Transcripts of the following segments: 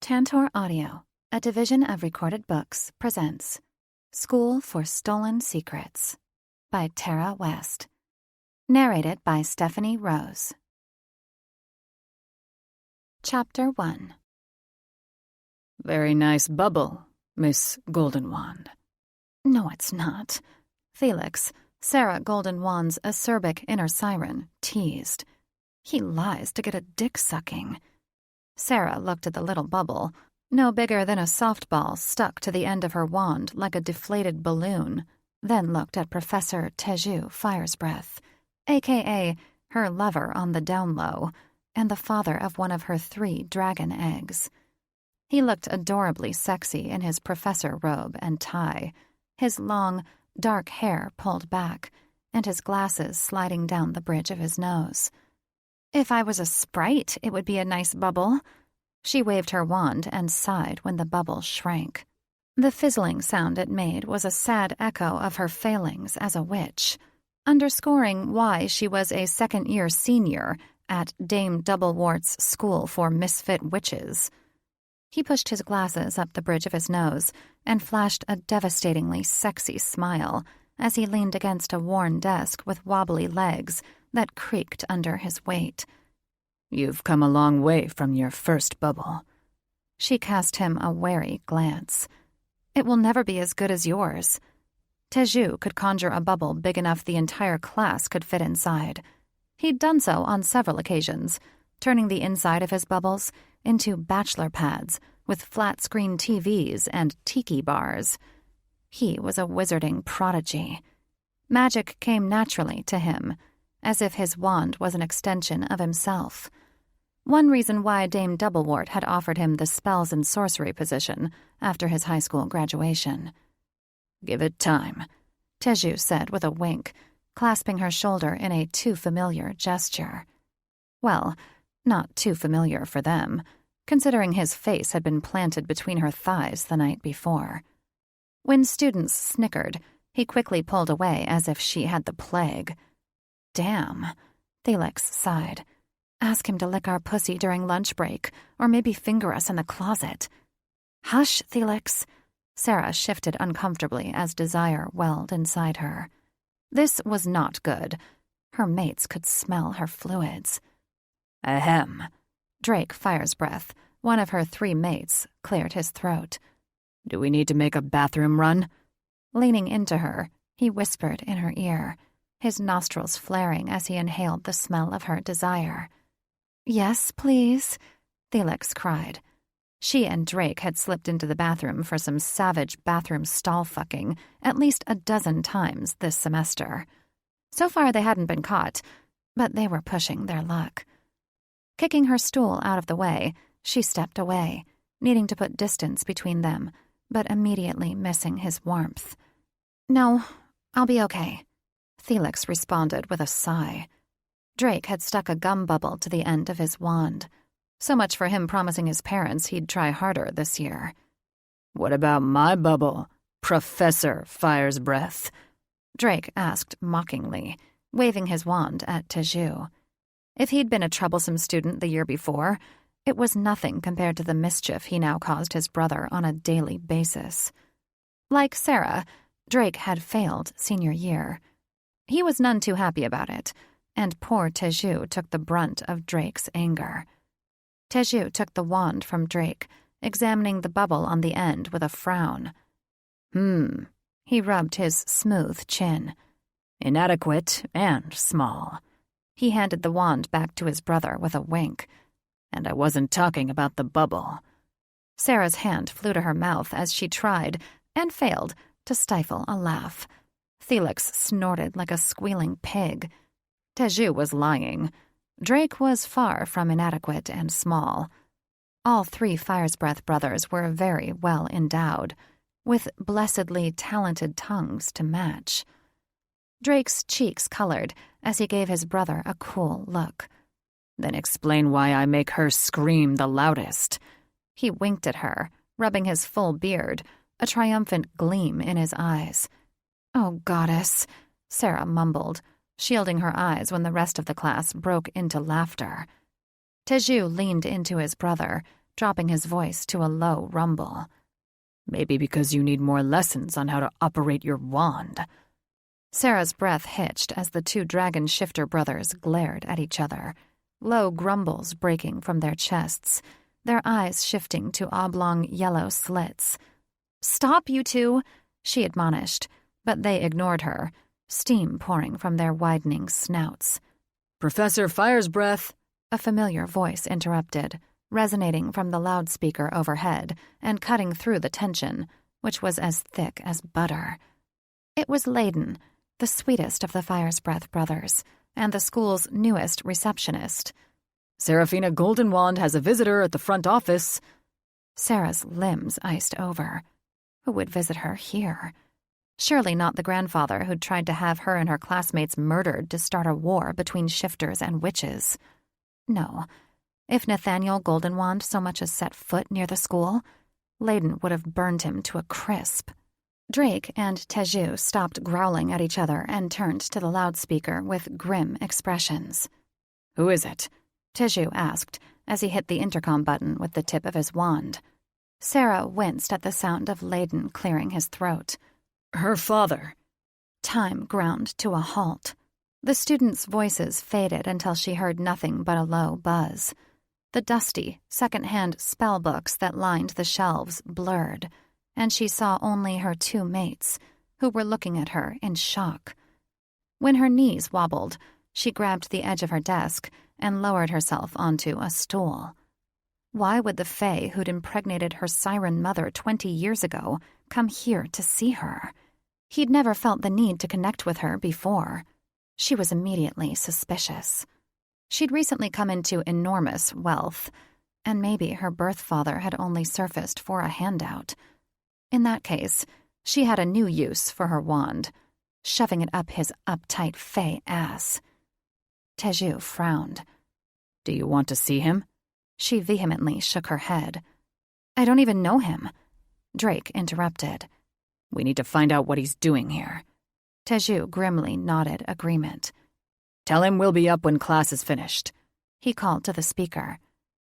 Tantor Audio, a division of Recorded Books, presents School for Stolen Secrets by Tara West. Narrated by Stephanie Rose. Chapter 1. Very nice bubble, Miss Goldenwand. No, it's not. Felix, Sarah Goldenwand's acerbic inner siren, teased. He lies to get a dick-sucking. Sarah looked at the little bubble, no bigger than a softball stuck to the end of her wand like a deflated balloon, then looked at Professor Teju Firesbreath, a.k.a. her lover on the down low, and the father of one of her 3 dragon eggs. He looked adorably sexy in his professor robe and tie, his long, dark hair pulled back, and his glasses sliding down the bridge of his nose. If I was a sprite, it would be a nice bubble. She waved her wand and sighed when the bubble shrank. The fizzling sound it made was a sad echo of her failings as a witch, underscoring why she was a second-year senior at Dame Doublewort's School for Misfit Witches. He pushed his glasses up the bridge of his nose and flashed a devastatingly sexy smile as he leaned against a worn desk with wobbly legs that creaked under his weight. You've come a long way from your first bubble. She cast him a wary glance. It will never be as good as yours. Teju could conjure a bubble big enough the entire class could fit inside. He'd done so on several occasions, turning the inside of his bubbles into bachelor pads with flat-screen TVs and tiki bars. He was a wizarding prodigy. Magic came naturally to him, as if his wand was an extension of himself. One reason why Dame Doublewort had offered him the spells and sorcery position after his high school graduation. Give it time, Teju said with a wink, clasping her shoulder in a too-familiar gesture. Well, not too familiar for them, considering his face had been planted between her thighs the night before. When students snickered, he quickly pulled away as if she had the plague. Damn, Felix sighed. Ask him to lick our pussy during lunch break, or maybe finger us in the closet. Hush, Felix. Sarah shifted uncomfortably as desire welled inside her. This was not good. Her mates could smell her fluids. Ahem. Drake Firesbreath, one of her 3 mates, cleared his throat. Do we need to make a bathroom run? Leaning into her, he whispered in her ear, his nostrils flaring as he inhaled the smell of her desire. Yes, please, Felix cried. She and Drake had slipped into the bathroom for some savage bathroom stall fucking at least a dozen times this semester. So far they hadn't been caught, but they were pushing their luck. Kicking her stool out of the way, she stepped away, needing to put distance between them, but immediately missing his warmth. No, I'll be okay, Felix responded with a sigh. Drake had stuck a gum bubble to the end of his wand. So much for him promising his parents he'd try harder this year. What about my bubble, Professor Firesbreath? Drake asked mockingly, waving his wand at Teju. If he'd been a troublesome student the year before, it was nothing compared to the mischief he now caused his brother on a daily basis. Like Sarah, Drake had failed senior year. He was none too happy about it, and poor Teju took the brunt of Drake's anger. Teju took the wand from Drake, examining the bubble on the end with a frown. He rubbed his smooth chin. Inadequate and small. He handed the wand back to his brother with a wink. And I wasn't talking about the bubble. Sarah's hand flew to her mouth as she tried, and failed, to stifle a laugh. Felix snorted like a squealing pig. Teju was lying. Drake was far from inadequate and small. All 3 Firesbreath brothers were very well endowed, with blessedly talented tongues to match. Drake's cheeks colored as he gave his brother a cool look. Then explain why I make her scream the loudest. He winked at her, rubbing his full beard, a triumphant gleam in his eyes. Oh, goddess, Sarah mumbled, shielding her eyes when the rest of the class broke into laughter. Teju leaned into his brother, dropping his voice to a low rumble. Maybe because you need more lessons on how to operate your wand. Sarah's breath hitched as the two dragon shifter brothers glared at each other, low grumbles breaking from their chests, their eyes shifting to oblong yellow slits. "Stop, you two," she admonished, but they ignored her, steam pouring from their widening snouts. "Professor Fire's breath," a familiar voice interrupted, resonating from the loudspeaker overhead and cutting through the tension, which was as thick as butter. It was Layden, the sweetest of the Fire's Breath brothers, and the school's newest receptionist. "Seraphina Goldenwand has a visitor at the front office." Sarah's limbs iced over. Who would visit her here? Surely not the grandfather who'd tried to have her and her classmates murdered to start a war between shifters and witches. No. If Nathaniel Goldenwand so much as set foot near the school, Layden would have burned him to a crisp. Drake and Teju stopped growling at each other and turned to the loudspeaker with grim expressions. "Who is it?" Teju asked as he hit the intercom button with the tip of his wand. Sarah winced at the sound of Layden clearing his throat. "Her father." Time ground to a halt. The students' voices faded until she heard nothing but a low buzz. The dusty, second-hand spell books that lined the shelves blurred, and she saw only her two mates, who were looking at her in shock. When her knees wobbled, she grabbed the edge of her desk and lowered herself onto a stool. Why would the fae who'd impregnated her siren mother 20 years ago come here to see her? He'd never felt the need to connect with her before. She was immediately suspicious. She'd recently come into enormous wealth, and maybe her birth father had only surfaced for a handout. In that case, she had a new use for her wand, shoving it up his uptight fae ass. Teju frowned. "Do you want to see him?" She vehemently shook her head. "I don't even know him." Drake interrupted. "We need to find out what he's doing here." Teju grimly nodded agreement. "Tell him we'll be up when class is finished," he called to the speaker.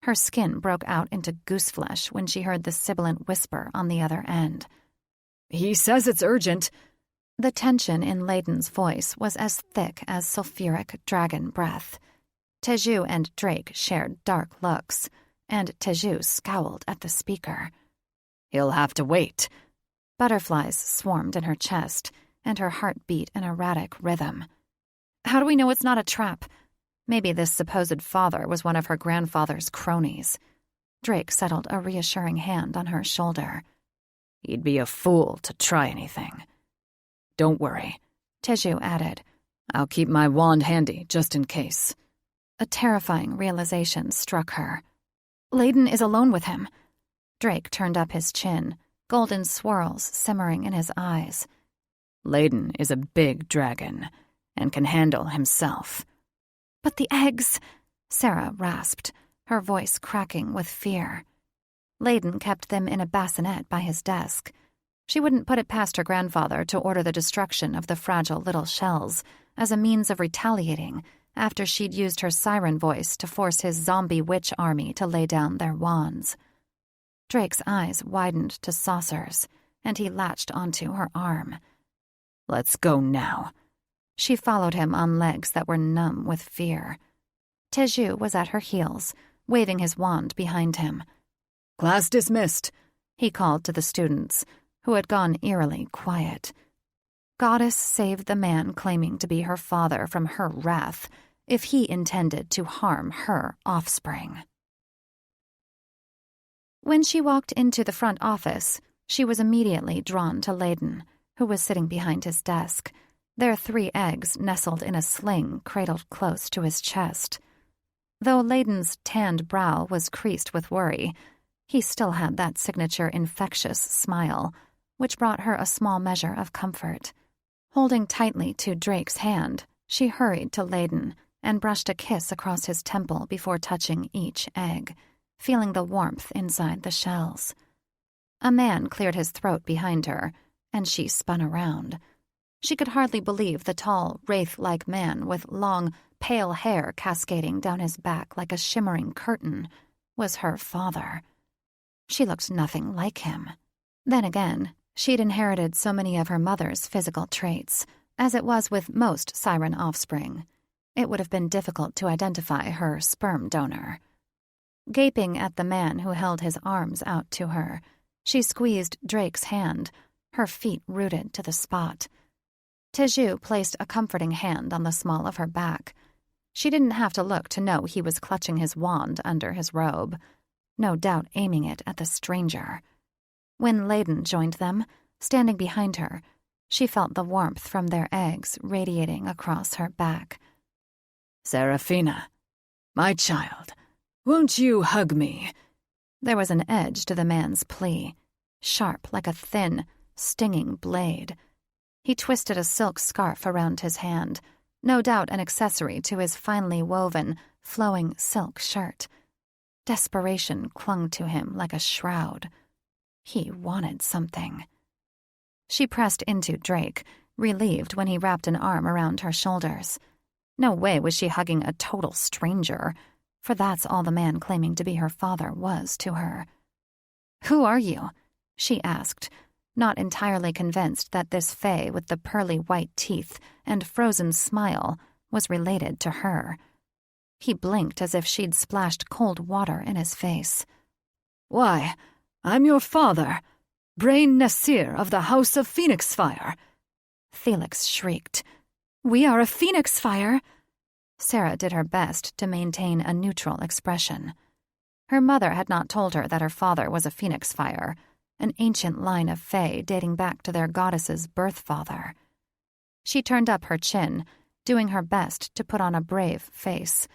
Her skin broke out into gooseflesh when she heard the sibilant whisper on the other end. "He says it's urgent." The tension in Layden's voice was as thick as sulfuric dragon breath. Teju and Drake shared dark looks, and Teju scowled at the speaker. "He'll have to wait." Butterflies swarmed in her chest, and her heart beat an erratic rhythm. How do we know it's not a trap? Maybe this supposed father was one of her grandfather's cronies. Drake settled a reassuring hand on her shoulder. "He'd be a fool to try anything." "Don't worry," Teju added. "I'll keep my wand handy, just in case." A terrifying realization struck her. Layden is alone with him. Drake turned up his chin, golden swirls simmering in his eyes. "Layden is a big dragon, and can handle himself." "But the eggs," Sarah rasped, her voice cracking with fear. Layden kept them in a bassinet by his desk. She wouldn't put it past her grandfather to order the destruction of the fragile little shells as a means of retaliating after she'd used her siren voice to force his zombie witch army to lay down their wands. Drake's eyes widened to saucers, and he latched onto her arm. "Let's go now." She followed him on legs that were numb with fear. Teju was at her heels, waving his wand behind him. "Class dismissed," he called to the students, who had gone eerily quiet. Goddess saved the man claiming to be her father from her wrath if he intended to harm her offspring. When she walked into the front office, she was immediately drawn to Layden, who was sitting behind his desk, their 3 eggs nestled in a sling cradled close to his chest. Though Layden's tanned brow was creased with worry, he still had that signature infectious smile, which brought her a small measure of comfort. Holding tightly to Drake's hand, she hurried to Layden and brushed a kiss across his temple before touching each egg, feeling the warmth inside the shells. A man cleared his throat behind her, and she spun around. She could hardly believe the tall, wraith-like man with long, pale hair cascading down his back like a shimmering curtain was her father. She looked nothing like him. Then again, she'd inherited so many of her mother's physical traits, as it was with most siren offspring. It would have been difficult to identify her sperm donor. Gaping at the man who held his arms out to her, she squeezed Drake's hand, her feet rooted to the spot. Teju placed a comforting hand on the small of her back. She didn't have to look to know he was clutching his wand under his robe, no doubt aiming it at the stranger. When Layden joined them, standing behind her, she felt the warmth from their eggs radiating across her back. "Seraphina, my child, won't you hug me?" There was an edge to the man's plea, sharp like a thin, stinging blade. He twisted a silk scarf around his hand, no doubt an accessory to his finely woven, flowing silk shirt. Desperation clung to him like a shroud. He wanted something. She pressed into Drake, relieved when he wrapped an arm around her shoulders. No way was she hugging a total stranger, for that's all the man claiming to be her father was to her. "Who are you?" she asked, not entirely convinced that this fae with the pearly white teeth and frozen smile was related to her. He blinked as if she'd splashed cold water in his face. "Why, I'm your father, Brain Nasir of the House of Phoenix Fire." Felix shrieked. "We are a Phoenix Fire!" Sarah did her best to maintain a neutral expression. Her mother had not told her that her father was a Phoenix Fire, an ancient line of fae dating back to their goddess's birth father. She turned up her chin, doing her best to put on a brave face,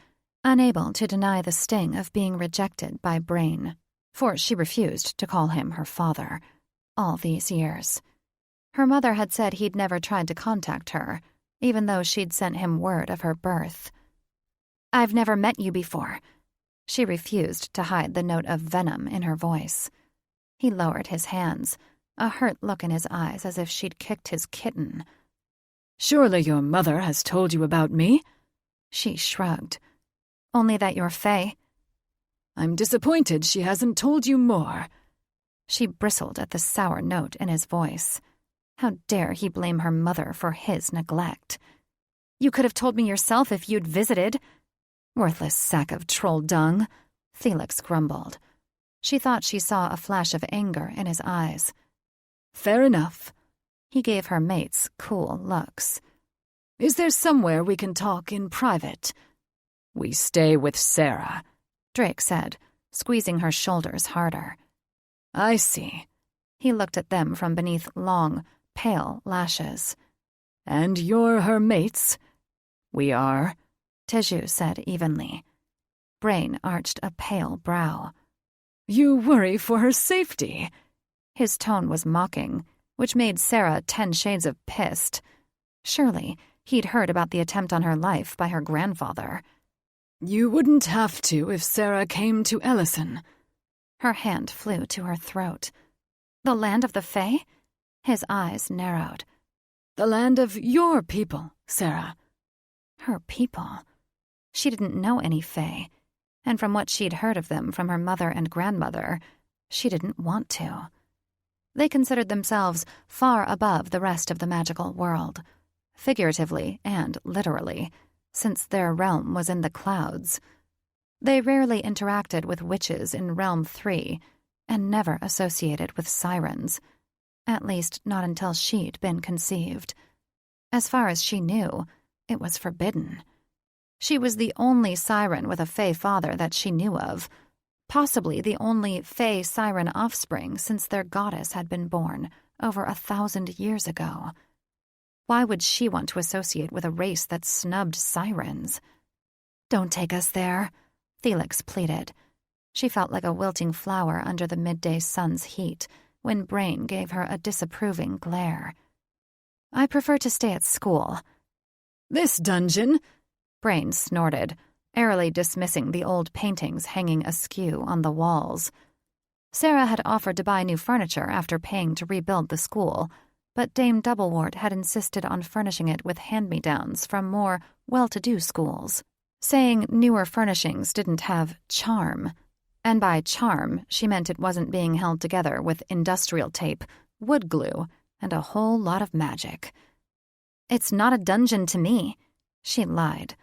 unable to deny the sting of being rejected by Brain, for she refused to call him her father, all these years. Her mother had said he'd never tried to contact her, even though she'd sent him word of her birth. "I've never met you before." She refused to hide the note of venom in her voice. He lowered his hands, a hurt look in his eyes as if she'd kicked his kitten. "Surely your mother has told you about me?" She shrugged. "Only that you're fae." "I'm disappointed she hasn't told you more." She bristled at the sour note in his voice. How dare he blame her mother for his neglect? "You could have told me yourself if you'd visited." "Worthless sack of troll dung," Felix grumbled. She thought she saw a flash of anger in his eyes. "Fair enough." He gave her mates cool looks. "Is there somewhere we can talk in private?" "We stay with Sarah," Drake said, squeezing her shoulders harder. "I see." He looked at them from beneath long, pale lashes. "And you're her mates?" "We are," Teju said evenly. Brain arched a pale brow. "You worry for her safety." His tone was mocking, which made Sarah 10 shades of pissed. Surely he'd heard about the attempt on her life by her grandfather. "You wouldn't have to if Sarah came to Ellison." Her hand flew to her throat. "The land of the fae?" His eyes narrowed. "The land of your people, Sarah." Her people? She didn't know any fae, and from what she'd heard of them from her mother and grandmother, she didn't want to. They considered themselves far above the rest of the magical world, figuratively and literally, since their realm was in the clouds. They rarely interacted with witches in Realm 3, and never associated with sirens, at least not until she'd been conceived. As far as she knew, it was forbidden. She was the only siren with a fae father that she knew of, possibly the only fae siren offspring since their goddess had been born over 1,000 years ago. Why would she want to associate with a race that snubbed sirens? "Don't take us there," Felix pleaded. She felt like a wilting flower under the midday sun's heat when Brain gave her a disapproving glare. "I prefer to stay at school." "This dungeon?" Brain snorted, airily dismissing the old paintings hanging askew on the walls. Sarah had offered to buy new furniture after paying to rebuild the school, but Dame Doublewort had insisted on furnishing it with hand-me-downs from more well-to-do schools, saying newer furnishings didn't have charm. And by charm, she meant it wasn't being held together with industrial tape, wood glue, and a whole lot of magic. "It's not a dungeon to me," she lied.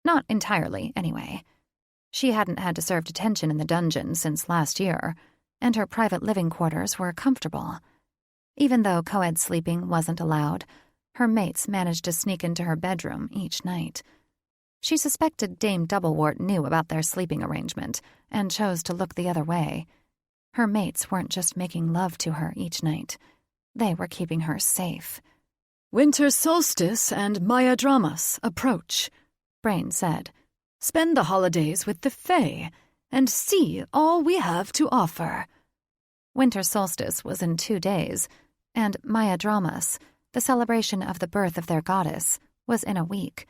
Not entirely, anyway. She hadn't had to serve detention in the dungeon since last year, and her private living quarters were comfortable. Even though co-ed sleeping wasn't allowed, her mates managed to sneak into her bedroom each night. She suspected Dame Doublewort knew about their sleeping arrangement and chose to look the other way. Her mates weren't just making love to her each night. They were keeping her safe. "Winter solstice and Maya dramas approach," Brain said. "Spend the holidays with the Fae and see all we have to offer." Winter solstice was in 2 days, and Maya dramas, the celebration of the birth of their goddess, was in a week.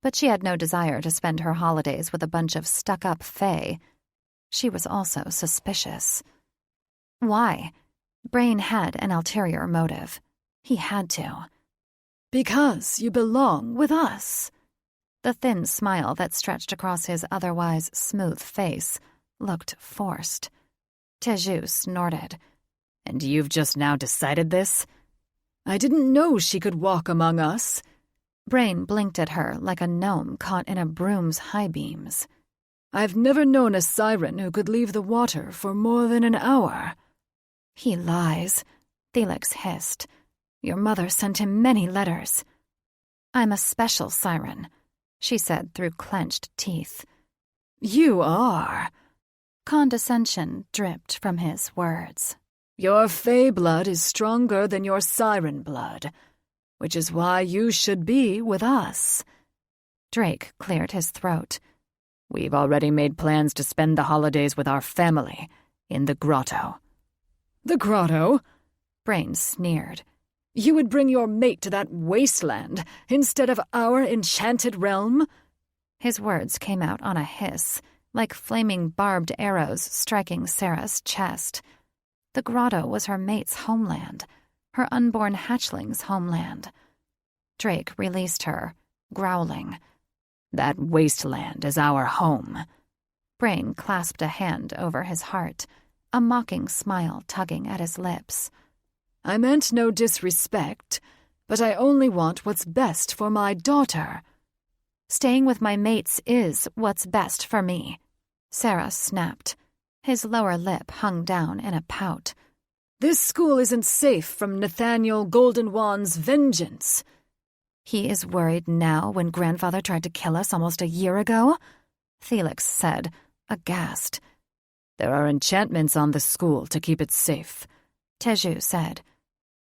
But she had no desire to spend her holidays with a bunch of stuck-up fae. She was also suspicious. Why? Brain had an ulterior motive. He had to. "Because you belong with us." The thin smile that stretched across his otherwise smooth face looked forced. Teju snorted. "And you've just now decided this?" "I didn't know she could walk among us." Brain blinked at her like a gnome caught in a broom's high beams. "I've never known a siren who could leave the water for more than an hour." "He lies," Felix hissed. "Your mother sent him many letters." "I'm a special siren," she said through clenched teeth. "You are." Condescension dripped from his words. "Your fae blood is stronger than your siren blood, which is why you should be with us." Drake cleared his throat. "We've already made plans to spend the holidays with our family in the grotto." "The grotto?" Brain sneered. "You would bring your mate to that wasteland instead of our enchanted realm?" His words came out on a hiss, like flaming barbed arrows striking Sarah's chest. The grotto was her mate's homeland, her unborn hatchling's homeland. Drake released her, growling. "That wasteland is our home." Brain clasped a hand over his heart, a mocking smile tugging at his lips. "I meant no disrespect, but I only want what's best for my daughter." "Staying with my mates is what's best for me," Sarah snapped. His lower lip hung down in a pout. "This school isn't safe from Nathaniel Goldenwand's vengeance." "He is worried now when Grandfather tried to kill us almost a year ago?" Felix said, aghast. "There are enchantments on the school to keep it safe," Teju said.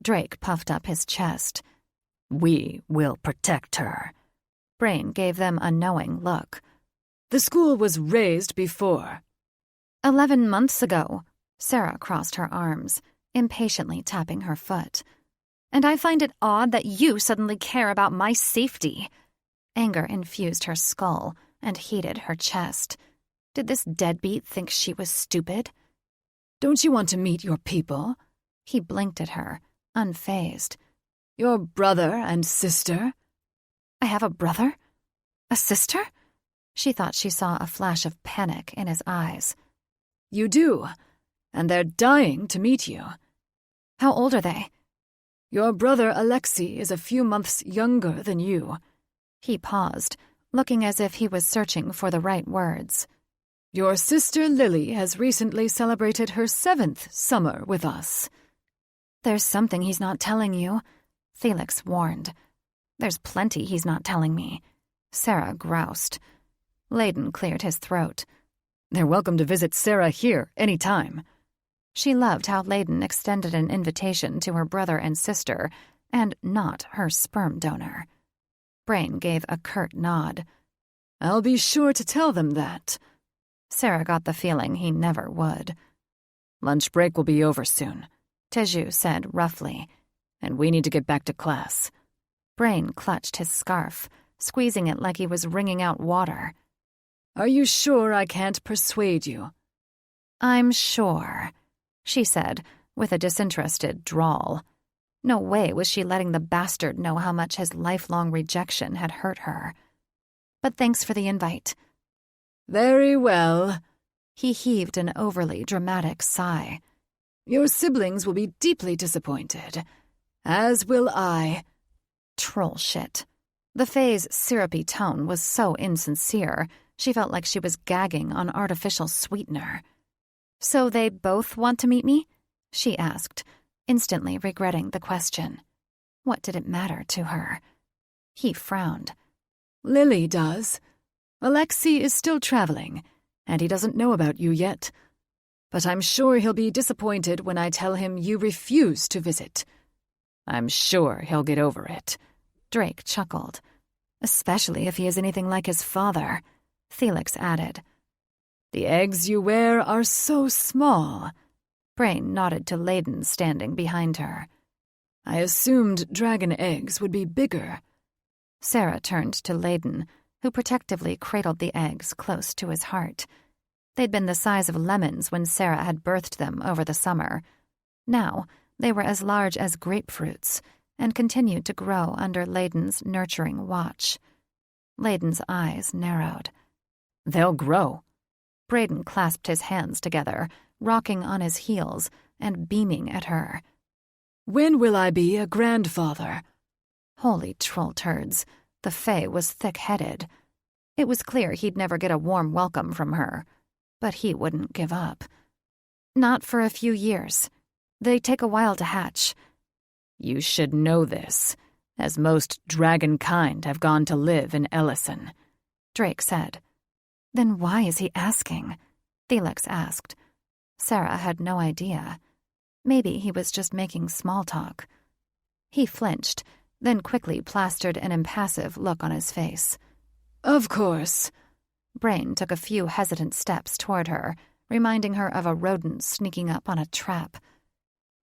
Drake puffed up his chest. "We will protect her." Brain gave them a knowing look. "The school was raised before." 11 months ago, Sarah crossed her arms, impatiently tapping her foot. "And I find it odd that you suddenly care about my safety." Anger infused her skull and heated her chest. Did this deadbeat think she was stupid? "Don't you want to meet your people?" He blinked at her, unfazed. "Your brother and sister?" "I have a brother? A sister?" She thought she saw a flash of panic in his eyes. "You do, and they're dying to meet you." "How old are they?" "Your brother Alexei is a few months younger than you." He paused, looking as if he was searching for the right words. "Your sister Lily has recently celebrated her 7th summer with us." "There's something he's not telling you," Felix warned. "There's plenty he's not telling me," Sarah groused. Layden cleared his throat. "They're welcome to visit Sarah here any time." She loved how Layden extended an invitation to her brother and sister, and not her sperm donor. Brain gave a curt nod. "I'll be sure to tell them that." Sarah got the feeling he never would. "Lunch break will be over soon," Teju said roughly. "And we need to get back to class." Brain clutched his scarf, squeezing it like he was wringing out water. "Are you sure I can't persuade you?" "I'm sure," she said, with a disinterested drawl. No way was she letting the bastard know how much his lifelong rejection had hurt her. "But thanks for the invite." "Very well." He heaved an overly dramatic sigh. Your siblings will be deeply disappointed. As will I. Troll shit. The Fae's syrupy tone was so insincere, she felt like she was gagging on artificial sweetener. So they both want to meet me? She asked, instantly regretting the question. What did it matter to her? He frowned. Lily does. Alexei is still traveling, and he doesn't know about you yet. But I'm sure he'll be disappointed when I tell him you refuse to visit. I'm sure he'll get over it. Drake chuckled. Especially if he is anything like his father, Felix added. The eggs you wear are so small. Brain nodded to Layden standing behind her. I assumed dragon eggs would be bigger. Sarah turned to Layden, who protectively cradled the eggs close to his heart. They'd been the size of lemons when Sarah had birthed them over the summer. Now they were as large as grapefruits and continued to grow under Layden's nurturing watch. Layden's eyes narrowed. They'll grow. Braden clasped his hands together, rocking on his heels and beaming at her. When will I be a grandfather? Holy troll turds. The Fae was thick-headed. It was clear he'd never get a warm welcome from her, but he wouldn't give up. Not for a few years. They take a while to hatch. You should know this, as most dragon kind have gone to live in Ellison, Drake said. Then why is he asking? Felix asked. Sarah had no idea. Maybe he was just making small talk. He flinched, then quickly plastered an impassive look on his face. Of course. Brain took a few hesitant steps toward her, reminding her of a rodent sneaking up on a trap.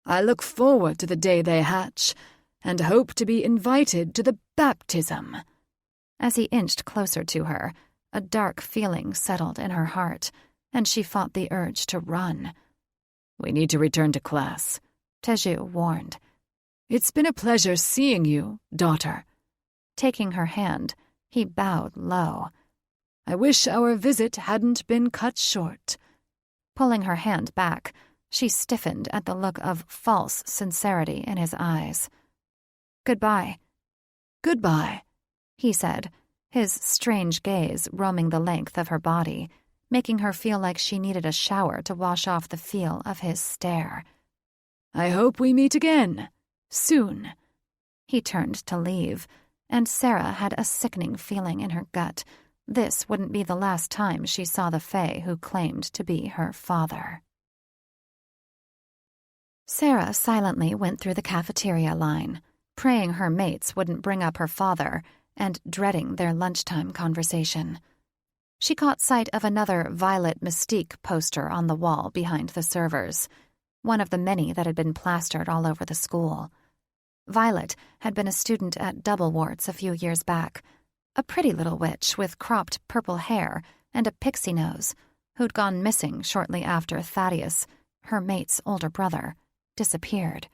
I look forward to the day they hatch, and hope to be invited to the baptism. As he inched closer to her, a dark feeling settled in her heart, and she fought the urge to run. We need to return to class, Teju warned. It's been a pleasure seeing you, daughter. Taking her hand, he bowed low. I wish our visit hadn't been cut short. Pulling her hand back, she stiffened at the look of false sincerity in his eyes. Goodbye. Goodbye, he said, his strange gaze roaming the length of her body, making her feel like she needed a shower to wash off the feel of his stare. I hope we meet again, soon. He turned to leave, and Sarah had a sickening feeling in her gut. This wouldn't be the last time she saw the Fae who claimed to be her father. Sarah silently went through the cafeteria line, praying her mates wouldn't bring up her father and dreading their lunchtime conversation. She caught sight of another Violet Mystique poster on the wall behind the servers, one of the many that had been plastered all over the school. Violet had been a student at Doublewarts a few years back, a pretty little witch with cropped purple hair and a pixie nose, who'd gone missing shortly after Thaddeus, her mate's older brother, disappeared.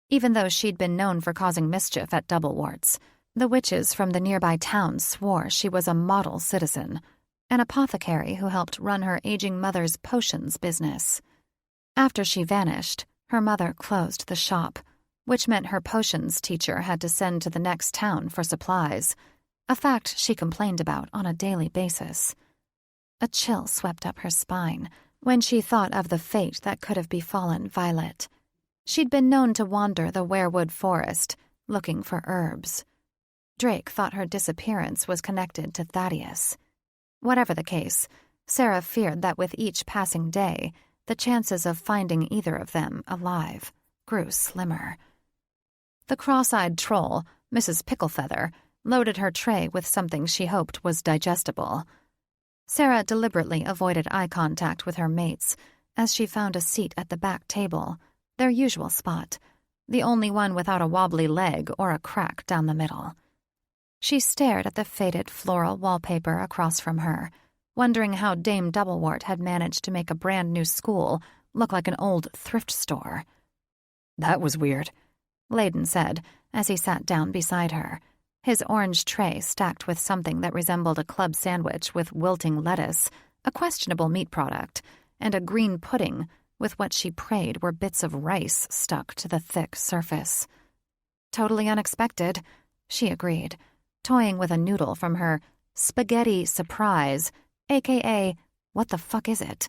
Even though she'd been known for causing mischief at Doublewarts, the witches from the nearby town swore she was a model citizen, an apothecary who helped run her aging mother's potions business. After she vanished, her mother closed the shop, which meant her potions teacher had to send to the next town for supplies, a fact she complained about on a daily basis. A chill swept up her spine when she thought of the fate that could have befallen Violet. She'd been known to wander the weirwood forest, looking for herbs. Drake thought her disappearance was connected to Thaddeus. Whatever the case, Sarah feared that with each passing day, the chances of finding either of them alive grew slimmer. The cross-eyed troll, Mrs. Picklefeather, loaded her tray with something she hoped was digestible. Sarah deliberately avoided eye contact with her mates as she found a seat at the back table, their usual spot, the only one without a wobbly leg or a crack down the middle. She stared at the faded floral wallpaper across from her, wondering how Dame Doublewort had managed to make a brand-new school look like an old thrift store. That was weird, Layden said as he sat down beside her, his orange tray stacked with something that resembled a club sandwich with wilting lettuce, a questionable meat product, and a green pudding with what she prayed were bits of rice stuck to the thick surface. Totally unexpected, she agreed, toying with a noodle from her spaghetti surprise, aka, what the fuck is it?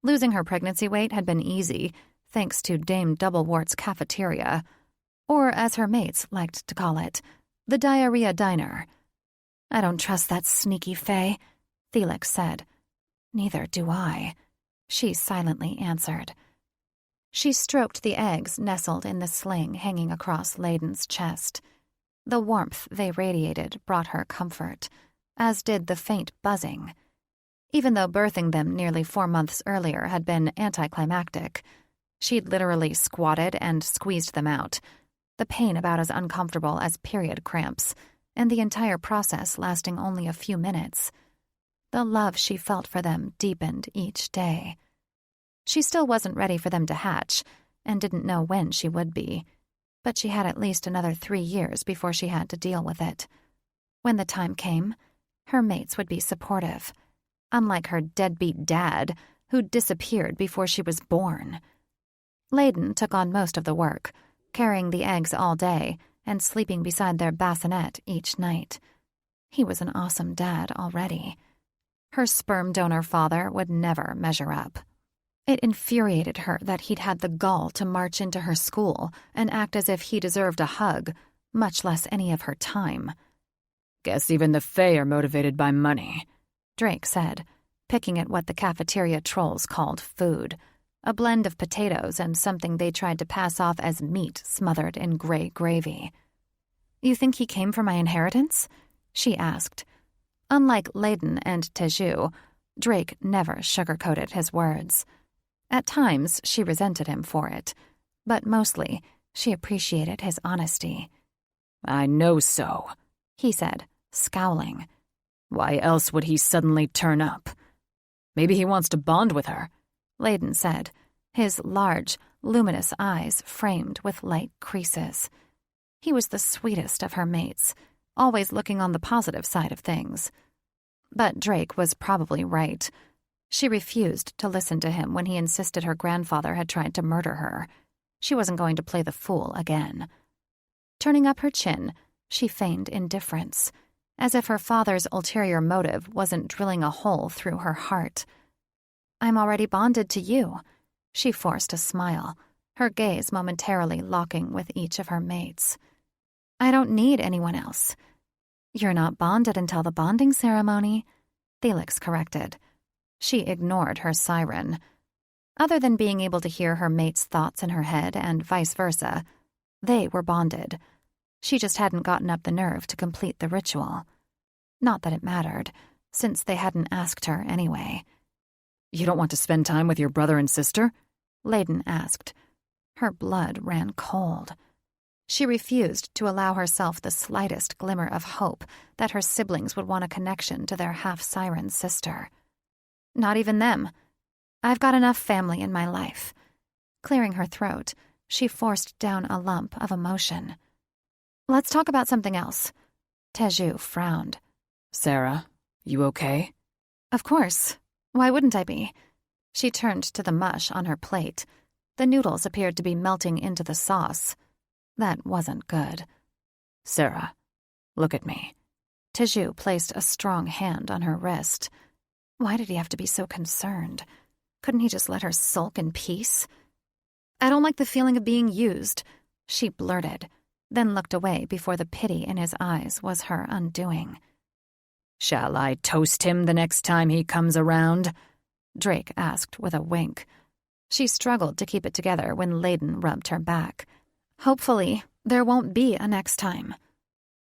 Losing her pregnancy weight had been easy, thanks to Dame Doublewort's cafeteria, or as her mates liked to call it, the diarrhea diner. I don't trust that sneaky Faye, Felix said. Neither do I, she silently answered. She stroked the eggs nestled in the sling hanging across Layden's chest. The warmth they radiated brought her comfort, as did the faint buzzing. Even though birthing them nearly 4 months earlier had been anticlimactic, she'd literally squatted and squeezed them out, the pain about as uncomfortable as period cramps, and the entire process lasting only a few minutes. The love she felt for them deepened each day. She still wasn't ready for them to hatch, and didn't know when she would be, but she had at least another 3 years before she had to deal with it. When the time came, her mates would be supportive, unlike her deadbeat dad, who'd disappeared before she was born. Layden took on most of the work, carrying the eggs all day and sleeping beside their bassinet each night. He was an awesome dad already. Her sperm donor father would never measure up. It infuriated her that he'd had the gall to march into her school and act as if he deserved a hug, much less any of her time. Guess even the Fae are motivated by money, Drake said, picking at what the cafeteria trolls called food, a blend of potatoes and something they tried to pass off as meat smothered in gray gravy. You think he came for my inheritance? She asked. Unlike Layden and Teju, Drake never sugarcoated his words. At times, she resented him for it, but mostly, she appreciated his honesty. I know so, he said, scowling. Why else would he suddenly turn up? Maybe he wants to bond with her, Layden said, his large, luminous eyes framed with light creases. He was the sweetest of her mates, always looking on the positive side of things. But Drake was probably right. She refused to listen to him when he insisted her grandfather had tried to murder her. She wasn't going to play the fool again. Turning up her chin, she feigned indifference, as if her father's ulterior motive wasn't drilling a hole through her heart. I'm already bonded to you. She forced a smile, her gaze momentarily locking with each of her mates. I don't need anyone else. You're not bonded until the bonding ceremony, Felix corrected. She ignored her siren. Other than being able to hear her mates' thoughts in her head and vice versa, they were bonded. She just hadn't gotten up the nerve to complete the ritual. Not that it mattered, since they hadn't asked her anyway. You don't want to spend time with your brother and sister? Layden asked. Her blood ran cold. She refused to allow herself the slightest glimmer of hope that her siblings would want a connection to their half-siren sister. Not even them. I've got enough family in my life. Clearing her throat, she forced down a lump of emotion. Let's talk about something else. Teju frowned. Sarah, you okay? Of course. Why wouldn't I be? She turned to the mush on her plate. The noodles appeared to be melting into the sauce. That wasn't good. Sarah, look at me. Teju placed a strong hand on her wrist. Why did he have to be so concerned? Couldn't he just let her sulk in peace? I don't like the feeling of being used, she blurted, then looked away before the pity in his eyes was her undoing. Shall I toast him the next time he comes around? Drake asked with a wink. She struggled to keep it together when Layden rubbed her back. Hopefully, there won't be a next time.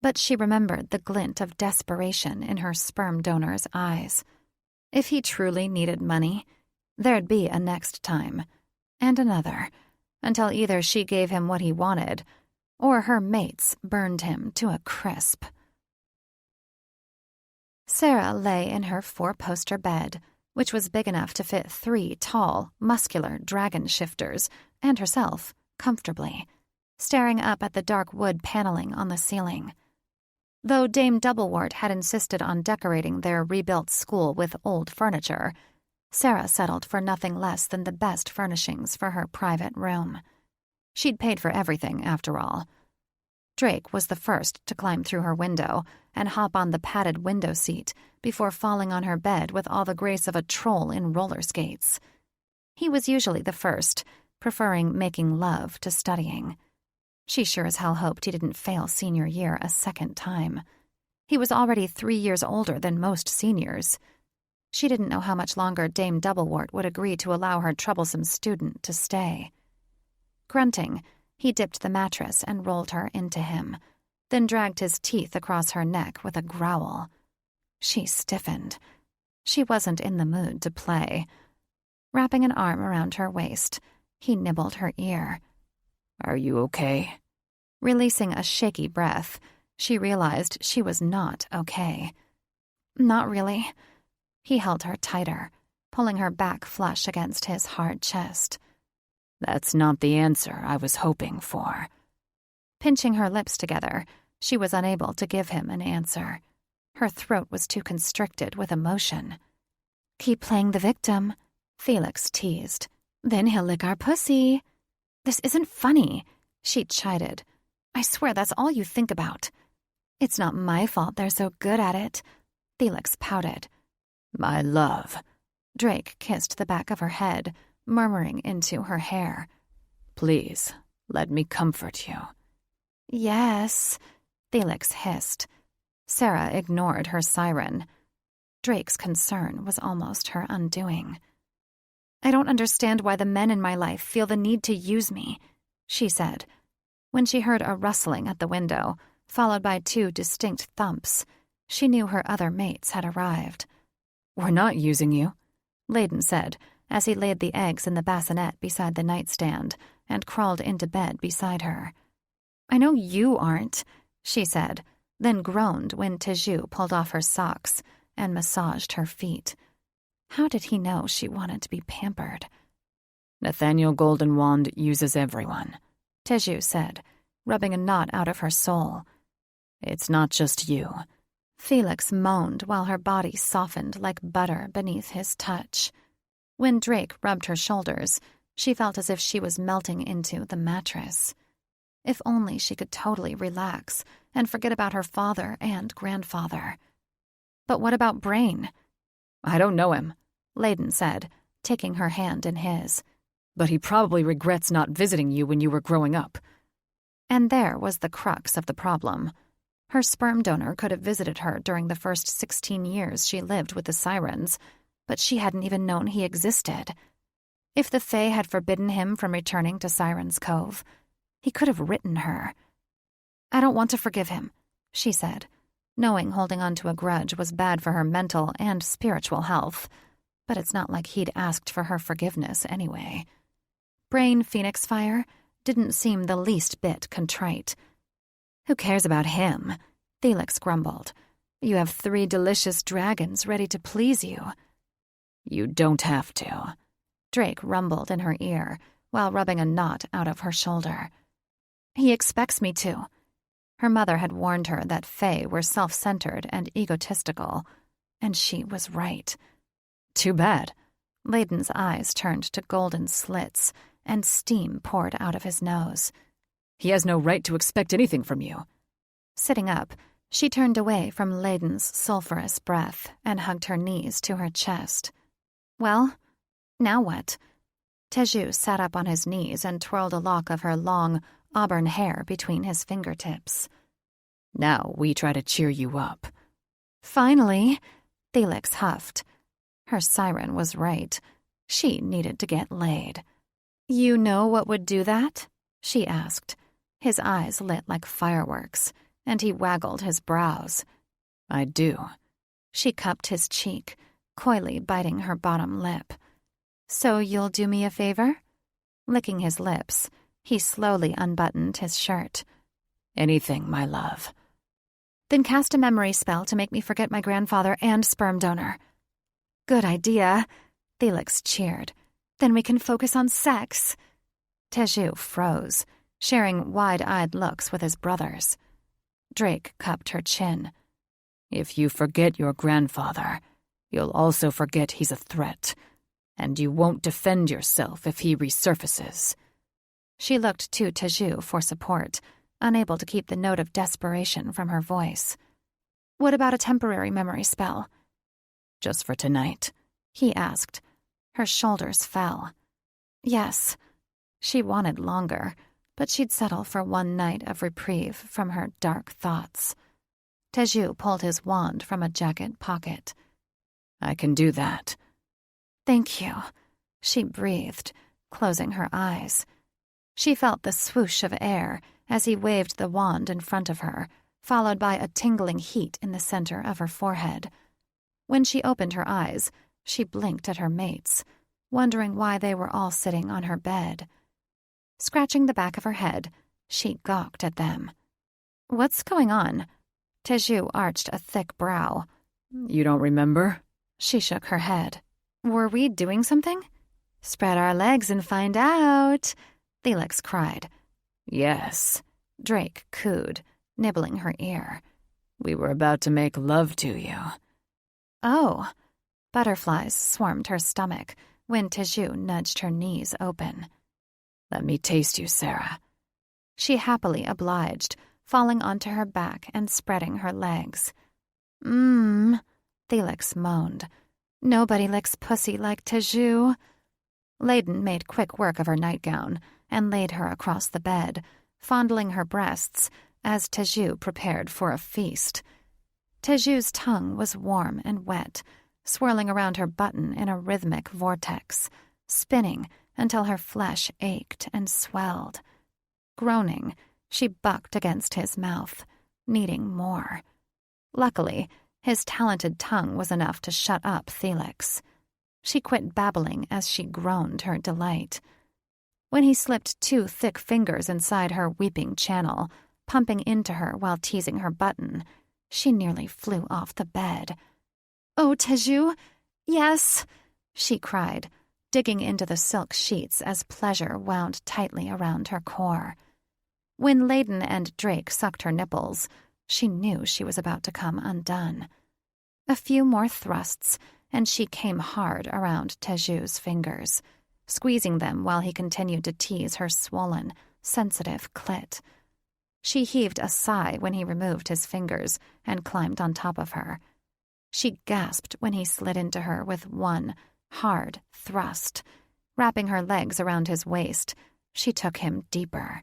But she remembered the glint of desperation in her sperm donor's eyes. If he truly needed money, there'd be a next time, and another, until either she gave him what he wanted, or her mates burned him to a crisp. Sarah lay in her 4-poster bed, which was big enough to fit 3 tall, muscular dragon shifters and herself comfortably, staring up at the dark wood paneling on the ceiling. Though Dame Doublewort had insisted on decorating their rebuilt school with old furniture, Sarah settled for nothing less than the best furnishings for her private room. She'd paid for everything, after all. Drake was the first to climb through her window and hop on the padded window seat before falling on her bed with all the grace of a troll in roller skates. He was usually the first, preferring making love to studying. She sure as hell hoped he didn't fail senior year a second time. He was already 3 years older than most seniors. She didn't know how much longer Dame Doublewort would agree to allow her troublesome student to stay. Grunting, he dipped the mattress and rolled her into him, then dragged his teeth across her neck with a growl. She stiffened. She wasn't in the mood to play. Wrapping an arm around her waist, he nibbled her ear. "Are you okay?" Releasing a shaky breath, she realized she was not okay. Not really. He held her tighter, pulling her back flush against his hard chest. "That's not the answer I was hoping for." Pinching her lips together, she was unable to give him an answer. Her throat was too constricted with emotion. "Keep playing the victim," Felix teased. "Then he'll lick our pussy." "This isn't funny," she chided. "I swear that's all you think about." "It's not my fault they're so good at it," Felix pouted. "My love." Drake kissed the back of her head, murmuring into her hair. "Please, let me comfort you." "Yes," Felix hissed. Sarah ignored her siren. Drake's concern was almost her undoing. "I don't understand why the men in my life feel the need to use me," she said. When she heard a rustling at the window, followed by 2 distinct thumps, she knew her other mates had arrived. "We're not using you," Layden said, as he laid the eggs in the bassinet beside the nightstand and crawled into bed beside her. "I know you aren't," she said, then groaned when Teju pulled off her socks and massaged her feet. How did he know she wanted to be pampered? "Nathaniel Goldenwand uses everyone," Teju said, rubbing a knot out of her soul. "It's not just you." Felix moaned while her body softened like butter beneath his touch. When Drake rubbed her shoulders, she felt as if she was melting into the mattress. If only she could totally relax and forget about her father and grandfather. But what about Brain? "I don't know him," Layden said, taking her hand in his. "But he probably regrets not visiting you when you were growing up." And there was the crux of the problem. Her sperm donor could have visited her during the first 16 years she lived with the Sirens, but she hadn't even known he existed. If the Fae had forbidden him from returning to Siren's Cove, he could have written her. "I don't want to forgive him," she said, knowing holding on to a grudge was bad for her mental and spiritual health, but it's not like he'd asked for her forgiveness anyway. Brain Phoenix Fire didn't seem the least bit contrite. "Who cares about him?" Felix grumbled. "You have 3 delicious dragons ready to please you." "You don't have to," Drake rumbled in her ear while rubbing a knot out of her shoulder. "He expects me to." Her mother had warned her that Fae were self-centered and egotistical, and she was right. "Too bad." Layden's eyes turned to golden slits, and steam poured out of his nose. "He has no right to expect anything from you." Sitting up, she turned away from Layden's sulphurous breath and hugged her knees to her chest. "Well, now what?" Teju sat up on his knees and twirled a lock of her long, auburn hair between his fingertips. "Now we try to cheer you up." "Finally," Felix huffed. Her siren was right. She needed to get laid. "You know what would do that?" she asked. His eyes lit like fireworks, and he waggled his brows. "I do." She cupped his cheek, coyly biting her bottom lip. "So you'll do me a favor?" Licking his lips, he slowly unbuttoned his shirt. "Anything, my love." "Then cast a memory spell to make me forget my grandfather and sperm donor." "Good idea," Felix cheered. "Then we can focus on sex." Teju froze, sharing wide-eyed looks with his brothers. Drake cupped her chin. If you forget your grandfather, you'll also forget he's a threat, and you won't defend yourself if he resurfaces. She looked to Teju for support, unable to keep the note of desperation from her voice. What about a temporary memory spell? Just for tonight? He asked. Her shoulders fell. Yes. She wanted longer, but she'd settle for one night of reprieve from her dark thoughts. Teju pulled his wand from a jacket pocket. I can do that. Thank you, she breathed, closing her eyes. She felt the swoosh of air as he waved the wand in front of her, followed by a tingling heat in the center of her forehead. When she opened her eyes, she blinked at her mates, wondering why they were all sitting on her bed. Scratching the back of her head, she gawked at them. What's going on? Teju arched a thick brow. You don't remember? She shook her head. Were we doing something? Spread our legs and find out, Felix cried. Yes, Drake cooed, nibbling her ear. We were about to make love to you. Oh. Butterflies swarmed her stomach when Teju nudged her knees open. Let me taste you, Sarah. She happily obliged, falling onto her back and spreading her legs. Felix moaned. Nobody licks pussy like Teju. Layden made quick work of her nightgown and laid her across the bed, fondling her breasts as Teju prepared for a feast. Teju's tongue was warm and wet, swirling around her button in a rhythmic vortex, spinning until her flesh ached and swelled. Groaning, she bucked against his mouth, needing more. Luckily, his talented tongue was enough to shut up Felix. She quit babbling as she groaned her delight. When he slipped 2 thick fingers inside her weeping channel, pumping into her while teasing her button, she nearly flew off the bed. Oh, Teju, yes, she cried, digging into the silk sheets as pleasure wound tightly around her core. When Layden and Drake sucked her nipples, she knew she was about to come undone. A few more thrusts, and she came hard around Teju's fingers, squeezing them while he continued to tease her swollen, sensitive clit. She heaved a sigh when he removed his fingers and climbed on top of her. She gasped when he slid into her with one hard thrust. Wrapping her legs around his waist, she took him deeper.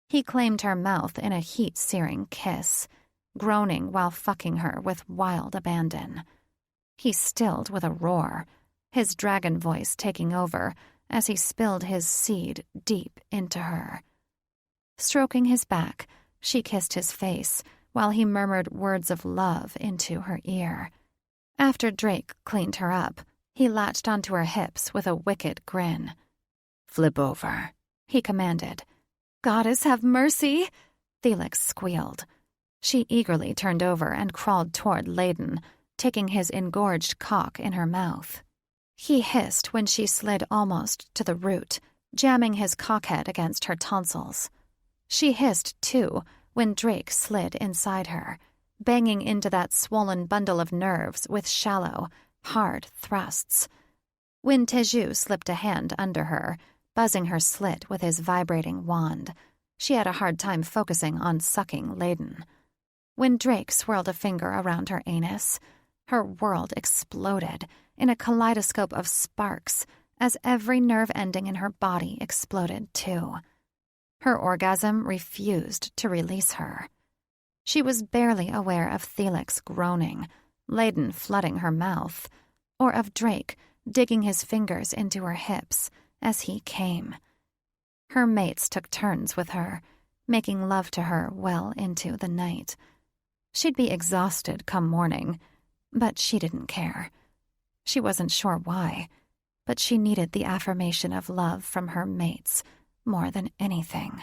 He claimed her mouth in a heat-searing kiss, groaning while fucking her with wild abandon. He stilled with a roar, his dragon voice taking over as he spilled his seed deep into her. Stroking his back, she kissed his face while he murmured words of love into her ear. After Drake cleaned her up, he latched onto her hips with a wicked grin. Flip over, he commanded. Goddess have mercy, Felix squealed. She eagerly turned over and crawled toward Layden, taking his engorged cock in her mouth. He hissed when she slid almost to the root, jamming his cockhead against her tonsils. She hissed, too, when Drake slid inside her, banging into that swollen bundle of nerves with shallow, hard thrusts. When Teju slipped a hand under her, buzzing her slit with his vibrating wand, she had a hard time focusing on sucking Layden. When Drake swirled a finger around her anus, her world exploded in a kaleidoscope of sparks as every nerve ending in her body exploded, too. Her orgasm refused to release her. She was barely aware of Felix groaning, Layden flooding her mouth, or of Drake digging his fingers into her hips as he came. Her mates took turns with her, making love to her well into the night. She'd be exhausted come morning, but she didn't care. She wasn't sure why, but she needed the affirmation of love from her mates more than anything.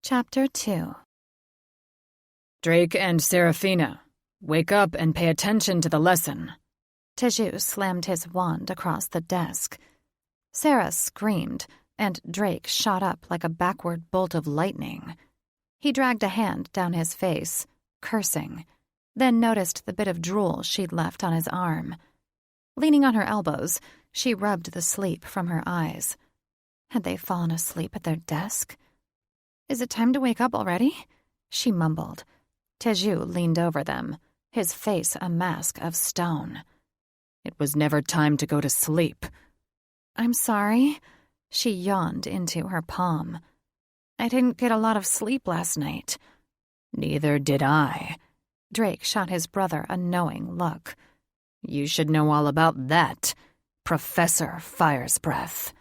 Chapter 2. Drake and Seraphina, wake up and pay attention to the lesson. Teju slammed his wand across the desk. Sarah screamed, and Drake shot up like a backward bolt of lightning. He dragged a hand down his face, cursing, then noticed the bit of drool she'd left on his arm. Leaning on her elbows, she rubbed the sleep from her eyes. Had they fallen asleep at their desk? "Is it time to wake up already?" she mumbled. Teju leaned over them, his face a mask of stone. "It was never time to go to sleep." "I'm sorry." She yawned into her palm. "I didn't get a lot of sleep last night." "Neither did I." Drake shot his brother a knowing look. "You should know all about that, Professor Fire's Breath."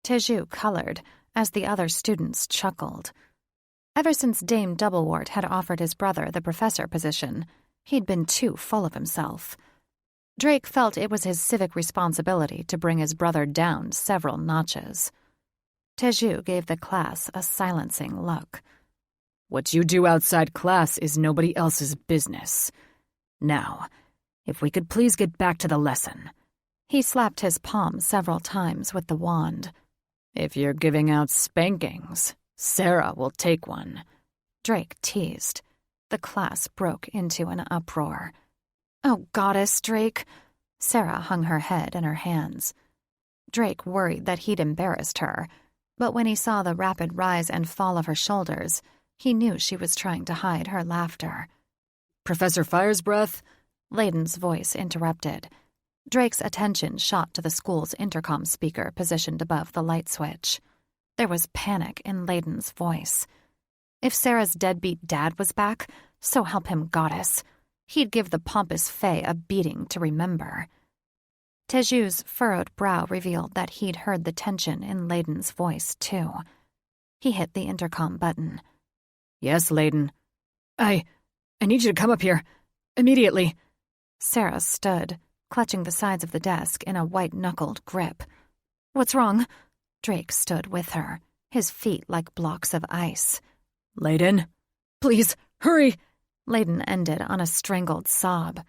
Teju colored as the other students chuckled. Ever since Dame Doublewort had offered his brother the professor position, he'd been too full of himself. Drake felt it was his civic responsibility to bring his brother down several notches. Teju gave the class a silencing look. "What you do outside class is nobody else's business. Now, if we could please get back to the lesson." He slapped his palm several times with the wand. "If you're giving out spankings, Sarah will take one," Drake teased. The class broke into an uproar. "Oh, goddess, Drake." Sarah hung her head in her hands. Drake worried that he'd embarrassed her, but when he saw the rapid rise and fall of her shoulders, he knew she was trying to hide her laughter. "Professor Fire's Breath?" Layden's voice interrupted. Drake's attention shot to the school's intercom speaker positioned above the light switch. There was panic in Layden's voice. If Sarah's deadbeat dad was back, so help him goddess, he'd give the pompous fae a beating to remember. Teju's furrowed brow revealed that he'd heard the tension in Layden's voice, too. He hit the intercom button. "Yes, Layden. I need you to come up here. Immediately." Sarah stood, clutching the sides of the desk in a white-knuckled grip. "What's wrong?" Drake stood with her, his feet like blocks of ice. "Layden, please, hurry!" Layden ended on a strangled sob.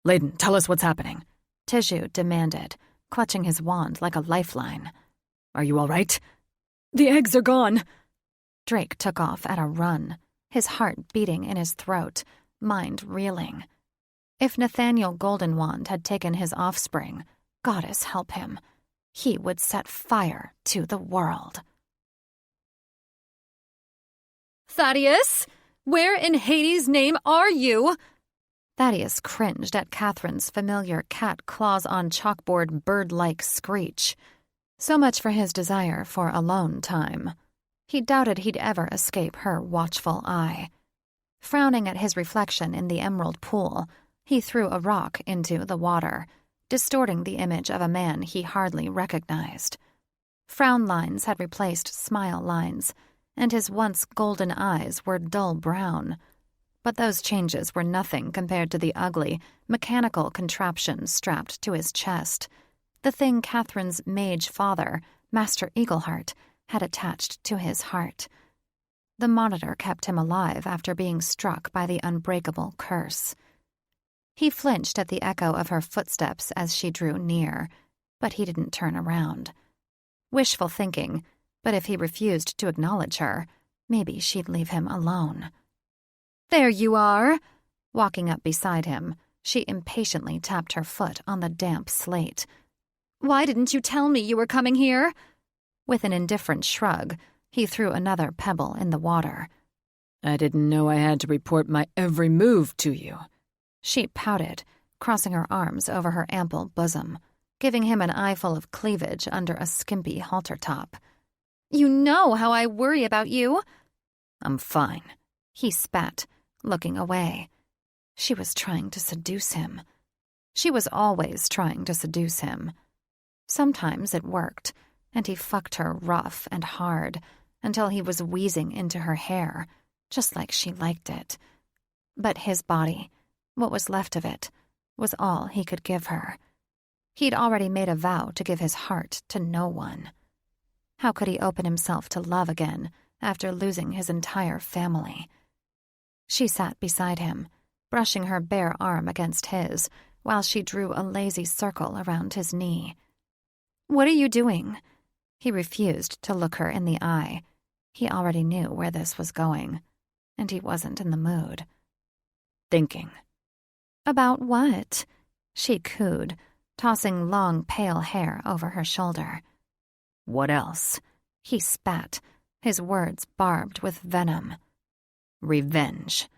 "Layden, tell us what's happening," Teju demanded, clutching his wand like a lifeline. "Are you all right?" "The eggs are gone." Drake took off at a run, his heart beating in his throat, mind reeling. If Nathaniel Goldenwand had taken his offspring, goddess help him, he would set fire to the world. "Thaddeus? Where in Hades' name are you?" Thaddeus cringed at Catherine's familiar cat claws on chalkboard bird-like screech. So much for his desire for alone time. He doubted he'd ever escape her watchful eye. Frowning at his reflection in the emerald pool, he threw a rock into the water, distorting the image of a man he hardly recognized. Frown lines had replaced smile lines, and his once golden eyes were dull brown. But those changes were nothing compared to the ugly, mechanical contraption strapped to his chest, the thing Catherine's mage father, Master Eagleheart, had attached to his heart. The monitor kept him alive after being struck by the unbreakable curse. He flinched at the echo of her footsteps as she drew near, but he didn't turn around. Wishful thinking, but if he refused to acknowledge her, maybe she'd leave him alone. "There you are!" Walking up beside him, she impatiently tapped her foot on the damp slate. "Why didn't you tell me you were coming here?" With an indifferent shrug, he threw another pebble in the water. "I didn't know I had to report my every move to you." She pouted, crossing her arms over her ample bosom, giving him an eyeful of cleavage under a skimpy halter top. "You know how I worry about you." "I'm fine," he spat, looking away. She was trying to seduce him. She was always trying to seduce him. Sometimes it worked, and he fucked her rough and hard until he was wheezing into her hair, just like she liked it. But his body, what was left of it, was all he could give her. He'd already made a vow to give his heart to no one. How could he open himself to love again after losing his entire family? She sat beside him, brushing her bare arm against his, while she drew a lazy circle around his knee. "What are you doing?" He refused to look her in the eye. He already knew where this was going. and he wasn't in the mood. Thinking. About what? She cooed, tossing long, pale hair over her shoulder. What else? He spat, his words barbed with venom. Revenge.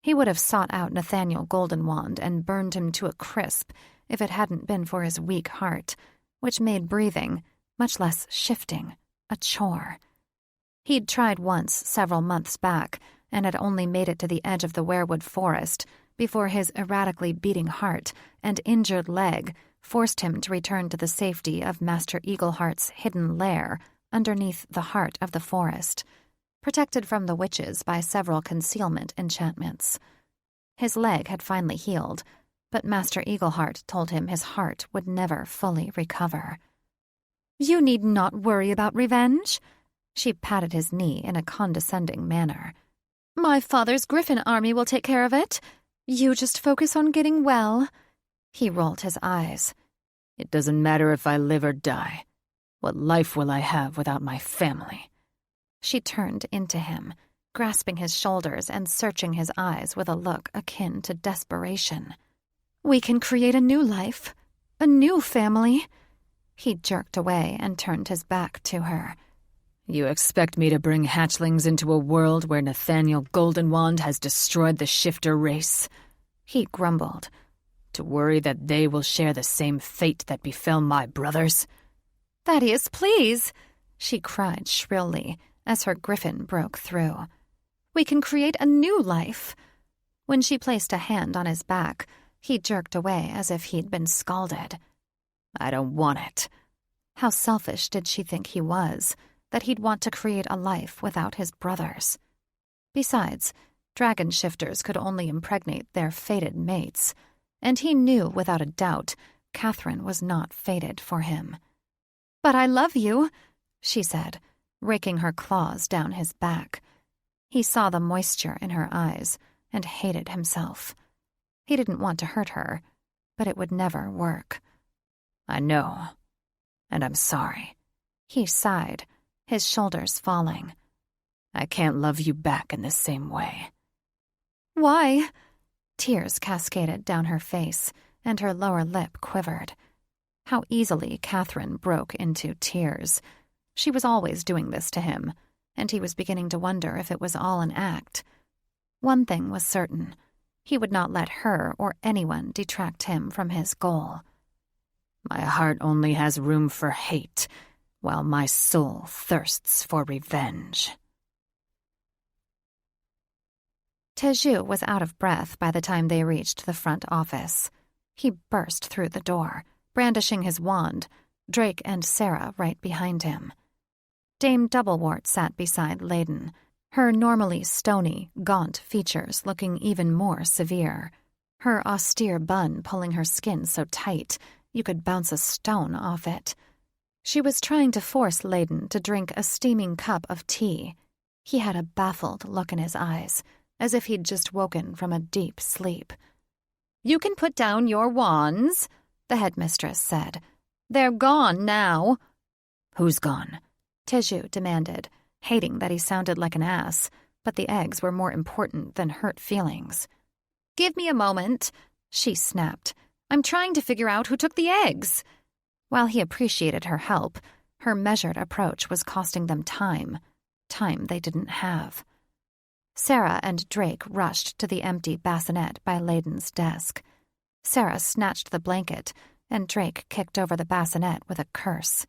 He would have sought out Nathaniel Goldenwand and burned him to a crisp if it hadn't been for his weak heart, which made breathing, much less shifting, a chore. He'd tried once several months back and had only made it to the edge of the weirwood forest before his erratically beating heart and injured leg forced him to return to the safety of Master Eagleheart's hidden lair underneath the heart of the forest, protected from the witches by several concealment enchantments. His leg had finally healed, but Master Eagleheart told him his heart would never fully recover. "You need not worry about revenge." She patted his knee in a condescending manner. "My father's griffin army will take care of it. You just focus on getting well." He rolled his eyes. It doesn't matter if I live or die. What life will I have without my family? She turned into him, grasping his shoulders and searching his eyes with a look akin to desperation. "We can create a new life, a new family." He jerked away and turned his back to her. You expect me to bring hatchlings into a world where Nathaniel Goldenwand has destroyed the shifter race? He grumbled. To worry that they will share the same fate that befell my brothers? "Thaddeus, please!" she cried shrilly as her griffin broke through. "We can create a new life." When she placed a hand on his back, he jerked away as if he'd been scalded. I don't want it. How selfish did she think he was, that he'd want to create a life without his brothers? Besides, dragon shifters could only impregnate their fated mates, and he knew without a doubt Catherine was not fated for him. "But I love you," she said, raking her claws down his back. He saw the moisture in her eyes and hated himself. He didn't want to hurt her, but it would never work. I know, and I'm sorry. He sighed, his shoulders falling. I can't love you back in the same way. Why? Tears cascaded down her face, and her lower lip quivered. How easily Catherine broke into tears. She was always doing this to him, and he was beginning to wonder if it was all an act. One thing was certain. He would not let her or anyone detract him from his goal. My heart only has room for hate, while my soul thirsts for revenge. Teju was out of breath by the time they reached the front office. He burst through the door, brandishing his wand, Drake and Sarah right behind him. Dame Doublewort sat beside Layden, her normally stony, gaunt features looking even more severe, her austere bun pulling her skin so tight you could bounce a stone off it. She was trying to force Layden to drink a steaming cup of tea. He had a baffled look in his eyes, as if he'd just woken from a deep sleep. "You can put down your wands," the headmistress said. "They're gone now." Who's gone? Teju demanded, hating that he sounded like an ass, but the eggs were more important than hurt feelings. "Give me a moment," she snapped. "I'm trying to figure out who took the eggs." While he appreciated her help, her measured approach was costing them time they didn't have. Sarah and Drake rushed to the empty bassinet by Layden's desk. Sarah snatched the blanket, and Drake kicked over the bassinet with a curse.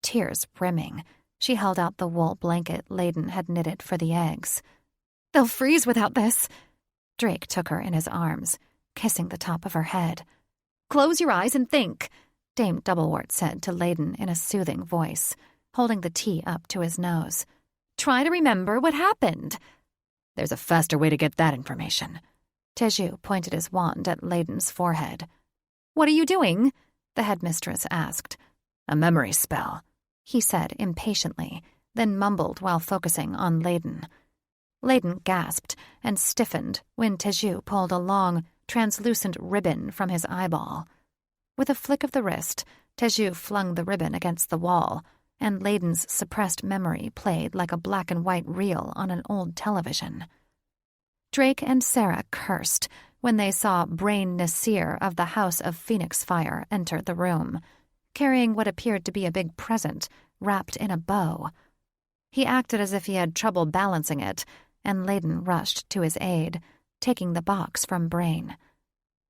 Tears brimming, she held out the wool blanket Layden had knitted for the eggs. "They'll freeze without this." Drake took her in his arms, kissing the top of her head. "Close your eyes and think," Dame Doublewort said to Layden in a soothing voice, holding the tea up to his nose. "Try to remember what happened." There's a faster way to get that information. Teju pointed his wand at Layden's forehead. "What are you doing?" the headmistress asked. A memory spell, he said impatiently, then mumbled while focusing on Layden. Layden gasped and stiffened when Teju pulled a long, translucent ribbon from his eyeball. With a flick of the wrist, Teju flung the ribbon against the wall, and Layden's suppressed memory played like a black-and-white reel on an old television. Drake and Sarah cursed when they saw Brain Nasir of the House of Phoenix Fire enter the room, carrying what appeared to be a big present wrapped in a bow. He acted as if he had trouble balancing it, and Layden rushed to his aid, taking the box from Brain.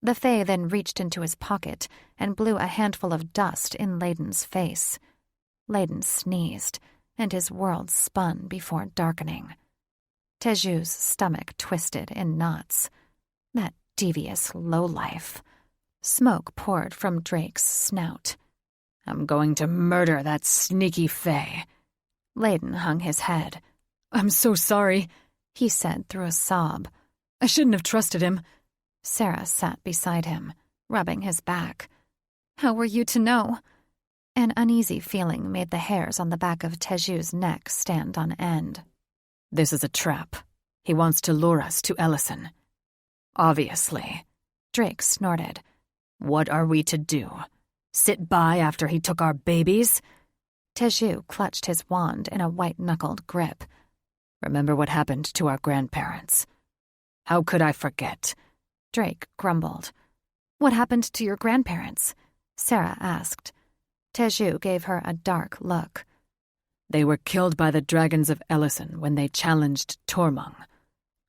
The Fae then reached into his pocket and blew a handful of dust in Layden's face. Layden sneezed, and his world spun before darkening. Teju's stomach twisted in knots. That devious lowlife. Smoke poured from Drake's snout. I'm going to murder that sneaky Fae. Layden hung his head. I'm so sorry, he said through a sob. I shouldn't have trusted him. Sarah sat beside him, rubbing his back. How were you to know? An uneasy feeling made the hairs on the back of Teju's neck stand on end. This is a trap. He wants to lure us to Ellison. Obviously. Drake snorted. What are we to do? Sit by after he took our babies? Teju clutched his wand in a white-knuckled grip. Remember what happened to our grandparents. How could I forget? Drake grumbled. What happened to your grandparents? Sarah asked. Teju gave her a dark look. They were killed by the dragons of Ellison when they challenged Tormung.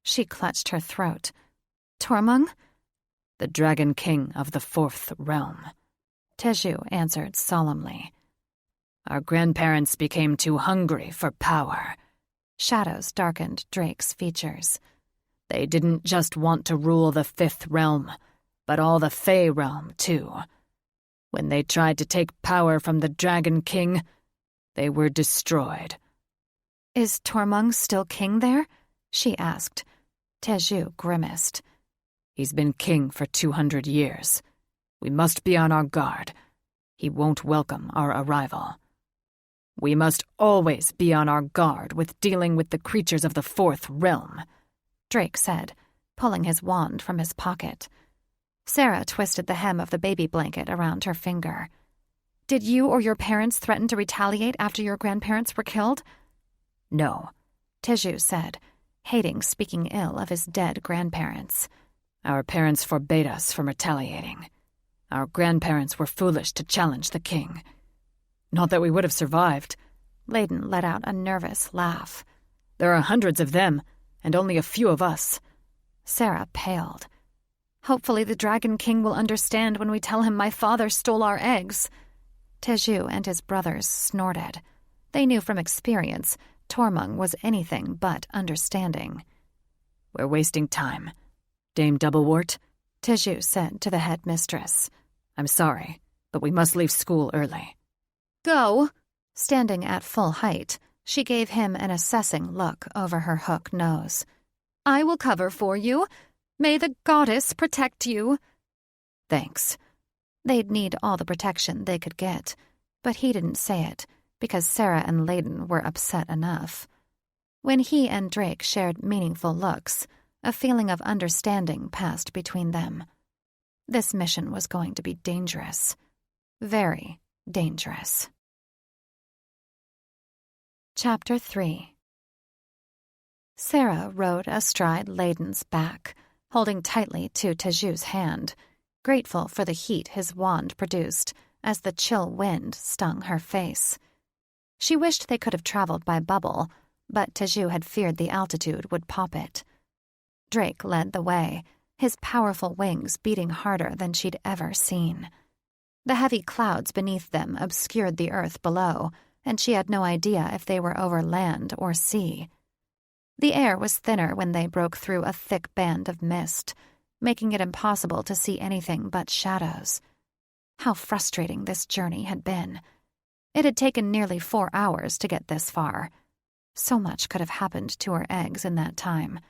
She clutched her throat. Tormung? The Dragon King of the Fourth Realm. Teju answered solemnly. Our grandparents became too hungry for power. Shadows darkened Drake's features. They didn't just want to rule the Fifth Realm, but all the Fey Realm, too. When they tried to take power from the Dragon King, they were destroyed. Is Tormung still king there? She asked. Teju grimaced. He's been king for 200 years. We must be on our guard. He won't welcome our arrival. We must always be on our guard with dealing with the creatures of the Fourth Realm, Drake said, pulling his wand from his pocket. Sarah twisted the hem of the baby blanket around her finger. Did you or your parents threaten to retaliate after your grandparents were killed? No, Teju said, hating speaking ill of his dead grandparents. Our parents forbade us from retaliating. Our grandparents were foolish to challenge the king. Not that we would have survived. Layden let out a nervous laugh. There are hundreds of them, and only a few of us. Sarah paled. Hopefully the Dragon King will understand when we tell him my father stole our eggs. Teju and his brothers snorted. They knew from experience Tormung was anything but understanding. We're wasting time. Dame Doublewort, Teju said to the headmistress. I'm sorry, but we must leave school early. Go. Standing at full height, she gave him an assessing look over her hook nose. I will cover for you. May the goddess protect you. Thanks. They'd need all the protection they could get, but he didn't say it, because Sarah and Layden were upset enough. When he and Drake shared meaningful looks, a feeling of understanding passed between them. This mission was going to be dangerous. Very dangerous. Chapter 3. Sarah rode astride Layden's back, holding tightly to Teju's hand, grateful for the heat his wand produced as the chill wind stung her face. She wished they could have traveled by bubble, but Teju had feared the altitude would pop it. Drake led the way, his powerful wings beating harder than she'd ever seen. The heavy clouds beneath them obscured the earth below, and she had no idea if they were over land or sea. The air was thinner when they broke through a thick band of mist, making it impossible to see anything but shadows. How frustrating this journey had been. It had taken nearly 4 hours to get this far. So much could have happened to her eggs in that time.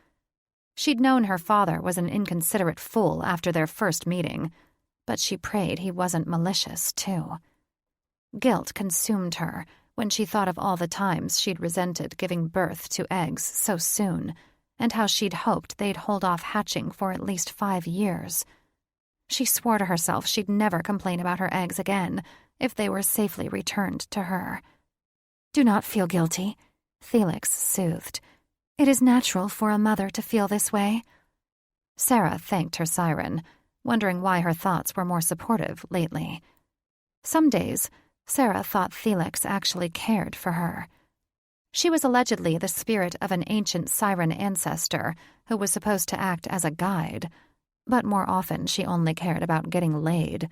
She'd known her father was an inconsiderate fool after their first meeting, but she prayed he wasn't malicious, too. Guilt consumed her when she thought of all the times she'd resented giving birth to eggs so soon, and how she'd hoped they'd hold off hatching for at least 5 years. She swore to herself she'd never complain about her eggs again if they were safely returned to her. Do not feel guilty, Felix soothed. It is natural for a mother to feel this way. Sarah thanked her siren, wondering why her thoughts were more supportive lately. Some days, Sarah thought Felix actually cared for her. She was allegedly the spirit of an ancient siren ancestor who was supposed to act as a guide, but more often she only cared about getting laid.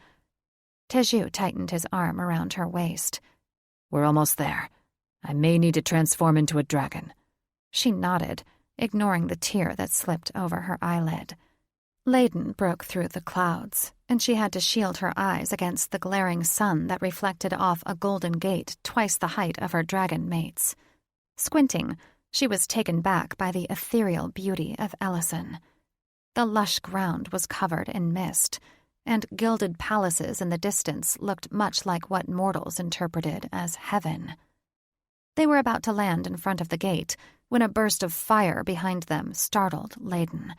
Teju tightened his arm around her waist. We're almost there. I may need to transform into a dragon. She nodded, ignoring the tear that slipped over her eyelid. Layden broke through the clouds, and she had to shield her eyes against the glaring sun that reflected off a golden gate twice the height of her dragon mates. Squinting, she was taken back by the ethereal beauty of Ellison. The lush ground was covered in mist, and gilded palaces in the distance looked much like what mortals interpreted as heaven. They were about to land in front of the gate when a burst of fire behind them startled Layden.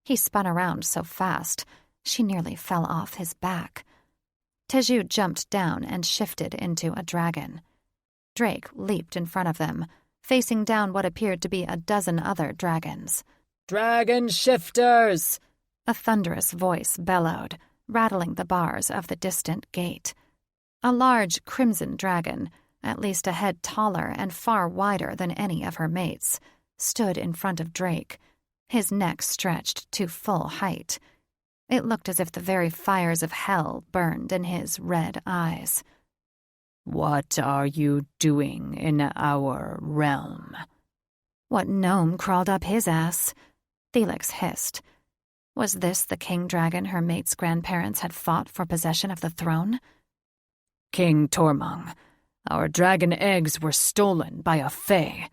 He spun around so fast, she nearly fell off his back. Teju jumped down and shifted into a dragon. Drake leaped in front of them, facing down what appeared to be a dozen other dragons. Dragon shifters! A thunderous voice bellowed, rattling the bars of the distant gate. A large crimson dragon, at least a head taller and far wider than any of her mates, stood in front of Drake, his neck stretched to full height. It looked as if the very fires of hell burned in his red eyes. What are you doing in our realm? What gnome crawled up his ass? Felix hissed. Was this the king dragon her mate's grandparents had fought for possession of the throne? King Tormung, our dragon eggs were stolen by a fae,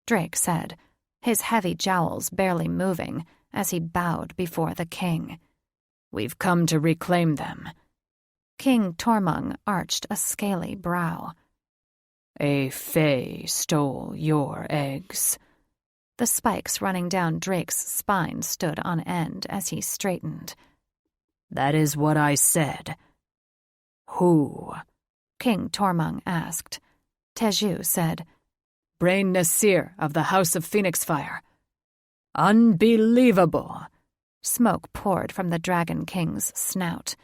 Drake said, his heavy jowls barely moving as he bowed before the king. We've come to reclaim them. King Tormung arched a scaly brow. A fae stole your eggs. The spikes running down Drake's spine stood on end as he straightened. That is what I said. Who? King Tormung asked. Teju said, Brain Nasir of the House of Phoenix Fire. Unbelievable! Smoke poured from the Dragon King's snout.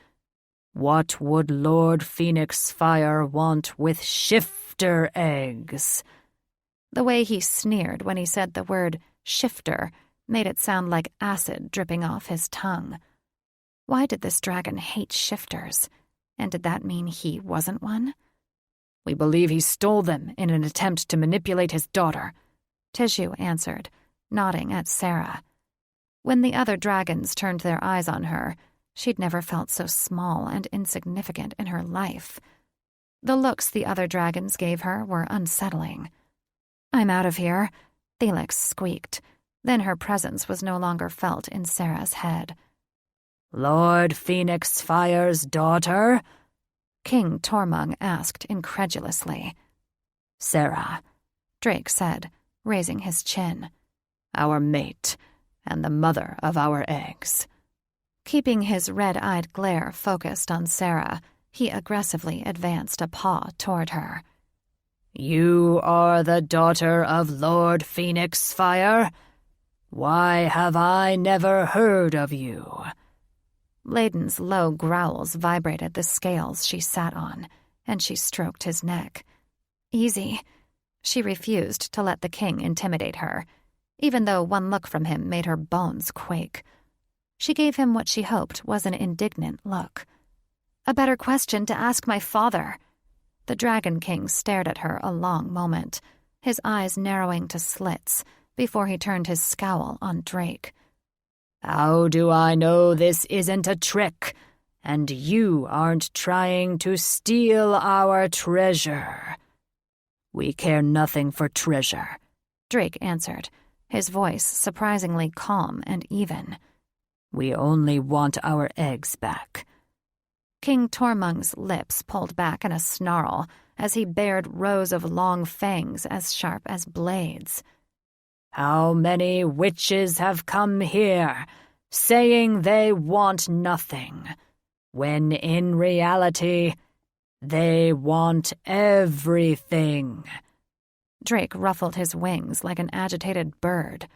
What would Lord Phoenix Fire want with shifter eggs? The way he sneered when he said the word shifter made it sound like acid dripping off his tongue. Why did this dragon hate shifters? And did that mean he wasn't one? We believe he stole them in an attempt to manipulate his daughter, Teju answered, nodding at Sarah. When the other dragons turned their eyes on her, she'd never felt so small and insignificant in her life. The looks the other dragons gave her were unsettling. I'm out of here, Felix squeaked. Then her presence was no longer felt in Sarah's head. Lord Phoenix Fire's daughter? King Tormung asked incredulously. Sarah, Drake said, raising his chin. Our mate, and the mother of our eggs. Keeping his red-eyed glare focused on Sarah, he aggressively advanced a paw toward her. You are the daughter of Lord Phoenix Fire? Why have I never heard of you? Layden's low growls vibrated the scales she sat on, and she stroked his neck. Easy. She refused to let the king intimidate her, even though one look from him made her bones quake. She gave him what she hoped was an indignant look. A better question to ask my father. The Dragon King stared at her a long moment, his eyes narrowing to slits before he turned his scowl on Drake. How do I know this isn't a trick, and you aren't trying to steal our treasure? We care nothing for treasure, Drake answered, his voice surprisingly calm and even. We only want our eggs back. King Tormung's lips pulled back in a snarl as he bared rows of long fangs as sharp as blades. How many witches have come here, saying they want nothing, when in reality they want everything? Drake ruffled his wings like an agitated bird.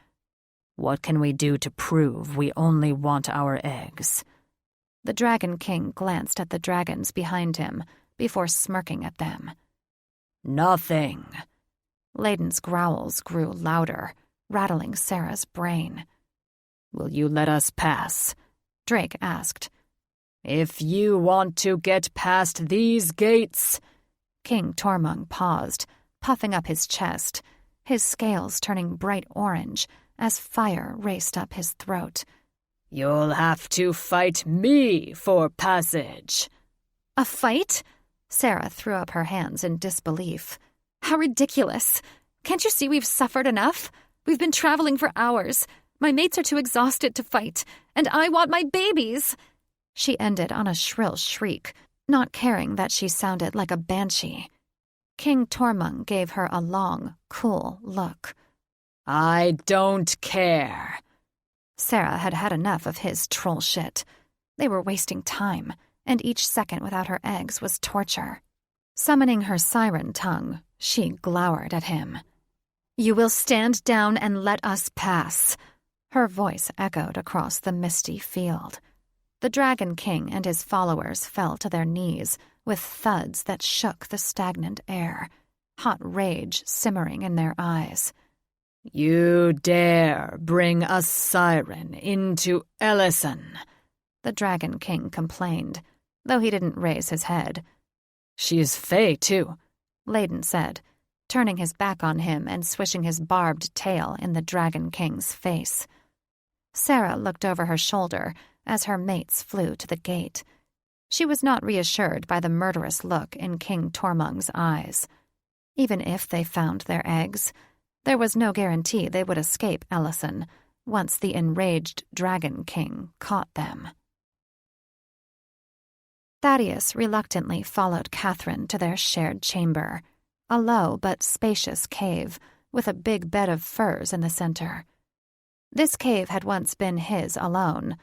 "What can we do to prove we only want our eggs?" The Dragon King glanced at the dragons behind him before smirking at them. "Nothing." Layden's growls grew louder, rattling Sarah's brain. "Will you let us pass?" Drake asked. "If you want to get past these gates—" King Tormund paused, puffing up his chest, his scales turning bright orange as fire raced up his throat. "You'll have to fight me for passage." "A fight?" Sarah threw up her hands in disbelief. "How ridiculous! Can't you see we've suffered enough? We've been traveling for hours. My mates are too exhausted to fight, and I want my babies!" She ended on a shrill shriek, not caring that she sounded like a banshee. King Tormund gave her a long, cool look. "I don't care." Sarah had had enough of his troll shit. They were wasting time, and each second without her eggs was torture. Summoning her siren tongue, she glowered at him. "You will stand down and let us pass." Her voice echoed across the misty field. The Dragon King and his followers fell to their knees with thuds that shook the stagnant air, hot rage simmering in their eyes. "You dare bring a siren into Ellison," the Dragon King complained, though he didn't raise his head. "She is Fae, too," Layden said, turning his back on him and swishing his barbed tail in the Dragon King's face. Sarah looked over her shoulder as her mates flew to the gate. She was not reassured by the murderous look in King Tormund's eyes. Even if they found their eggs, there was no guarantee they would escape Ellison once the enraged Dragon King caught them. Thaddeus reluctantly followed Catherine to their shared chamber, a low but spacious cave with a big bed of furs in the center. This cave had once been his alone,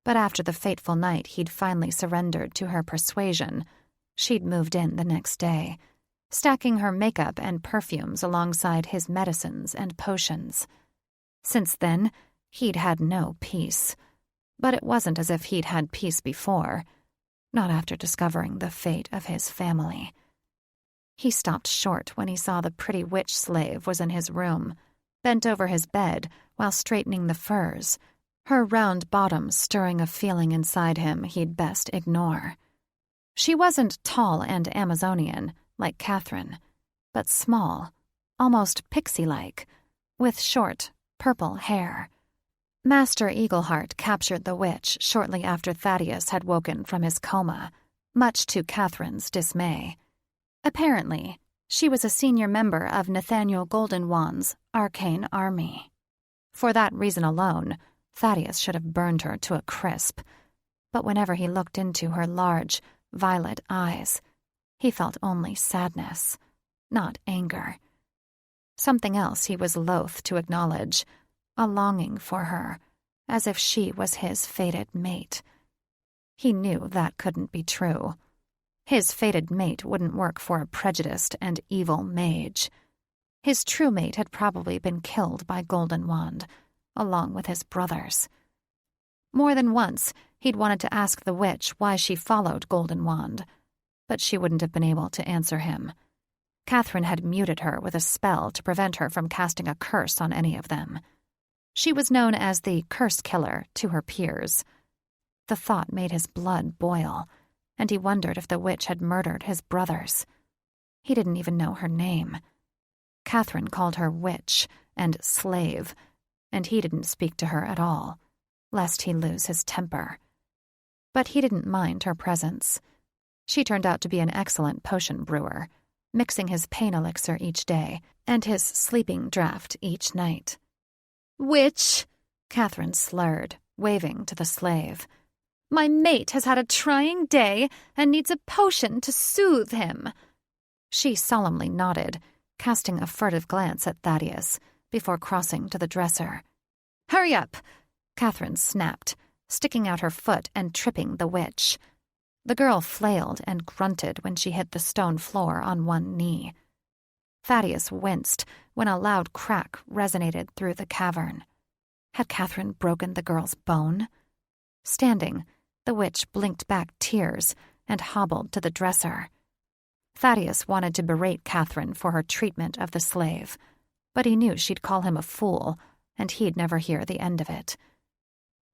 but after the fateful night he'd finally surrendered to her persuasion, she'd moved in the next day, stacking her makeup and perfumes alongside his medicines and potions. Since then, he'd had no peace. But it wasn't as if he'd had peace before, not after discovering the fate of his family. He stopped short when he saw the pretty witch slave was in his room, bent over his bed while straightening the furs, her round bottom stirring a feeling inside him he'd best ignore. She wasn't tall and Amazonian, like Catherine, but small, almost pixie-like, with short, purple hair. Master Eagleheart captured the witch shortly after Thaddeus had woken from his coma, much to Catherine's dismay. Apparently, she was a senior member of Nathaniel Goldenwand's arcane army. For that reason alone, Thaddeus should have burned her to a crisp, but whenever he looked into her large, violet eyes, he felt only sadness, not anger. Something else he was loath to acknowledge, a longing for her, as if she was his fated mate. He knew that couldn't be true. His fated mate wouldn't work for a prejudiced and evil mage. His true mate had probably been killed by Goldenwand, along with his brothers. More than once, he'd wanted to ask the witch why she followed Goldenwand, but she wouldn't have been able to answer him. Catherine had muted her with a spell to prevent her from casting a curse on any of them. She was known as the Curse Killer to her peers. The thought made his blood boil, and he wondered if the witch had murdered his brothers. He didn't even know her name. Catherine called her witch and slave, and he didn't speak to her at all, lest he lose his temper. But he didn't mind her presence. She turned out to be an excellent potion brewer, mixing his pain elixir each day and his sleeping draught each night. "Witch," Catherine slurred, waving to the slave. "My mate has had a trying day and needs a potion to soothe him." She solemnly nodded, casting a furtive glance at Thaddeus before crossing to the dresser. "Hurry up," Catherine snapped, sticking out her foot and tripping the witch. The girl flailed and grunted when she hit the stone floor on one knee. Thaddeus winced when a loud crack resonated through the cavern. Had Catherine broken the girl's bone? Standing, the witch blinked back tears and hobbled to the dresser. Thaddeus wanted to berate Catherine for her treatment of the slave, but he knew she'd call him a fool, and he'd never hear the end of it.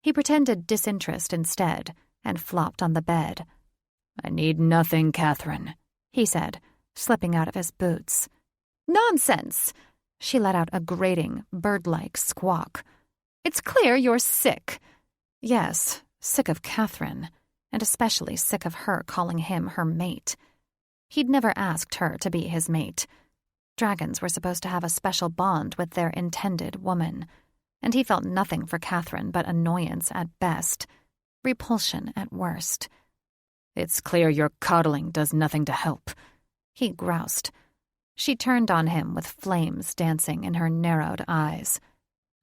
He pretended disinterest instead and flopped on the bed. "I need nothing, Catherine," he said, slipping out of his boots. "Nonsense!" She let out a grating, bird-like squawk. "It's clear you're sick." Yes, sick of Catherine, and especially sick of her calling him her mate. He'd never asked her to be his mate. Dragons were supposed to have a special bond with their intended woman, and he felt nothing for Catherine but annoyance at best, repulsion at worst. "It's clear your coddling does nothing to help," he groused. She turned on him with flames dancing in her narrowed eyes.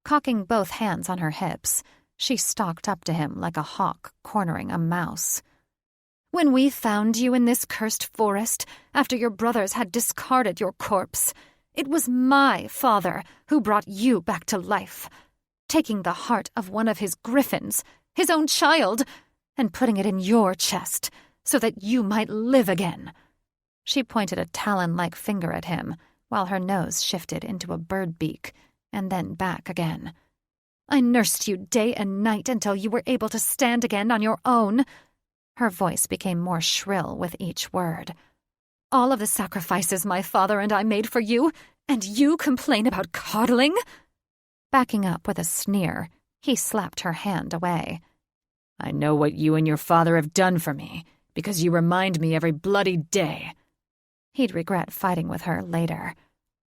Cocking both hands on her hips, she stalked up to him like a hawk cornering a mouse. "When we found you in this cursed forest after your brothers had discarded your corpse, it was my father who brought you back to life, taking the heart of one of his griffins, his own child, and putting it in your chest so that you might live again." She pointed a talon-like finger at him while her nose shifted into a bird beak and then back again. "I nursed you day and night until you were able to stand again on your own." Her voice became more shrill with each word. "All of the sacrifices my father and I made for you, and you complain about coddling?" Backing up with a sneer, he slapped her hand away. "I know what you and your father have done for me, because you remind me every bloody day." He'd regret fighting with her later.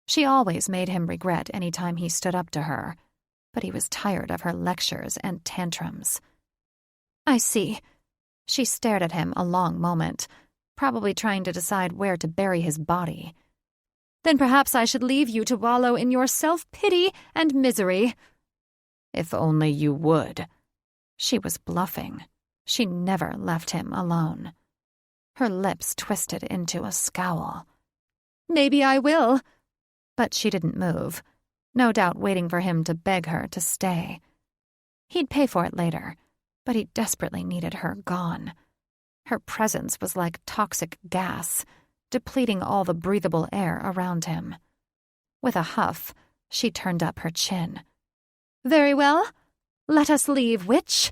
She always made him regret any time he stood up to her, but he was tired of her lectures and tantrums. "I see." She stared at him a long moment, probably trying to decide where to bury his body. "Then perhaps I should leave you to wallow in your self-pity and misery." "If only you would." She was bluffing. She never left him alone. Her lips twisted into a scowl. "Maybe I will." But she didn't move, no doubt waiting for him to beg her to stay. He'd pay for it later, but he desperately needed her gone. Her presence was like toxic gas, depleting all the breathable air around him. With a huff, she turned up her chin. "Very well. Let us leave, witch."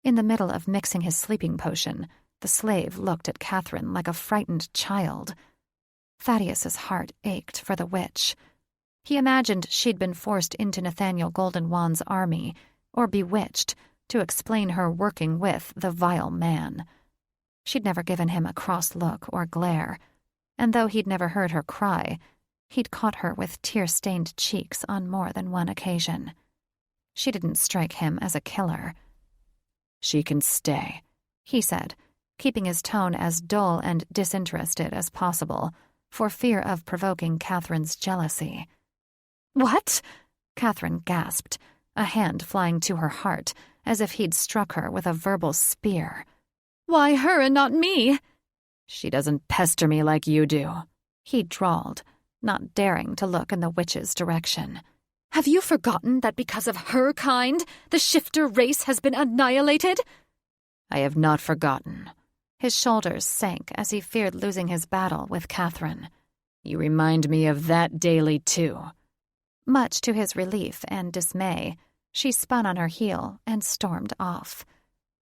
In the middle of mixing his sleeping potion, the slave looked at Catherine like a frightened child. Thaddeus's heart ached for the witch. He imagined she'd been forced into Nathaniel Goldenwand's army, or bewitched, to explain her working with the vile man. She'd never given him a cross look or glare, and though he'd never heard her cry, he'd caught her with tear-stained cheeks on more than one occasion. She didn't strike him as a killer. "She can stay," he said, keeping his tone as dull and disinterested as possible, for fear of provoking Catherine's jealousy. "What?" Catherine gasped, a hand flying to her heart, as if he'd struck her with a verbal spear. "Why her and not me?" "She doesn't pester me like you do," he drawled, not daring to look in the witch's direction. "Have you forgotten that because of her kind, the shifter race has been annihilated?" "I have not forgotten." His shoulders sank as he feared losing his battle with Catherine. "You remind me of that daily, too." Much to his relief and dismay, she spun on her heel and stormed off.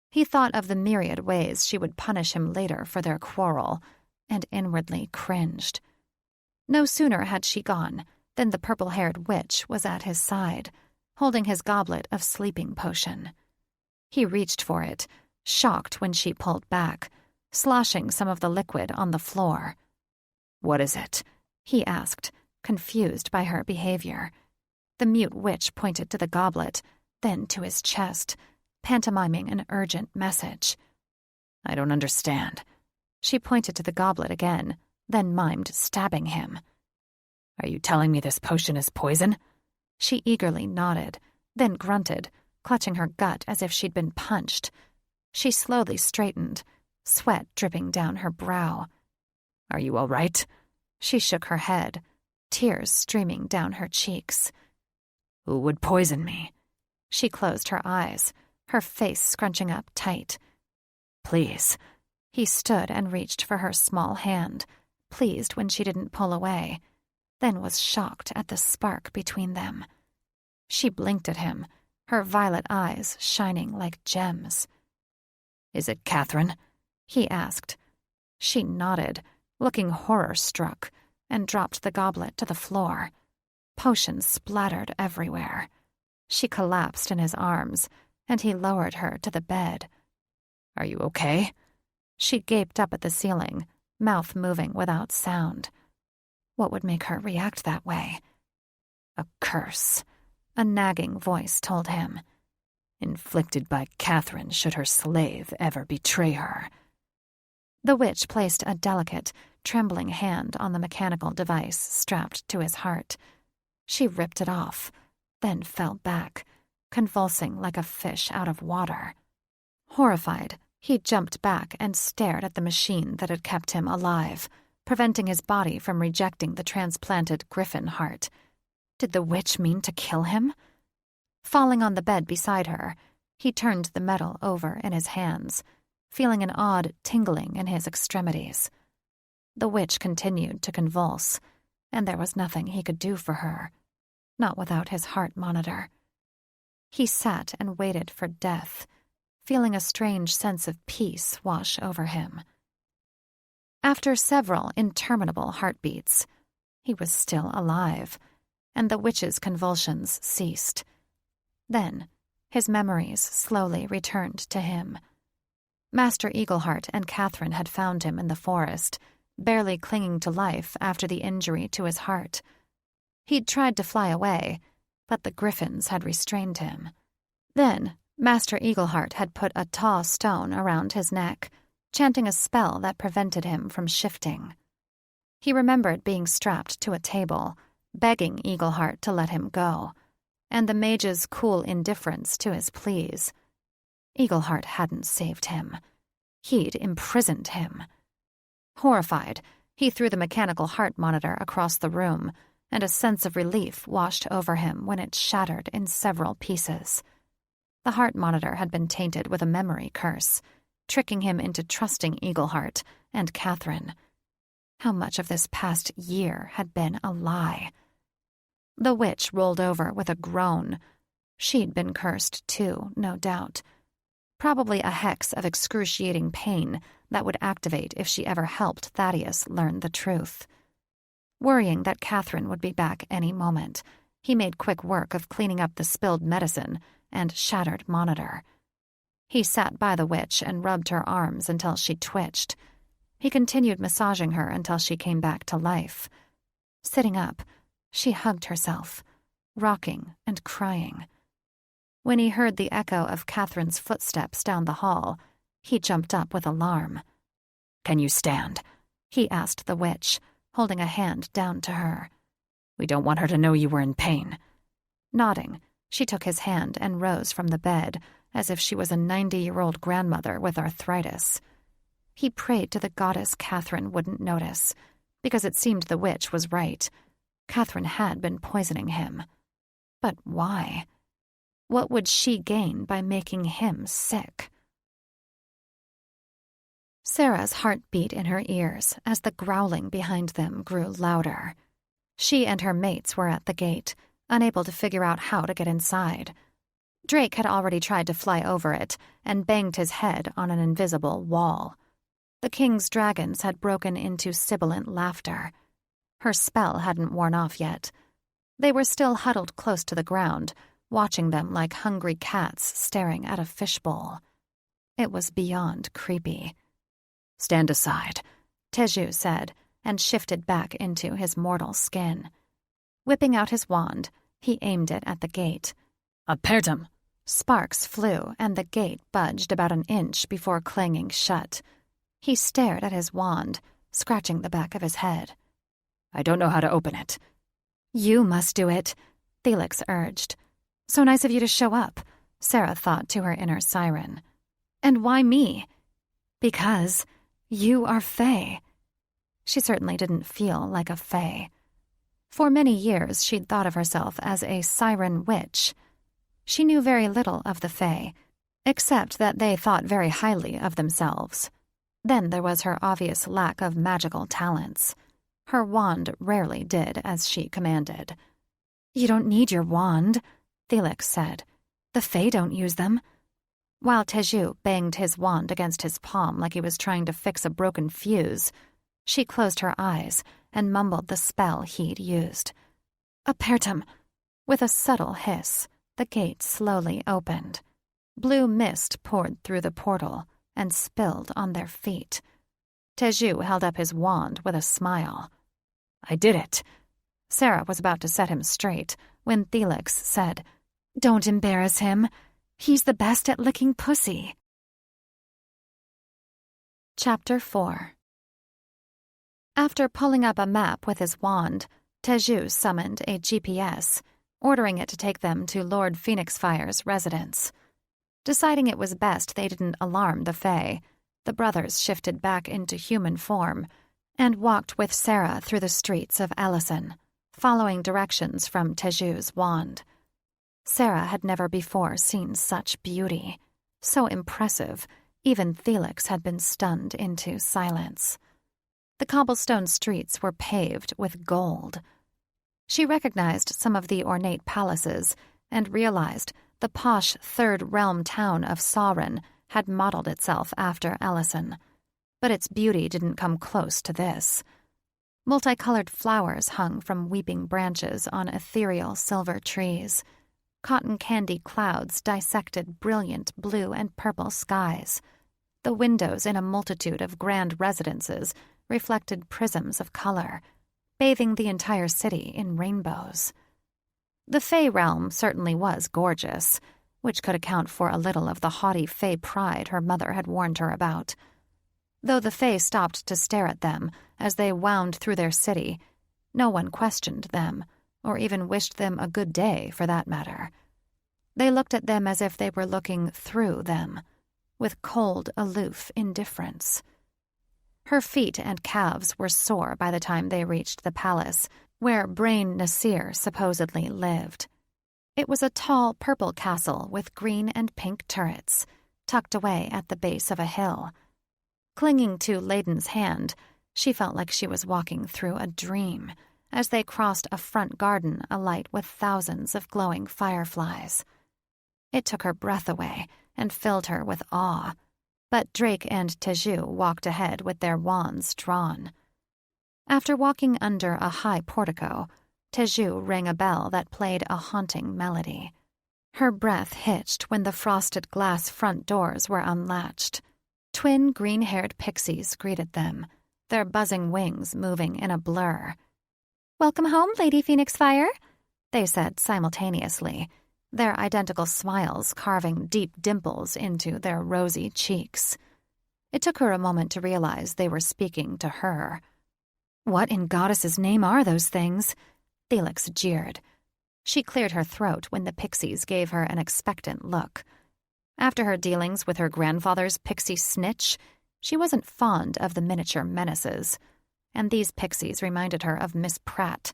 He thought of the myriad ways she would punish him later for their quarrel, and inwardly cringed. No sooner had she gone than the purple-haired witch was at his side, holding his goblet of sleeping potion. He reached for it, shocked when she pulled back, sloshing some of the liquid on the floor. "What is it?" he asked, confused by her behavior. The mute witch pointed to the goblet, then to his chest, pantomiming an urgent message. "I don't understand." She pointed to the goblet again, then mimed stabbing him. "Are you telling me this potion is poison?" She eagerly nodded, then grunted, clutching her gut as if she'd been punched. She slowly straightened, sweat dripping down her brow. "Are you all right?" She shook her head. tears streaming down her cheeks. Who would poison me? She closed her eyes, her face scrunching up tight. Please. He stood and reached for her small hand, pleased when she didn't pull away, then was shocked at the spark between them. She blinked at him, her violet eyes shining like gems. Is it Catherine? He asked. She nodded, looking horror-struck, and dropped the goblet to the floor. Potions splattered everywhere. She collapsed in his arms, and he lowered her to the bed. Are you okay? She gaped up at the ceiling, mouth moving without sound. What would make her react that way? A curse, a nagging voice told him. Inflicted by Catherine should her slave ever betray her. The witch placed a delicate, trembling hand on the mechanical device strapped to his heart. She ripped it off, then fell back, convulsing like a fish out of water. Horrified, he jumped back and stared at the machine that had kept him alive, preventing his body from rejecting the transplanted griffin heart. Did the witch mean to kill him? Falling on the bed beside her, he turned the metal over in his hands, feeling an odd tingling in his extremities. The witch continued to convulse, and there was nothing he could do for her, not without his heart monitor. He sat and waited for death, feeling a strange sense of peace wash over him. After several interminable heartbeats, he was still alive, and the witch's convulsions ceased. Then, his memories slowly returned to him. Master Eagleheart and Catherine had found him in the forest, barely clinging to life after the injury to his heart. He'd tried to fly away, but the griffins had restrained him. Then, Master Eagleheart had put a tall stone around his neck, chanting a spell that prevented him from shifting. He remembered being strapped to a table, begging Eagleheart to let him go, and the mage's cool indifference to his pleas. Eagleheart hadn't saved him. He'd imprisoned him. Horrified, he threw the mechanical heart monitor across the room, and a sense of relief washed over him when it shattered in several pieces. The heart monitor had been tainted with a memory curse, tricking him into trusting Eagleheart and Catherine. How much of this past year had been a lie? The witch rolled over with a groan. She'd been cursed too, no doubt. Probably a hex of excruciating pain that would activate if she ever helped Thaddeus learn the truth. Worrying that Catherine would be back any moment, he made quick work of cleaning up the spilled medicine and shattered monitor. He sat by the witch and rubbed her arms until she twitched. He continued massaging her until she came back to life. Sitting up, she hugged herself, rocking and crying. When he heard the echo of Catherine's footsteps down the hall, he jumped up with alarm. Can you stand? He asked the witch, holding a hand down to her. We don't want her to know you were in pain. Nodding, she took his hand and rose from the bed, as if she was a 90-year-old grandmother with arthritis. He prayed to the goddess Catherine wouldn't notice, because it seemed the witch was right. Catherine had been poisoning him. But why? What would she gain by making him sick? Sarah's heart beat in her ears as the growling behind them grew louder. She and her mates were at the gate, unable to figure out how to get inside. Drake had already tried to fly over it and banged his head on an invisible wall. The king's dragons had broken into sibilant laughter. Her spell hadn't worn off yet. They were still huddled close to the ground, watching them like hungry cats staring at a fishbowl. It was beyond creepy. Stand aside, Teju said, and shifted back into his mortal skin. Whipping out his wand, he aimed it at the gate. Apertum! Sparks flew, and the gate budged about an inch before clanging shut. He stared at his wand, scratching the back of his head. I don't know how to open it. You must do it, Felix urged. So nice of you to show up, Sarah thought to her inner siren. And why me? Because you are Fae. She certainly didn't feel like a Fae. For many years she'd thought of herself as a siren witch. She knew very little of the Fae, except that they thought very highly of themselves. Then there was her obvious lack of magical talents. Her wand rarely did as she commanded. "You don't need your wand," Felix said. "The Fae don't use them." While Teju banged his wand against his palm like he was trying to fix a broken fuse, she closed her eyes and mumbled the spell he'd used. "Apertum!" With a subtle hiss, the gate slowly opened. Blue mist poured through the portal and spilled on their feet. Teju held up his wand with a smile. "I did it." Sarah was about to set him straight when Felix said, "Don't embarrass him. He's the best at licking pussy." Chapter 4. After pulling up a map with his wand, Teju summoned a GPS, ordering it to take them to Lord Phoenixfire's residence. Deciding it was best they didn't alarm the Fae, the brothers shifted back into human form and walked with Sarah through the streets of Ellison, following directions from Teju's wand. Sarah had never before seen such beauty. So impressive, even Felix had been stunned into silence. The cobblestone streets were paved with gold. She recognized some of the ornate palaces and realized the posh Third Realm town of Sauron had modeled itself after Ellison. But its beauty didn't come close to this. Multicolored flowers hung from weeping branches on ethereal silver trees. Cotton candy clouds dissected brilliant blue and purple skies. The windows in a multitude of grand residences reflected prisms of color, bathing the entire city in rainbows. The Fae realm certainly was gorgeous, which could account for a little of the haughty Fae pride her mother had warned her about. Though the Fae stopped to stare at them as they wound through their city, no one questioned them, or even wished them a good day for that matter. They looked at them as if they were looking through them, with cold, aloof indifference. Her feet and calves were sore by the time they reached the palace, where Brain Nasir supposedly lived. It was a tall purple castle with green and pink turrets, tucked away at the base of a hill. Clinging to Layden's hand, she felt like she was walking through a dream as they crossed a front garden alight with thousands of glowing fireflies. It took her breath away and filled her with awe, but Drake and Teju walked ahead with their wands drawn. After walking under a high portico, Teju rang a bell that played a haunting melody. Her breath hitched when the frosted glass front doors were unlatched. Twin green-haired pixies greeted them, their buzzing wings moving in a blur. "Welcome home, Lady Phoenixfire," they said simultaneously, their identical smiles carving deep dimples into their rosy cheeks. It took her a moment to realize they were speaking to her. "What in Goddess's name are those things?" Felix jeered. She cleared her throat when the pixies gave her an expectant look. After her dealings with her grandfather's pixie snitch, she wasn't fond of the miniature menaces, and these pixies reminded her of Miss Pratt,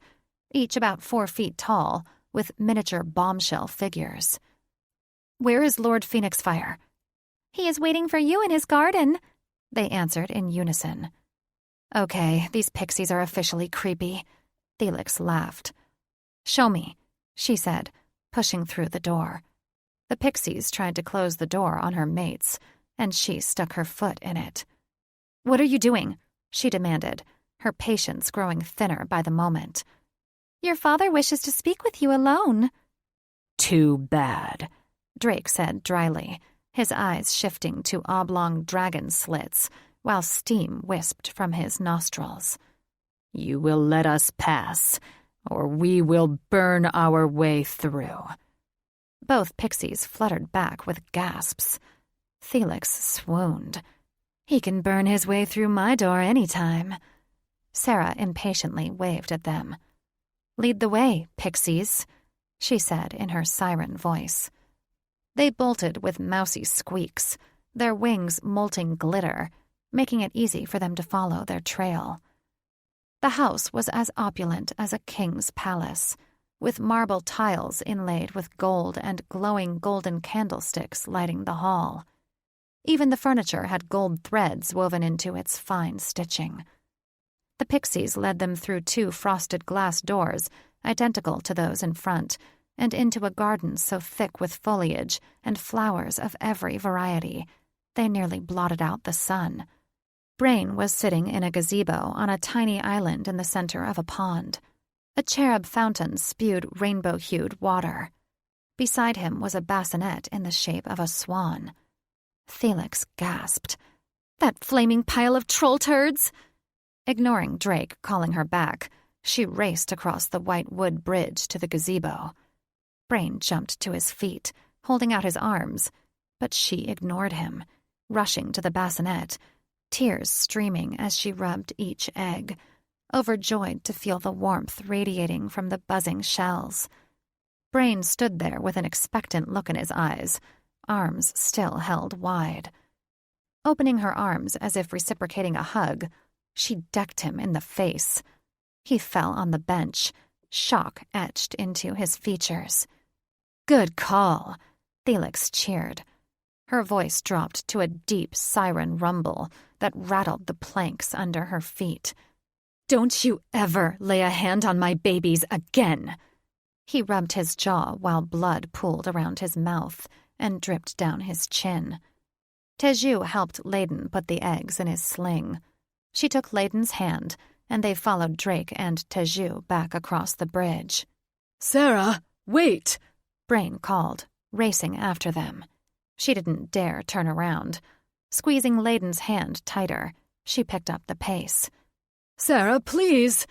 each about 4 feet tall, with miniature bombshell figures. "Where is Lord Phoenixfire?" "He is waiting for you in his garden," they answered in unison. "Okay, these pixies are officially creepy," Felix laughed. "Show me," she said, pushing through the door. The pixies tried to close the door on her mates, and she stuck her foot in it. "What are you doing?" she demanded, her patience growing thinner by the moment. "Your father wishes to speak with you alone." "Too bad," Drake said dryly, his eyes shifting to oblong dragon slits, while steam wisped from his nostrils. "You will let us pass, or we will burn our way through." Both pixies fluttered back with gasps. Felix swooned. "He can burn his way through my door any time." Sarah impatiently waved at them. "Lead the way, pixies," she said in her siren voice. They bolted with mousy squeaks, their wings molting glitter, making it easy for them to follow their trail. The house was as opulent as a king's palace, with marble tiles inlaid with gold and glowing golden candlesticks lighting the hall. Even the furniture had gold threads woven into its fine stitching. The pixies led them through 2 frosted glass doors, identical to those in front, and into a garden so thick with foliage and flowers of every variety, they nearly blotted out the sun. Brain was sitting in a gazebo on a tiny island in the center of a pond. A cherub fountain spewed rainbow-hued water. Beside him was a bassinet in the shape of a swan. Felix gasped. "That flaming pile of troll turds!" Ignoring Drake calling her back, she raced across the white wood bridge to the gazebo. Brain jumped to his feet, holding out his arms, but she ignored him, rushing to the bassinet, tears streaming as she rubbed each egg, overjoyed to feel the warmth radiating from the buzzing shells. Brain stood there with an expectant look in his eyes, arms still held wide. Opening her arms as if reciprocating a hug, she decked him in the face. He fell on the bench, shock etched into his features. "Good call," Felix cheered. Her voice dropped to a deep siren rumble that rattled the planks under her feet. "Don't you ever lay a hand on my babies again!" He rubbed his jaw while blood pooled around his mouth and dripped down his chin. Teju helped Layden put the eggs in his sling. She took Layden's hand, and they followed Drake and Teju back across the bridge. "Sarah, wait!" Brain called, racing after them. She didn't dare turn around. Squeezing Layden's hand tighter, she picked up the pace. "Sarah, please!"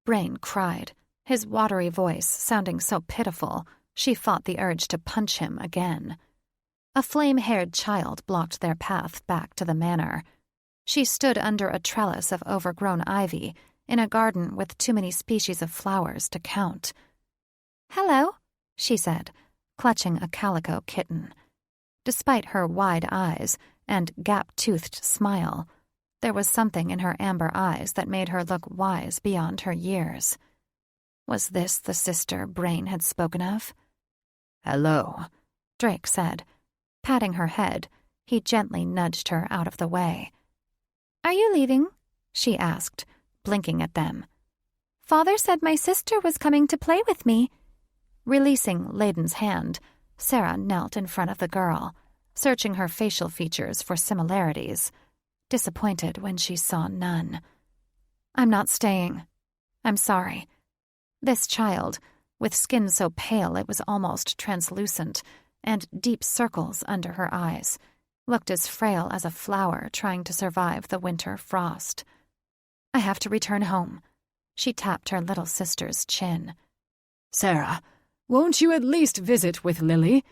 Brain cried, his watery voice sounding so pitiful she fought the urge to punch him again. A flame-haired child blocked their path back to the manor. She stood under a trellis of overgrown ivy in a garden with too many species of flowers to count. "Hello," she said, clutching a calico kitten. Despite her wide eyes and gap-toothed smile, there was something in her amber eyes that made her look wise beyond her years. Was this the sister Brain had spoken of? "Hello," Drake said. Patting her head, he gently nudged her out of the way. "Are you leaving?" she asked, blinking at them. "Father said my sister was coming to play with me." Releasing Layden's hand, Sarah knelt in front of the girl, searching her facial features for similarities, disappointed when she saw none. "I'm not staying. I'm sorry." This child, with skin so pale it was almost translucent, and deep circles under her eyes, looked as frail as a flower trying to survive the winter frost. "I have to return home." She tapped her little sister's chin. "Sarah, won't you at least visit with Lily?"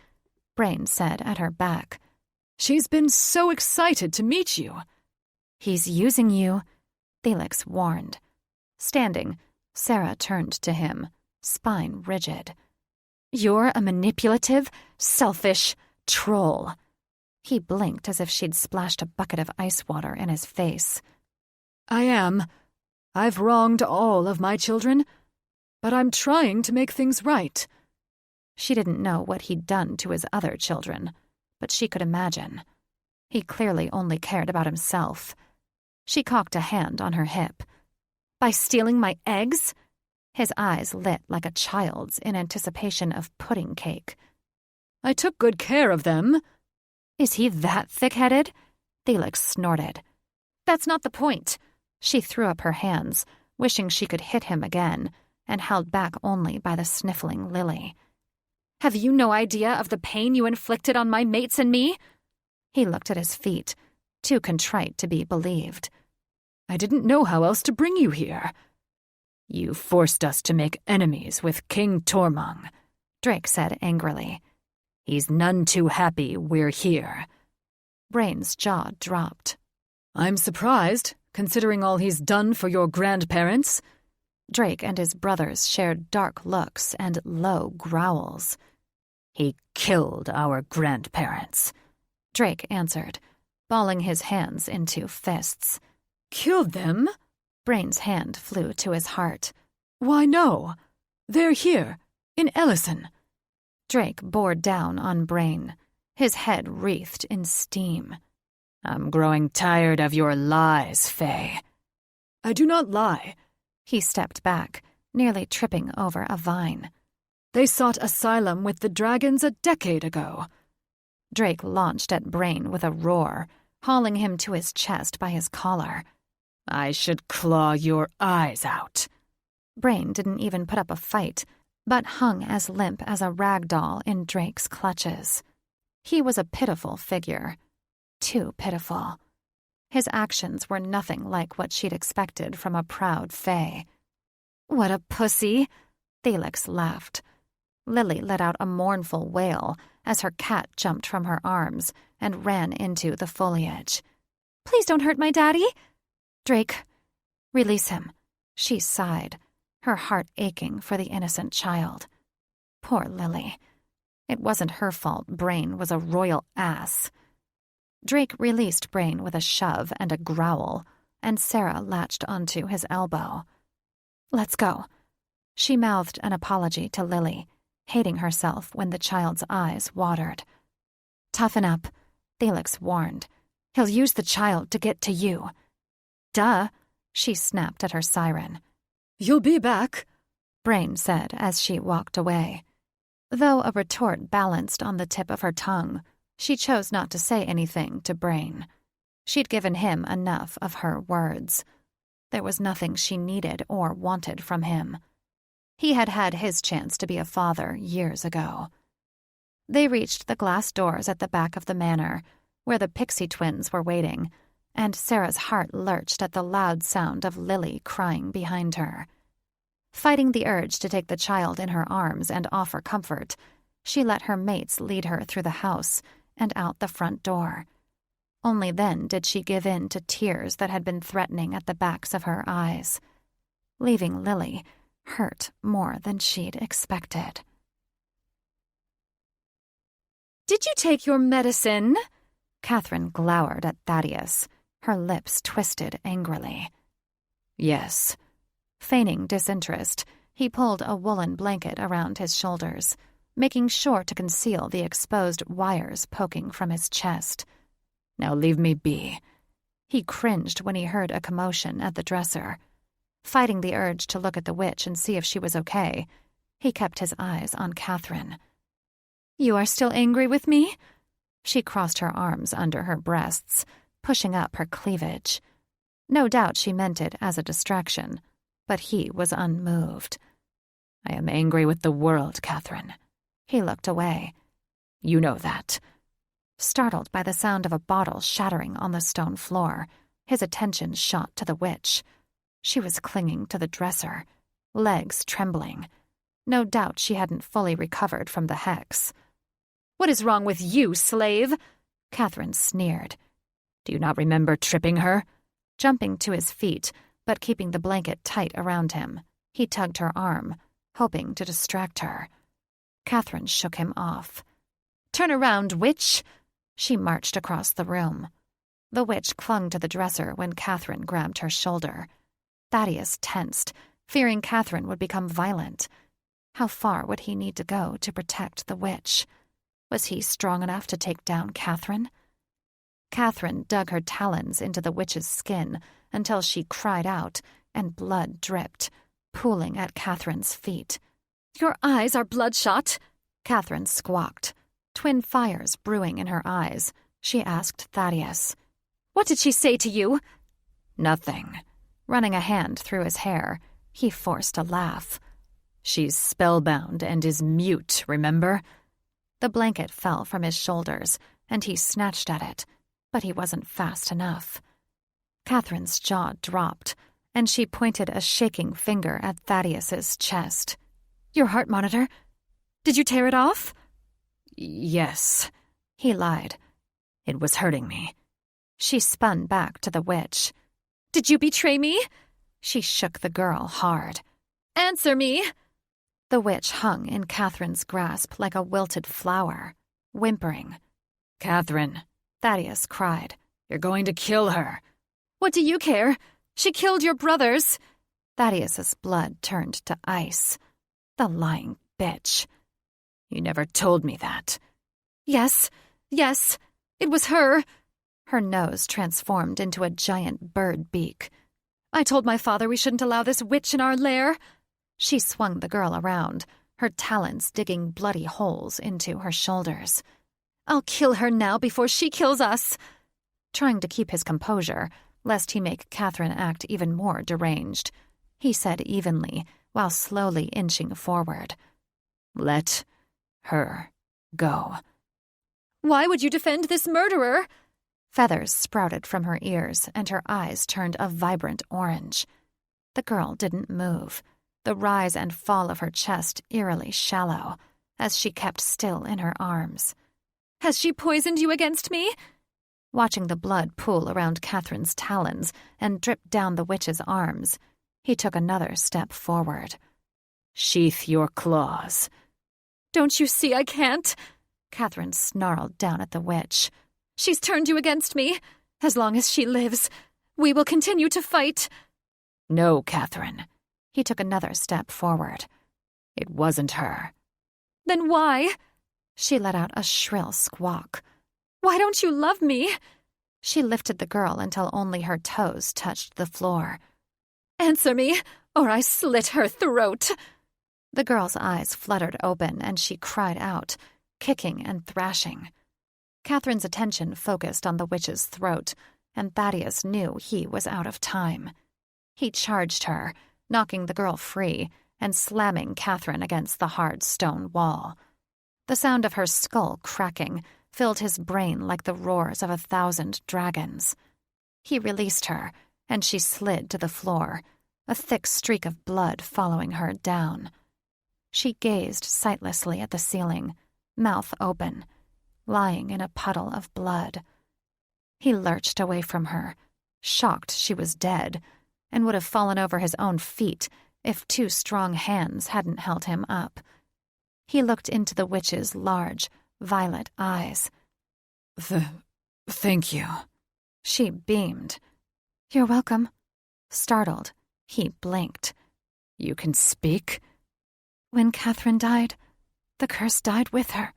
Brain said at her back. "She's been so excited to meet you." "He's using you," Felix warned. Standing, Sarah turned to him, spine rigid. "You're a manipulative, selfish troll." He blinked as if she'd splashed a bucket of ice water in his face. "I am. I've wronged all of my children, but I'm trying to make things right." She didn't know what he'd done to his other children, but she could imagine. He clearly only cared about himself. She cocked a hand on her hip. "By stealing my eggs?" His eyes lit like a child's in anticipation of pudding cake. "I took good care of them." "Is he that thick-headed?" Felix snorted. "That's not the point." She threw up her hands, wishing she could hit him again, and held back only by the sniffling Lily. "Have you no idea of the pain you inflicted on my mates and me?" He looked at his feet, too contrite to be believed. "I didn't know how else to bring you here." "You forced us to make enemies with King Tormung," Drake said angrily. "He's none too happy we're here." Brain's jaw dropped. "I'm surprised, considering all he's done for your grandparents." Drake and his brothers shared dark looks and low growls. "He killed our grandparents," Drake answered, balling his hands into fists. "Killed them?" Brain's hand flew to his heart. Why, no. They're here, in Ellison. Drake bore down on Brain, his head wreathed in steam. I'm growing tired of your lies, Faye. I do not lie. He stepped back, nearly tripping over a vine. They sought asylum with the dragons a decade ago. Drake launched at Brain with a roar, hauling him to his chest by his collar. I should claw your eyes out. Brain didn't even put up a fight, but hung as limp as a rag doll in Drake's clutches. He was a pitiful figure. Too pitiful. His actions were nothing like what she'd expected from a proud fae. "What a pussy!" Felix laughed. Lily let out a mournful wail as her cat jumped from her arms and ran into the foliage. "Please don't hurt my daddy!" "Drake, release him," she sighed, her heart aching for the innocent child. Poor Lily. It wasn't her fault Brain was a royal ass. Drake released Brain with a shove and a growl, and Sarah latched onto his elbow. "Let's go." She mouthed an apology to Lily, hating herself when the child's eyes watered. "Toughen up," Felix warned. "He'll use the child to get to you." "Duh," she snapped at her siren. "You'll be back," Brain said as she walked away. Though a retort balanced on the tip of her tongue, she chose not to say anything to Brain. She'd given him enough of her words. There was nothing she needed or wanted from him. He had had his chance to be a father years ago. They reached the glass doors at the back of the manor, where the Pixie twins were waiting, and Sarah's heart lurched at the loud sound of Lily crying behind her. Fighting the urge to take the child in her arms and offer comfort, she let her mates lead her through the house and out the front door. Only then did she give in to tears that had been threatening at the backs of her eyes, leaving Lily hurt more than she'd expected. "Did you take your medicine?" Catherine glowered at Thaddeus, her lips twisted angrily. Yes. Feigning disinterest, he pulled a woolen blanket around his shoulders, making sure to conceal the exposed wires poking from his chest. Now leave me be. He cringed when he heard a commotion at the dresser. Fighting the urge to look at the witch and see if she was okay, he kept his eyes on Catherine. "You are still angry with me?" She crossed her arms under her breasts, pushing up her cleavage. No doubt she meant it as a distraction, but he was unmoved. I am angry with the world, Catherine. He looked away. You know that. Startled by the sound of a bottle shattering on the stone floor, his attention shot to the witch. She was clinging to the dresser, legs trembling. No doubt she hadn't fully recovered from the hex. "What is wrong with you, slave?" Catherine sneered. Do you not remember tripping her? Jumping to his feet, but keeping the blanket tight around him, he tugged her arm, hoping to distract her. Catherine shook him off. "Turn around, witch!" She marched across the room. The witch clung to the dresser when Catherine grabbed her shoulder. Thaddeus tensed, fearing Catherine would become violent. How far would he need to go to protect the witch? Was he strong enough to take down Catherine? Catherine dug her talons into the witch's skin until she cried out and blood dripped, pooling at Catherine's feet. "Your eyes are bloodshot," Catherine squawked. Twin fires brewing in her eyes, she asked Thaddeus, "What did she say to you?" Nothing. Running a hand through his hair, he forced a laugh. She's spellbound and is mute, remember? The blanket fell from his shoulders, and he snatched at it, but he wasn't fast enough. Catherine's jaw dropped, and she pointed a shaking finger at Thaddeus's chest. "Your heart monitor? Did you tear it off?" Yes, he lied. It was hurting me. She spun back to the witch. "Did you betray me?" She shook the girl hard. "Answer me!" The witch hung in Catherine's grasp like a wilted flower, whimpering. Catherine, Thaddeus cried. You're going to kill her. "What do you care?" She killed your brothers." Thaddeus's blood turned to ice. The lying bitch. You never told me that. Yes, it was her. Her nose transformed into a giant bird beak. "I told my father we shouldn't allow this witch in our lair." She swung the girl around, her talons digging bloody holes into her shoulders. "I'll kill her now before she kills us." Trying to keep his composure, lest he make Catherine act even more deranged, he said evenly, while slowly inching forward, "Let her go." "Why would you defend this murderer?" Feathers sprouted from her ears, and her eyes turned a vibrant orange. The girl didn't move, the rise and fall of her chest eerily shallow, as she kept still in her arms. "Has she poisoned you against me?" Watching the blood pool around Catherine's talons and drip down the witch's arms, he took another step forward. "Sheath your claws." "Don't you see I can't?" Catherine snarled down at the witch. "She's turned you against me. As long as she lives, we will continue to fight." "No, Catherine." He took another step forward. "It wasn't her." "Then why?" She let out a shrill squawk. "Why don't you love me?" She lifted the girl until only her toes touched the floor. "Answer me, or I slit her throat." The girl's eyes fluttered open, and she cried out, kicking and thrashing. Catherine's attention focused on the witch's throat, and Thaddeus knew he was out of time. He charged her, knocking the girl free and slamming Catherine against the hard stone wall. The sound of her skull cracking filled his brain like the roars of 1,000 dragons. He released her, and she slid to the floor, a thick streak of blood following her down. She gazed sightlessly at the ceiling, mouth open, lying in a puddle of blood. He lurched away from her, shocked she was dead, and would have fallen over his own feet if 2 strong hands hadn't held him up. He looked into the witch's large, violet eyes. Thank you." She beamed. "You're welcome." Startled, he blinked. "You can speak?" "When Catherine died, the curse died with her."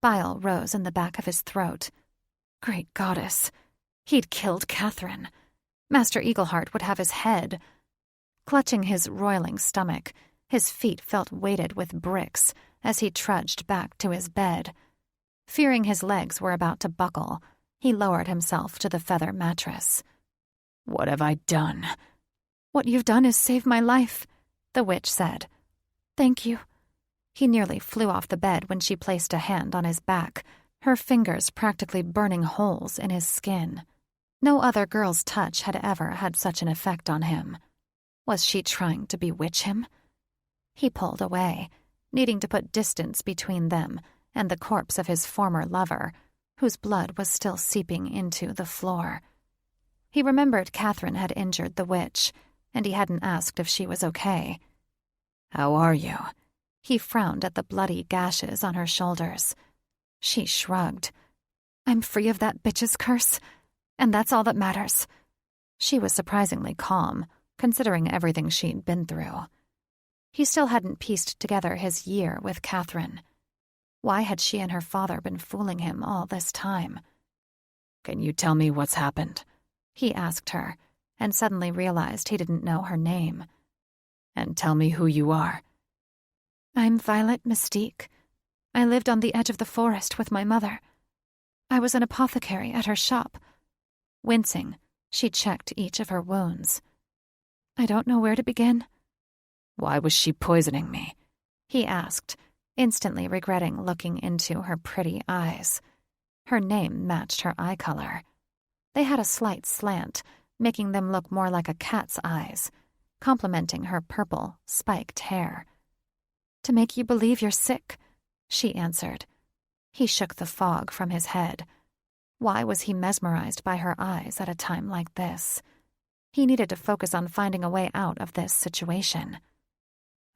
Bile rose in the back of his throat. Great goddess, he'd killed Catherine. Master Eagleheart would have his head. Clutching his roiling stomach, his feet felt weighted with bricks as he trudged back to his bed. Fearing his legs were about to buckle, he lowered himself to the feather mattress. "What have I done?" "What you've done is save my life," the witch said. "Thank you." He nearly flew off the bed when she placed a hand on his back, her fingers practically burning holes in his skin. No other girl's touch had ever had such an effect on him. Was she trying to bewitch him? He pulled away, needing to put distance between them and the corpse of his former lover, whose blood was still seeping into the floor. He remembered Catherine had injured the witch, and he hadn't asked if she was okay. "How are you?" He frowned at the bloody gashes on her shoulders. She shrugged. "I'm free of that bitch's curse, and that's all that matters." She was surprisingly calm, considering everything she'd been through. He still hadn't pieced together his year with Catherine. Why had she and her father been fooling him all this time? "Can you tell me what's happened?" He asked her, and suddenly realized he didn't know her name. "And tell me who you are." "I'm Violet Mystique. I lived on the edge of the forest with my mother. I was an apothecary at her shop." Wincing, she checked each of her wounds. "I don't know where to begin." "Why was she poisoning me?" he asked, instantly regretting looking into her pretty eyes. Her name matched her eye color. They had a slight slant, making them look more like a cat's eyes, complementing her purple, spiked hair. "To make you believe you're sick," she answered. He shook the fog from his head. Why was he mesmerized by her eyes at a time like this? He needed to focus on finding a way out of this situation.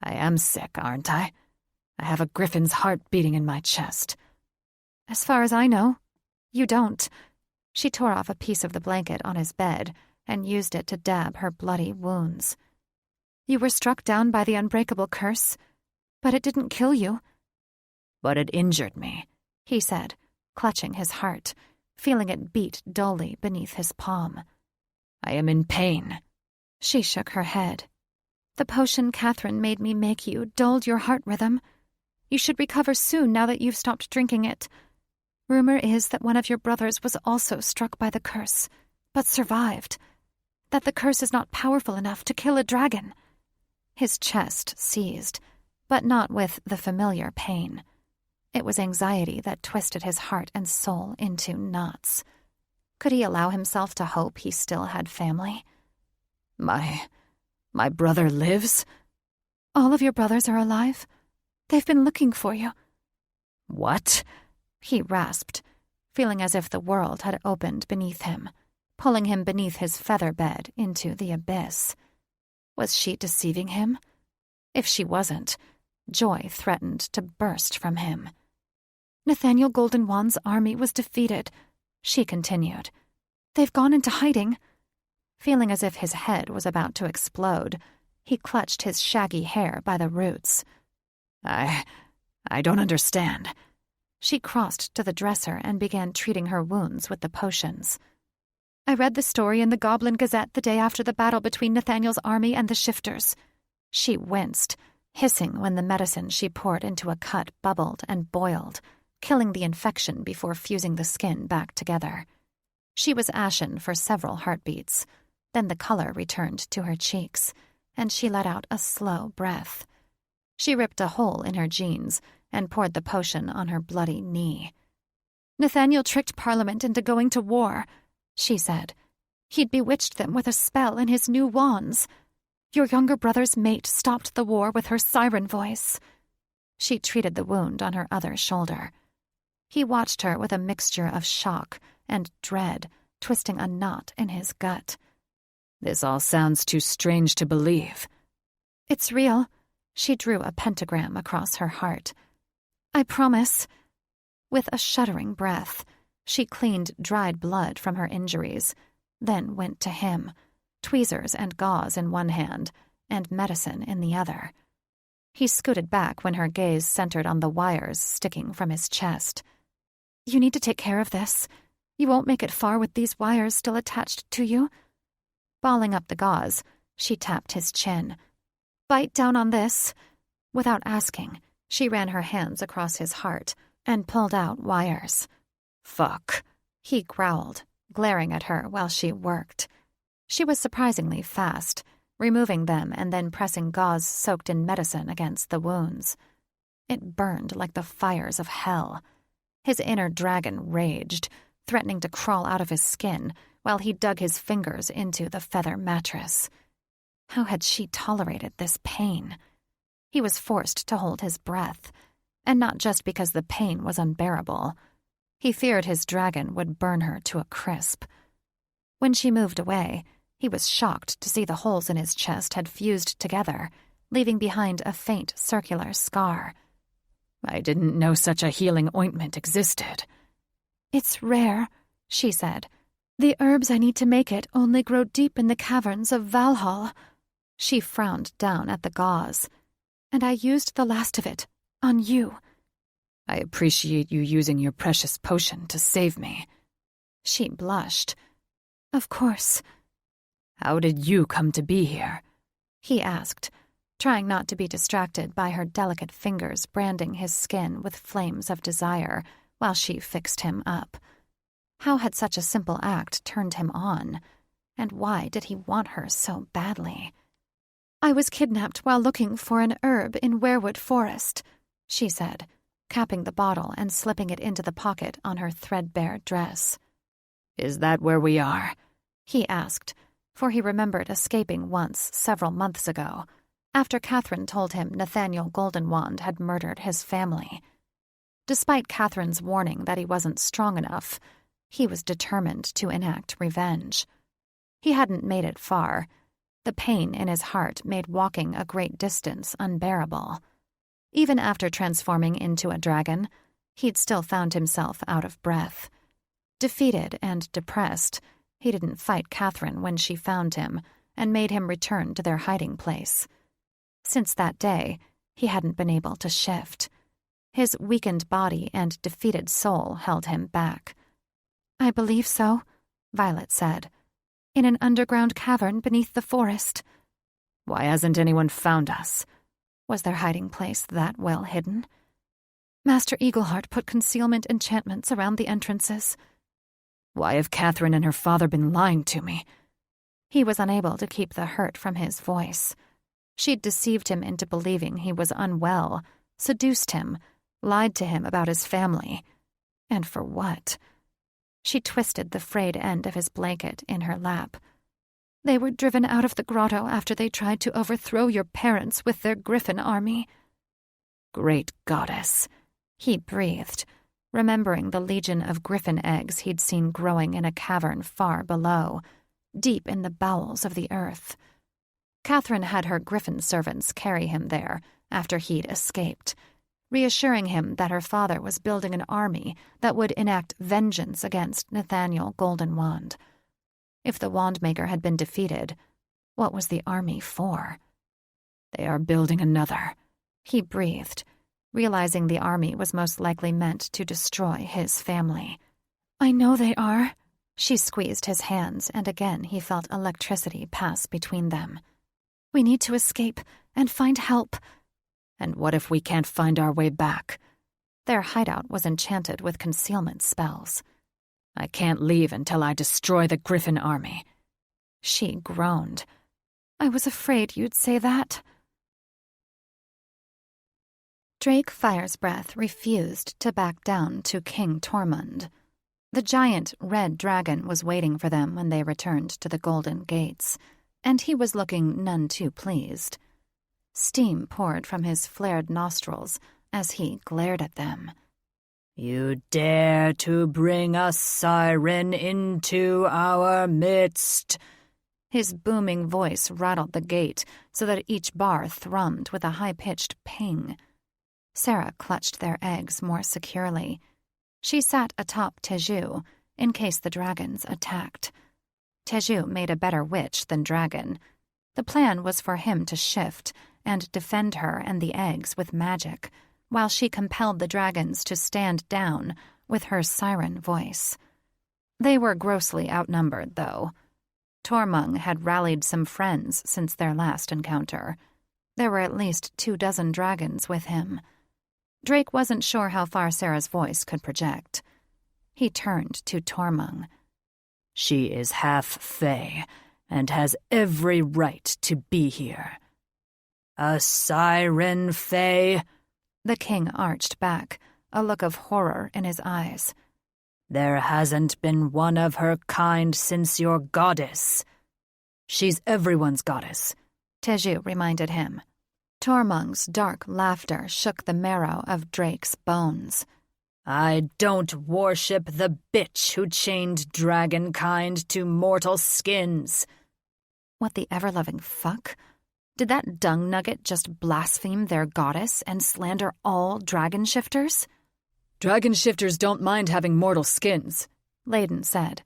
"I am sick, aren't I? I have a griffin's heart beating in my chest." "As far as I know, you don't." She tore off a piece of the blanket on his bed, and used it to dab her bloody wounds. You were struck down by the unbreakable curse, but it didn't kill you. But it injured me, he said, clutching his heart, feeling it beat dully beneath his palm. I am in pain. She shook her head. The potion Catherine made me make you dulled your heart rhythm. You should recover soon now that you've stopped drinking it. Rumor is that one of your brothers was also struck by the curse, but survived. That the curse is not powerful enough to kill a dragon. His chest seized, but not with the familiar pain. It was anxiety that twisted his heart and soul into knots. Could he allow himself to hope he still had family? My brother lives? All of your brothers are alive. They've been looking for you. What? He rasped, feeling as if the world had opened beneath him, pulling him beneath his feather bed into the abyss. Was she deceiving him? If she wasn't, joy threatened to burst from him. Nathaniel Goldenwand's army was defeated, she continued. They've gone into hiding. Feeling as if his head was about to explode, he clutched his shaggy hair by the roots. I don't understand. She crossed to the dresser and began treating her wounds with the potions. I read the story in the Goblin Gazette the day after the battle between Nathaniel's army and the shifters. She winced, hissing when the medicine she poured into a cut bubbled and boiled, killing the infection before fusing the skin back together. She was ashen for several heartbeats. Then the color returned to her cheeks, and she let out a slow breath. She ripped a hole in her jeans and poured the potion on her bloody knee. Nathaniel tricked Parliament into going to war, she said. He'd bewitched them with a spell in his new wands. Your younger brother's mate stopped the war with her siren voice. She treated the wound on her other shoulder. He watched her with a mixture of shock and dread, twisting a knot in his gut. This all sounds too strange to believe. It's real. She drew a pentagram across her heart. I promise. With a shuddering breath, she cleaned dried blood from her injuries, then went to him, tweezers and gauze in one hand, and medicine in the other. He scooted back when her gaze centered on the wires sticking from his chest. You need to take care of this. You won't make it far with these wires still attached to you. Balling up the gauze, she tapped his chin. Bite down on this. Without asking, she ran her hands across his heart and pulled out wires. Fuck, he growled, glaring at her while she worked. She was surprisingly fast, removing them and then pressing gauze soaked in medicine against the wounds. It burned like the fires of hell. His inner dragon raged, threatening to crawl out of his skin while he dug his fingers into the feather mattress. How had she tolerated this pain? He was forced to hold his breath, and not just because the pain was unbearable. He feared his dragon would burn her to a crisp. When she moved away, he was shocked to see the holes in his chest had fused together, leaving behind a faint circular scar. I didn't know such a healing ointment existed. It's rare, she said. The herbs I need to make it only grow deep in the caverns of Valhall. She frowned down at the gauze. And I used the last of it on you. I appreciate you using your precious potion to save me. She blushed. Of course. How did you come to be here? He asked, trying not to be distracted by her delicate fingers branding his skin with flames of desire while she fixed him up. How had such a simple act turned him on? And why did he want her so badly? I was kidnapped while looking for an herb in Werewood Forest, she said, capping the bottle and slipping it into the pocket on her threadbare dress. Is that where we are? He asked, for he remembered escaping once several months ago, after Catherine told him Nathaniel Goldenwand had murdered his family. Despite Catherine's warning that he wasn't strong enough, he was determined to enact revenge. He hadn't made it far. The pain in his heart made walking a great distance unbearable. Even after transforming into a dragon, he'd still found himself out of breath. Defeated and depressed, He didn't fight Catherine when she found him and made him return to their hiding place. Since that day, he hadn't been able to shift. His weakened body and defeated soul held him back. "I believe so," Violet said. "In an underground cavern beneath the forest." Why hasn't anyone found us? Was their hiding place that well hidden? Master Eagleheart put concealment enchantments around the entrances. Why have Catherine and her father been lying to me? He was unable to keep the hurt from his voice. She'd deceived him into believing he was unwell, seduced him, lied to him about his family. And for what? She twisted the frayed end of his blanket in her lap. "They were driven out of the grotto after they tried to overthrow your parents with their griffin army." Great goddess, he breathed, remembering the legion of griffin eggs he'd seen growing in a cavern far below, deep in the bowels of the earth. Catherine had her griffin servants carry him there after he'd escaped, reassuring him that her father was building an army that would enact vengeance against Nathaniel Goldenwand. If the Wandmaker had been defeated, what was the army for? They are building another, he breathed, realizing the army was most likely meant to destroy his family. "I know they are." She squeezed his hands, and again he felt electricity pass between them. "We need to escape and find help." And what if we can't find our way back? Their hideout was enchanted with concealment spells. I can't leave until I destroy the Griffin army. She groaned. "I was afraid you'd say that." Drake Firesbreath refused to back down to King Tormund. The giant red dragon was waiting for them when they returned to the Golden Gates, and he was looking none too pleased. Steam poured from his flared nostrils as he glared at them. You dare to bring a siren into our midst? His booming voice rattled the gate so that each bar thrummed with a high-pitched ping. Sarah clutched their eggs more securely. She sat atop Teju in case the dragons attacked. Teju made a better witch than dragon. The plan was for him to shift and defend her and the eggs with magic, while she compelled the dragons to stand down with her siren voice. They were grossly outnumbered, though. Tormund had rallied some friends since their last encounter. There were at least 24 dragons with him. Drake wasn't sure how far Sarah's voice could project. He turned to Tormund. She is half Fae, and has every right to be here. A siren Fae? The king arched back, a look of horror in his eyes. There hasn't been one of her kind since your goddess. She's everyone's goddess, Teju reminded him. Tormund's dark laughter shook the marrow of Drake's bones. I don't worship the bitch who chained dragonkind to mortal skins. What the ever-loving fuck? Did that dung nugget just blaspheme their goddess and slander all dragon shifters? Dragon shifters don't mind having mortal skins, Layden said.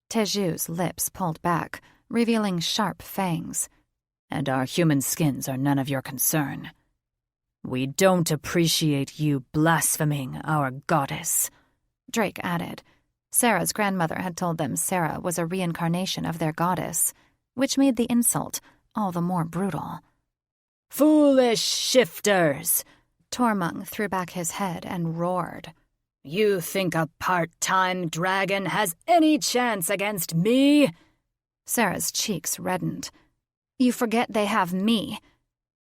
Teju's lips pulled back, revealing sharp fangs. And our human skins are none of your concern. We don't appreciate you blaspheming our goddess, Drake added. Sarah's grandmother had told them Sarah was a reincarnation of their goddess, which made the insult all the more brutal. Foolish shifters! Tormund threw back his head and roared. You think a part-time dragon has any chance against me? Sarah's cheeks reddened. You forget they have me.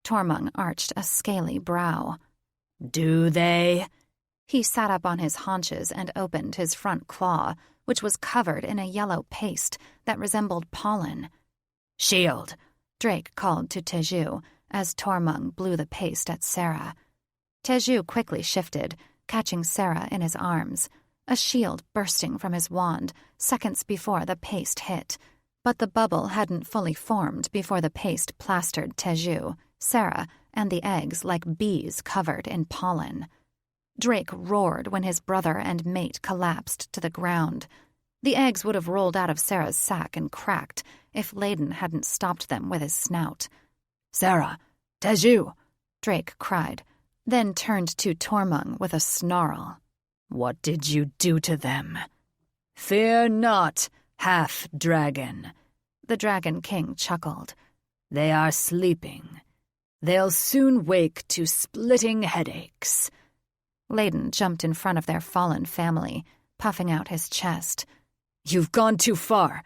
Tormund arched a scaly brow. Do they? He sat up on his haunches and opened his front claw, which was covered in a yellow paste that resembled pollen. Shield, Drake called to Teju as Tormund blew the paste at Sarah. Teju quickly shifted, catching Sarah in his arms, a shield bursting from his wand seconds before the paste hit. But the bubble hadn't fully formed before the paste plastered Teju, Sarah, and the eggs like bees covered in pollen. Drake roared when his brother and mate collapsed to the ground. The eggs would have rolled out of Sarah's sack and cracked if Layden hadn't stopped them with his snout. "Sarah! Teju!" Drake cried, then turned to Tormung with a snarl. "What did you do to them?" "Fear not, half-dragon," the Dragon King chuckled. "They are sleeping. They'll soon wake to splitting headaches." Layden jumped in front of their fallen family, puffing out his chest. "You've gone too far."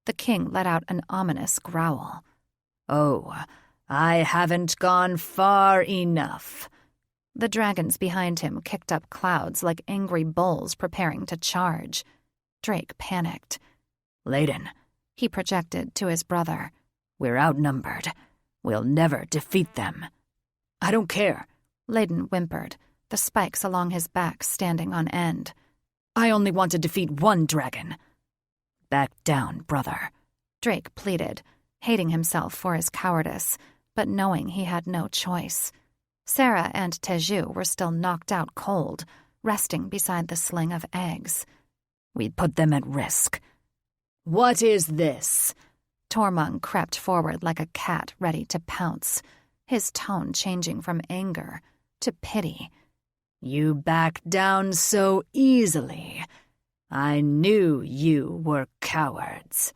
The king let out an ominous growl. "Oh, I haven't gone far enough." The dragons behind him kicked up clouds like angry bulls preparing to charge. Drake panicked. "Layden," he projected to his brother. "We're outnumbered. We'll never defeat them." "I don't care," Layden whimpered, the spikes along his back standing on end. "I only want to defeat one dragon." "Back down, brother," Drake pleaded, hating himself for his cowardice, but knowing he had no choice. Sarah and Teju were still knocked out cold, resting beside the sling of eggs. "We put them at risk." "What is this?" Tormung crept forward like a cat ready to pounce, his tone changing from anger to pity. "You back down so easily. I knew you were cowards."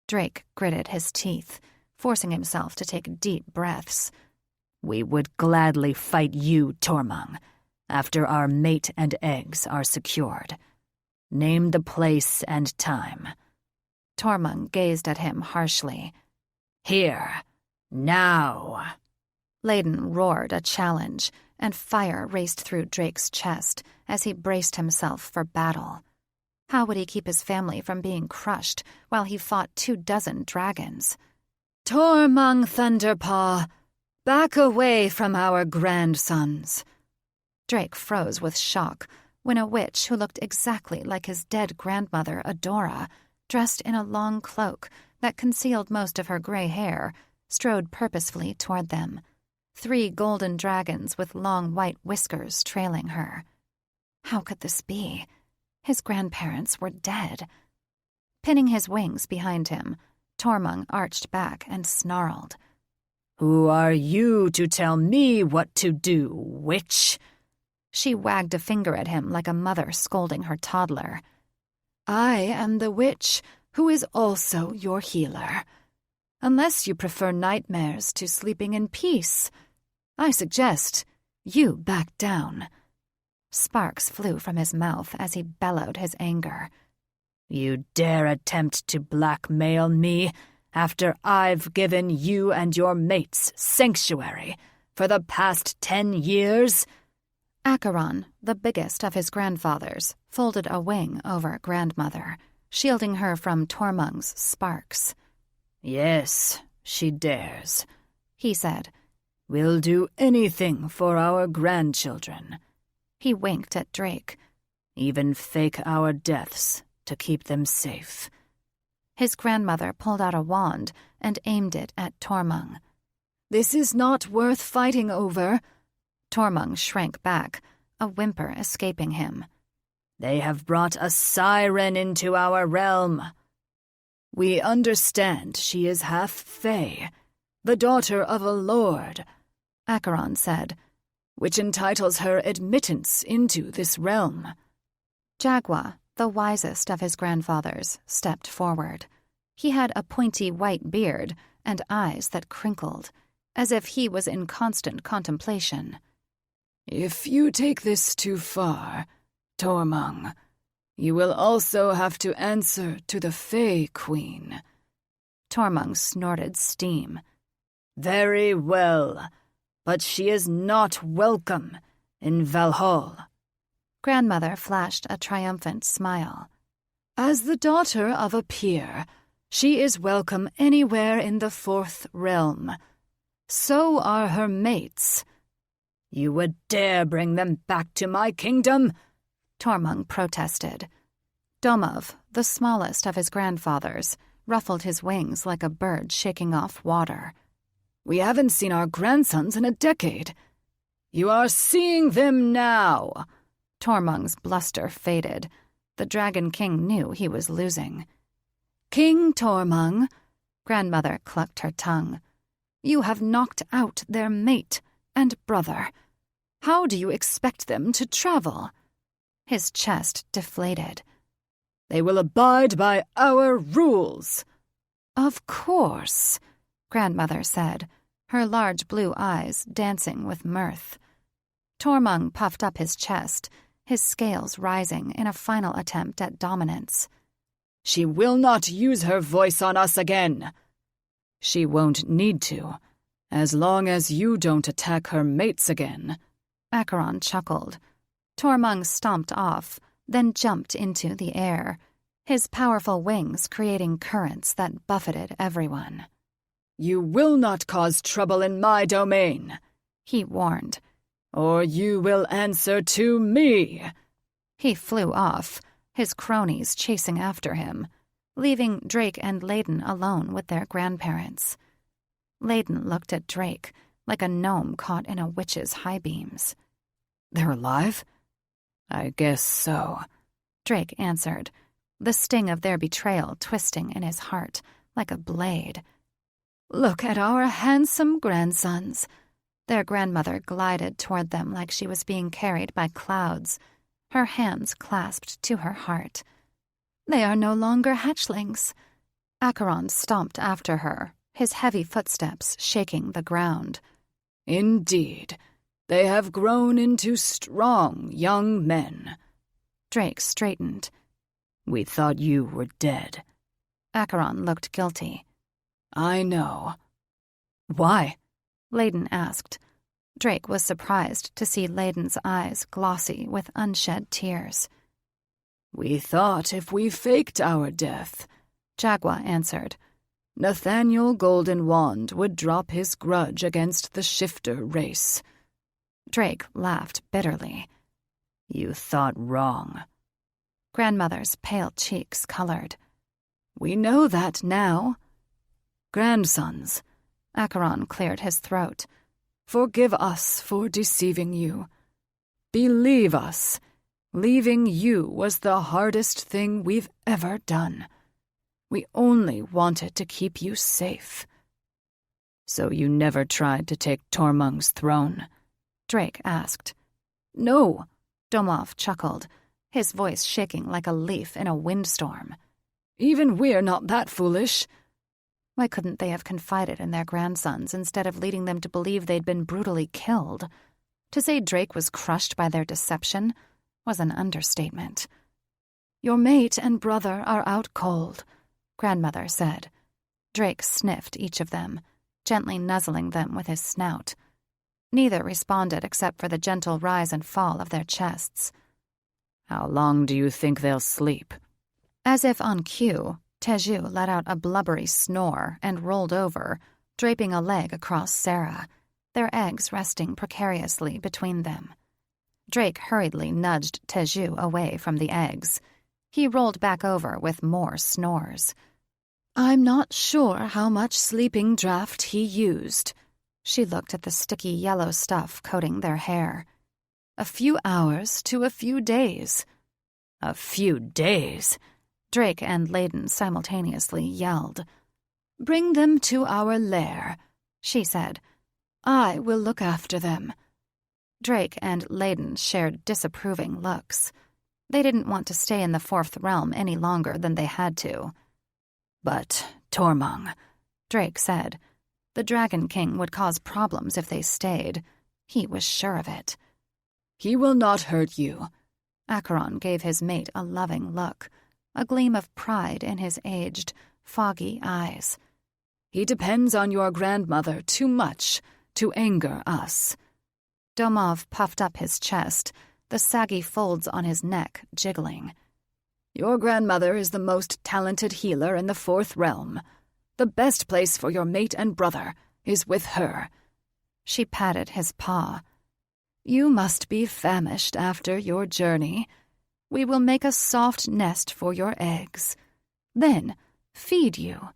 Drake gritted his teeth, forcing himself to take deep breaths. "We would gladly fight you, Tormung, after our mate and eggs are secured. Name the place and time." Tormung gazed at him harshly. "Here. Now." Layden roared a challenge, and fire raced through Drake's chest as he braced himself for battle. How would he keep his family from being crushed while he fought 24 dragons? "Tormung Thunderpaw, back away from our grandsons." Drake froze with shock when a witch who looked exactly like his dead grandmother, Adora, dressed in a long cloak that concealed most of her gray hair, strode purposefully toward them, 3 golden dragons with long white whiskers trailing her. How could this be? His grandparents were dead. Pinning his wings behind him, Tormung arched back and snarled. "Who are you to tell me what to do, witch?" She wagged a finger at him like a mother scolding her toddler. "I am the witch who is also your healer. Unless you prefer nightmares to sleeping in peace, I suggest you back down." Sparks flew from his mouth as he bellowed his anger. "You dare attempt to blackmail me after I've given you and your mates sanctuary for the past 10 years? Acheron, the biggest of his grandfathers, folded a wing over grandmother, shielding her from Tormung's sparks. "Yes, she dares," he said. "We'll do anything for our grandchildren." He winked at Drake. "Even fake our deaths to keep them safe." His grandmother pulled out a wand and aimed it at Tormung. "This is not worth fighting over." Tormung shrank back, a whimper escaping him. "They have brought a siren into our realm." "We understand she is half Fae, the daughter of a lord," Acheron said, "which entitles her admittance into this realm." Jaguar, the wisest of his grandfathers, stepped forward. He had a pointy white beard and eyes that crinkled, as if he was in constant contemplation. "If you take this too far, Tormung, you will also have to answer to the Fae Queen." Tormung snorted steam. "Very well, but she is not welcome in Valhalla." Grandmother flashed a triumphant smile. "As the daughter of a peer, she is welcome anywhere in the 4th realm. So are her mates." "You would dare bring them back to my kingdom?" Tormung protested. Domov, the smallest of his grandfathers, ruffled his wings like a bird shaking off water. "We haven't seen our grandsons in a decade." "You are seeing them now." Tormung's bluster faded. The Dragon King knew he was losing. "King Tormung," Grandmother clucked her tongue. "you have knocked out their mate and brother. How do you expect them to travel?" His chest deflated. "They will abide by our rules." "Of course," Grandmother said, her large blue eyes dancing with mirth. Tormung puffed up his chest, his scales rising in a final attempt at dominance. "She will not use her voice on us again." "She won't need to, as long as you don't attack her mates again," Acheron chuckled. Tormung stomped off, then jumped into the air, his powerful wings creating currents that buffeted everyone. "You will not cause trouble in my domain," he warned. "or you will answer to me." He flew off, his cronies chasing after him, leaving Drake and Layden alone with their grandparents. Layden looked at Drake like a gnome caught in a witch's high beams. "They're alive?" "I guess so," Drake answered, the sting of their betrayal twisting in his heart like a blade. "Look at our handsome grandsons." Their grandmother glided toward them like she was being carried by clouds, her hands clasped to her heart. "They are no longer hatchlings." Acheron stomped after her, his heavy footsteps shaking the ground. "Indeed, they have grown into strong young men." Drake straightened. "We thought you were dead." Acheron looked guilty. "I know." "Why?" Layden asked. Drake was surprised to see Layden's eyes glossy with unshed tears. "We thought if we faked our death," Jaguar answered, "Nathaniel Golden Wand would drop his grudge against the shifter race." Drake laughed bitterly. "You thought wrong." Grandmother's pale cheeks colored. "We know that now." "Grandsons," Acheron cleared his throat. "Forgive us for deceiving you. Believe us, leaving you was the hardest thing we've ever done. We only wanted to keep you safe." "So you never tried to take Tormung's throne?" Drake asked. "No," Domov chuckled, his voice shaking like a leaf in a windstorm. "Even we're not that foolish." Why couldn't they have confided in their grandsons instead of leading them to believe they'd been brutally killed? To say Drake was crushed by their deception was an understatement. "Your mate and brother are out cold," Grandmother said. Drake sniffed each of them, gently nuzzling them with his snout. Neither responded except for the gentle rise and fall of their chests. "How long do you think they'll sleep?" As if on cue, Teju let out a blubbery snore and rolled over, draping a leg across Sarah, their eggs resting precariously between them. Drake hurriedly nudged Teju away from the eggs. He rolled back over with more snores. "I'm not sure how much sleeping draught he used." She looked at the sticky yellow stuff coating their hair. "A few hours to a few days." "A few days?" Drake and Layden simultaneously yelled. "Bring them to our lair," she said. "I will look after them." Drake and Layden shared disapproving looks. They didn't want to stay in the Fourth Realm any longer than they had to. "But, Tormung," Drake said. The Dragon King would cause problems if they stayed. He was sure of it. "He will not hurt you." Acheron gave his mate a loving look, a gleam of pride in his aged, foggy eyes. "He depends on your grandmother too much to anger us." Domov puffed up his chest, the saggy folds on his neck jiggling. "Your grandmother is the most talented healer in the Fourth Realm. The best place for your mate and brother is with her." She patted his paw. "You must be famished after your journey. We will make a soft nest for your eggs. Then feed you."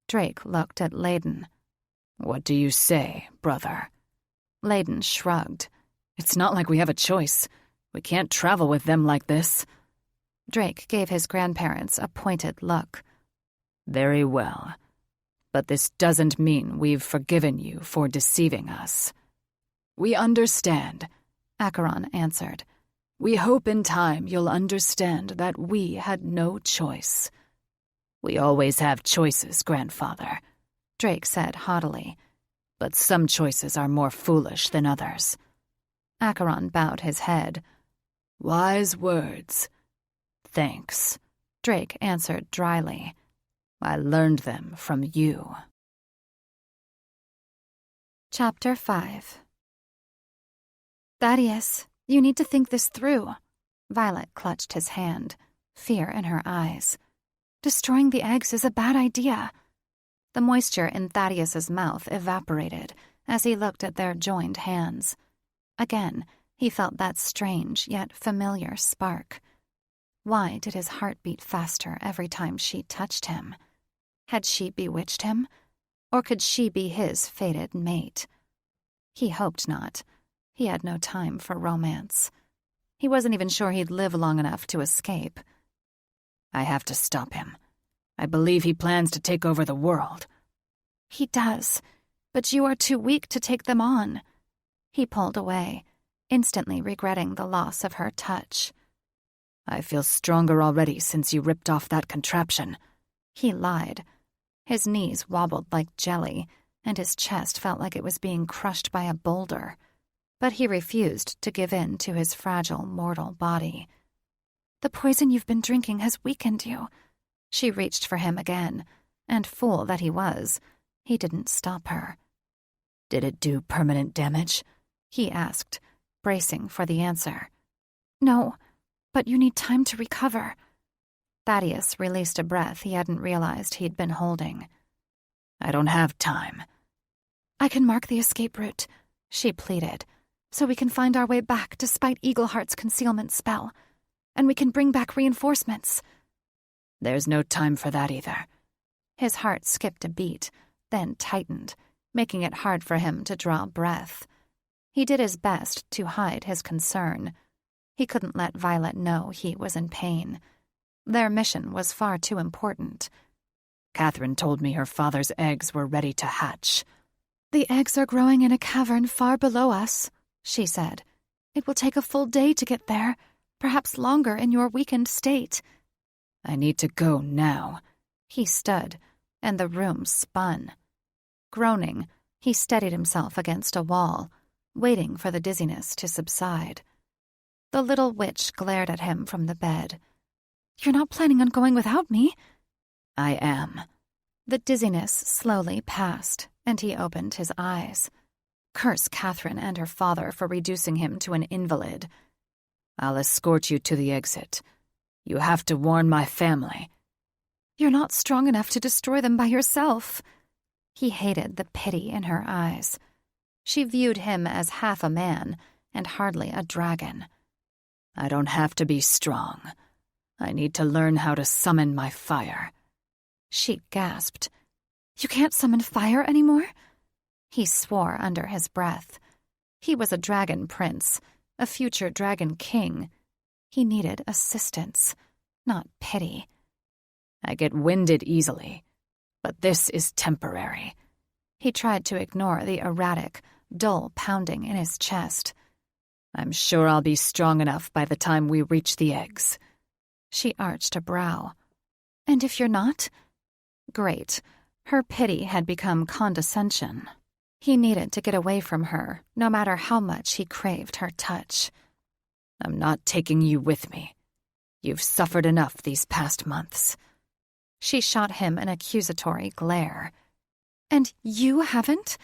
Drake looked at Layden. "What do you say, brother?" Layden shrugged. "It's not like we have a choice. We can't travel with them like this." Drake gave his grandparents a pointed look. Very well. But this doesn't mean we've forgiven you for deceiving us. We understand, Acheron answered. We hope in time you'll understand that we had no choice. We always have choices, grandfather, Drake said haughtily. But some choices are more foolish than others. Acheron bowed his head. Wise words. Thanks, Drake answered dryly. I learned them from you. Chapter 5. Thaddeus, you need to think this through. Violet clutched his hand, fear in her eyes. Destroying the eggs is a bad idea. The moisture in Thaddeus's mouth evaporated as he looked at their joined hands. Again, he felt that strange yet familiar spark. Why did his heart beat faster every time she touched him? Had she bewitched him? Or could she be his fated mate? He hoped not. He had no time for romance. He wasn't even sure he'd live long enough to escape. I have to stop him. I believe he plans to take over the world. He does, but you are too weak to take them on. He pulled away, instantly regretting the loss of her touch. I feel stronger already since you ripped off that contraption. He lied. His knees wobbled like jelly, and his chest felt like it was being crushed by a boulder. But he refused to give in to his fragile, mortal body. The poison you've been drinking has weakened you. She reached for him again, and fool that he was, he didn't stop her. Did it do permanent damage? He asked, bracing for the answer. No, but you need time to recover. Thaddeus released a breath he hadn't realized he'd been holding. I don't have time. I can mark the escape route, she pleaded, so we can find our way back despite Eagleheart's concealment spell, and we can bring back reinforcements. There's no time for that either. His heart skipped a beat, then tightened, making it hard for him to draw breath. He did his best to hide his concern. He couldn't let Violet know he was in pain. Their mission was far too important. Catherine told me her father's eggs were ready to hatch. The eggs are growing in a cavern far below us, she said. It will take a full day to get there, perhaps longer in your weakened state. I need to go now. He stood, and the room spun. Groaning, he steadied himself against a wall, waiting for the dizziness to subside. The little witch glared at him from the bed. You're not planning on going without me? I am. The dizziness slowly passed, and he opened his eyes. Curse Catherine and her father for reducing him to an invalid. I'll escort you to the exit. You have to warn my family. You're not strong enough to destroy them by yourself. He hated the pity in her eyes. She viewed him as half a man and hardly a dragon. I don't have to be strong. I need to learn how to summon my fire. She gasped. You can't summon fire anymore? He swore under his breath. He was a dragon prince, a future dragon king. He needed assistance, not pity. I get winded easily, but this is temporary. He tried to ignore the erratic, dull pounding in his chest. I'm sure I'll be strong enough by the time we reach the eggs. She arched a brow. And if you're not? Great. Her pity had become condescension. He needed to get away from her, no matter how much he craved her touch. I'm not taking you with me. You've suffered enough these past months. She shot him an accusatory glare. And you haven't?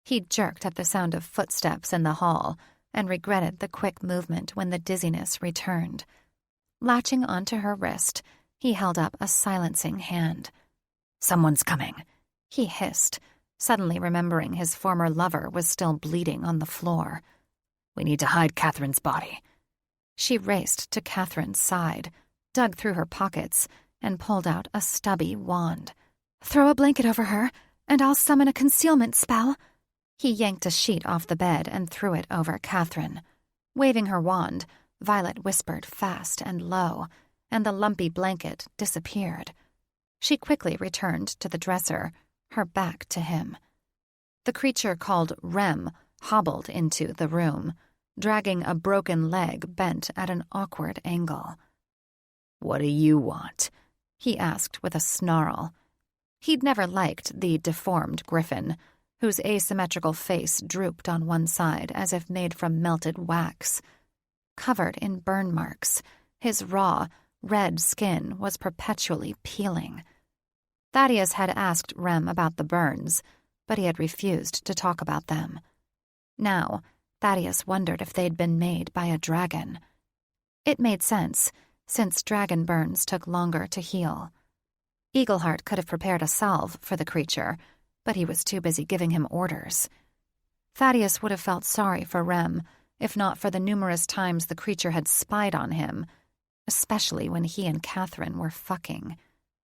He jerked at the sound of footsteps in the hall and regretted the quick movement when the dizziness returned. Latching onto her wrist, he held up a silencing hand. Someone's coming, he hissed, suddenly remembering his former lover was still bleeding on the floor. We need to hide Catherine's body. She raced to Catherine's side, dug through her pockets, and pulled out a stubby wand. Throw a blanket over her, and I'll summon a concealment spell. He yanked a sheet off the bed and threw it over Catherine. Waving her wand, Violet whispered fast and low, and the lumpy blanket disappeared. She quickly returned to the dresser, her back to him. The creature called Rem hobbled into the room, dragging a broken leg bent at an awkward angle. "What do you want?" he asked with a snarl. He'd never liked the deformed griffin, whose asymmetrical face drooped on one side as if made from melted wax. Covered in burn marks, his raw, red skin was perpetually peeling. Thaddeus had asked Rem about the burns, but he had refused to talk about them. Now, Thaddeus wondered if they'd been made by a dragon. It made sense, since dragon burns took longer to heal. Eagleheart could have prepared a salve for the creature, but he was too busy giving him orders. Thaddeus would have felt sorry for Rem, if not for the numerous times the creature had spied on him, especially when he and Catherine were fucking.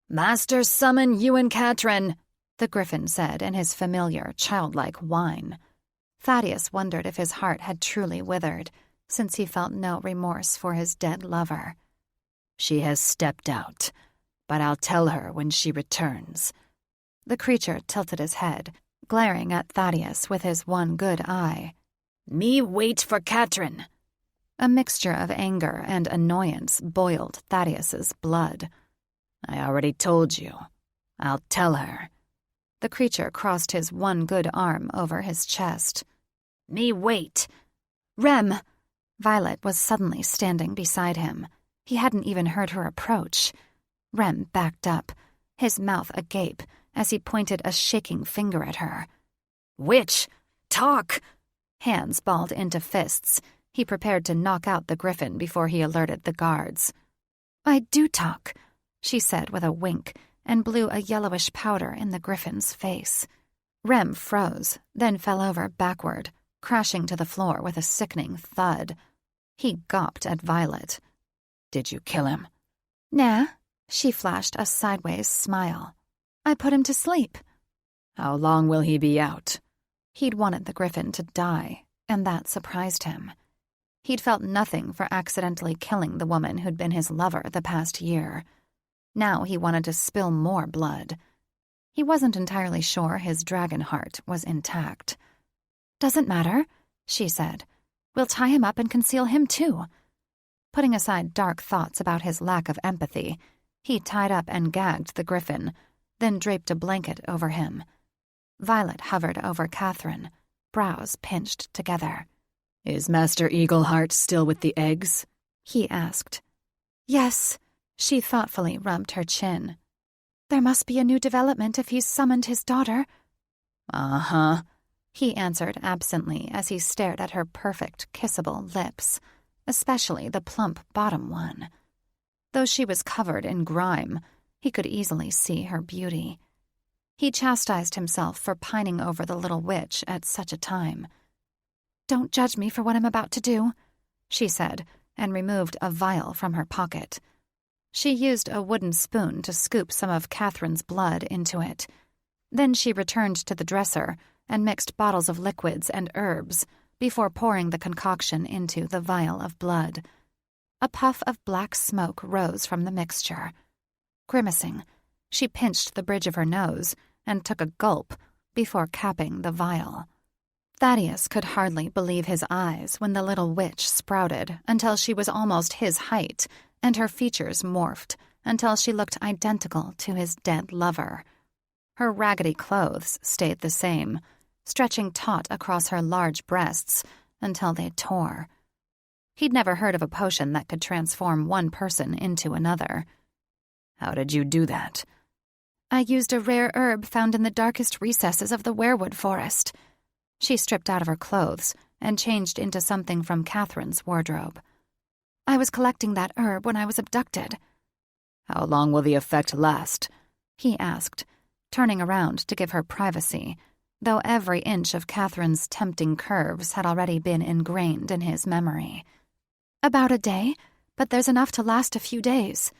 "Master summon you and Catherine," the griffin said in his familiar, childlike whine. Thaddeus wondered if his heart had truly withered, since he felt no remorse for his dead lover. "She has stepped out, but I'll tell her when she returns." The creature tilted his head, glaring at Thaddeus with his one good eye. "Me wait for Catherine." A mixture of anger and annoyance boiled Thaddeus's blood. "I already told you. I'll tell her." The creature crossed his one good arm over his chest. "Me wait." "Rem!" Violet was suddenly standing beside him. He hadn't even heard her approach. Rem backed up, his mouth agape, as he pointed a shaking finger at her. "Witch! Talk!" Hands balled into fists, he prepared to knock out the griffin before he alerted the guards. "I do talk," she said with a wink, and blew a yellowish powder in the griffin's face. Rem froze, then fell over backward, crashing to the floor with a sickening thud. He gawped at Violet. "Did you kill him?" "Nah," she flashed a sideways smile. "I put him to sleep." "How long will he be out?" He'd wanted the griffin to die, and that surprised him. He'd felt nothing for accidentally killing the woman who'd been his lover the past year. Now he wanted to spill more blood. He wasn't entirely sure his dragon heart was intact. "Doesn't matter," she said. "We'll tie him up and conceal him too." Putting aside dark thoughts about his lack of empathy, he tied up and gagged the griffin, then draped a blanket over him. Violet hovered over Catherine, brows pinched together. "Is Master Eagleheart still with the eggs?" he asked. "Yes," she thoughtfully rubbed her chin. "There must be a new development if he's summoned his daughter." "Uh-huh," he answered absently as he stared at her perfect, kissable lips, especially the plump bottom one. Though she was covered in grime, he could easily see her beauty. He chastised himself for pining over the little witch at such a time. "Don't judge me for what I'm about to do," she said, and removed a vial from her pocket. She used a wooden spoon to scoop some of Catherine's blood into it. Then she returned to the dresser and mixed bottles of liquids and herbs before pouring the concoction into the vial of blood. A puff of black smoke rose from the mixture. Grimacing, she pinched the bridge of her nose and took a gulp before capping the vial. Thaddeus could hardly believe his eyes when the little witch sprouted until she was almost his height, and her features morphed until she looked identical to his dead lover. Her raggedy clothes stayed the same, stretching taut across her large breasts until they tore. He'd never heard of a potion that could transform one person into another. "How did you do that?" "I used a rare herb found in the darkest recesses of the weirwood forest." She stripped out of her clothes and changed into something from Catherine's wardrobe. "I was collecting that herb when I was abducted." "How long will the effect last?" he asked, turning around to give her privacy, though every inch of Catherine's tempting curves had already been ingrained in his memory. "About a day, but there's enough to last a few days."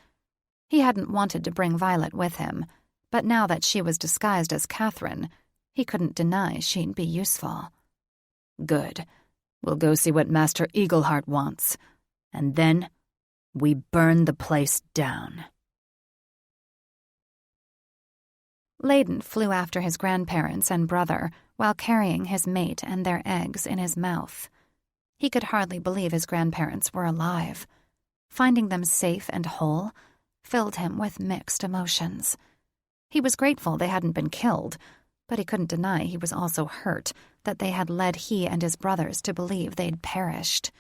He hadn't wanted to bring Violet with him, but now that she was disguised as Catherine, he couldn't deny she'd be useful. "Good. We'll go see what Master Eagleheart wants. And then we burn the place down." Layden flew after his grandparents and brother while carrying his mate and their eggs in his mouth. He could hardly believe his grandparents were alive. Finding them safe and whole filled him with mixed emotions. He was grateful they hadn't been killed, but he couldn't deny he was also hurt that they had led he and his brothers to believe they'd perished.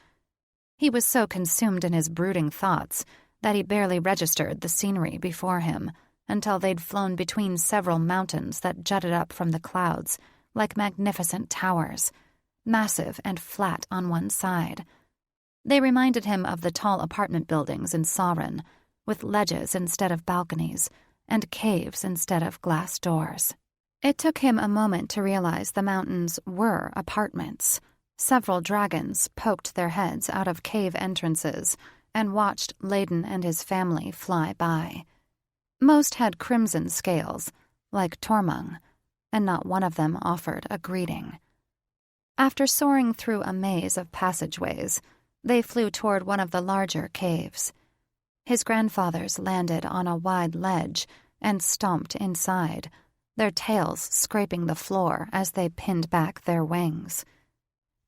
He was so consumed in his brooding thoughts that he barely registered the scenery before him until they'd flown between several mountains that jutted up from the clouds like magnificent towers, massive and flat on one side. They reminded him of the tall apartment buildings in Sauron, with ledges instead of balconies and caves instead of glass doors. It took him a moment to realize the mountains were apartments. Several dragons poked their heads out of cave entrances and watched Layden and his family fly by. Most had crimson scales, like Tormund, and not one of them offered a greeting. After soaring through a maze of passageways, they flew toward one of the larger caves. His grandfathers landed on a wide ledge and stomped inside, their tails scraping the floor as they pinned back their wings.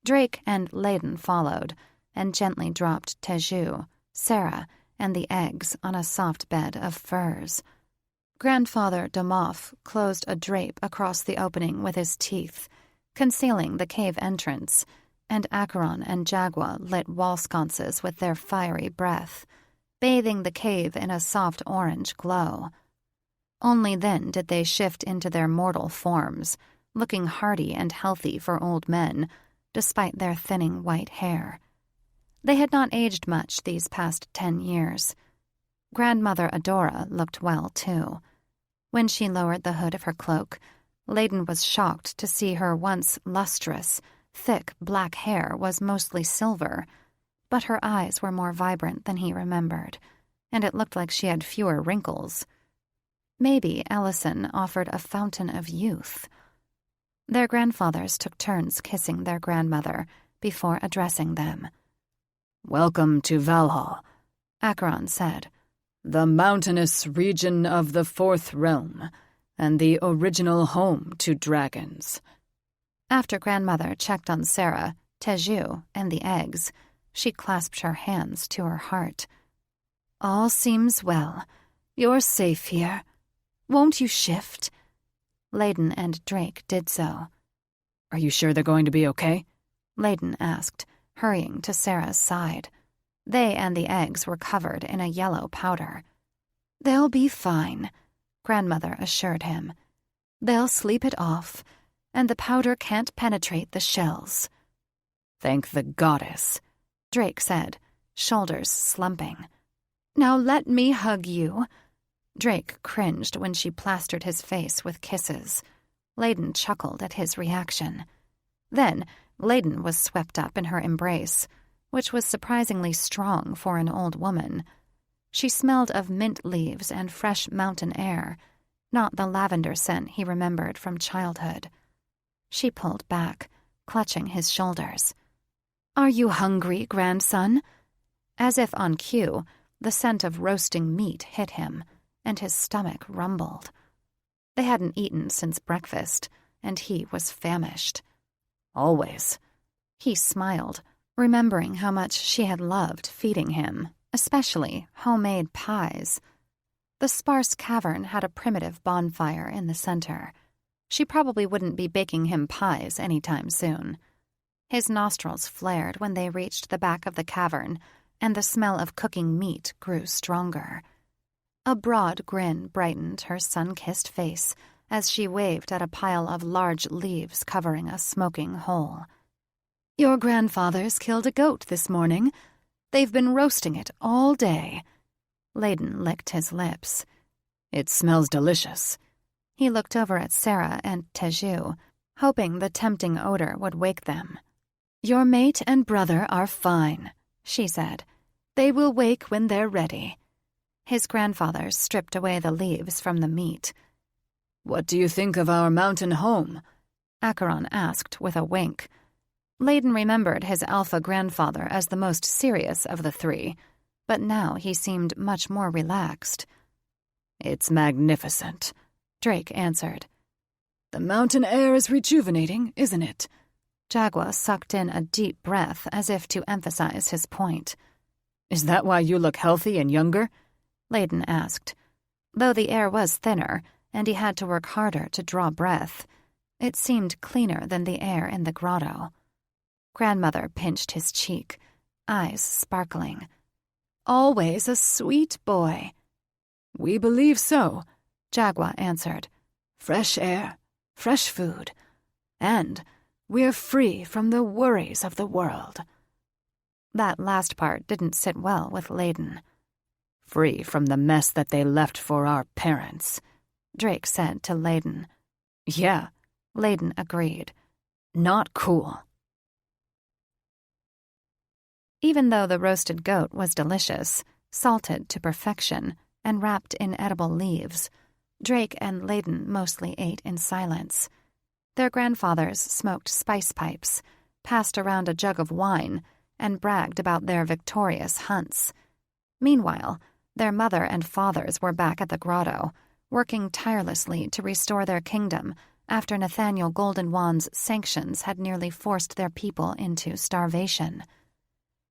Drake and Layden followed and gently dropped Teju, Sarah, and the eggs on a soft bed of furs. Grandfather Damoff closed a drape across the opening with his teeth, concealing the cave entrance, and Acheron and Jagua lit wall sconces with their fiery breath, bathing the cave in a soft orange glow. Only then did they shift into their mortal forms, looking hardy and healthy for old men, despite their thinning white hair. They had not aged much these past 10 years. Grandmother Adora looked well, too. When she lowered the hood of her cloak, Layden was shocked to see her once lustrous, thick black hair was mostly silver, but her eyes were more vibrant than he remembered, and it looked like she had fewer wrinkles. Maybe Ellison offered a fountain of youth. Their grandfathers took turns kissing their grandmother before addressing them. "Welcome to Valhall," Acheron said. "The mountainous region of the Fourth Realm, and the original home to dragons." After grandmother checked on Sarah, Teju, and the eggs, she clasped her hands to her heart. "All seems well. You're safe here. Won't you shift?" Layden and Drake did so. "Are you sure they're going to be okay?" Layden asked, hurrying to Sarah's side. They and the eggs were covered in a yellow powder. "They'll be fine," grandmother assured him. "They'll sleep it off, and the powder can't penetrate the shells." "Thank the goddess," Drake said, shoulders slumping. "Now let me hug you." Drake cringed when she plastered his face with kisses. Layden chuckled at his reaction. Then Layden was swept up in her embrace, which was surprisingly strong for an old woman. She smelled of mint leaves and fresh mountain air, not the lavender scent he remembered from childhood. She pulled back, clutching his shoulders. "Are you hungry, grandson?" As if on cue, the scent of roasting meat hit him, and his stomach rumbled. They hadn't eaten since breakfast, and he was famished. "Always." He smiled, remembering how much she had loved feeding him, especially homemade pies. The sparse cavern had a primitive bonfire in the center. She probably wouldn't be baking him pies anytime soon. His nostrils flared when they reached the back of the cavern, and the smell of cooking meat grew stronger. A broad grin brightened her sun-kissed face as she waved at a pile of large leaves covering a smoking hole. "Your grandfathers killed a goat this morning. They've been roasting it all day." Layden licked his lips. "It smells delicious." He looked over at Sarah and Teju, hoping the tempting odor would wake them. "Your mate and brother are fine," she said. "They will wake when they're ready." His grandfather stripped away the leaves from the meat. "What do you think of our mountain home?" Acheron asked with a wink. Layden remembered his alpha grandfather as the most serious of the three. but now he seemed much more relaxed. "It's magnificent," Drake answered. "The mountain air is rejuvenating, isn't it?" Jaguar sucked in a deep breath as if to emphasize his point. "Is that why you look healthy and younger?" Layden asked. Though the air was thinner, and he had to work harder to draw breath, it seemed cleaner than the air in the grotto. Grandmother pinched his cheek, eyes sparkling. "Always a sweet boy." "We believe so," Jaguar answered. "Fresh air, fresh food, and we're free from the worries of the world." That last part didn't sit well with Layden. "Free from the mess that they left for our parents," Drake said to Layden. "Yeah," Layden agreed. "Not cool." Even though the roasted goat was delicious, salted to perfection, and wrapped in edible leaves, Drake and Layden mostly ate in silence. Their grandfathers smoked spice pipes, passed around a jug of wine, and bragged about their victorious hunts. Meanwhile, their mother and fathers were back at the grotto, working tirelessly to restore their kingdom after Nathaniel Goldenwand's sanctions had nearly forced their people into starvation.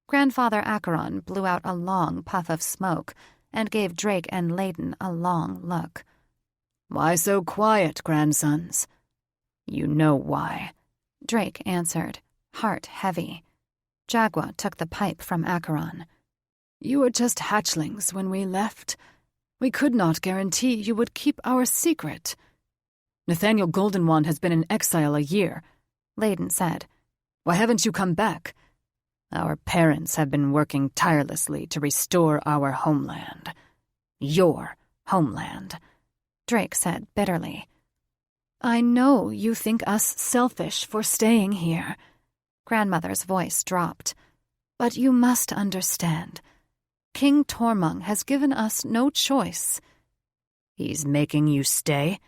Grandfather Acheron blew out a long puff of smoke and gave Drake and Layden a long look. "Why so quiet, grandsons?" "You know why," Drake answered, heart heavy. Jaguar took the pipe from Acheron. "You were just hatchlings when we left. We could not guarantee you would keep our secret." "Nathaniel Goldenwand has been in exile a year," Layden said. "Why haven't you come back?" "Our parents have been working tirelessly to restore our homeland. Your homeland," Drake said bitterly. "I know you think us selfish for staying here." Grandmother's voice dropped. "But you must understand. King Tormund has given us no choice." "He's making you stay?"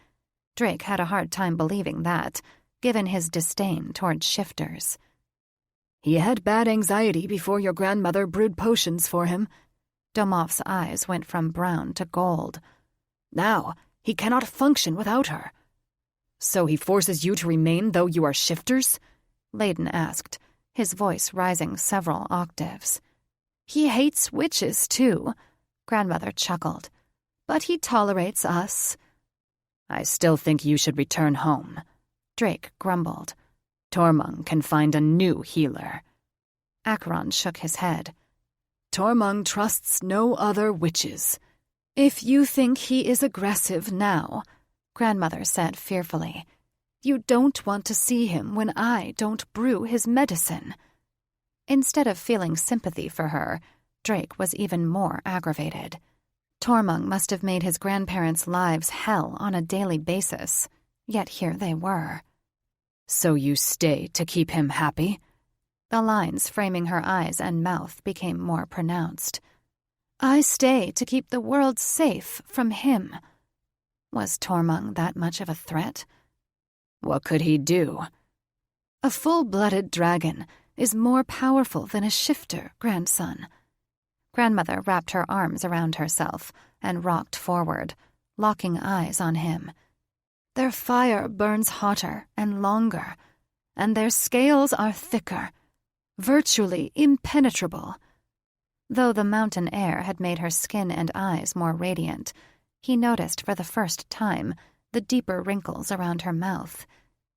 Drake had a hard time believing that, given his disdain toward shifters. "He had bad anxiety before your grandmother brewed potions for him." Domov's eyes went from brown to gold. "Now he cannot function without her." "So he forces you to remain though you are shifters?" Layden asked, his voice rising several octaves. "He hates witches, too," Grandmother chuckled. "But he tolerates us." "I still think you should return home," Drake grumbled. "Tormund can find a new healer." Acheron shook his head. "Tormund trusts no other witches." "If you think he is aggressive now," Grandmother said fearfully, "you don't want to see him when I don't brew his medicine." Instead of feeling sympathy for her, Drake was even more aggravated. Tormund must have made his grandparents' lives hell on a daily basis, yet here they were. "So you stay to keep him happy?" The lines framing her eyes and mouth became more pronounced. "I stay to keep the world safe from him." Was Tormund that much of a threat? "What could he do?" "A full-blooded dragon is more powerful than a shifter, grandson." Grandmother wrapped her arms around herself and rocked forward, locking eyes on him. "Their fire burns hotter and longer, and their scales are thicker, virtually impenetrable." Though the mountain air had made her skin and eyes more radiant, he noticed for the first time the deeper wrinkles around her mouth,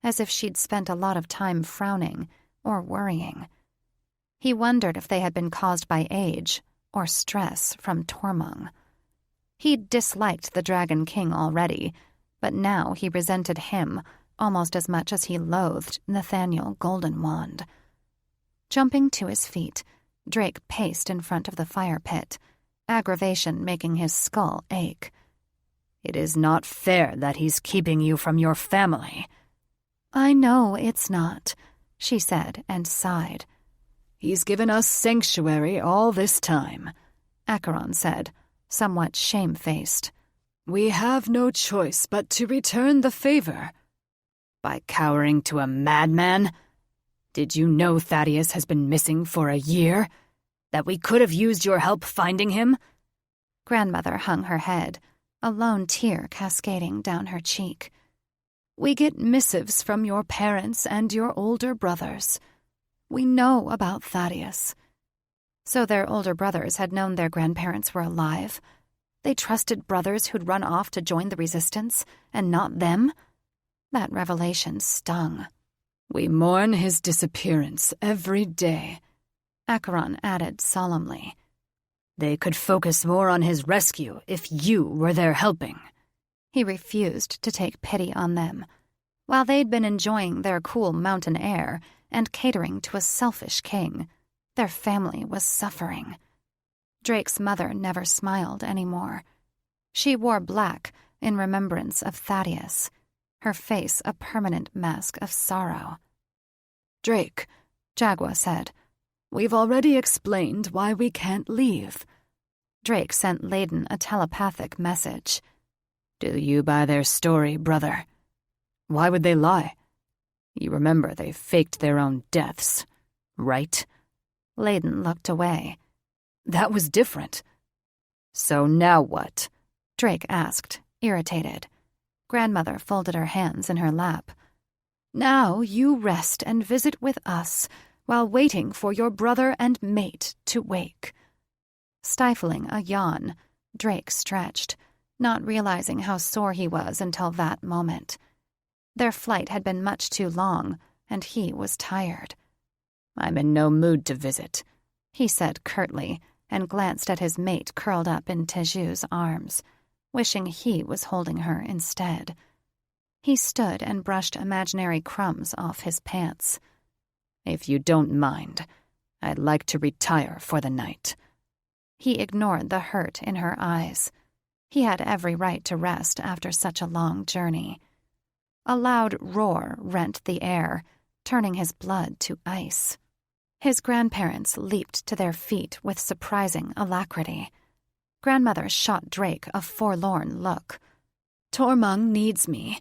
as if she'd spent a lot of time frowning or worrying. He wondered if they had been caused by age or stress from Tormund. He'd disliked the Dragon King already, but now he resented him almost as much as he loathed Nathaniel Goldenwand. Jumping to his feet, Drake paced in front of the fire pit, aggravation making his skull ache. "It is not fair that he's keeping you from your family." "I know it's not," she said and sighed. "He's given us sanctuary all this time," Acheron said, somewhat shamefaced. "We have no choice but to return the favor." "By cowering to a madman? Did you know Thaddeus has been missing for a year?" That we could have used your help finding him?" Grandmother hung her head, a lone tear cascading down her cheek. "We get missives from your parents and your older brothers. We know about Thaddeus." So their older brothers had known their grandparents were alive. They trusted brothers who'd run off to join the resistance, and not them? That revelation stung. "We mourn his disappearance every day," Acheron added solemnly. They could focus more on his rescue if you were there helping. He refused to take pity on them. While they'd been enjoying their cool mountain air and catering to a selfish king, their family was suffering. Drake's mother never smiled anymore. She wore black in remembrance of Thaddeus, her face a permanent mask of sorrow. "Drake," Jaguar said. "We've already explained why we can't leave." Drake sent Layden a telepathic message. "Do you buy their story, brother? Why would they lie? You remember they faked their own deaths, right?" Layden looked away. "That was different." "So now what?" Drake asked, irritated. Grandmother folded her hands in her lap. "Now you rest and visit with us while waiting for your brother and mate to wake." Stifling a yawn, Drake stretched, not realizing how sore he was until that moment. Their flight had been much too long, and he was tired. "I'm in no mood to visit," he said curtly, and glanced at his mate curled up in Teju's arms, wishing he was holding her instead. He stood and brushed imaginary crumbs off his pants. "If you don't mind, I'd like to retire for the night." He ignored the hurt in her eyes. He had every right to rest after such a long journey. A loud roar rent the air, turning his blood to ice. His grandparents leaped to their feet with surprising alacrity. Grandmother shot Drake a forlorn look. "Tormund needs me.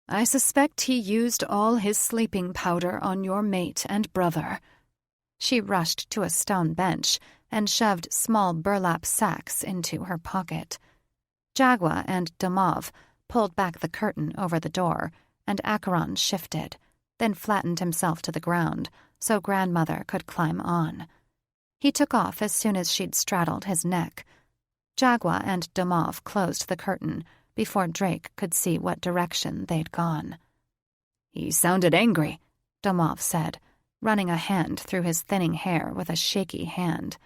I suspect he used all his sleeping powder on your mate and brother." She rushed to a stone bench and shoved small burlap sacks into her pocket. Jaguar and Domov pulled back the curtain over the door, and Acheron shifted, then flattened himself to the ground so Grandmother could climb on. He took off as soon as she'd straddled his neck. Jaguar and Domov closed the curtain before Drake could see what direction they'd gone. "He sounded angry," Domov said, running a hand through his thinning hair with a shaky hand.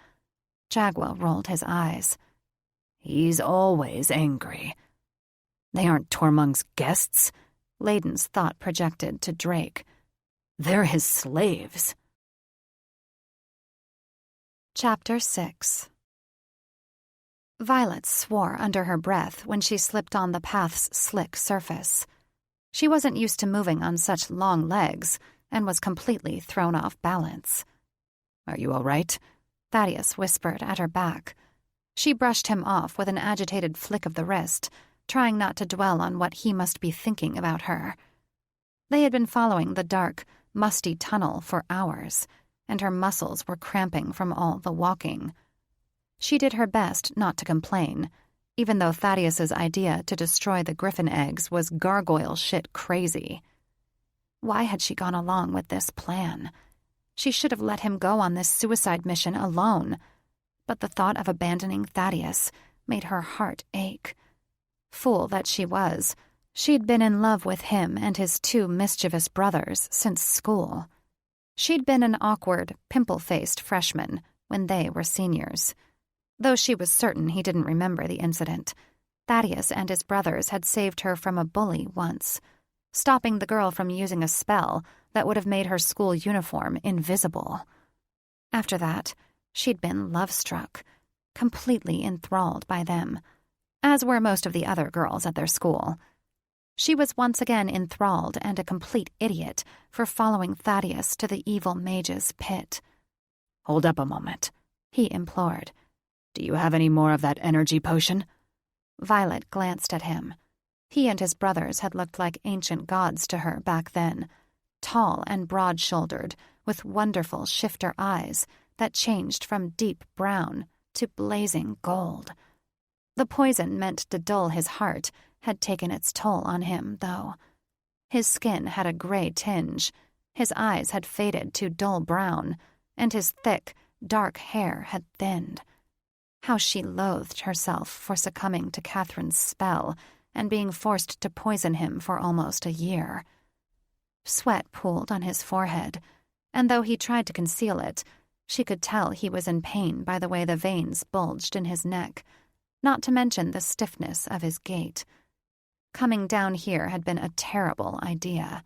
Jaguar rolled his eyes. "He's always angry." "They aren't Tormund's guests," Layden's thought projected to Drake. "They're his slaves." Chapter 6. Violet swore under her breath when she slipped on the path's slick surface. She wasn't used to moving on such long legs and was completely thrown off balance. "Are you all right?" Thaddeus whispered at her back. She brushed him off with an agitated flick of the wrist, trying not to dwell on what he must be thinking about her. They had been following the dark, musty tunnel for hours, and her muscles were cramping from all the walking. She did her best not to complain, even though Thaddeus's idea to destroy the griffin eggs was gargoyle shit crazy. Why had she gone along with this plan? She should have let him go on this suicide mission alone, but the thought of abandoning Thaddeus made her heart ache. Fool that she was, she'd been in love with him and his two mischievous brothers since school. She'd been an awkward, pimple-faced freshman when they were seniors. Though she was certain he didn't remember the incident, Thaddeus and his brothers had saved her from a bully once, stopping the girl from using a spell that would have made her school uniform invisible. After that, she'd been love-struck, completely enthralled by them, as were most of the other girls at their school. She was once again enthralled and a complete idiot for following Thaddeus to the evil mage's pit. "Hold up a moment," he implored. "Do you have any more of that energy potion?" Violet glanced at him. He and his brothers had looked like ancient gods to her back then, tall and broad-shouldered, with wonderful shifter eyes that changed from deep brown to blazing gold. The poison meant to dull his heart had taken its toll on him, though. His skin had a gray tinge, his eyes had faded to dull brown, and his thick, dark hair had thinned. How she loathed herself for succumbing to Catherine's spell and being forced to poison him for almost a year. Sweat pooled on his forehead, and though he tried to conceal it, she could tell he was in pain by the way the veins bulged in his neck, not to mention the stiffness of his gait. Coming down here had been a terrible idea.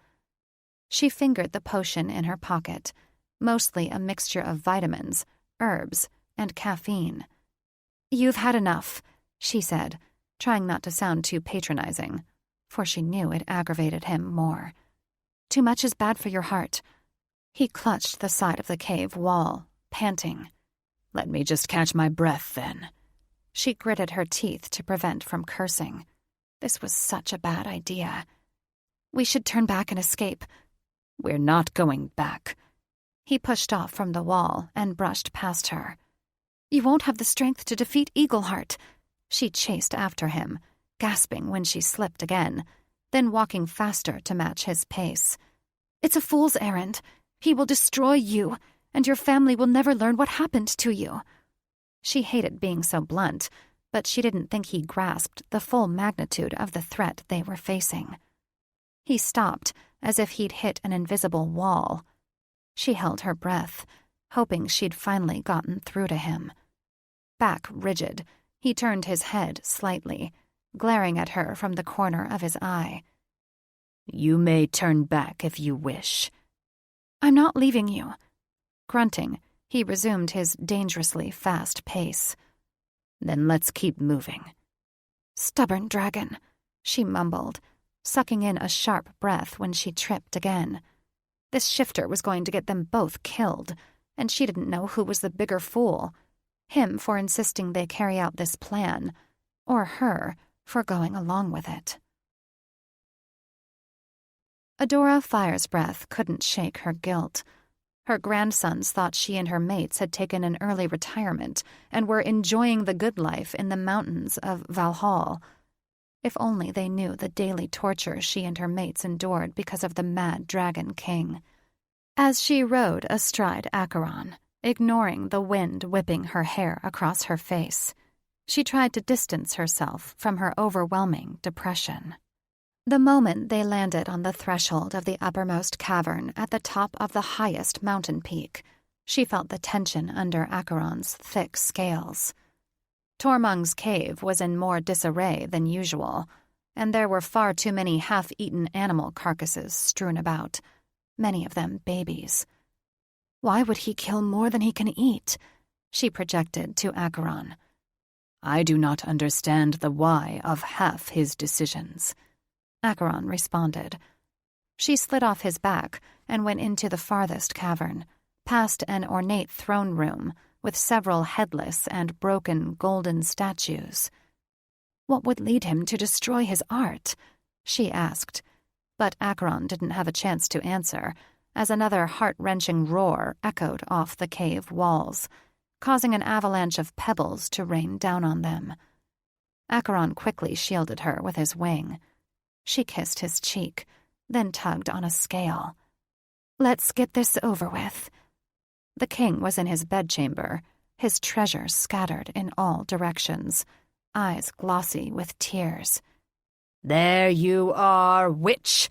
She fingered the potion in her pocket, mostly a mixture of vitamins, herbs, and caffeine. "You've had enough," she said, trying not to sound too patronizing, for she knew it aggravated him more. "Too much is bad for your heart." He clutched the side of the cave wall, panting. "Let me just catch my breath, then." She gritted her teeth to prevent from cursing. This was such a bad idea. "We should turn back and escape." "We're not going back." He pushed off from the wall and brushed past her. "You won't have the strength to defeat Eagleheart." She chased after him, gasping when she slipped again, then walking faster to match his pace. "It's a fool's errand. He will destroy you, and your family will never learn what happened to you." She hated being so blunt, but she didn't think he grasped the full magnitude of the threat they were facing. He stopped, as if he'd hit an invisible wall. She held her breath, hoping she'd finally gotten through to him. Back rigid, he turned his head slightly, glaring at her from the corner of his eye. "You may turn back if you wish." "I'm not leaving you." Grunting, he resumed his dangerously fast pace. "Then let's keep moving." "Stubborn dragon," she mumbled, sucking in a sharp breath when she tripped again. This shifter was going to get them both killed, and she didn't know who was the bigger fool, him for insisting they carry out this plan, or her for going along with it. Adora Firesbreath couldn't shake her guilt. Her grandsons thought she and her mates had taken an early retirement and were enjoying the good life in the mountains of Valhall. If only they knew the daily torture she and her mates endured because of the mad Dragon King. As she rode astride Acheron, ignoring the wind whipping her hair across her face, she tried to distance herself from her overwhelming depression. The moment they landed on the threshold of the uppermost cavern at the top of the highest mountain peak, she felt the tension under Acheron's thick scales. Tormung's cave was in more disarray than usual, and there were far too many half-eaten animal carcasses strewn about, many of them babies. "Why would he kill more than he can eat?" she projected to Acheron. "I do not understand the why of half his decisions," Acheron responded. She slid off his back and went into the farthest cavern, past an ornate throne room with several headless and broken golden statues. What would lead him to destroy his art? She asked, but Acheron didn't have a chance to answer, as another heart-wrenching roar echoed off the cave walls, causing an avalanche of pebbles to rain down on them. Acheron quickly shielded her with his wing. She kissed his cheek, then tugged on a scale. "Let's get this over with." The king was in his bedchamber, his treasures scattered in all directions, eyes glossy with tears. "There you are, witch!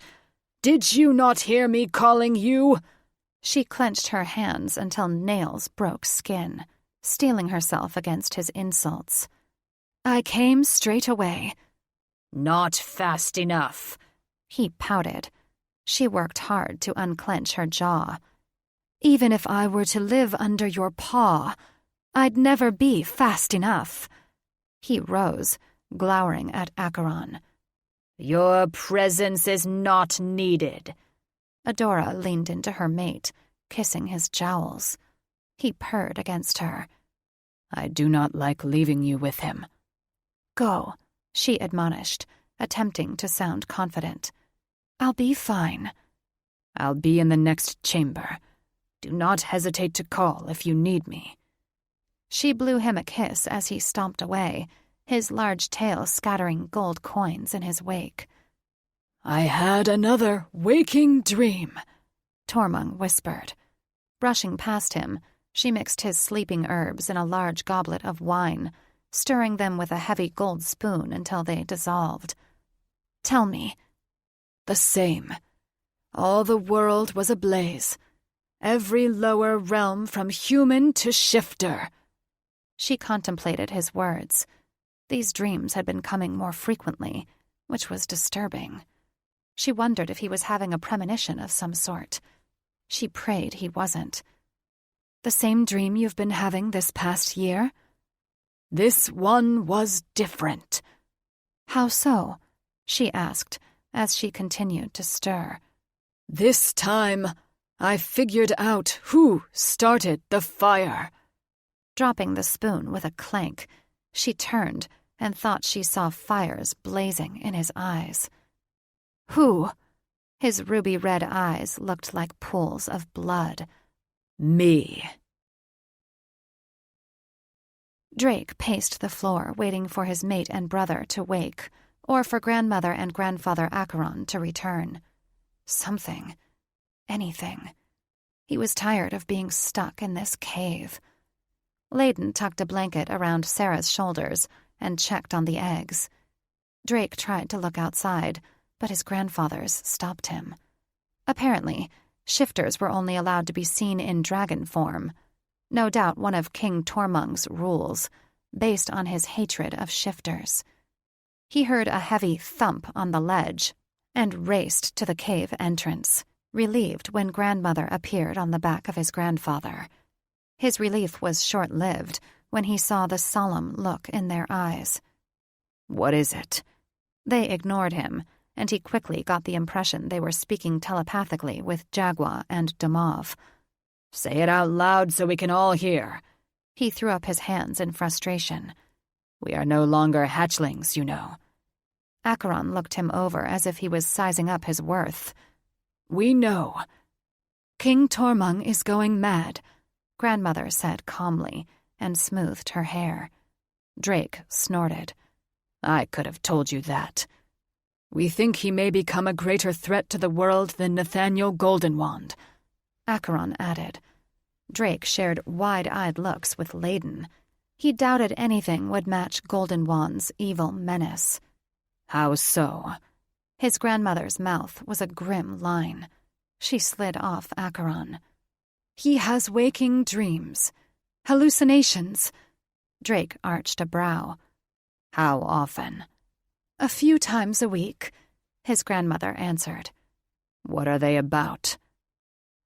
Did you not hear me calling you?" She clenched her hands until nails broke skin, steeling herself against his insults. "I came straight away." "Not fast enough." He pouted. She worked hard to unclench her jaw. "Even if I were to live under your paw, I'd never be fast enough." He rose, glowering at Acheron. "Your presence is not needed." Adora leaned into her mate, kissing his jowls. He purred against her. "I do not like leaving you with him." "Go," she admonished, attempting to sound confident. "I'll be fine." "I'll be in the next chamber. Do not hesitate to call if you need me." She blew him a kiss as he stomped away, his large tail scattering gold coins in his wake. "I had another waking dream," Tormund whispered. Brushing past him, she mixed his sleeping herbs in a large goblet of wine, stirring them with a heavy gold spoon until they dissolved. "Tell me." "The same. All the world was ablaze. Every lower realm from human to shifter." She contemplated his words. These dreams had been coming more frequently, which was disturbing. She wondered if he was having a premonition of some sort. She prayed he wasn't. "The same dream you've been having this past year?" "This one was different." "How so?" she asked as she continued to stir. "This time, I figured out who started the fire." Dropping the spoon with a clank, she turned and thought she saw fires blazing in his eyes. "Who?" His ruby-red eyes looked like pools of blood. "Me." Drake paced the floor, waiting for his mate and brother to wake, or for grandmother and grandfather Acheron to return. Something. Anything. He was tired of being stuck in this cave. Layden tucked a blanket around Sarah's shoulders and checked on the eggs. Drake tried to look outside, but his grandfathers stopped him. Apparently, shifters were only allowed to be seen in dragon form. No doubt one of King Tormund's rules, based on his hatred of shifters. He heard a heavy thump on the ledge and raced to the cave entrance, relieved when grandmother appeared on the back of his grandfather. His relief was short-lived when he saw the solemn look in their eyes. "What is it?" They ignored him, and he quickly got the impression they were speaking telepathically with Jaguar and Damov. "Say it out loud so we can all hear." He threw up his hands in frustration. "We are no longer hatchlings, you know." Acheron looked him over as if he was sizing up his worth. "We know. King Tormund is going mad," grandmother said calmly and smoothed her hair. Drake snorted. "I could have told you that. We think he may become a greater threat to the world than Nathaniel Goldenwand," Acheron added. Drake shared wide-eyed looks with Layden. He doubted anything would match Goldenwand's evil menace. "How so?" His grandmother's mouth was a grim line. She slid off Acheron. "He has waking dreams. Hallucinations." Drake arched a brow. "How often?" "A few times a week," his grandmother answered. "What are they about?"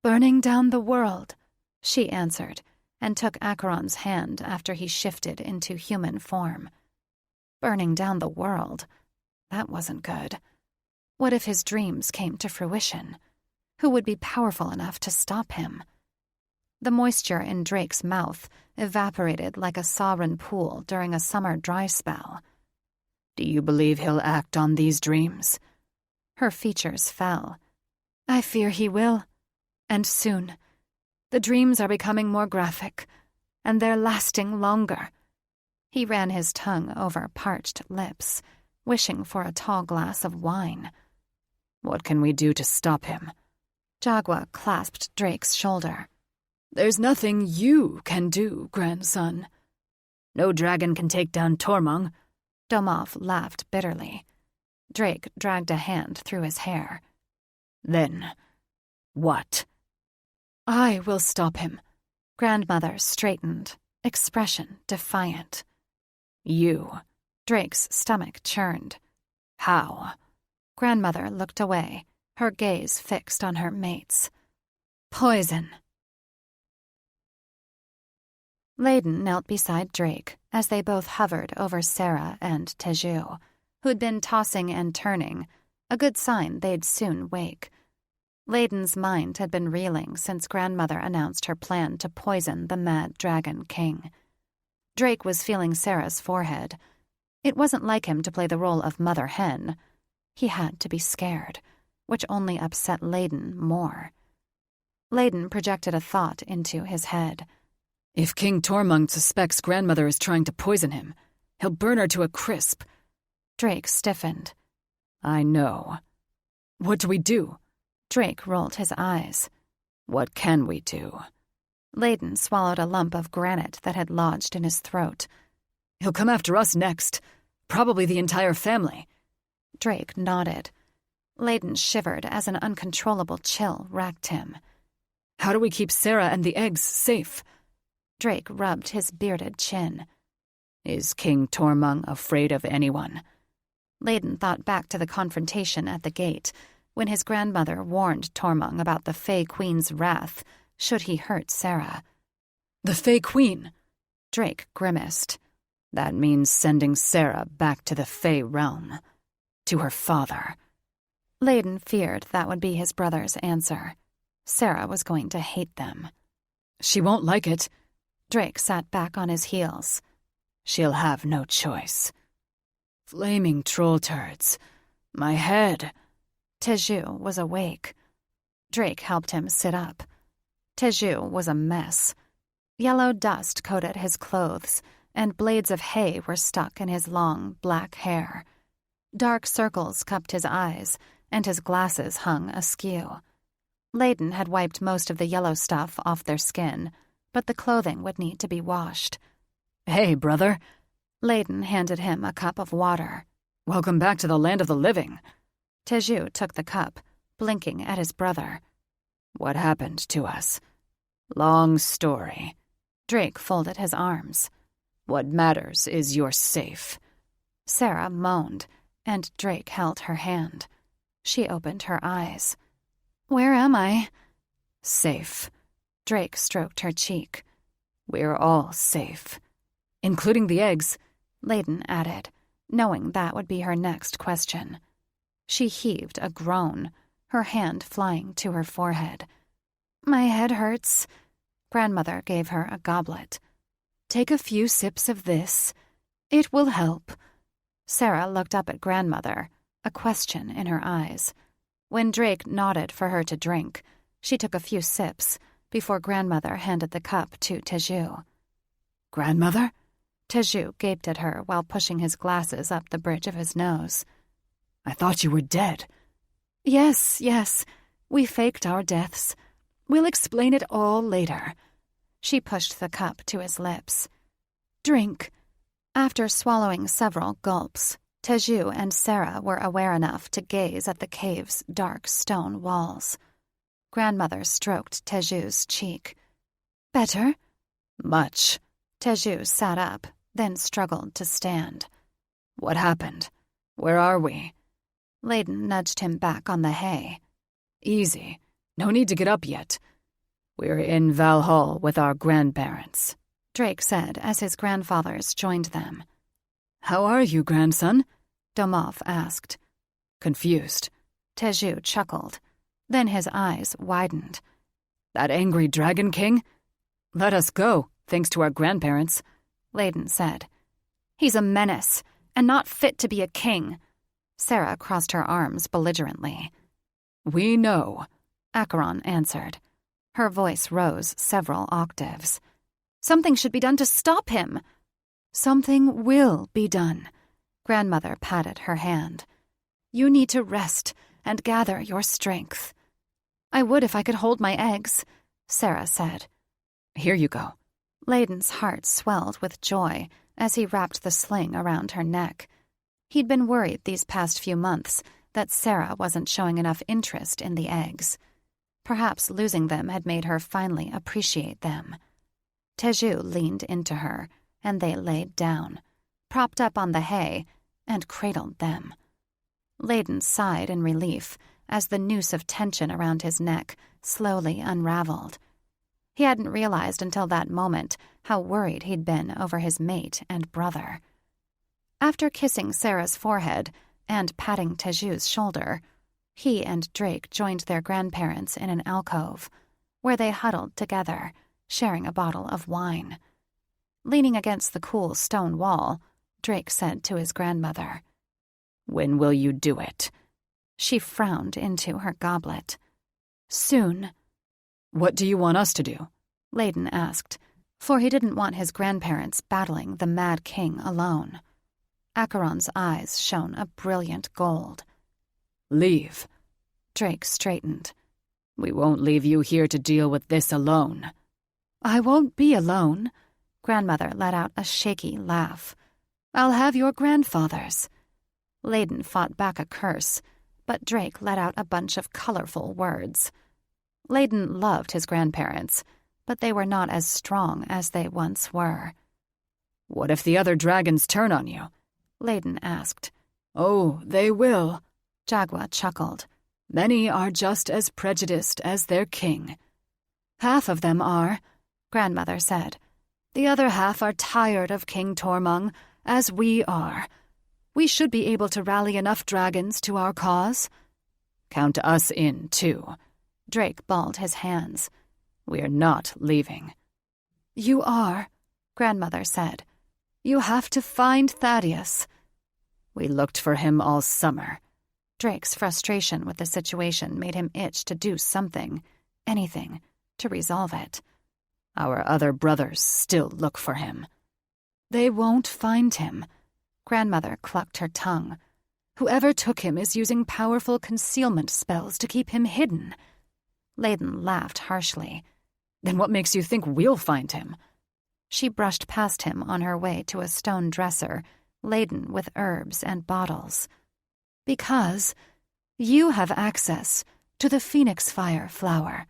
"Burning down the world," she answered, and took Acheron's hand after he shifted into human form. Burning down the world. That wasn't good. What if his dreams came to fruition? Who would be powerful enough to stop him? The moisture in Drake's mouth evaporated like a sarin pool during a summer dry spell. "Do you believe he'll act on these dreams?" Her features fell. "I fear he will. And soon. The dreams are becoming more graphic, and they're lasting longer." He ran his tongue over parched lips, wishing for a tall glass of wine. "What can we do to stop him?" Jaguar clasped Drake's shoulder. "There's nothing you can do, grandson." "No dragon can take down Tormund." Damov laughed bitterly. Drake dragged a hand through his hair. "Then, what?" "I will stop him." Grandmother straightened, expression defiant. "You?" Drake's stomach churned. "How?" Grandmother looked away, her gaze fixed on her mates. "Poison." Layden knelt beside Drake as they both hovered over Sarah and Teju, who'd been tossing and turning, a good sign they'd soon wake. Layden's mind had been reeling since grandmother announced her plan to poison the mad dragon king. Drake was feeling Sarah's forehead. It wasn't like him to play the role of mother hen. He had to be scared, which only upset Layden more. Layden projected a thought into his head. If King Tormund suspects grandmother is trying to poison him, he'll burn her to a crisp. Drake stiffened. I know. What do we do? Drake rolled his eyes. What can we do? Layden swallowed a lump of granite that had lodged in his throat. He'll come after us next. Probably the entire family. Drake nodded. Layden shivered as an uncontrollable chill racked him. How do we keep Sarah and the eggs safe? Drake rubbed his bearded chin. Is King Tormund afraid of anyone? Layden thought back to the confrontation at the gate, when his grandmother warned Tormund about the Fey Queen's wrath should he hurt Sarah. The Fey Queen? Drake grimaced. That means sending Sarah back to the Fey realm. To her father. Layden feared that would be his brother's answer. Sarah was going to hate them. She won't like it. Drake sat back on his heels. She'll have no choice. Flaming troll turds. My head. Teju was awake. Drake helped him sit up. Teju was a mess. Yellow dust coated his clothes, and blades of hay were stuck in his long, black hair. Dark circles cupped his eyes, and his glasses hung askew. Layden had wiped most of the yellow stuff off their skin, but the clothing would need to be washed. Hey, brother. Layden handed him a cup of water. Welcome back to the land of the living. Teju took the cup, blinking at his brother. What happened to us? Long story. Drake folded his arms. What matters is you're safe. Sarah moaned, and Drake held her hand. She opened her eyes. Where am I? Safe. Drake stroked her cheek. We're all safe. Including the eggs, Layden added, knowing that would be her next question. She heaved a groan, her hand flying to her forehead. My head hurts. Grandmother gave her a goblet. Take a few sips of this. It will help. Sarah looked up at Grandmother, a question in her eyes. When Drake nodded for her to drink, she took a few sips before Grandmother handed the cup to Teju. Grandmother? Teju gaped at her while pushing his glasses up the bridge of his nose. I thought you were dead. Yes. We faked our deaths. We'll explain it all later. She pushed the cup to his lips. Drink. After swallowing several gulps, Teju and Sarah were aware enough to gaze at the cave's dark stone walls. Grandmother stroked Teju's cheek. Better? Much. Teju sat up, then struggled to stand. What happened? Where are we? Layden nudged him back on the hay. Easy. No need to get up yet. We're in Valhall with our grandparents, Drake said as his grandfathers joined them. How are you, grandson? Domov asked. Confused. Teju chuckled. Then his eyes widened. That angry dragon king? Let us go, thanks to our grandparents, Layden said. He's a menace, and not fit to be a king. Sarah crossed her arms belligerently. We know, Acheron answered. Her voice rose several octaves. Something should be done to stop him. Something will be done. Grandmother patted her hand. You need to rest and gather your strength. I would if I could hold my eggs, Sarah said. Here you go. Layden's heart swelled with joy as he wrapped the sling around her neck. He'd been worried these past few months that Sarah wasn't showing enough interest in the eggs. Perhaps losing them had made her finally appreciate them. Teju leaned into her, and they laid down, propped up on the hay, and cradled them. Layden sighed in relief as the noose of tension around his neck slowly unraveled. He hadn't realized until that moment how worried he'd been over his mate and brother. After kissing Sarah's forehead and patting Teju's shoulder, he and Drake joined their grandparents in an alcove, where they huddled together, sharing a bottle of wine. Leaning against the cool stone wall, Drake said to his grandmother, When will you do it? She frowned into her goblet. Soon. What do you want us to do? Layden asked, for he didn't want his grandparents battling the Mad King alone. Acheron's eyes shone a brilliant gold. Leave. Drake straightened. We won't leave you here to deal with this alone. I won't be alone. Grandmother let out a shaky laugh. I'll have your grandfathers. Layden fought back a curse, but Drake let out a bunch of colorful words. Layden loved his grandparents, but they were not as strong as they once were. What if the other dragons turn on you? Layden asked. Oh, they will. Jagwa chuckled. Many are just as prejudiced as their king. Half of them are, Grandmother said. The other half are tired of King Tormund, as we are. We should be able to rally enough dragons to our cause. Count us in, too. Drake balled his hands. We're not leaving. You are, Grandmother said. You have to find Thaddeus. We looked for him all summer. Drake's frustration with the situation made him itch to do something, anything, to resolve it. Our other brothers still look for him. They won't find him. Grandmother clucked her tongue. Whoever took him is using powerful concealment spells to keep him hidden. Layden laughed harshly. Then what makes you think we'll find him? She brushed past him on her way to a stone dresser, laden with herbs and bottles. Because you have access to the phoenix fire flower.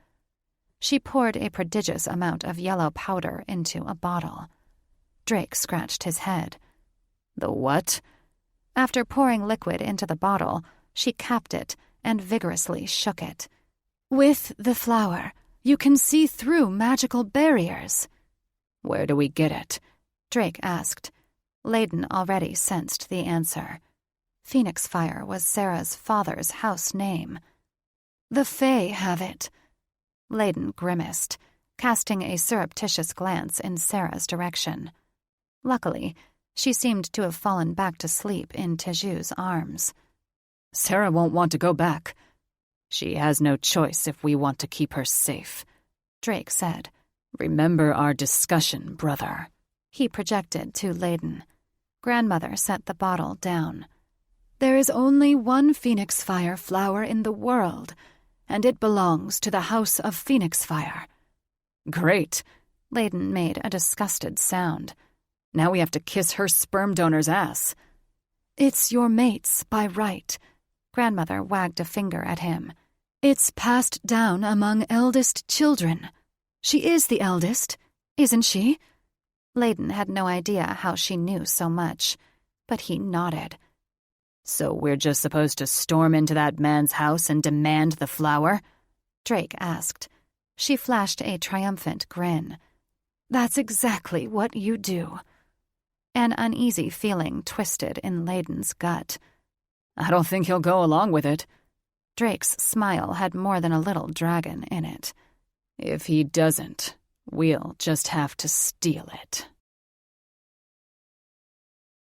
She poured a prodigious amount of yellow powder into a bottle. Drake scratched his head. The what? After pouring liquid into the bottle, she capped it and vigorously shook it. With the flower, you can see through magical barriers. Where do we get it? Drake asked. Layden already sensed the answer. Phoenix Fire was Sarah's father's house name. The Fae have it. Layden grimaced, casting a surreptitious glance in Sarah's direction. Luckily, she seemed to have fallen back to sleep in Teju's arms. Sarah won't want to go back. She has no choice if we want to keep her safe, Drake said. Remember our discussion, brother. He projected to Layden. Grandmother set the bottle down. There is only one Phoenix Fire flower in the world, and it belongs to the House of Phoenix Fire. Great. Layden made a disgusted sound. Now we have to kiss her sperm donor's ass. It's your mate's by right. Grandmother wagged a finger at him. It's passed down among eldest children. She is the eldest, isn't she? Layden had no idea how she knew so much, but he nodded. So we're just supposed to storm into that man's house and demand the flower? Drake asked. She flashed a triumphant grin. That's exactly what you do. An uneasy feeling twisted in Layden's gut. I don't think he'll go along with it. Drake's smile had more than a little dragon in it. If he doesn't, we'll just have to steal it.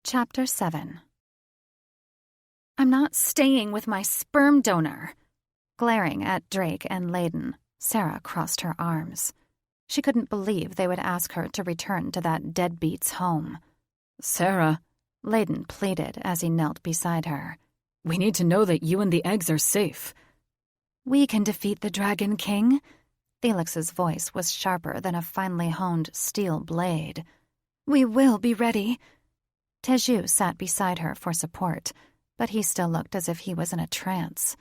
Chapter 7. I'm not staying with my sperm donor. Glaring at Drake and Layden, Sarah crossed her arms. She couldn't believe they would ask her to return to that deadbeat's home. Sarah, Layden pleaded as he knelt beside her. We need to know that you and the eggs are safe. We can defeat the Dragon King. Felix's voice was sharper than a finely honed steel blade. We will be ready. Teju sat beside her for support, but he still looked as if he was in a trance.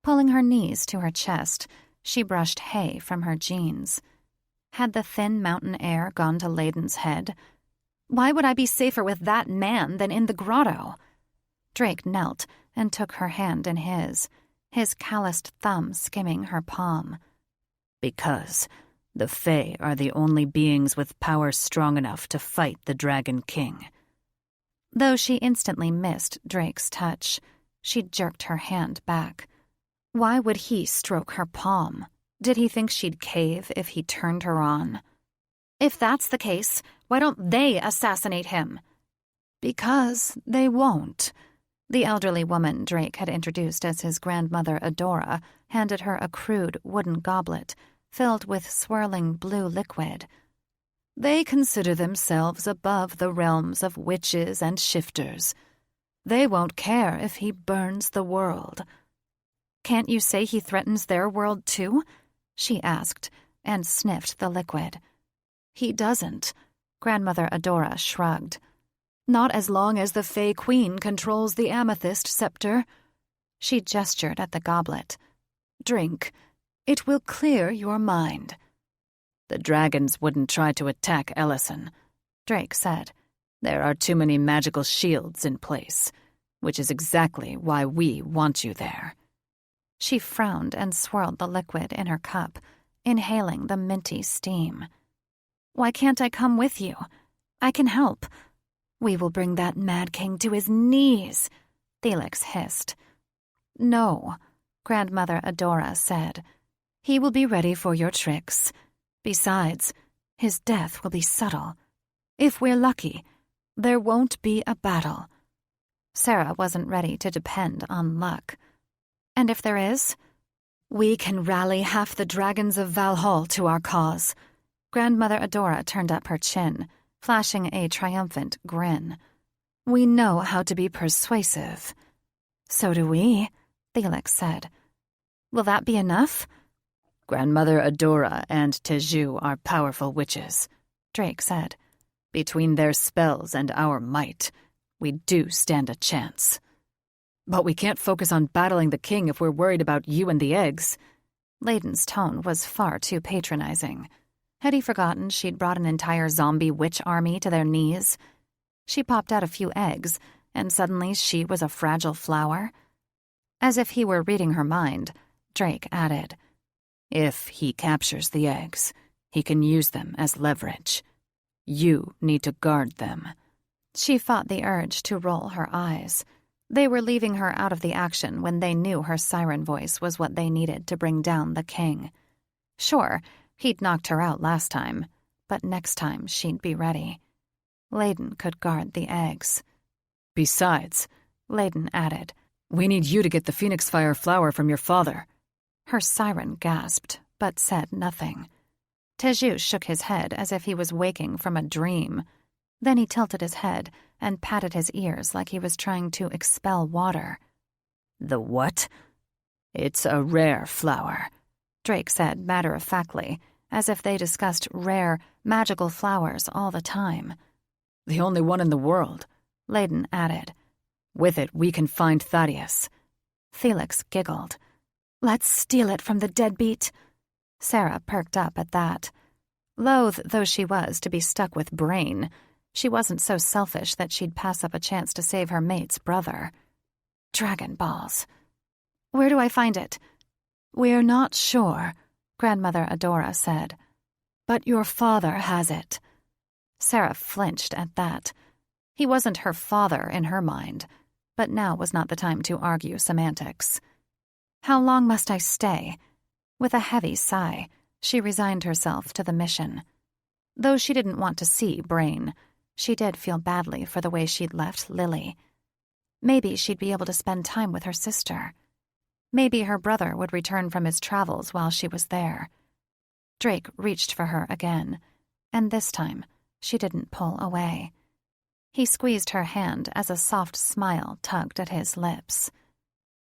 Pulling her knees to her chest, she brushed hay from her jeans. Had the thin mountain air gone to Layden's head? Why would I be safer with that man than in the grotto? Drake knelt and took her hand in his calloused thumb skimming her palm. Because the Fae are the only beings with power strong enough to fight the Dragon King. Though she instantly missed Drake's touch, she jerked her hand back. Why would he stroke her palm? Did he think she'd cave if he turned her on? If that's the case, why don't they assassinate him? Because they won't. The elderly woman Drake had introduced as his grandmother Adora handed her a crude wooden goblet, filled with swirling blue liquid. They consider themselves above the realms of witches and shifters. They won't care if he burns the world. Can't you say he threatens their world too? She asked, and sniffed the liquid. He doesn't, Grandmother Adora shrugged. Not as long as the Fey Queen controls the amethyst scepter. She gestured at the goblet. Drink. It will clear your mind. The dragons wouldn't try to attack Ellison, Drake said. There are too many magical shields in place, which is exactly why we want you there. She frowned and swirled the liquid in her cup, inhaling the minty steam. Why can't I come with you? I can help. We will bring that Mad King to his knees, Felix hissed. No, Grandmother Adora said. He will be ready for your tricks. Besides, his death will be subtle. If we're lucky, there won't be a battle. Sarah wasn't ready to depend on luck. And if there is? We can rally half the dragons of Valhall to our cause. Grandmother Adora turned up her chin, flashing a triumphant grin. We know how to be persuasive. So do we, Felix said. Will that be enough? Grandmother Adora and Teju are powerful witches, Drake said. Between their spells and our might, we do stand a chance. But we can't focus on battling the king if we're worried about you and the eggs. Layden's tone was far too patronizing. Had he forgotten she'd brought an entire zombie witch army to their knees? She popped out a few eggs, and suddenly she was a fragile flower? As if he were reading her mind, Drake added, If he captures the eggs, he can use them as leverage. You need to guard them. She fought the urge to roll her eyes. They were leaving her out of the action when they knew her siren voice was what they needed to bring down the king. Sure, he'd knocked her out last time, but next time she'd be ready. Layden could guard the eggs. Besides, Layden added, we need you to get the phoenix fire flower from your father. Her siren gasped, but said nothing. Teju shook his head as if he was waking from a dream. Then he tilted his head and patted his ears like he was trying to expel water. The what? It's a rare flower, Drake said matter-of-factly, as if they discussed rare, magical flowers all the time. The only one in the world, Layden added. With it, we can find Thaddeus. Felix giggled. Let's steal it from the deadbeat. Sarah perked up at that. Loath though she was to be stuck with Brain, she wasn't so selfish that she'd pass up a chance to save her mate's brother. Dragon balls. Where do I find it? We're not sure, Grandmother Adora said. But your father has it. Sarah flinched at that. He wasn't her father in her mind, but now was not the time to argue semantics. How long must I stay? With a heavy sigh, she resigned herself to the mission. Though she didn't want to see Brain, she did feel badly for the way she'd left Lily. Maybe she'd be able to spend time with her sister. Maybe her brother would return from his travels while she was there. Drake reached for her again, and this time she didn't pull away. He squeezed her hand as a soft smile tugged at his lips.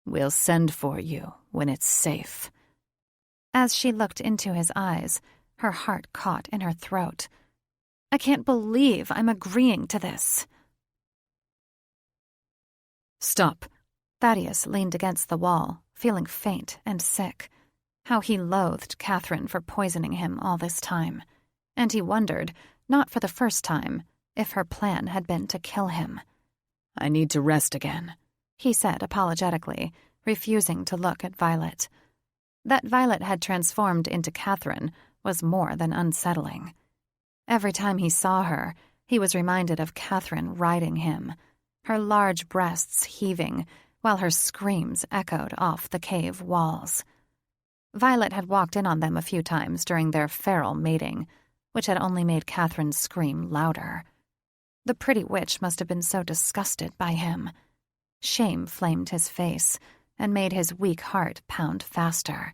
We'll send for you when it's safe. As she looked into his eyes, her heart caught in her throat. I can't believe I'm agreeing to this. Stop. Thaddeus leaned against the wall, feeling faint and sick. How he loathed Catherine for poisoning him all this time. And he wondered, not for the first time, if her plan had been to kill him. I need to rest again, he said apologetically, refusing to look at Violet. That Violet had transformed into Catherine was more than unsettling. Every time he saw her, he was reminded of Catherine riding him, her large breasts heaving, while her screams echoed off the cave walls. Violet had walked in on them a few times during their feral mating, which had only made Catherine scream louder. The pretty witch must have been so disgusted by him. Shame flamed his face and made his weak heart pound faster.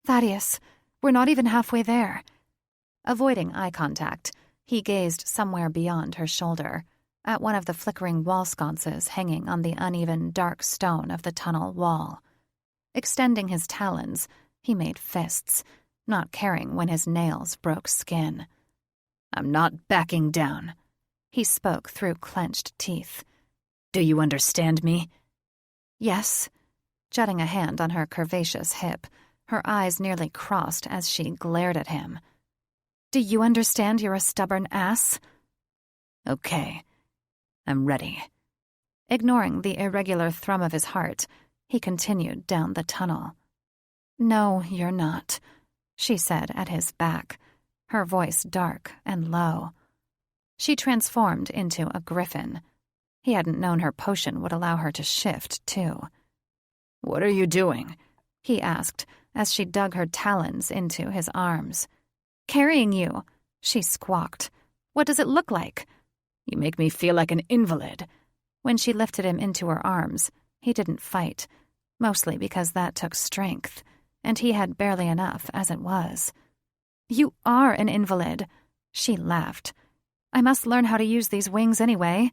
Thaddeus, We're not even halfway there." Avoiding eye contact, he gazed somewhere beyond her shoulder, at one of the flickering wall sconces hanging on the uneven, dark stone of the tunnel wall. Extending his talons, he made fists, not caring when his nails broke skin. "I'm not backing down," he spoke through clenched teeth. "Do you understand me?" "Yes," jutting a hand on her curvaceous hip, her eyes nearly crossed as she glared at him. "Do you understand you're a stubborn ass?" "Okay, I'm ready." Ignoring the irregular thrum of his heart, he continued down the tunnel. "No, you're not," she said at his back, her voice dark and low. She transformed into a griffin. He hadn't known her potion would allow her to shift, too. "What are you doing?" he asked as she dug her talons into his arms. "Carrying you," she squawked. "What does it look like?" "You make me feel like an invalid." When she lifted him into her arms, he didn't fight, mostly because that took strength, and he had barely enough as it was. "You are an invalid," she laughed. "I must learn how to use these wings anyway.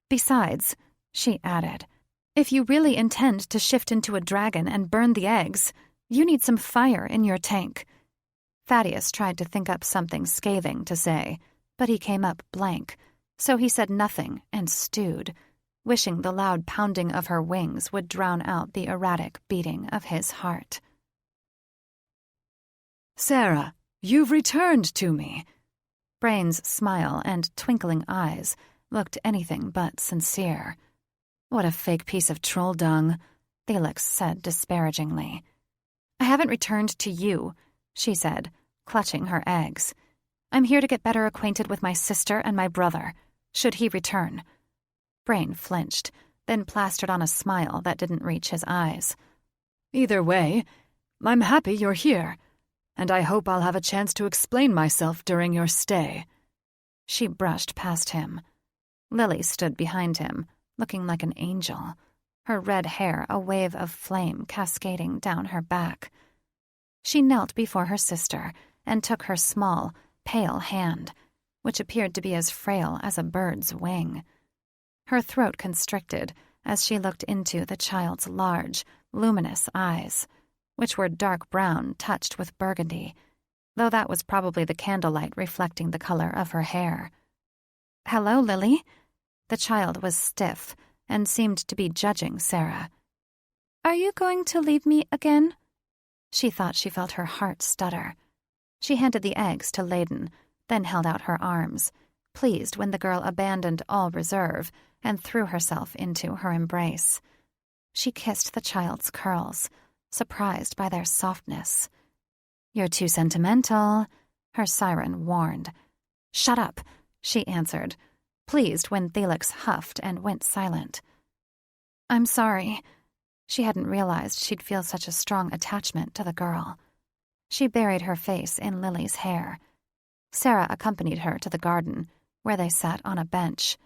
Besides," she added, "if you really intend to shift into a dragon and burn the eggs, you need some fire in your tank." Thaddeus tried to think up something scathing to say, but he came up blank, so he said nothing and stewed, wishing the loud pounding of her wings would drown out the erratic beating of his heart. "Sarah, you've returned to me." Brain's smile and twinkling eyes looked anything but sincere. "What a fake piece of troll dung," Felix said disparagingly. "I haven't returned to you," she said, clutching her eggs. "I'm here to get better acquainted with my sister and my brother, should he return." Brain flinched, then plastered on a smile that didn't reach his eyes. "Either way, I'm happy you're here, and I hope I'll have a chance to explain myself during your stay." She brushed past him. Lily stood behind him, looking like an angel, her red hair a wave of flame cascading down her back. She knelt before her sister and took her small, pale hand, which appeared to be as frail as a bird's wing. Her throat constricted as she looked into the child's large, luminous eyes, which were dark brown touched with burgundy, though that was probably the candlelight reflecting the color of her hair. "Hello, Lily." The child was stiff and seemed to be judging Sarah. "Are you going to leave me again?" She thought she felt her heart stutter. She handed the eggs to Layden, then held out her arms, pleased when the girl abandoned all reserve and threw herself into her embrace. She kissed the child's curls, surprised by their softness. "You're too sentimental," her siren warned. "Shut up," she answered, pleased when Felix huffed and went silent. "I'm sorry." She hadn't realized she'd feel such a strong attachment to the girl. She buried her face in Lily's hair. Sarah accompanied her to the garden, where they sat on a bench.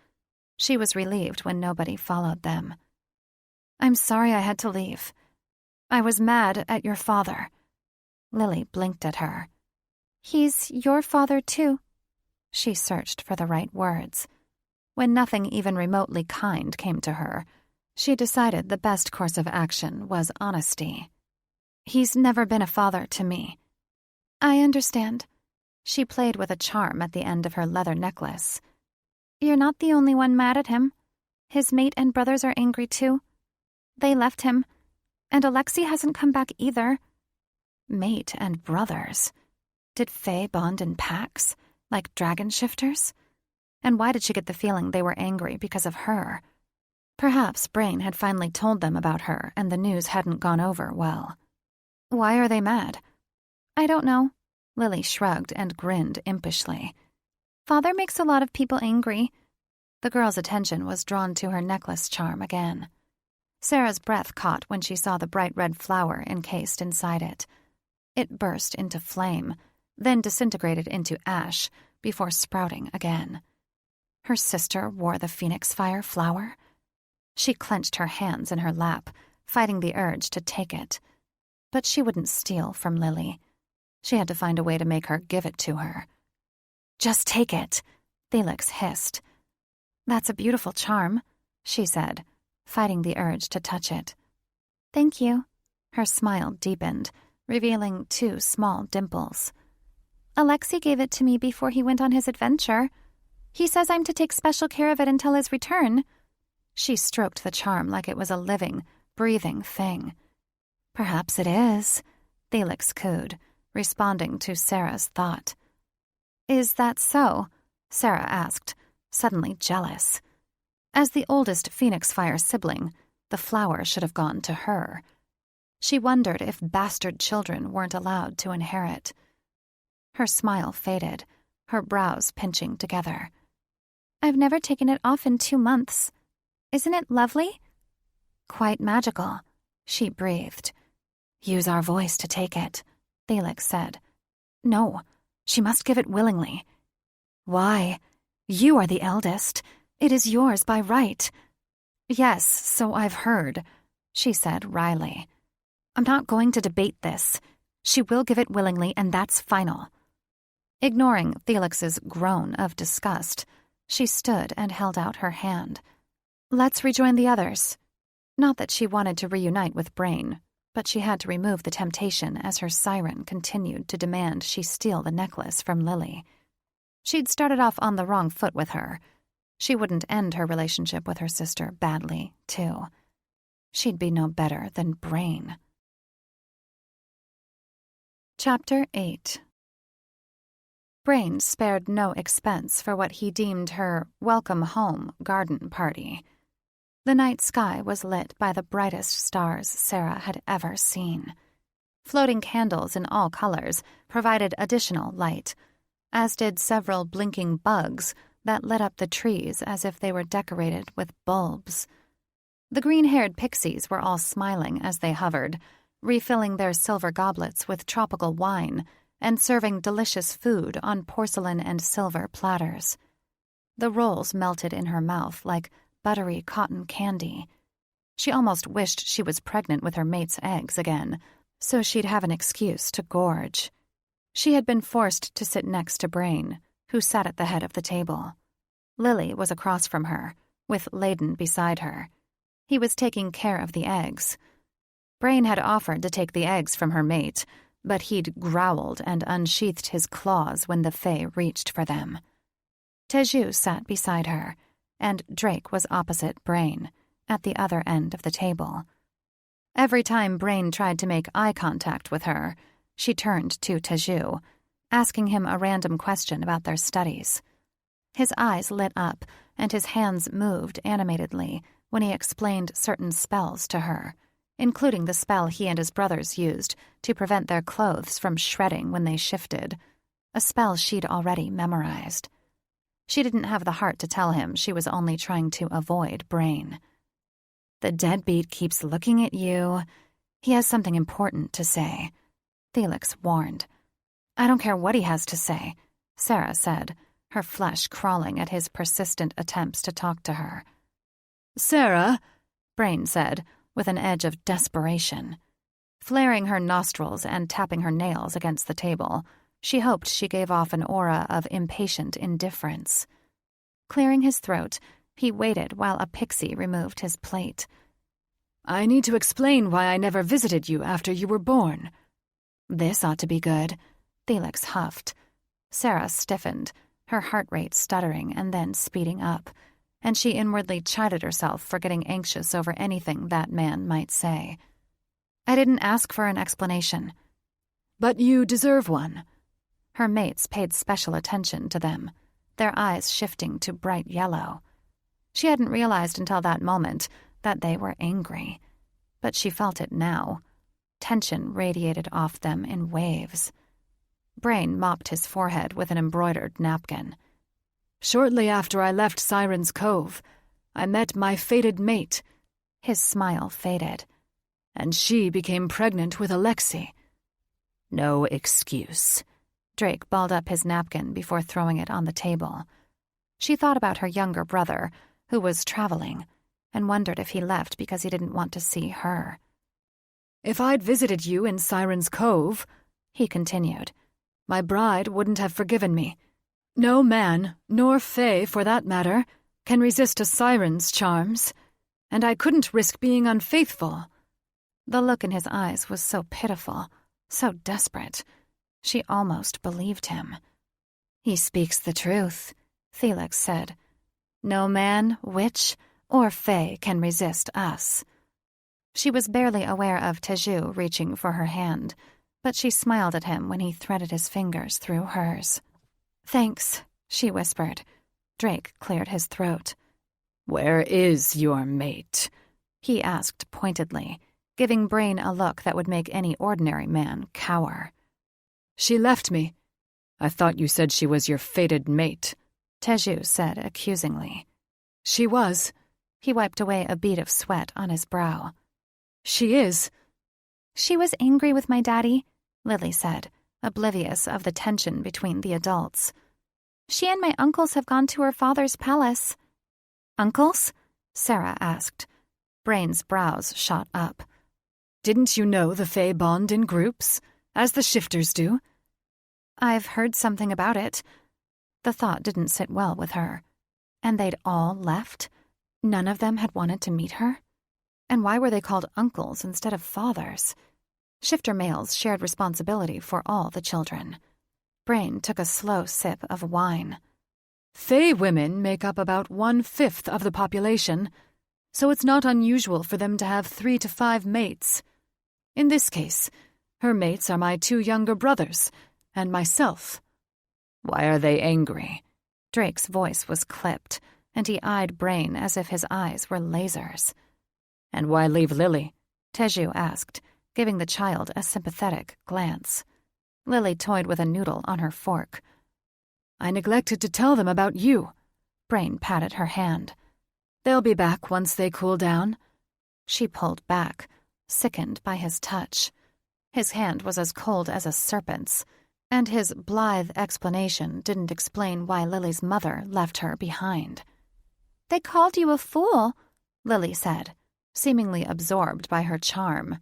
She was relieved when nobody followed them. "I'm sorry I had to leave. I was mad at your father." Lily blinked at her. "He's your father, too." She searched for the right words. When nothing even remotely kind came to her, she decided the best course of action was honesty. "He's never been a father to me." "I understand." She played with a charm at the end of her leather necklace. "You're not the only one mad at him. His mate and brothers are angry too. They left him, and Alexei hasn't come back either." Mate and brothers? Did Fae bond in packs, like dragon shifters? And why did she get the feeling they were angry because of her? Perhaps Brain had finally told them about her and the news hadn't gone over well. "Why are they mad?" "I don't know." Lily shrugged and grinned impishly. "Father makes a lot of people angry." The girl's attention was drawn to her necklace charm again. Sarah's breath caught when she saw the bright red flower encased inside it. It burst into flame, then disintegrated into ash before sprouting again. Her sister wore the phoenix fire flower? She clenched her hands in her lap, fighting the urge to take it. But she wouldn't steal from Lily. She had to find a way to make her give it to her. "Just take it," Felix hissed. "That's a beautiful charm," she said, fighting the urge to touch it. "Thank you." Her smile deepened, revealing 2 small dimples. "Alexei gave it to me before he went on his adventure. He says I'm to take special care of it until his return." She stroked the charm like it was a living, breathing thing. "Perhaps it is," Felix cooed, responding to Sarah's thought. "Is that so?" Sarah asked, suddenly jealous. As the oldest Phoenix Fire sibling, the flower should have gone to her. She wondered if bastard children weren't allowed to inherit. Her smile faded, her brows pinching together. "I've never taken it off in 2 months. Isn't it lovely?" "Quite magical," she breathed. "Use our voice to take it," Felix said. "No, she must give it willingly." "Why? You are the eldest. It is yours by right." "Yes, so I've heard," she said wryly. "I'm not going to debate this. She will give it willingly, and that's final." Ignoring Felix's groan of disgust, she stood and held out her hand. "Let's rejoin the others." Not that she wanted to reunite with Brain, but she had to remove the temptation as her siren continued to demand she steal the necklace from Lily. She'd started off on the wrong foot with her. She wouldn't end her relationship with her sister badly, too. She'd be no better than Brain. Chapter 8. Brain spared no expense for what he deemed her welcome-home garden party. The night sky was lit by the brightest stars Sarah had ever seen. Floating candles in all colors provided additional light, as did several blinking bugs that lit up the trees as if they were decorated with bulbs. The green-haired pixies were all smiling as they hovered, refilling their silver goblets with tropical wine and serving delicious food on porcelain and silver platters. The rolls melted in her mouth like buttery cotton candy. She almost wished she was pregnant with her mate's eggs again, so she'd have an excuse to gorge. She had been forced to sit next to Brain, who sat at the head of the table. Lily was across from her, with Layden beside her. He was taking care of the eggs. Brain had offered to take the eggs from her mate, but he'd growled and unsheathed his claws when the Fae reached for them. Teju sat beside her, and Drake was opposite Brain, at the other end of the table. Every time Brain tried to make eye contact with her, she turned to Teju, asking him a random question about their studies. His eyes lit up, and his hands moved animatedly when he explained certain spells to her, including the spell he and his brothers used to prevent their clothes from shredding when they shifted, a spell she'd already memorized. She didn't have the heart to tell him she was only trying to avoid Brain. "The deadbeat keeps looking at you. He has something important to say," Felix warned. "I don't care what he has to say," Sarah said, her flesh crawling at his persistent attempts to talk to her. "Sarah," Brain said, with an edge of desperation. Flaring her nostrils and tapping her nails against the table, she hoped she gave off an aura of impatient indifference. Clearing his throat, he waited while a pixie removed his plate. "I need to explain why I never visited you after you were born." "This ought to be good," Felix huffed. Sarah stiffened, her heart rate stuttering and then speeding up, and she inwardly chided herself for getting anxious over anything that man might say. "I didn't ask for an explanation." "But you deserve one." Her mates paid special attention to them, their eyes shifting to bright yellow. She hadn't realized until that moment that they were angry, but she felt it now. Tension radiated off them in waves. Brain mopped his forehead with an embroidered napkin. "Shortly after I left Siren's Cove, I met my fated mate." His smile faded. "And she became pregnant with Alexei." "No excuse." Drake balled up his napkin before throwing it on the table. She thought about her younger brother, who was traveling, and wondered if he left because he didn't want to see her. "If I'd visited you in Siren's Cove," he continued. My bride wouldn't have forgiven me. No man, nor fae for that matter, can resist a siren's charms, and I couldn't risk being unfaithful. The look in his eyes was so pitiful, so desperate. She almost believed him. He speaks the truth, Felix said. No man, witch, or fae can resist us. She was barely aware of Teju reaching for her hand, but she smiled at him when he threaded his fingers through hers. Thanks, she whispered. Drake cleared his throat. Where is your mate? He asked pointedly, giving Brain a look that would make any ordinary man cower. She left me. I thought you said she was your fated mate, Teju said accusingly. She was. He wiped away a bead of sweat on his brow. She is. She was angry with my daddy, Lily said, oblivious of the tension between the adults. She and my uncles have gone to her father's palace. Uncles? Sarah asked. Brain's brows shot up. Didn't you know the fae bond in groups, as the shifters do? I've heard something about it. The thought didn't sit well with her. And they'd all left? None of them had wanted to meet her? And why were they called uncles instead of fathers? Shifter males shared responsibility for all the children. Brain took a slow sip of wine. Fae women make up about 1/5 of the population, so it's not unusual for them to have 3 to 5 mates. In this case, her mates are my 2 younger brothers, and myself. Why are they angry? Drake's voice was clipped, and he eyed Brain as if his eyes were lasers. And why leave Lily? Teju asked, giving the child a sympathetic glance. Lily toyed with a noodle on her fork. I neglected to tell them about you. Brain patted her hand. They'll be back once they cool down. She pulled back, sickened by his touch. His hand was as cold as a serpent's, and his blithe explanation didn't explain why Lily's mother left her behind. They called you a fool, Lily said, seemingly absorbed by her charm.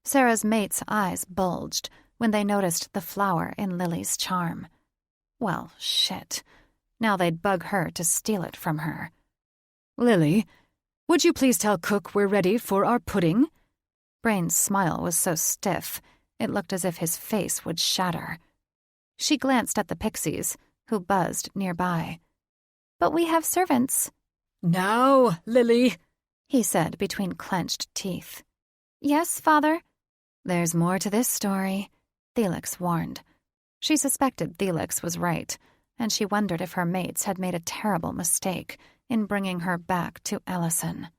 Sarah's mates' eyes bulged when they noticed the flower in Lily's charm. Well, shit. Now they'd bug her to steal it from her. Lily, would you please tell Cook we're ready for our pudding? Brain's smile was so stiff, it looked as if his face would shatter. She glanced at the pixies, who buzzed nearby. But we have servants. Now, Lily, he said between clenched teeth. Yes, father. There's more to this story, Felix warned. She suspected Felix was right, and she wondered if her mates had made a terrible mistake in bringing her back to Ellison.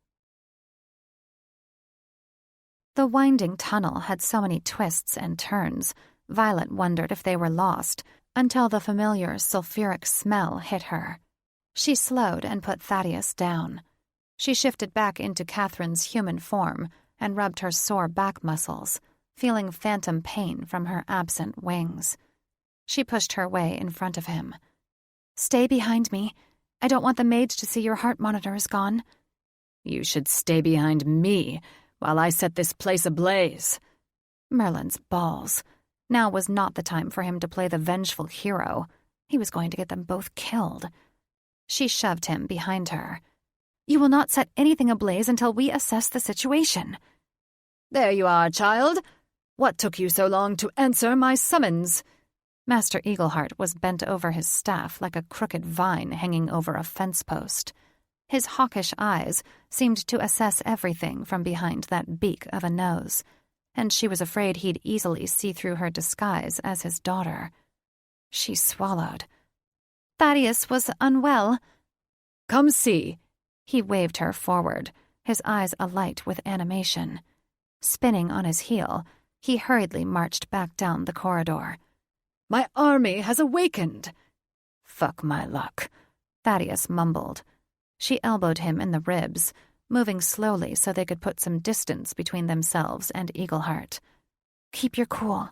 The winding tunnel had so many twists and turns, Violet wondered if they were lost, until the familiar sulfuric smell hit her. She slowed and put Thaddeus down. She shifted back into Catherine's human form and rubbed her sore back muscles, feeling phantom pain from her absent wings. She pushed her way in front of him. Stay behind me. I don't want the maids to see your heart monitor is gone. You should stay behind me while I set this place ablaze. Merlin's balls. Now was not the time for him to play the vengeful hero. He was going to get them both killed. She shoved him behind her. You will not set anything ablaze until we assess the situation. There you are, child. What took you so long to answer my summons? Master Eagleheart was bent over his staff like a crooked vine hanging over a fence post. His hawkish eyes seemed to assess everything from behind that beak of a nose, and she was afraid he'd easily see through her disguise as his daughter. She swallowed. Thaddeus was unwell. Come see. He waved her forward, his eyes alight with animation. Spinning on his heel, he hurriedly marched back down the corridor. My army has awakened. Fuck my luck, Thaddeus mumbled. She elbowed him in the ribs, moving slowly so they could put some distance between themselves and Eagleheart. Keep your cool.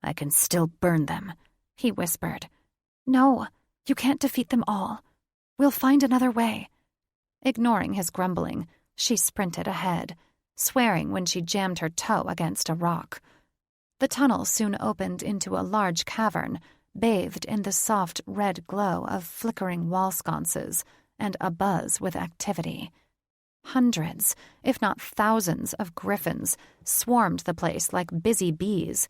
I can still burn them, he whispered. No, you can't defeat them all. We'll find another way. Ignoring his grumbling, she sprinted ahead, swearing when she jammed her toe against a rock. The tunnel soon opened into a large cavern, bathed in the soft red glow of flickering wall sconces and abuzz with activity. Hundreds, if not thousands, of griffins swarmed the place like busy bees,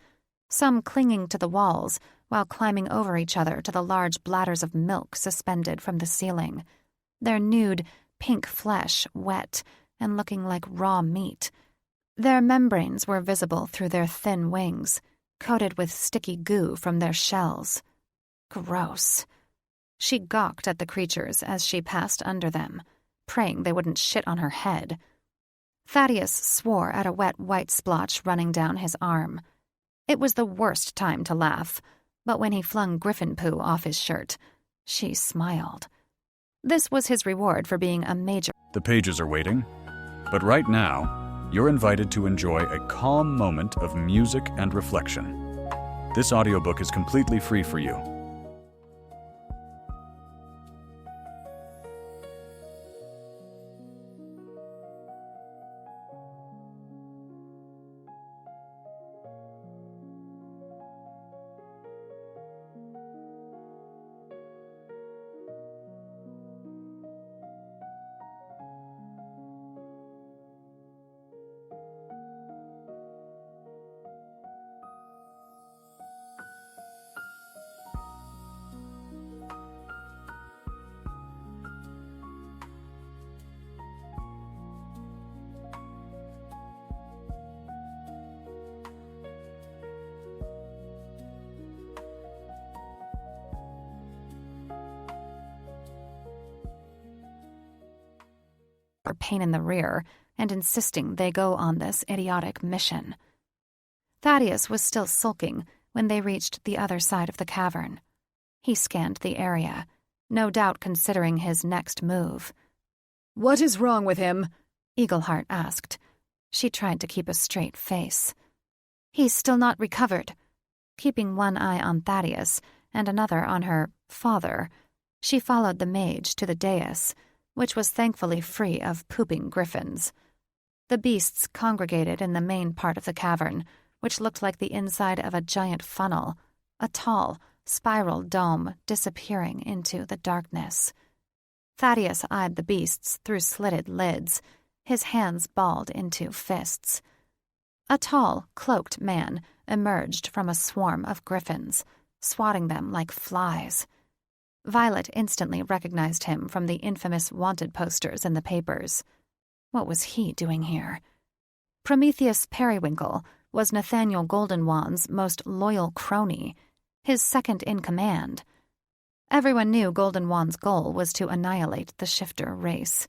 some clinging to the walls while climbing over each other to the large bladders of milk suspended from the ceiling, their nude, pink flesh wet and looking like raw meat. Their membranes were visible through their thin wings, coated with sticky goo from their shells. Gross. She gawked at the creatures as she passed under them, praying they wouldn't shit on her head. Thaddeus swore at a wet white splotch running down his arm. It was the worst time to laugh, but when he flung griffin poo off his shirt, she smiled. This was his reward for being a major. The pages are waiting, but right now, you're invited to enjoy a calm moment of music and reflection. This audiobook is completely free for you. Pain in the rear and insisting they go on this idiotic mission. Thaddeus was still sulking when they reached the other side of the cavern. He scanned the area, no doubt considering his next move. "What is wrong with him?" Eagleheart asked. She tried to keep a straight face. "He's still not recovered." Keeping one eye on Thaddeus and another on her father, she followed the mage to the dais, which was thankfully free of pooping griffins. The beasts congregated in the main part of the cavern, which looked like the inside of a giant funnel, a tall, spiral dome disappearing into the darkness. Thaddeus eyed the beasts through slitted lids, his hands balled into fists. A tall, cloaked man emerged from a swarm of griffins, swatting them like flies. Violet instantly recognized him from the infamous wanted posters in the papers. What was he doing here? Prometheus Periwinkle was Nathaniel Goldenwand's most loyal crony, his second in command. Everyone knew Goldenwand's goal was to annihilate the shifter race.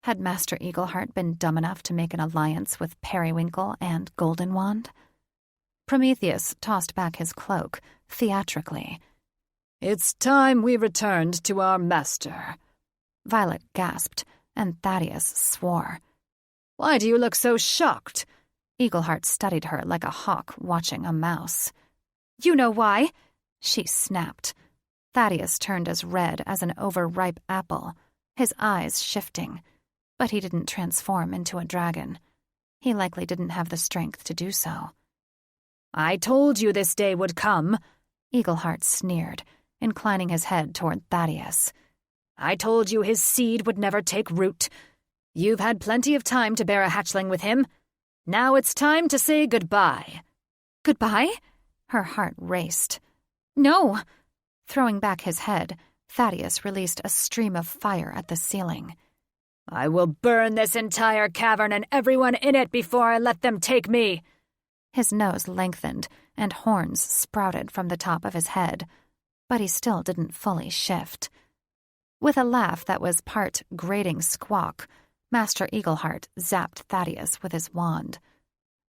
Had Master Eagleheart been dumb enough to make an alliance with Periwinkle and Goldenwand? Prometheus tossed back his cloak, theatrically. "It's time we returned to our master." Violet gasped, and Thaddeus swore. "Why do you look so shocked?" Eagleheart studied her like a hawk watching a mouse. "You know why," she snapped. Thaddeus turned as red as an overripe apple, his eyes shifting, but he didn't transform into a dragon. He likely didn't have the strength to do so. "I told you this day would come," Eagleheart sneered, inclining his head toward Thaddeus. "I told you his seed would never take root. You've had plenty of time to bear a hatchling with him. Now it's time to say goodbye." "Goodbye?" Her heart raced. "No!" Throwing back his head, Thaddeus released a stream of fire at the ceiling. "I will burn this entire cavern and everyone in it before I let them take me." His nose lengthened, and horns sprouted from the top of his head, but he still didn't fully shift. With a laugh that was part grating squawk, Master Eagleheart zapped Thaddeus with his wand.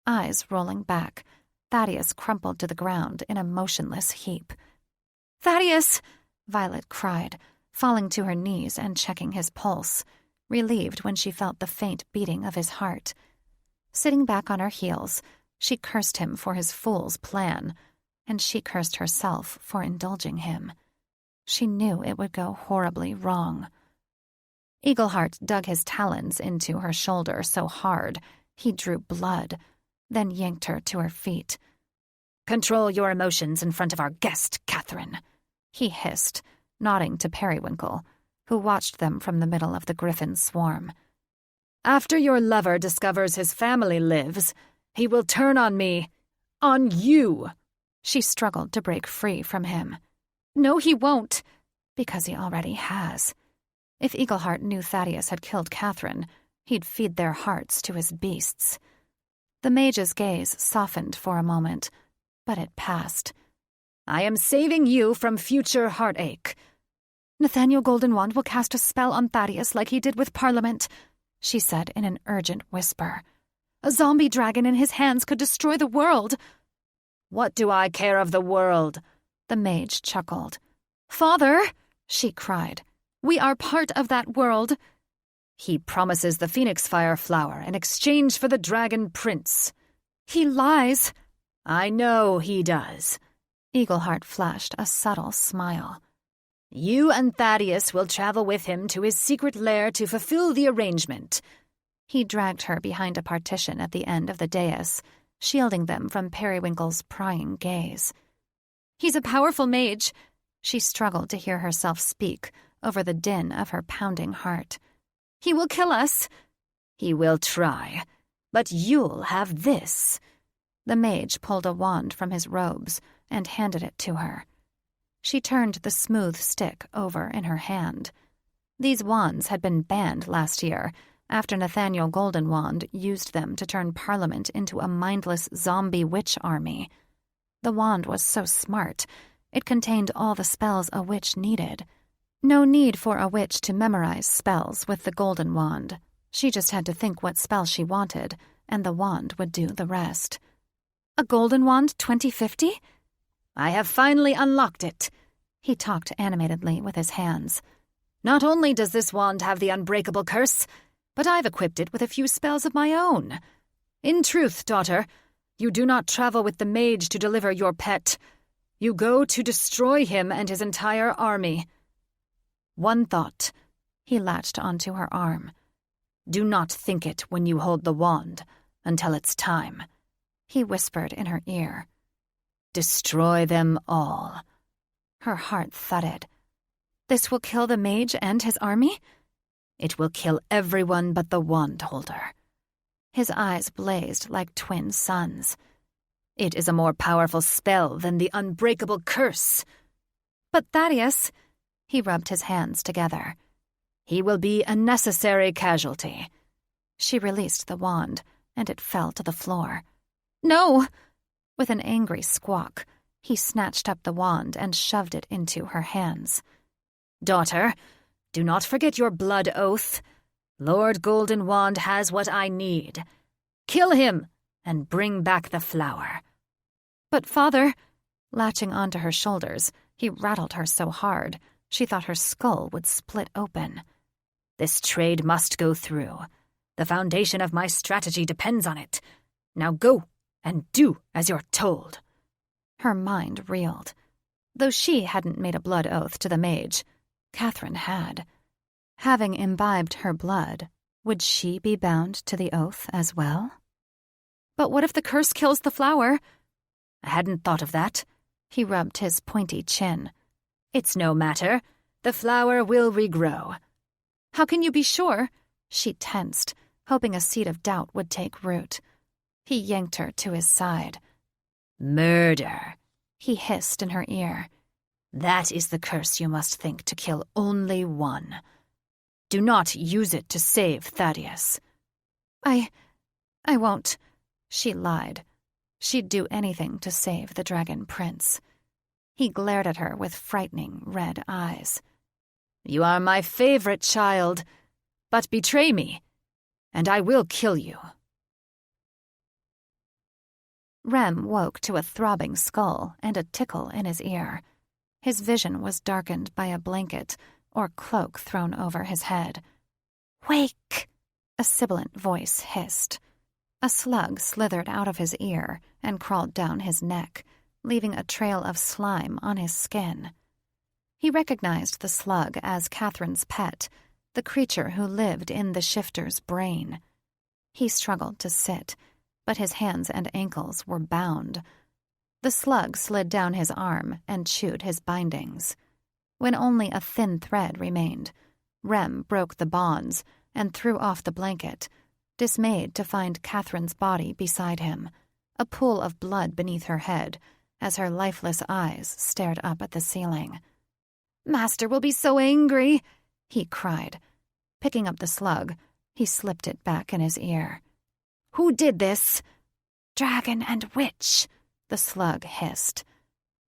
Eyes rolling back, Thaddeus crumpled to the ground in a motionless heap. "Thaddeus!" Violet cried, falling to her knees and checking his pulse, relieved when she felt the faint beating of his heart. Sitting back on her heels, she cursed him for his fool's plan, and she cursed herself for indulging him. She knew it would go horribly wrong. Eagleheart dug his talons into her shoulder so hard he drew blood, then yanked her to her feet. "Control your emotions in front of our guest, Catherine," he hissed, nodding to Periwinkle, who watched them from the middle of the griffin swarm. "After your lover discovers his family lives, he will turn on me. On you!" She struggled to break free from him. "No, he won't," because he already has. If Eagleheart knew Thaddeus had killed Catherine, he'd feed their hearts to his beasts. The mage's gaze softened for a moment, but it passed. "I am saving you from future heartache." "Nathaniel Goldenwand will cast a spell on Thaddeus like he did with Parliament," she said in an urgent whisper. "A zombie dragon in his hands could destroy the world." "What do I care of the world?" The mage chuckled. "Father," she cried, "we are part of that world." "He promises the Phoenix Fire Flower in exchange for the Dragon Prince." "He lies." "I know he does." Eagleheart flashed a subtle smile. "You and Thaddeus will travel with him to his secret lair to fulfill the arrangement." He dragged her behind a partition at the end of the dais, shielding them from Periwinkle's prying gaze. "He's a powerful mage." She struggled to hear herself speak over the din of her pounding heart. "He will kill us." "He will try, but you'll have this." The mage pulled a wand from his robes and handed it to her. She turned the smooth stick over in her hand. These wands had been banned last year after Nathaniel Goldenwand used them to turn Parliament into a mindless zombie witch army. The wand was so smart, it contained all the spells a witch needed. No need for a witch to memorize spells with the golden wand. She just had to think what spell she wanted, and the wand would do the rest. "A golden wand 2050? "I have finally unlocked it." He talked animatedly with his hands. "Not only does this wand have the unbreakable curse, but I've equipped it with a few spells of my own. In truth, daughter, you do not travel with the mage to deliver your pet. You go to destroy him and his entire army. One thought." He latched onto her arm. "Do not think it when you hold the wand, until it's time." He whispered in her ear. "Destroy them all." Her heart thudded. "This will kill the mage and his army?" "It will kill everyone but the wand holder." His eyes blazed like twin suns. "It is a more powerful spell than the unbreakable curse." "But Thaddeus..." He rubbed his hands together. "He will be a necessary casualty." She released the wand, and it fell to the floor. "No!" With an angry squawk, he snatched up the wand and shoved it into her hands. "Daughter, do not forget your blood oath. Lord Goldenwand has what I need. Kill him and bring back the flower." "But father..." Latching onto her shoulders, he rattled her so hard, she thought her skull would split open. "This trade must go through. The foundation of my strategy depends on it. Now go and do as you're told." Her mind reeled. Though she hadn't made a blood oath to the mage, Catherine had. Having imbibed her blood, would she be bound to the oath as well? "But what if the curse kills the flower?" "I hadn't thought of that." He rubbed his pointy chin. "It's no matter. The flower will regrow." "How can you be sure?" She tensed, hoping a seed of doubt would take root. He yanked her to his side. "Murder," he hissed in her ear. "That is the curse you must think to kill only one. Do not use it to save Thaddeus." I won't," she lied. She'd do anything to save the Dragon Prince. He glared at her with frightening red eyes. "You are my favorite child, but betray me, and I will kill you." Rem woke to a throbbing skull and a tickle in his ear. His vision was darkened by a blanket or cloak thrown over his head. "Wake!" a sibilant voice hissed. A slug slithered out of his ear and crawled down his neck, leaving a trail of slime on his skin. He recognized the slug as Catherine's pet, the creature who lived in the shifter's brain. He struggled to sit, but his hands and ankles were bound. The slug slid down his arm and chewed his bindings. When only a thin thread remained, Rem broke the bonds and threw off the blanket, dismayed to find Catherine's body beside him, a pool of blood beneath her head as her lifeless eyes stared up at the ceiling. "Master will be so angry," he cried. Picking up the slug, he slipped it back in his ear. "Who did this?" "Dragon and witch," the slug hissed.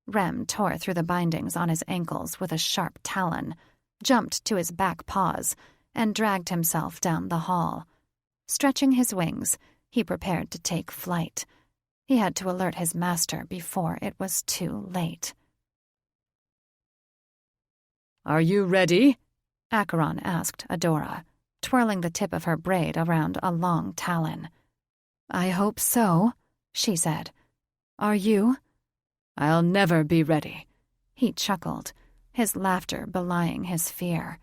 Rem tore through the bindings on his ankles with a sharp talon, jumped to his back paws, and dragged himself down the hall. Stretching his wings, he prepared to take flight. He had to alert his master before it was too late. "Are you ready?" Acheron asked Adora, twirling the tip of her braid around a long talon. "I hope so," she said. "Are you?" "I'll never be ready," he chuckled, his laughter belying his fear.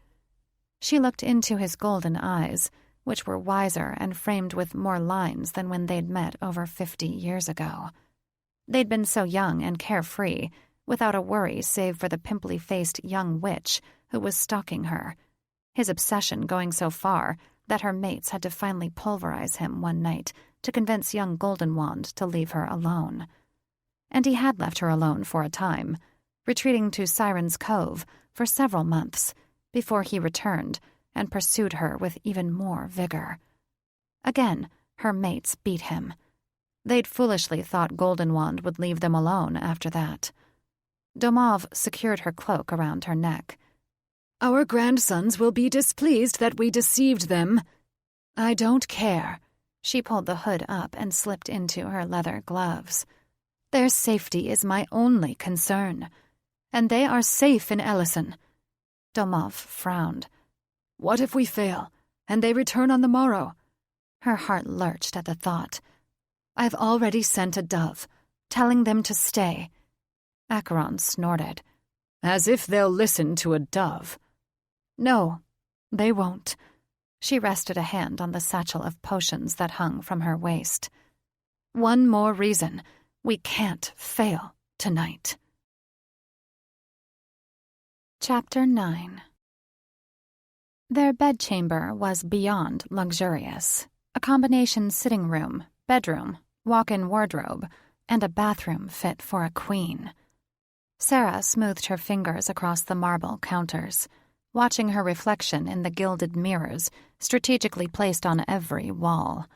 She looked into his golden eyes, which were wiser and framed with more lines than when they'd met over 50 years ago. They'd been so young and carefree, without a worry save for the pimply-faced young witch who was stalking her, his obsession going so far that her mates had to finally pulverize him one night to convince young Goldenwand to leave her alone. And he had left her alone for a time, retreating to Siren's Cove for several months before he returned and pursued her with even more vigor. Again, her mates beat him. They'd foolishly thought Goldenwand would leave them alone after that. Domov secured her cloak around her neck. "Our grandsons will be displeased that we deceived them." "I don't care." She pulled the hood up and slipped into her leather gloves. "Their safety is my only concern. And they are safe in Ellison." Domov frowned. "What if we fail, and they return on the morrow?" Her heart lurched at the thought. "I've already sent a dove, telling them to stay." Acheron snorted. "As if they'll listen to a dove." "No, they won't." She rested a hand on the satchel of potions that hung from her waist. "One more reason. We can't fail tonight." Chapter 9. Their bedchamber was beyond luxurious. A combination sitting room, bedroom, walk-in wardrobe, and a bathroom fit for a queen. Sarah smoothed her fingers across the marble counters, watching her reflection in the gilded mirrors strategically placed on every wall.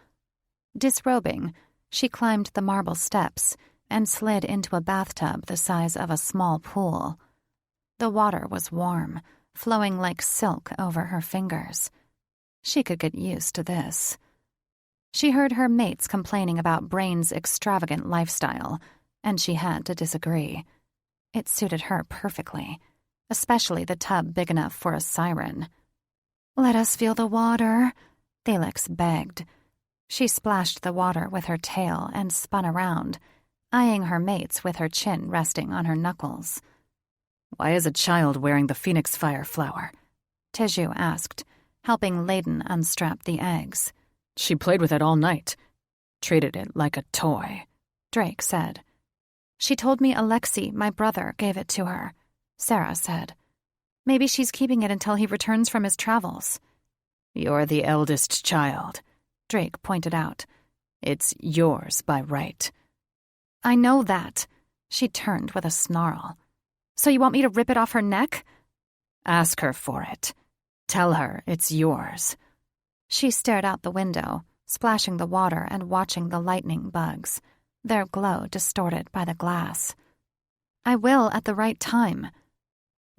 Disrobing, she climbed the marble steps and slid into a bathtub the size of a small pool. The water was warm, flowing like silk over her fingers. She could get used to this. She heard her mates complaining about Brain's extravagant lifestyle, and she had to disagree. It suited her perfectly, especially the tub big enough for a siren. "Let us feel the water," Felix begged. She splashed the water with her tail and spun around, eyeing her mates with her chin resting on her knuckles. "Why is a child wearing the phoenix fire flower?" Tiju asked, helping Layden unstrap the eggs. "She played with it all night. Treated it like a toy," Drake said. "She told me Alexei, my brother, gave it to her," Sarah said. "Maybe she's keeping it until he returns from his travels." "You're the eldest child," Drake pointed out. "It's yours by right." "I know that." She turned with a snarl. "So you want me to rip it off her neck?" "Ask her for it. Tell her it's yours." She stared out the window, splashing the water and watching the lightning bugs, their glow distorted by the glass. "I will at the right time."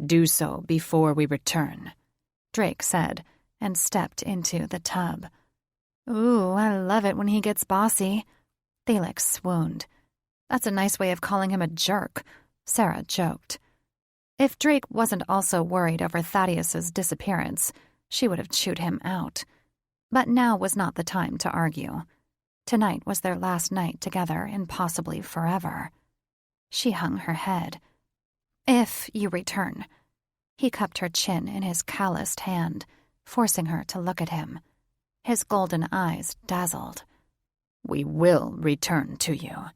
"Do so before we return," Drake said, and stepped into the tub. "Ooh, I love it when he gets bossy." Felix swooned. "That's a nice way of calling him a jerk," Sarah joked. If Drake wasn't also worried over Thaddeus's disappearance, she would have chewed him out. But now was not the time to argue. Tonight was their last night together and possibly forever. She hung her head. "If you return." He cupped her chin in his calloused hand, forcing her to look at him. His golden eyes dazzled. "We will return to you."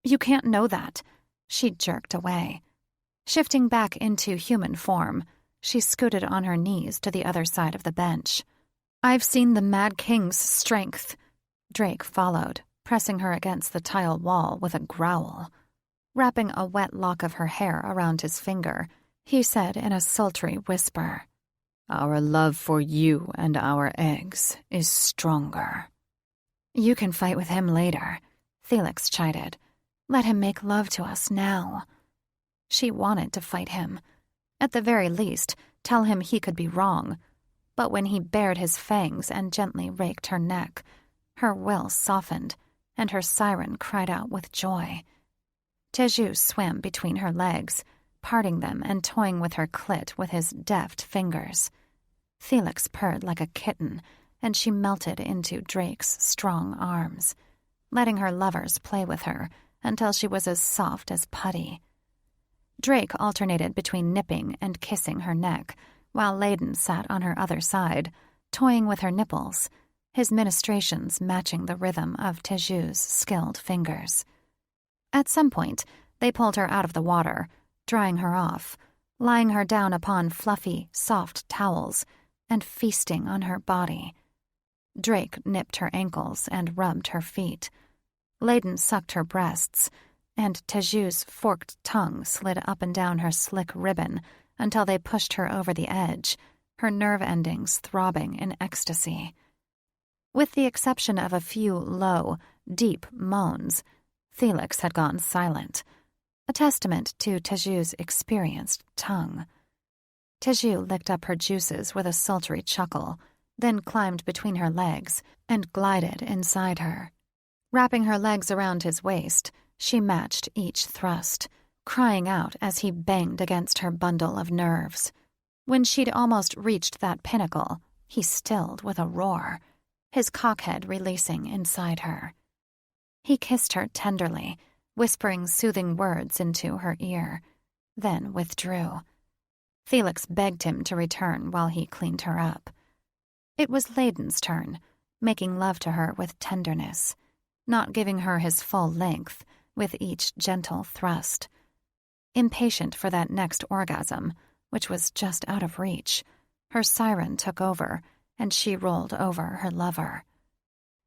You can't know that. She jerked away. Shifting back into human form, she scooted on her knees to the other side of the bench. I've seen the Mad King's strength. Drake followed, pressing her against the tile wall with a growl. Wrapping a wet lock of her hair around his finger, he said in a sultry whisper, Our love for you and our eggs is stronger. You can fight with him later, Felix chided. Let him make love to us now. She wanted to fight him. At the very least, tell him he could be wrong. But when he bared his fangs and gently raked her neck, her will softened, and her siren cried out with joy. Teju swam between her legs, parting them and toying with her clit with his deft fingers. Felix purred like a kitten, and she melted into Drake's strong arms, letting her lovers play with her until she was as soft as putty. Drake alternated between nipping and kissing her neck, while Layden sat on her other side, toying with her nipples, his ministrations matching the rhythm of Teju's skilled fingers. At some point, they pulled her out of the water, drying her off, lying her down upon fluffy, soft towels, and feasting on her body. Drake nipped her ankles and rubbed her feet. Layden sucked her breasts, and Teju's forked tongue slid up and down her slick ribbon until they pushed her over the edge, her nerve endings throbbing in ecstasy. With the exception of a few low, deep moans, Felix had gone silent, a testament to Teju's experienced tongue. Teju licked up her juices with a sultry chuckle, then climbed between her legs and glided inside her. Wrapping her legs around his waist, she matched each thrust, crying out as he banged against her bundle of nerves. When she'd almost reached that pinnacle, he stilled with a roar, his cockhead releasing inside her. He kissed her tenderly, whispering soothing words into her ear, then withdrew. Felix begged him to return while he cleaned her up. It was Layden's turn, making love to her with tenderness, not giving her his full length with each gentle thrust. Impatient for that next orgasm, which was just out of reach, her siren took over, and she rolled over her lover.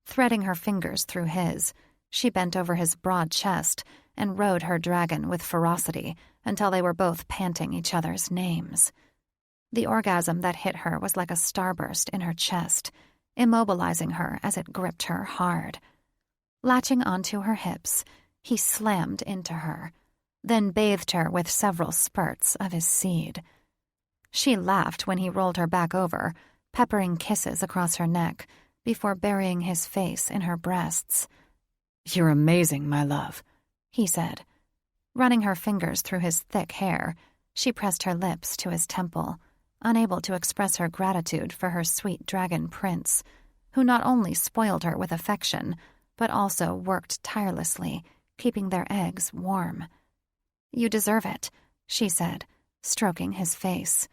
Threading her fingers through his, she bent over his broad chest and rode her dragon with ferocity until they were both panting each other's names. The orgasm that hit her was like a starburst in her chest, immobilizing her as it gripped her hard. Latching onto her hips, he slammed into her, then bathed her with several spurts of his seed. She laughed when he rolled her back over, peppering kisses across her neck before burying his face in her breasts. You're amazing, my love, he said. Running her fingers through his thick hair, she pressed her lips to his temple, unable to express her gratitude for her sweet dragon prince, who not only spoiled her with affection, but also worked tirelessly, keeping their eggs warm. You deserve it, she said, stroking his face,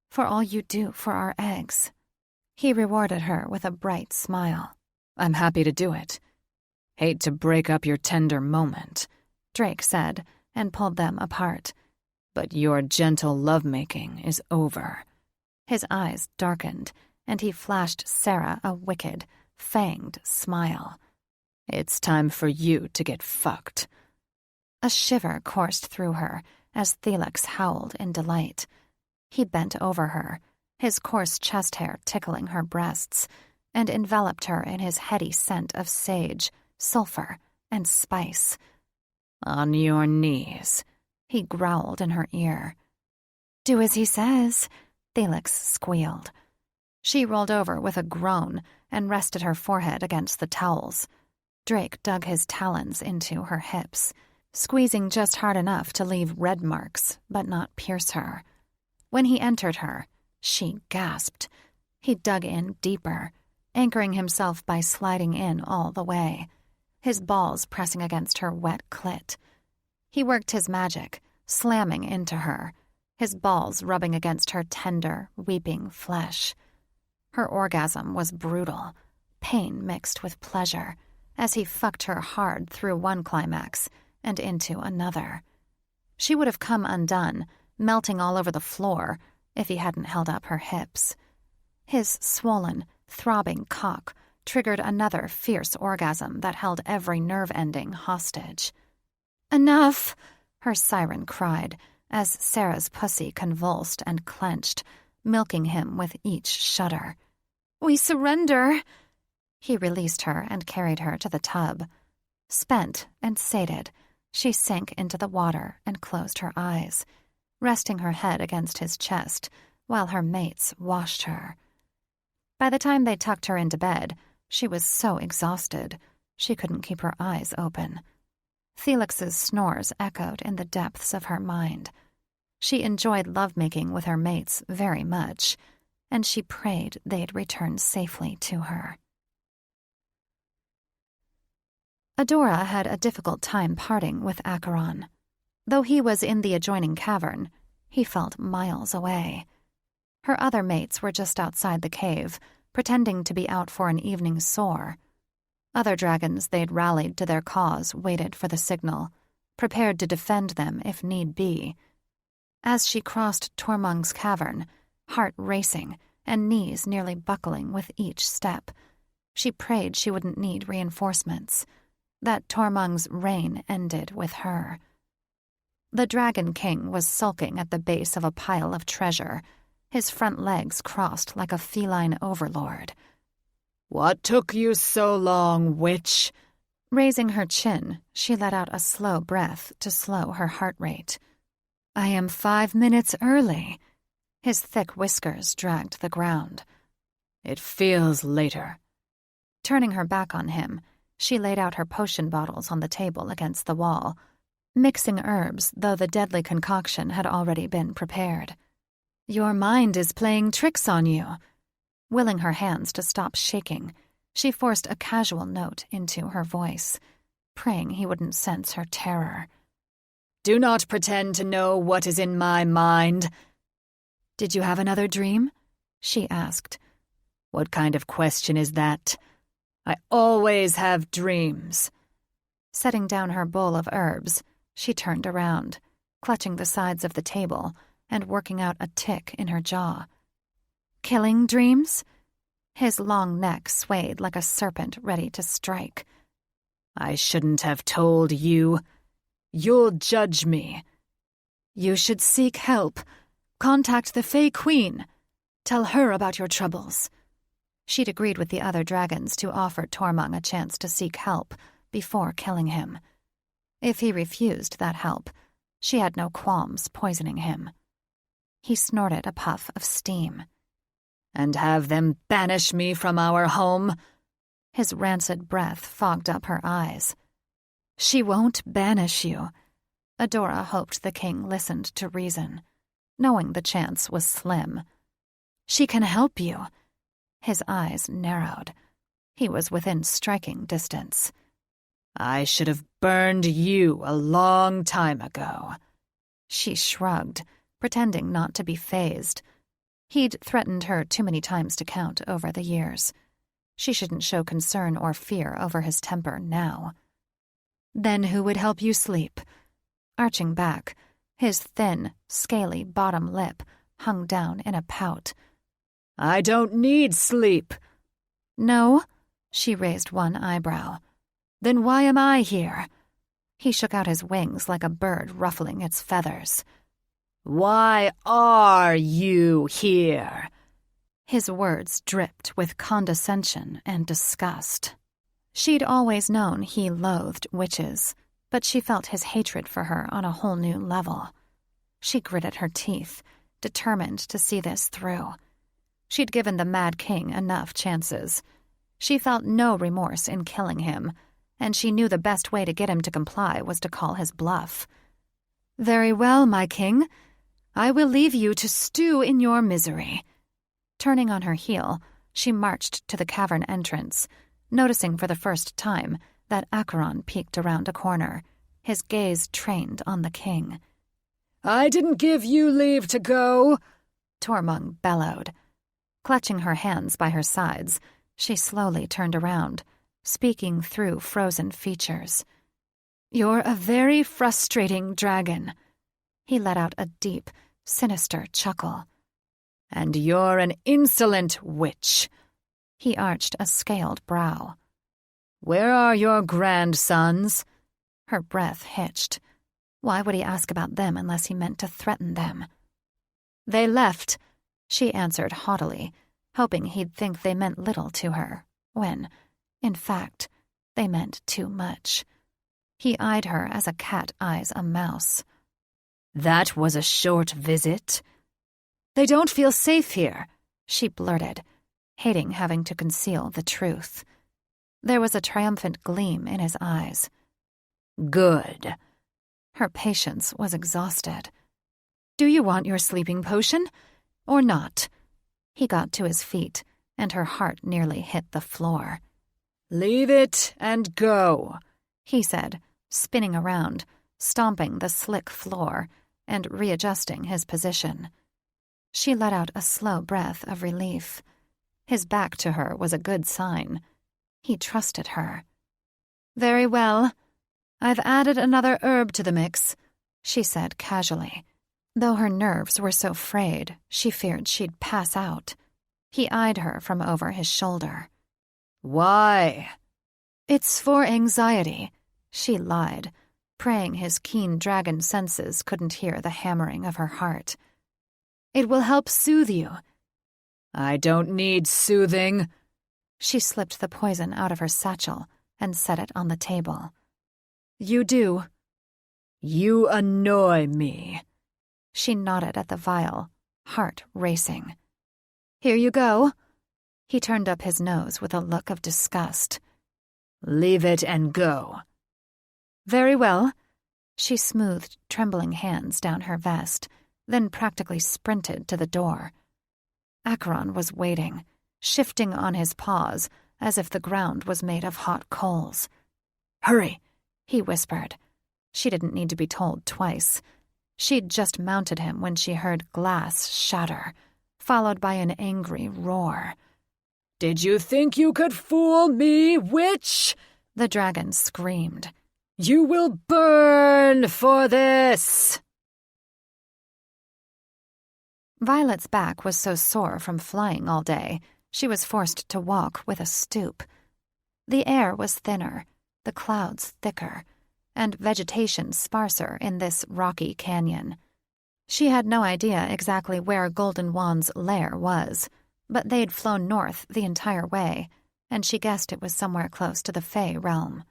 for all you do for our eggs. He rewarded her with a bright smile. I'm happy to do it. Hate to break up your tender moment, Drake said, and pulled them apart. But your gentle lovemaking is over. His eyes darkened, and he flashed Sarah a wicked, fanged smile. It's time for you to get fucked. A shiver coursed through her as Felix howled in delight. He bent over her, his coarse chest hair tickling her breasts, and enveloped her in his heady scent of sage, sulfur, and spice. On your knees, he growled in her ear. Do as he says, Felix squealed. She rolled over with a groan and rested her forehead against the towels. Drake dug his talons into her hips, squeezing just hard enough to leave red marks, but not pierce her. When he entered her, she gasped. He dug in deeper, anchoring himself by sliding in all the way, his balls pressing against her wet clit. He worked his magic, slamming into her, his balls rubbing against her tender, weeping flesh. Her orgasm was brutal, pain mixed with pleasure, as he fucked her hard through one climax and into another. She would have come undone, melting all over the floor, if he hadn't held up her hips. His swollen, throbbing cock triggered another fierce orgasm that held every nerve ending hostage. "Enough!" her siren cried, as Sarah's pussy convulsed and clenched, milking him with each shudder. "We surrender!" He released her and carried her to the tub. Spent and sated, she sank into the water and closed her eyes, resting her head against his chest while her mates washed her. By the time they tucked her into bed, she was so exhausted she couldn't keep her eyes open. Felix's snores echoed in the depths of her mind. She enjoyed lovemaking with her mates very much, and she prayed they'd return safely to her. Adora had a difficult time parting with Acheron. Though he was in the adjoining cavern, he felt miles away. Her other mates were just outside the cave, pretending to be out for an evening soar. Other dragons they'd rallied to their cause waited for the signal, prepared to defend them if need be. As she crossed Tormung's cavern, heart racing and knees nearly buckling with each step, she prayed she wouldn't need reinforcements, that Tormung's reign ended with her. The Dragon King was sulking at the base of a pile of treasure, his front legs crossed like a feline overlord. "What took you so long, witch?" Raising her chin, she let out a slow breath to slow her heart rate. "I am 5 minutes early." His thick whiskers dragged the ground. "It feels later." Turning her back on him, she laid out her potion bottles on the table against the wall, mixing herbs, though the deadly concoction had already been prepared. "Your mind is playing tricks on you." Willing her hands to stop shaking, she forced a casual note into her voice, praying he wouldn't sense her terror. "Do not pretend to know what is in my mind." "Did you have another dream?" she asked. "What kind of question is that? I always have dreams." Setting down her bowl of herbs, she turned around, clutching the sides of the table and working out a tick in her jaw. "Killing dreams?" His long neck swayed like a serpent ready to strike. "I shouldn't have told you. You'll judge me." "You should seek help. Contact the Fey Queen. Tell her about your troubles." She'd agreed with the other dragons to offer Tormung a chance to seek help before killing him. If he refused that help, she had no qualms poisoning him. He snorted a puff of steam. "And have them banish me from our home?" His rancid breath fogged up her eyes. "She won't banish you." Adora hoped the king listened to reason, knowing the chance was slim. "She can help you." His eyes narrowed. He was within striking distance. "I should have burned you a long time ago." She shrugged, pretending not to be fazed. He'd threatened her too many times to count over the years. She shouldn't show concern or fear over his temper now. "Then who would help you sleep?" Arching back, his thin, scaly bottom lip hung down in a pout. "I don't need sleep." "No?" She raised one eyebrow. "Then why am I here?" He shook out his wings like a bird ruffling its feathers. "Why are you here?" His words dripped with condescension and disgust. She'd always known he loathed witches, but she felt his hatred for her on a whole new level. She gritted her teeth, determined to see this through. She'd given the Mad King enough chances. She felt no remorse in killing him, and she knew the best way to get him to comply was to call his bluff. "Very well, my king. I will leave you to stew in your misery." Turning on her heel, she marched to the cavern entrance, noticing for the first time that Acheron peeked around a corner, his gaze trained on the king. "I didn't give you leave to go," Tormung bellowed. Clutching her hands by her sides, she slowly turned around, speaking through frozen features. You're a very frustrating dragon." He let out a deep, sinister chuckle. "And you're an insolent witch." He arched a scaled brow. "Where are your grandsons?" Her breath hitched. Why would he ask about them unless he meant to threaten them? "They left," she answered haughtily, hoping he'd think they meant little to her, when, in fact, they meant too much. He eyed her as a cat eyes a mouse. "That was a short visit." "They don't feel safe here," she blurted, hating having to conceal the truth. There was a triumphant gleam in his eyes. "Good." Her patience was exhausted. "Do you want your sleeping potion, or not?" He got to his feet, and her heart nearly hit the floor. "Leave it and go," he said, spinning around, stomping the slick floor, and readjusting his position. She let out a slow breath of relief. His back to her was a good sign. He trusted her. "Very well. I've added another herb to the mix," she said casually. Though her nerves were so frayed, she feared she'd pass out. He eyed her from over his shoulder. "Why?" "It's for anxiety," she lied, praying his keen dragon senses couldn't hear the hammering of her heart. "It will help soothe you." "I don't need soothing." She slipped the poison out of her satchel and set it on the table. "You do." "You annoy me." She nodded at the vial, heart racing. "Here you go." He turned up his nose with a look of disgust. "Leave it and go." "Very well." She smoothed trembling hands down her vest, then practically sprinted to the door. Acheron was waiting, shifting on his paws as if the ground was made of hot coals. "Hurry," he whispered. She didn't need to be told twice. She'd just mounted him when she heard glass shatter, followed by an angry roar. "Did you think you could fool me, witch?" the dragon screamed. "You will burn for this!" Violet's back was so sore from flying all day, she was forced to walk with a stoop. The air was thinner, the clouds thicker, and vegetation sparser in this rocky canyon. She had no idea exactly where Golden Wand's lair was, but they'd flown north the entire way, and she guessed it was somewhere close to the Fey realm.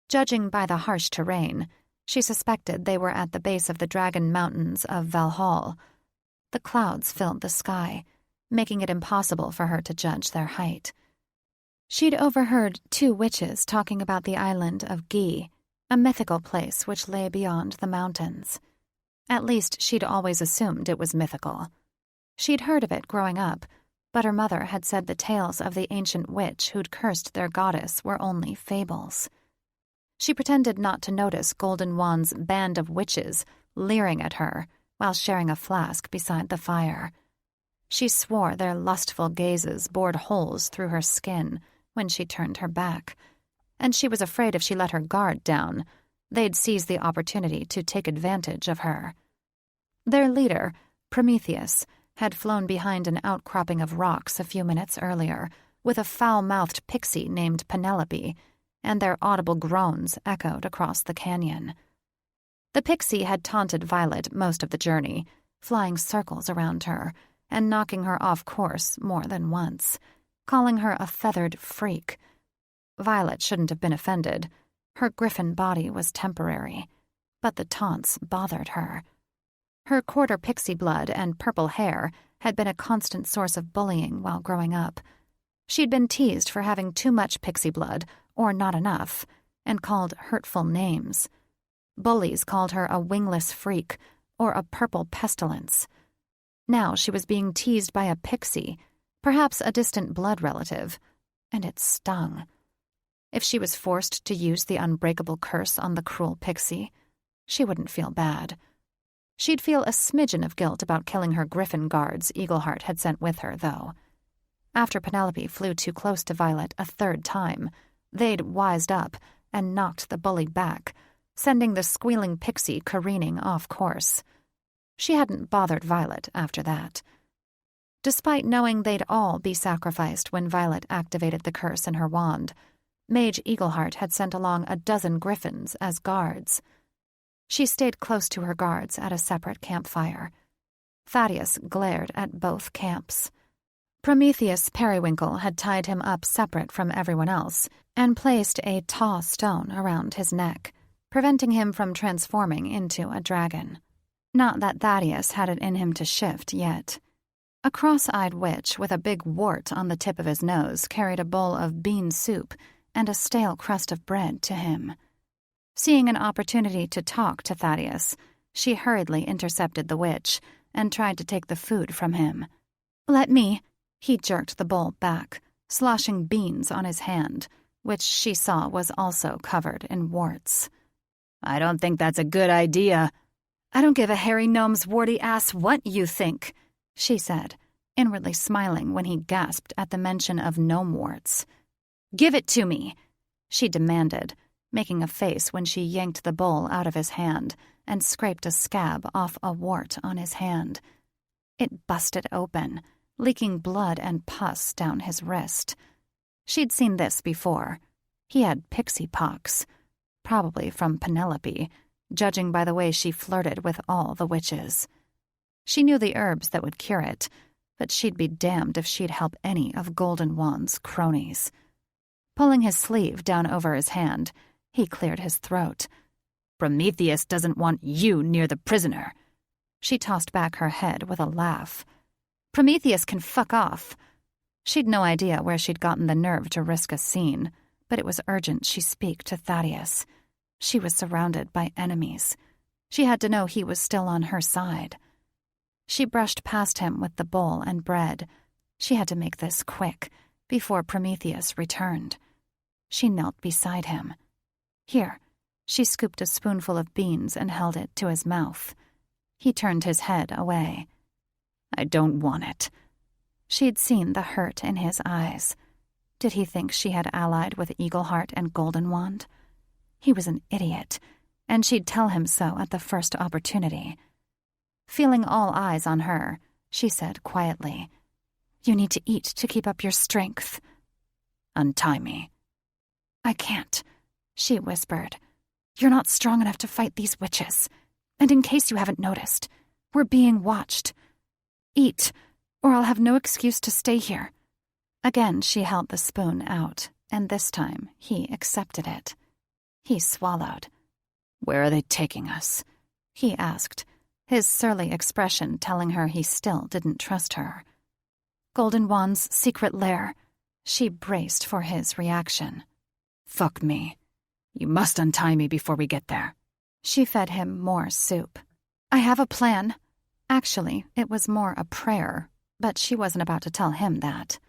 Judging by the harsh terrain, she suspected they were at the base of the Dragon Mountains of Valhall. The clouds filled the sky, making it impossible for her to judge their height. She'd overheard two witches talking about the island of Gi, a mythical place which lay beyond the mountains. At least she'd always assumed it was mythical. She'd heard of it growing up, but her mother had said the tales of the ancient witch who'd cursed their goddess were only fables. She pretended not to notice Golden Wand's band of witches leering at her while sharing a flask beside the fire. She swore their lustful gazes bored holes through her skin when she turned her back, and she was afraid if she let her guard down, they'd seize the opportunity to take advantage of her. Their leader, Prometheus, had flown behind an outcropping of rocks a few minutes earlier with a foul-mouthed pixie named Penelope, and their audible groans echoed across the canyon. The pixie had taunted Violet most of the journey, flying circles around her and knocking her off course more than once, calling her a feathered freak. Violet shouldn't have been offended. Her griffin body was temporary, but the taunts bothered her. Her quarter pixie blood and purple hair had been a constant source of bullying while growing up. She'd been teased for having too much pixie blood, or not enough, and called hurtful names. Bullies called her a wingless freak, or a purple pestilence. Now she was being teased by a pixie, perhaps a distant blood relative, and it stung. If she was forced to use the unbreakable curse on the cruel pixie, she wouldn't feel bad. She'd feel a smidgen of guilt about killing her griffin guards Eagleheart had sent with her, though. After Penelope flew too close to Violet a third time, they'd wised up and knocked the bully back, sending the squealing pixie careening off course. She hadn't bothered Violet after that. Despite knowing they'd all be sacrificed when Violet activated the curse in her wand, Mage Eagleheart had sent along a dozen griffins as guards. She stayed close to her guards at a separate campfire. Thaddeus glared at both camps. Prometheus Periwinkle had tied him up separate from everyone else and placed a tall stone around his neck, preventing him from transforming into a dragon. Not that Thaddeus had it in him to shift yet. A cross-eyed witch with a big wart on the tip of his nose carried a bowl of bean soup and a stale crust of bread to him. Seeing an opportunity to talk to Thaddeus, she hurriedly intercepted the witch and tried to take the food from him. "Let me." He jerked the bowl back, sloshing beans on his hand, which she saw was also covered in warts. "I don't think that's a good idea." "I don't give a hairy gnome's warty ass what you think," she said, inwardly smiling when he gasped at the mention of gnome warts. "Give it to me," she demanded, making a face when she yanked the bowl out of his hand and scraped a scab off a wart on his hand. It busted open, leaking blood and pus down his wrist. She'd seen this before. He had pixie pox, probably from Penelope, judging by the way she flirted with all the witches. She knew the herbs that would cure it, but she'd be damned if she'd help any of Golden Wand's cronies. Pulling his sleeve down over his hand, he cleared his throat. "Prometheus doesn't want you near the prisoner." She tossed back her head with a laugh. "Prometheus can fuck off." She'd no idea where she'd gotten the nerve to risk a scene, but it was urgent she speak to Thaddeus. She was surrounded by enemies. She had to know he was still on her side. She brushed past him with the bowl and bread. She had to make this quick, before Prometheus returned. She knelt beside him. "Here." She scooped a spoonful of beans and held it to his mouth. He turned his head away. "I don't want it." She'd seen the hurt in his eyes. Did he think she had allied with Eagleheart and Golden Wand? He was an idiot, and she'd tell him so at the first opportunity. Feeling all eyes on her, she said quietly, "You need to eat to keep up your strength." "Untie me." "I can't," she whispered. "You're not strong enough to fight these witches. And in case you haven't noticed, we're being watched. Eat, or I'll have no excuse to stay here." Again she held the spoon out, and this time he accepted it. He swallowed. "Where are they taking us?" he asked, his surly expression telling her he still didn't trust her. "Golden Wand's secret lair." She braced for his reaction. "Fuck me. You must untie me before we get there." She fed him more soup. "I have a plan." Actually, it was more a prayer, but she wasn't about to tell him that.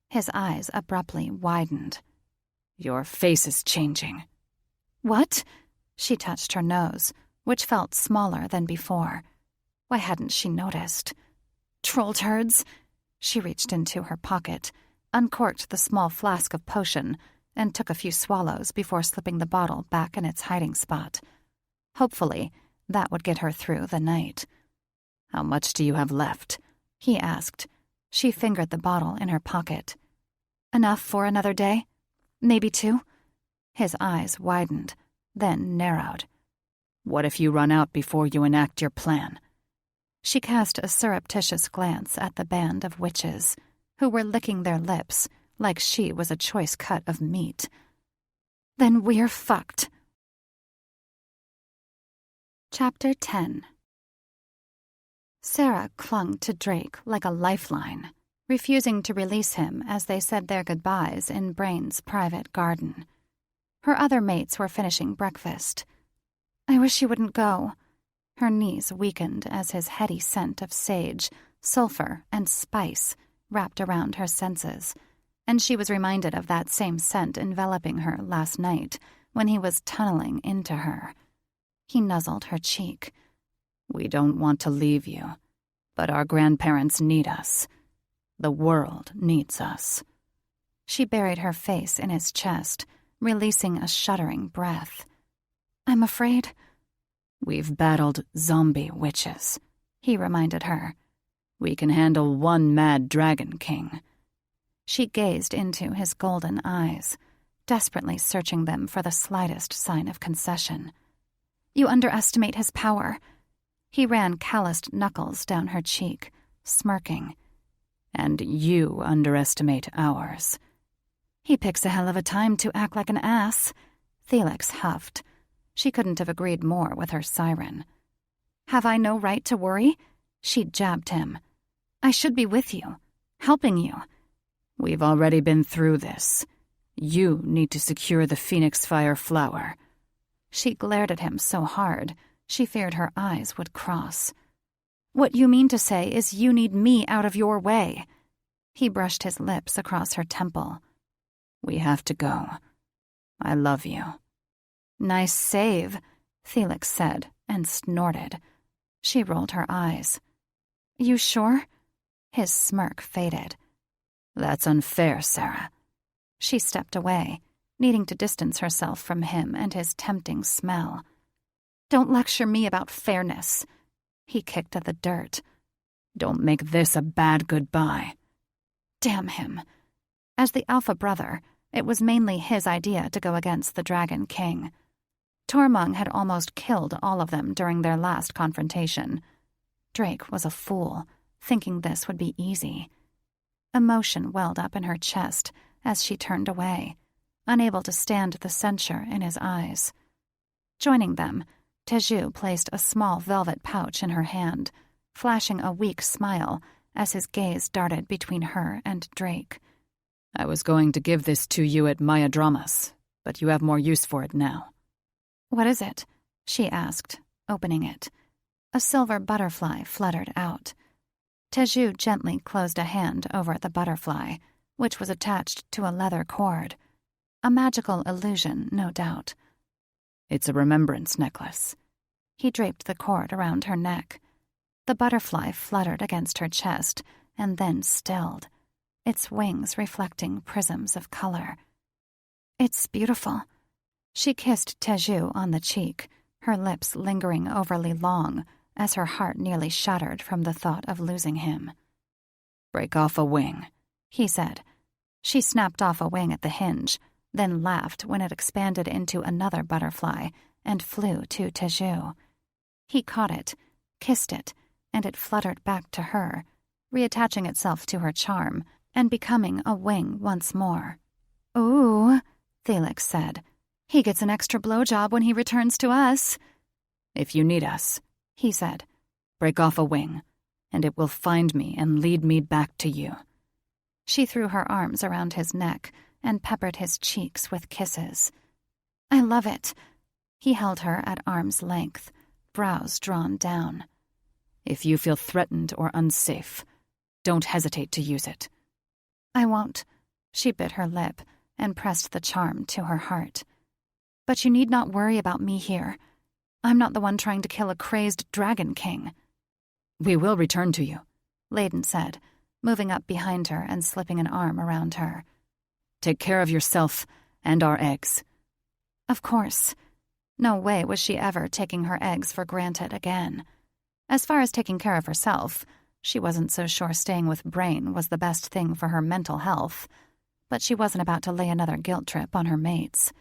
His eyes abruptly widened. "Your face is changing." "What?" She touched her nose, which felt smaller than before. Why hadn't she noticed? "Troll turds." She reached into her pocket, uncorked the small flask of potion, and took a few swallows before slipping the bottle back in its hiding spot. Hopefully, that would get her through the night. "How much do you have left?" he asked. She fingered the bottle in her pocket. "Enough for another day? Maybe 2? His eyes widened, then narrowed. "What if you run out before you enact your plan?" She cast a surreptitious glance at the band of witches, who were licking their lips like she was a choice cut of meat. "Then we're fucked." Chapter 10. Sarah clung to Drake like a lifeline, refusing to release him as they said their goodbyes in Brain's private garden. Her other mates were finishing breakfast. "I wish you wouldn't go." Her knees weakened as his heady scent of sage, sulfur, and spice wrapped around her senses, and she was reminded of that same scent enveloping her last night when he was tunneling into her. He nuzzled her cheek. "We don't want to leave you, but our grandparents need us. The world needs us." She buried her face in his chest, releasing a shuddering breath. I'm afraid. We've battled zombie witches, he reminded her. We can handle one mad dragon king. She gazed into his golden eyes, desperately searching them for the slightest sign of concession. You underestimate his power. He ran calloused knuckles down her cheek, smirking. And you underestimate ours. He picks a hell of a time to act like an ass, Felix huffed. She couldn't have agreed more with her siren. Have I no right to worry? She jabbed him. I should be with you, helping you. We've already been through this. You need to secure the Phoenix Fire flower. She glared at him so hard, she feared her eyes would cross. What you mean to say is you need me out of your way. He brushed his lips across her temple. We have to go. I love you. Nice save, Felix said and snorted. She rolled her eyes. You sure? His smirk faded. That's unfair, Sarah. She stepped away, needing to distance herself from him and his tempting smell. Don't lecture me about fairness. He kicked at the dirt. Don't make this a bad goodbye. Damn him. As the alpha brother, it was mainly his idea to go against the Dragon King. Tormund had almost killed all of them during their last confrontation. Drake was a fool, thinking this would be easy. Emotion welled up in her chest as she turned away, unable to stand the censure in his eyes. Joining them, Teju placed a small velvet pouch in her hand, flashing a weak smile as his gaze darted between her and Drake. I was going to give this to you at Mayadramas, but you have more use for it now. What is it? She asked, opening it. A silver butterfly fluttered out. Teju gently closed a hand over the butterfly, which was attached to a leather cord. A magical illusion, no doubt. It's a remembrance necklace. He draped the cord around her neck. The butterfly fluttered against her chest and then stilled, its wings reflecting prisms of color. It's beautiful. She kissed Teju on the cheek, her lips lingering overly long as her heart nearly shattered from the thought of losing him. Break off a wing, he said. She snapped off a wing at the hinge, then laughed when it expanded into another butterfly and flew to Teju. He caught it, kissed it, and it fluttered back to her, reattaching itself to her charm and becoming a wing once more. Ooh, Felix said. He gets an extra blowjob when he returns to us. If you need us, he said. Break off a wing, and it will find me and lead me back to you. She threw her arms around his neck and peppered his cheeks with kisses. I love it. He held her at arm's length, brows drawn down. If you feel threatened or unsafe, don't hesitate to use it. I won't. She bit her lip and pressed the charm to her heart. But you need not worry about me here. I'm not the one trying to kill a crazed dragon king. We will return to you, Layden said, moving up behind her and slipping an arm around her. Take care of yourself and our eggs. Of course. No way was she ever taking her eggs for granted again. As far as taking care of herself, she wasn't so sure staying with Brain was the best thing for her mental health, but she wasn't about to lay another guilt trip on her mates.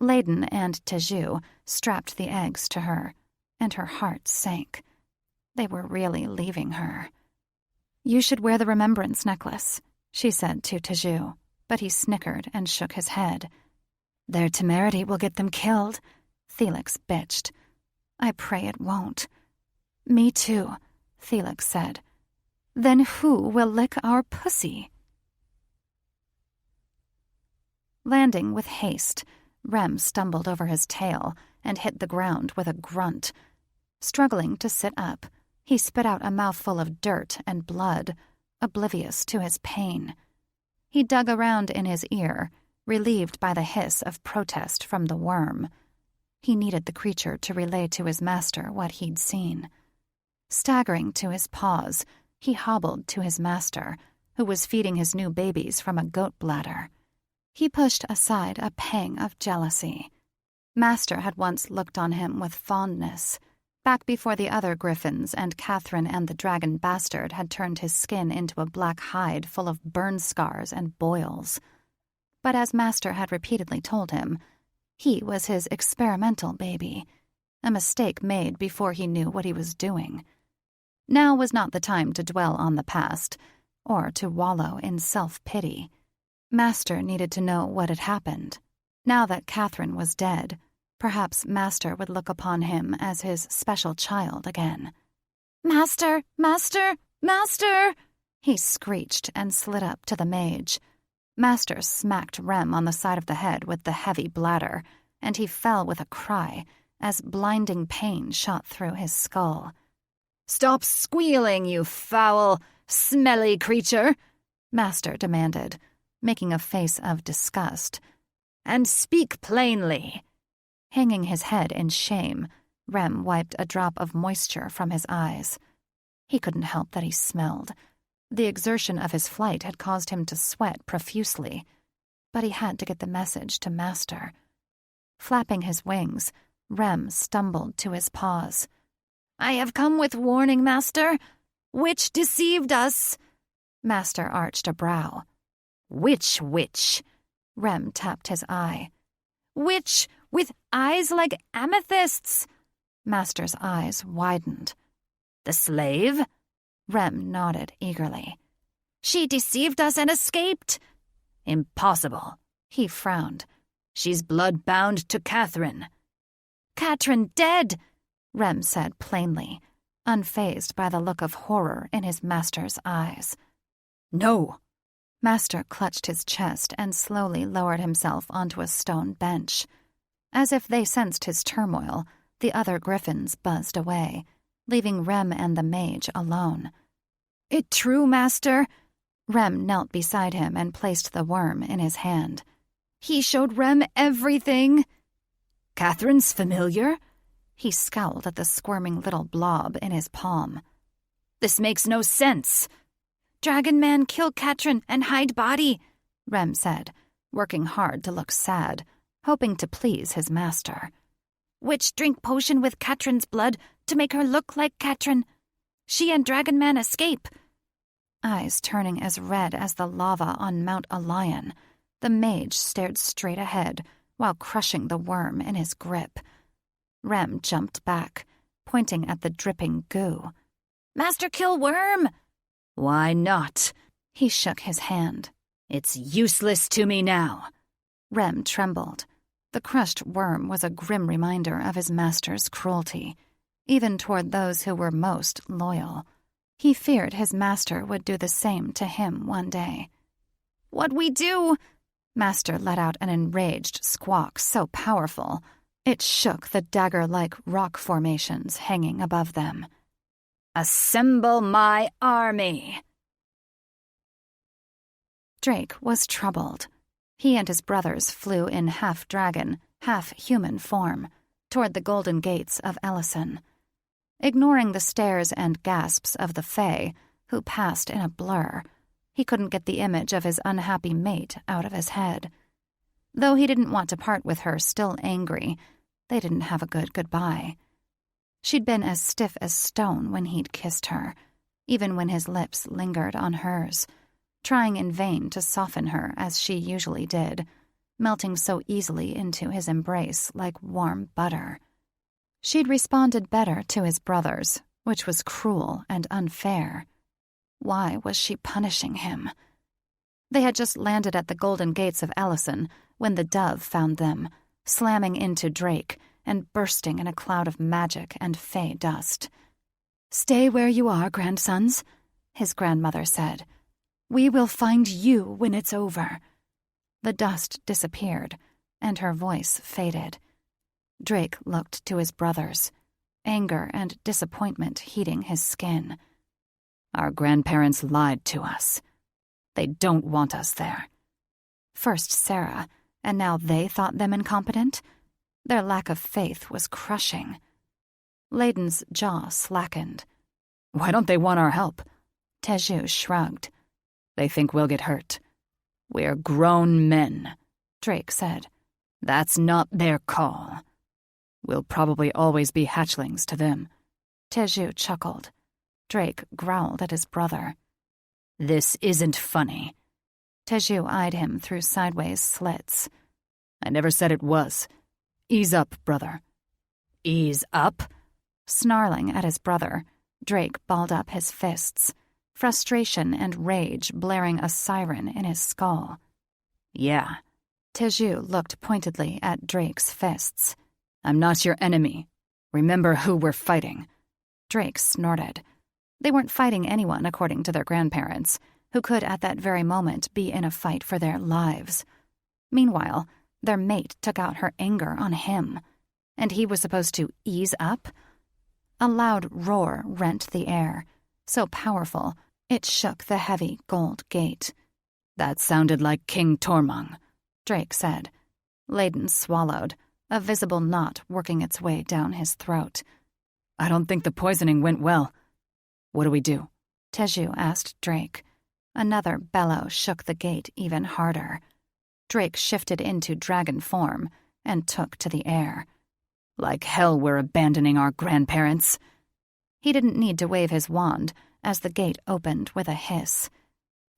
Layden and Teju strapped the eggs to her, and her heart sank. They were really leaving her. You should wear the remembrance necklace, she said to Teju, but he snickered and shook his head. Their temerity will get them killed, Felix bitched. I pray it won't. Me too, Felix said. Then who will lick our pussy? Landing with haste, Rem stumbled over his tail and hit the ground with a grunt. Struggling to sit up, he spit out a mouthful of dirt and blood, oblivious to his pain. He dug around in his ear, relieved by the hiss of protest from the worm. He needed the creature to relay to his master what he'd seen. Staggering to his paws, he hobbled to his master, who was feeding his new babies from a goat bladder. He pushed aside a pang of jealousy. Master had once looked on him with fondness, back before the other griffins and Catherine and the dragon bastard had turned his skin into a black hide full of burn scars and boils. But as Master had repeatedly told him, he was his experimental baby, a mistake made before he knew what he was doing. Now was not the time to dwell on the past, or to wallow in self-pity. Master needed to know what had happened. Now that Catherine was dead, perhaps Master would look upon him as his special child again. "Master! Master! Master!" he screeched and slid up to the mage. Master smacked Rem on the side of the head with the heavy bladder, and he fell with a cry as blinding pain shot through his skull. "Stop squealing, you foul, smelly creature," Master demanded, making a face of disgust. "And speak plainly." Hanging his head in shame, Rem wiped a drop of moisture from his eyes. He couldn't help that he smelled. The exertion of his flight had caused him to sweat profusely, but he had to get the message to Master. Flapping his wings, Rem stumbled to his paws. "I have come with warning, Master. Which deceived us?" Master arched a brow. "Which witch?" Rem tapped his eye. "Witch with eyes like amethysts." Master's eyes widened. "The slave?" Rem nodded eagerly. "She deceived us and escaped." "Impossible." He frowned. "She's blood-bound to Catherine." "Catherine dead," Rem said plainly, unfazed by the look of horror in his master's eyes. "No." Master clutched his chest and slowly lowered himself onto a stone bench. As if they sensed his turmoil, the other griffins buzzed away, leaving Rem and the mage alone. "It true, Master?" Rem knelt beside him and placed the worm in his hand. "He showed Rem everything." "Catherine's familiar?" He scowled at the squirming little blob in his palm. "This makes no sense." "Dragon Man kill Catherine and hide body," Rem said, working hard to look sad, hoping to please his master. "Witch drink potion with Catherine's blood to make her look like Catherine. She and Dragon Man escape." Eyes turning as red as the lava on Mount Alion, the mage stared straight ahead while crushing the worm in his grip. Rem jumped back, pointing at the dripping goo. "Master kill worm!" "Why not?" He shook his hand. "It's useless to me now." Rem trembled. The crushed worm was a grim reminder of his master's cruelty, even toward those who were most loyal. He feared his master would do the same to him one day. "What we do?" Master let out an enraged squawk so powerful it shook the dagger-like rock formations hanging above them. "Assemble my army!" Drake was troubled. He and his brothers flew in half-dragon, half-human form toward the golden gates of Ellison. Ignoring the stares and gasps of the Fae, who passed in a blur, he couldn't get the image of his unhappy mate out of his head. Though he didn't want to part with her still angry, they didn't have a good goodbye. She'd been as stiff as stone when he'd kissed her, even when his lips lingered on hers, trying in vain to soften her as she usually did, melting so easily into his embrace like warm butter. She'd responded better to his brothers, which was cruel and unfair. Why was she punishing him? They had just landed at the golden gates of Ellison when the dove found them, slamming into Drake and bursting in a cloud of magic and fey dust. "Stay where you are, grandsons," his grandmother said. "We will find you when it's over." The dust disappeared, and her voice faded. Drake looked to his brothers, anger and disappointment heating his skin. "Our grandparents lied to us. They don't want us there." First Sarah, and now they thought them incompetent? Their lack of faith was crushing. Layden's jaw slackened. "Why don't they want our help?" Teju shrugged. "They think we'll get hurt." "We're grown men," Drake said. That's not their call. We'll probably always be hatchlings to them. Teju chuckled. Drake growled at his brother. This isn't funny. Teju eyed him through sideways slits. I never said it was. Ease up, brother. Ease up? Snarling at his brother, Drake balled up his fists, frustration and rage blaring a siren in his skull. Yeah. Teju looked pointedly at Drake's fists. I'm not your enemy. Remember who we're fighting. Drake snorted. They weren't fighting anyone according to their grandparents, who could at that very moment be in a fight for their lives. Meanwhile, their mate took out her anger on him, and he was supposed to ease up? A loud roar rent the air, so powerful it shook the heavy gold gate. That sounded like King Tormund, Drake said. Layden swallowed, a visible knot working its way down his throat. I don't think the poisoning went well. What do we do? Teju asked Drake. Another bellow shook the gate even harder. Drake shifted into dragon form and took to the air. Like hell we're abandoning our grandparents. He didn't need to wave his wand as the gate opened with a hiss.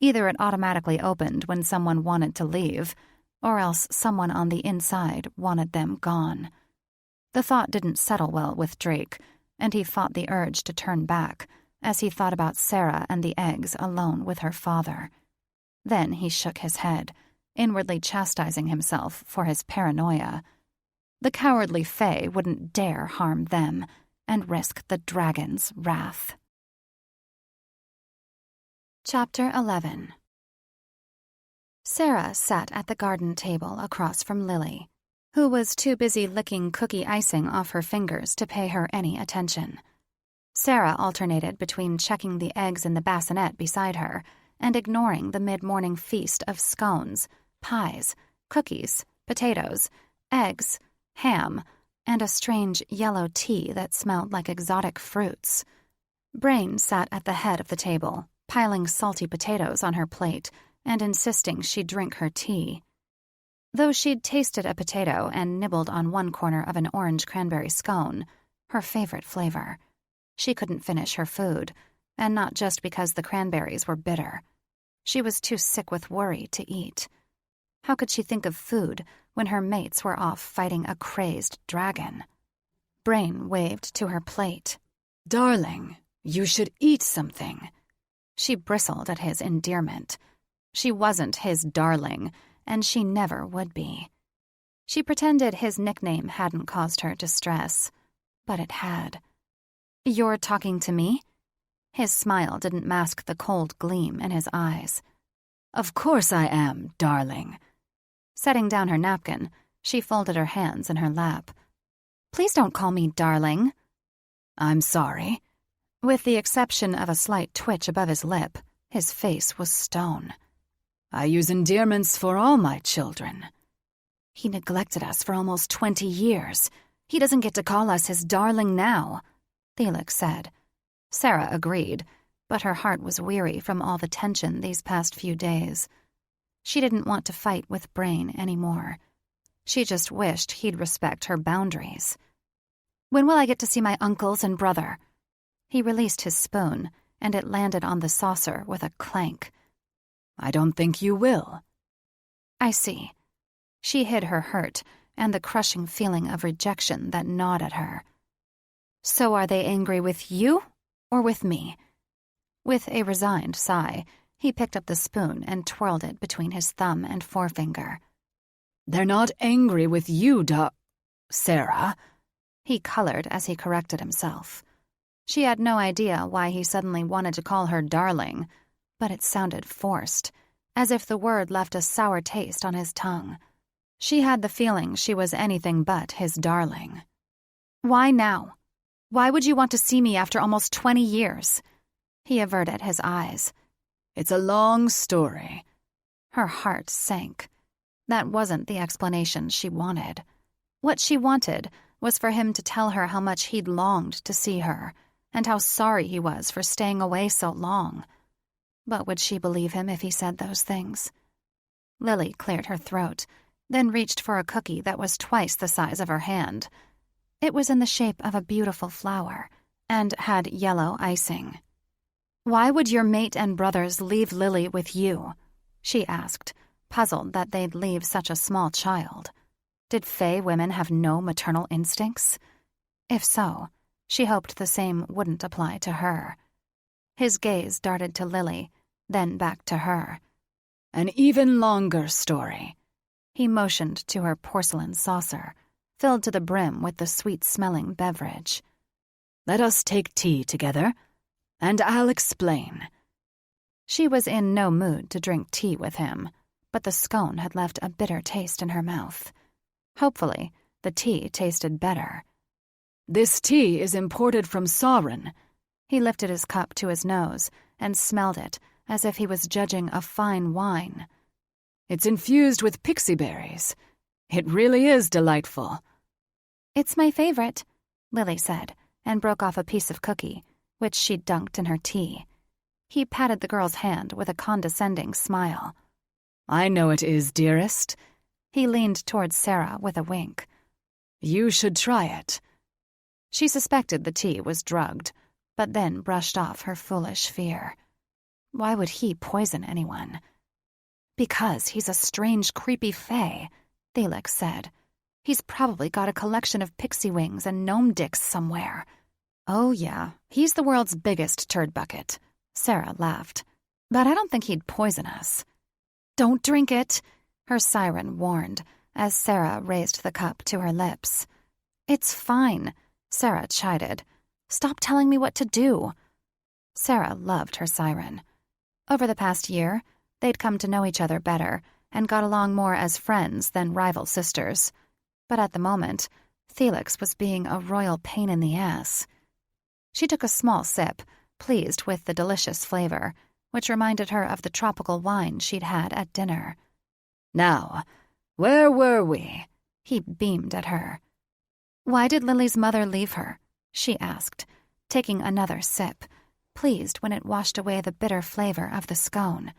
Either it automatically opened when someone wanted to leave, or else someone on the inside wanted them gone. The thought didn't settle well with Drake, and he fought the urge to turn back as he thought about Sarah and the eggs alone with her father. Then he shook his head, inwardly chastising himself for his paranoia. The cowardly Fae wouldn't dare harm them and risk the dragon's wrath. Chapter 11. Sarah sat at the garden table across from Lily, who was too busy licking cookie icing off her fingers to pay her any attention. Sarah alternated between checking the eggs in the bassinet beside her and ignoring the mid-morning feast of scones, pies, cookies, potatoes, eggs, ham, and a strange yellow tea that smelled like exotic fruits. Brain sat at the head of the table, piling salty potatoes on her plate and insisting she drink her tea. Though she'd tasted a potato and nibbled on one corner of an orange cranberry scone, her favorite flavor, she couldn't finish her food, and not just because the cranberries were bitter. She was too sick with worry to eat. How could she think of food when her mates were off fighting a crazed dragon? Brain waved to her plate. Darling, you should eat something. She bristled at his endearment. She wasn't his darling, and she never would be. She pretended his nickname hadn't caused her distress, but it had. You're talking to me? His smile didn't mask the cold gleam in his eyes. Of course I am, darling. Setting down her napkin, she folded her hands in her lap. Please don't call me darling. I'm sorry. With the exception of a slight twitch above his lip, his face was stone. I use endearments for all my children. He neglected us for almost 20 years. He doesn't get to call us his darling now, Felix said. Sarah agreed, but her heart was weary from all the tension these past few days. She didn't want to fight with Brain anymore. She just wished he'd respect her boundaries. When will I get to see my uncles and brother? He released his spoon, and it landed on the saucer with a clank. I don't think you will. I see. She hid her hurt and the crushing feeling of rejection that gnawed at her. So are they angry with you or with me? With a resigned sigh, he picked up the spoon and twirled it between his thumb and forefinger. They're not angry with you, Sarah. He colored as he corrected himself. She had no idea why he suddenly wanted to call her darling, but it sounded forced, as if the word left a sour taste on his tongue. She had the feeling she was anything but his darling. Why now? Why would you want to see me after almost 20 years? He averted his eyes. It's a long story. Her heart sank. That wasn't the explanation she wanted. What she wanted was for him to tell her how much he'd longed to see her, and how sorry he was for staying away so long. But would she believe him if he said those things? Lily cleared her throat, then reached for a cookie that was twice the size of her hand. It was in the shape of a beautiful flower and had yellow icing. "Why would your mate and brothers leave Lily with you?" she asked, puzzled that they'd leave such a small child. Did Fae women have no maternal instincts? If so, she hoped the same wouldn't apply to her. His gaze darted to Lily, then back to her. "An even longer story." He motioned to her porcelain saucer, filled to the brim with the sweet-smelling beverage. "Let us take tea together, and I'll explain." She was in no mood to drink tea with him, but the scone had left a bitter taste in her mouth. Hopefully, the tea tasted better. "This tea is imported from Sauron." He lifted his cup to his nose and smelled it as if he was judging a fine wine. "It's infused with pixie berries. It really is delightful." "It's my favorite," Lily said, and broke off a piece of cookie, which she dunked in her tea. He patted the girl's hand with a condescending smile. "I know it is, dearest." He leaned towards Sarah with a wink. "You should try it." She suspected the tea was drugged, but then brushed off her foolish fear. Why would he poison anyone? "Because he's a strange, creepy fae," Thelix said. "He's probably got a collection of pixie wings and gnome dicks somewhere." "Oh, yeah, he's the world's biggest turd bucket," Sarah laughed. "But I don't think he'd poison us." "Don't drink it," her siren warned, as Sarah raised the cup to her lips. "It's fine," Sarah chided. "Stop telling me what to do." Sarah loved her siren. Over the past year, they'd come to know each other better and got along more as friends than rival sisters. But at the moment, Thelix was being a royal pain in the ass. She took a small sip, pleased with the delicious flavor, which reminded her of the tropical wine she'd had at dinner. "Now, where were we?" He beamed at her. "Why did Lily's mother leave her?" she asked, taking another sip, pleased when it washed away the bitter flavor of the scone.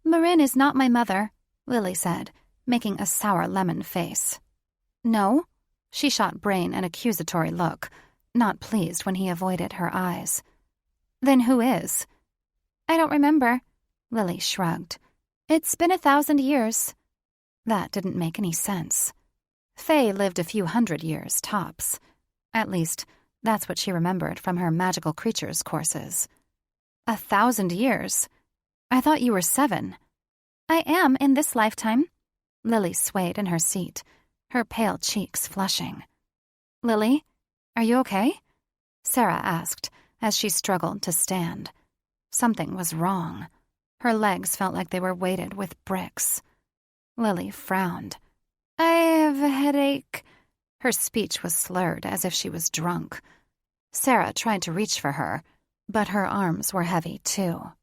"Marin is not my mother," Lily said, making a sour lemon face. "No?" She shot Brain an accusatory look, not pleased when he avoided her eyes. "Then who is?" "I don't remember," Lily shrugged. "It's been 1,000 years." That didn't make any sense. Faye lived a few hundred years, tops. At least, that's what she remembered from her magical creatures courses. 1,000 years? I thought you were 7. "I am in this lifetime." Lily swayed in her seat, her pale cheeks flushing. "Lily, are you okay?" Sarah asked as she struggled to stand. Something was wrong. Her legs felt like they were weighted with bricks. Lily frowned. "I have a headache." Her speech was slurred as if she was drunk. Sarah tried to reach for her, but her arms were heavy too.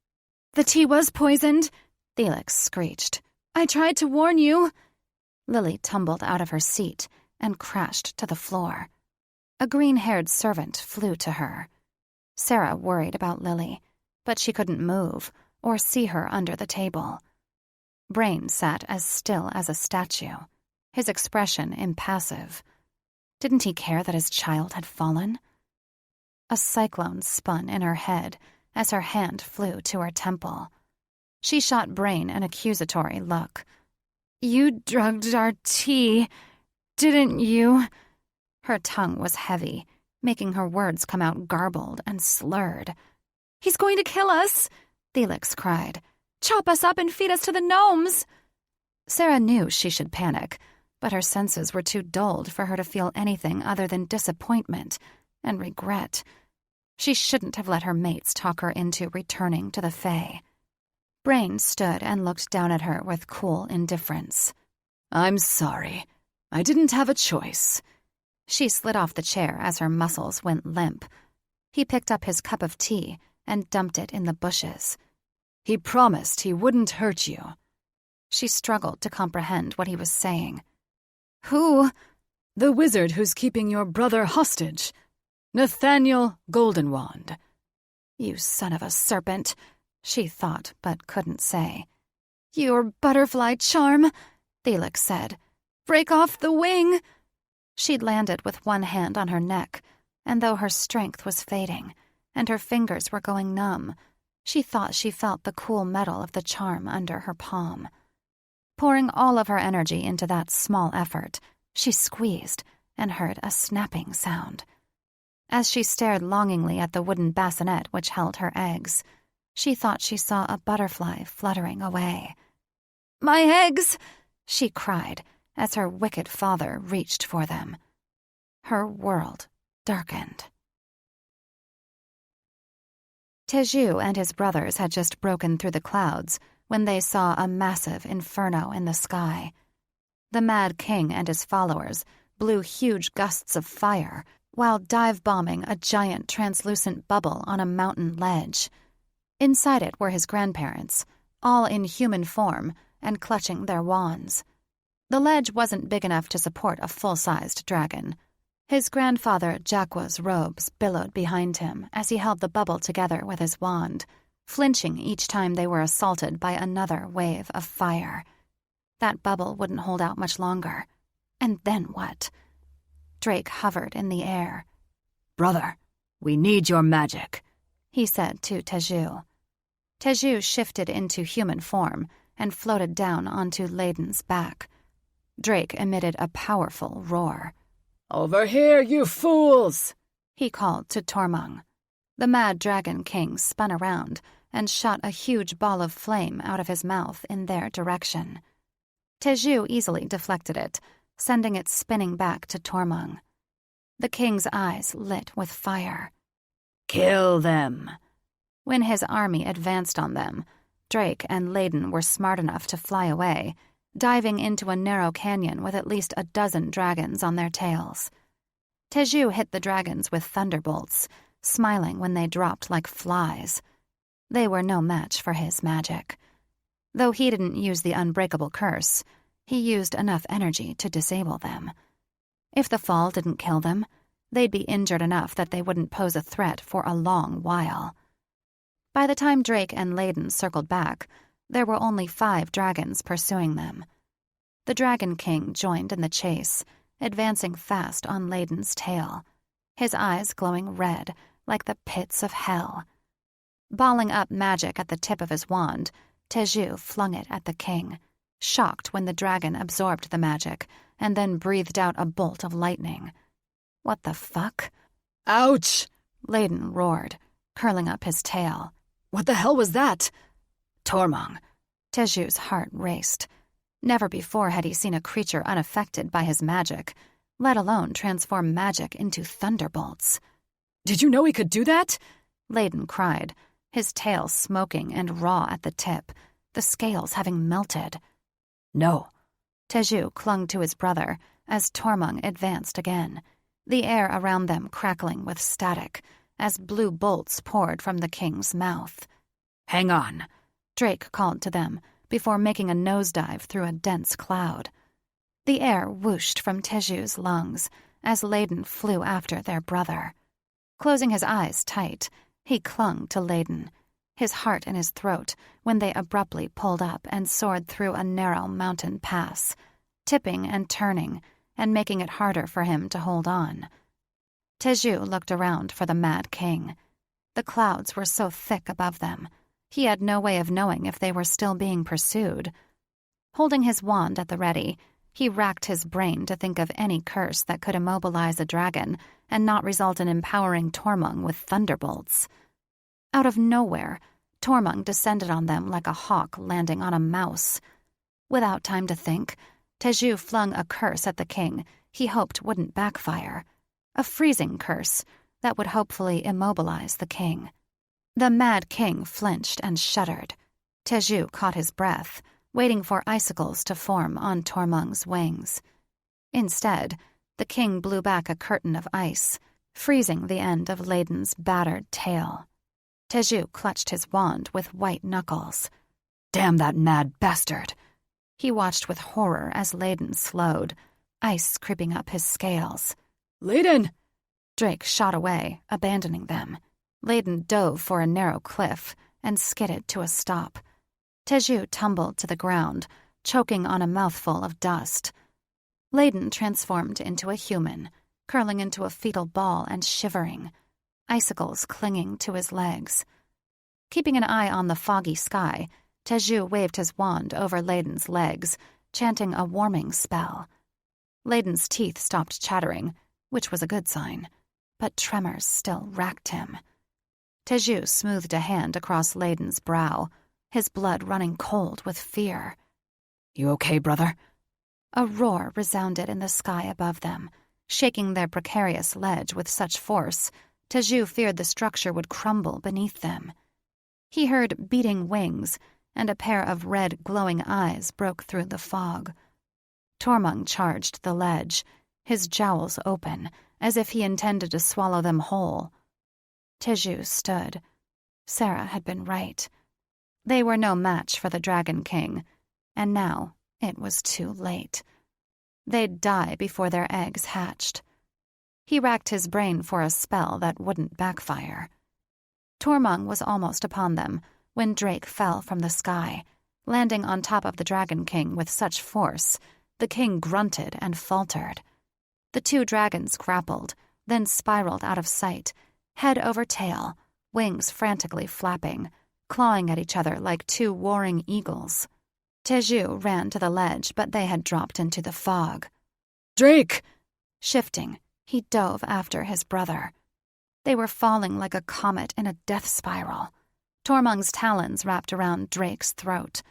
"The tea was poisoned," Thelix screeched. "I tried to warn you." Lily tumbled out of her seat and crashed to the floor. A green-haired servant flew to her. Sarah worried about Lily, but she couldn't move or see her under the table. Brain sat as still as a statue, his expression impassive. Didn't he care that his child had fallen? A cyclone spun in her head as her hand flew to her temple. She shot Brain an accusatory look. "You drugged our tea, didn't you?" Her tongue was heavy, making her words come out garbled and slurred. "He's going to kill us!" Thelix cried. "Chop us up and feed us to the gnomes!" Sarah knew she should panic, but her senses were too dulled for her to feel anything other than disappointment and regret. She shouldn't have let her mates talk her into returning to the Fae. Brain stood and looked down at her with cool indifference. "I'm sorry. I didn't have a choice." She slid off the chair as her muscles went limp. He picked up his cup of tea and dumped it in the bushes. "He promised he wouldn't hurt you." She struggled to comprehend what he was saying. "Who?" "The wizard who's keeping your brother hostage. Nathaniel Goldenwand." "You son of a serpent," she thought but couldn't say. "Your butterfly charm," Thelix said, Break off the wing! She'd landed with one hand on her neck, and though her strength was fading, and her fingers were going numb, she thought she felt the cool metal of the charm under her palm. Pouring all of her energy into that small effort, she squeezed and heard a snapping sound. As she stared longingly at the wooden bassinet which held her eggs, she thought she saw a butterfly fluttering away. "My eggs!" she cried as her wicked father reached for them. Her world darkened. Teju and his brothers had just broken through the clouds when they saw a massive inferno in the sky. The Mad King and his followers blew huge gusts of fire while dive-bombing a giant translucent bubble on a mountain ledge. Inside it were his grandparents, all in human form and clutching their wands. The ledge wasn't big enough to support a full-sized dragon. His grandfather Jaqwa's robes billowed behind him as he held the bubble together with his wand, flinching each time they were assaulted by another wave of fire. That bubble wouldn't hold out much longer. And then what? Drake hovered in the air. "Brother, we need your magic," he said to Teju. Teju shifted into human form and floated down onto Layden's back. Drake emitted a powerful roar. "Over here, you fools!" he called to Tormung. The Mad Dragon King spun around and shot a huge ball of flame out of his mouth in their direction. Teju easily deflected it, sending it spinning back to Tormung. The king's eyes lit with fire. "Kill them!" When his army advanced on them, Drake and Layden were smart enough to fly away, diving into a narrow canyon with at least a dozen dragons on their tails. Teju hit the dragons with thunderbolts, smiling when they dropped like flies. They were no match for his magic. Though he didn't use the unbreakable curse, he used enough energy to disable them. If the fall didn't kill them, they'd be injured enough that they wouldn't pose a threat for a long while. By the time Drake and Layden circled back, there were only 5 dragons pursuing them. The Dragon King joined in the chase, advancing fast on Layden's tail, his eyes glowing red like the pits of hell. Balling up magic at the tip of his wand, Teju flung it at the king, shocked when the dragon absorbed the magic and then breathed out a bolt of lightning. "What the fuck?" "Ouch!" Layden roared, curling up his tail. "What the hell was that?" "Tormung." Teju's heart raced. Never before had he seen a creature unaffected by his magic, let alone transform magic into thunderbolts. "Did you know he could do that?" Layden cried, his tail smoking and raw at the tip, the scales having melted. "No." Teju clung to his brother as Tormung advanced again, the air around them crackling with static as blue bolts poured from the king's mouth. "Hang on," Drake called to them before making a nosedive through a dense cloud. The air whooshed from Teju's lungs as Layden flew after their brother. Closing his eyes tight, he clung to Layden, his heart in his throat when they abruptly pulled up and soared through a narrow mountain pass, tipping and turning and making it harder for him to hold on. Teju looked around for the Mad King. The clouds were so thick above them, he had no way of knowing if they were still being pursued. Holding his wand at the ready, he racked his brain to think of any curse that could immobilize a dragon and not result in empowering Tormung with thunderbolts. Out of nowhere, Tormung descended on them like a hawk landing on a mouse. Without time to think, Teju flung a curse at the king he hoped wouldn't backfire. A freezing curse that would hopefully immobilize the king. The Mad King flinched and shuddered. Teju caught his breath, waiting for icicles to form on Tormung's wings. Instead, the king blew back a curtain of ice, freezing the end of Layden's battered tail. Teju clutched his wand with white knuckles. "Damn that mad bastard!" He watched with horror as Layden slowed, ice creeping up his scales. "Layden!" Drake shot away, abandoning them. Layden dove for a narrow cliff and skidded to a stop. Teju tumbled to the ground, choking on a mouthful of dust. Layden transformed into a human, curling into a fetal ball and shivering, icicles clinging to his legs. Keeping an eye on the foggy sky, Teju waved his wand over Layden's legs, chanting a warming spell. Layden's teeth stopped chattering, which was a good sign, but tremors still racked him. Teju smoothed a hand across Layden's brow, his blood running cold with fear. "You okay, brother?" A roar resounded in the sky above them, shaking their precarious ledge with such force, Teju feared the structure would crumble beneath them. He heard beating wings, and a pair of red, glowing eyes broke through the fog. Tormund charged the ledge, his jowls open, as if he intended to swallow them whole. Teju stood. Sarah had been right. They were no match for the Dragon King, and now it was too late. They'd die before their eggs hatched. He racked his brain for a spell that wouldn't backfire. Tormund was almost upon them when Drake fell from the sky, landing on top of the Dragon King with such force, the king grunted and faltered. The two dragons grappled, then spiraled out of sight, head over tail, wings frantically flapping, clawing at each other like two warring eagles. Teju ran to the ledge, but they had dropped into the fog. "Drake!" Shifting, he dove after his brother. They were falling like a comet in a death spiral. Tormund's talons wrapped around Drake's throat.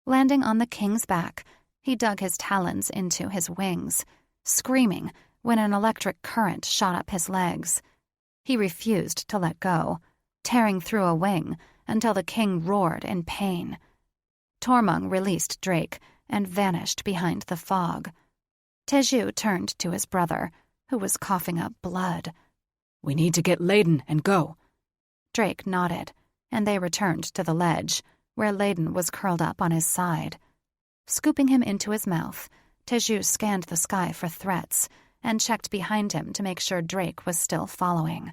Landing on the king's back, he dug his talons into his wings, screaming when an electric current shot up his legs. He refused to let go, tearing through a wing until the king roared in pain. Tormund released Drake and vanished behind the fog. Teju turned to his brother, who was coughing up blood. "We need to get Layden and go." Drake nodded, and they returned to the ledge, where Layden was curled up on his side. Scooping him into his mouth, Teju scanned the sky for threats and checked behind him to make sure Drake was still following.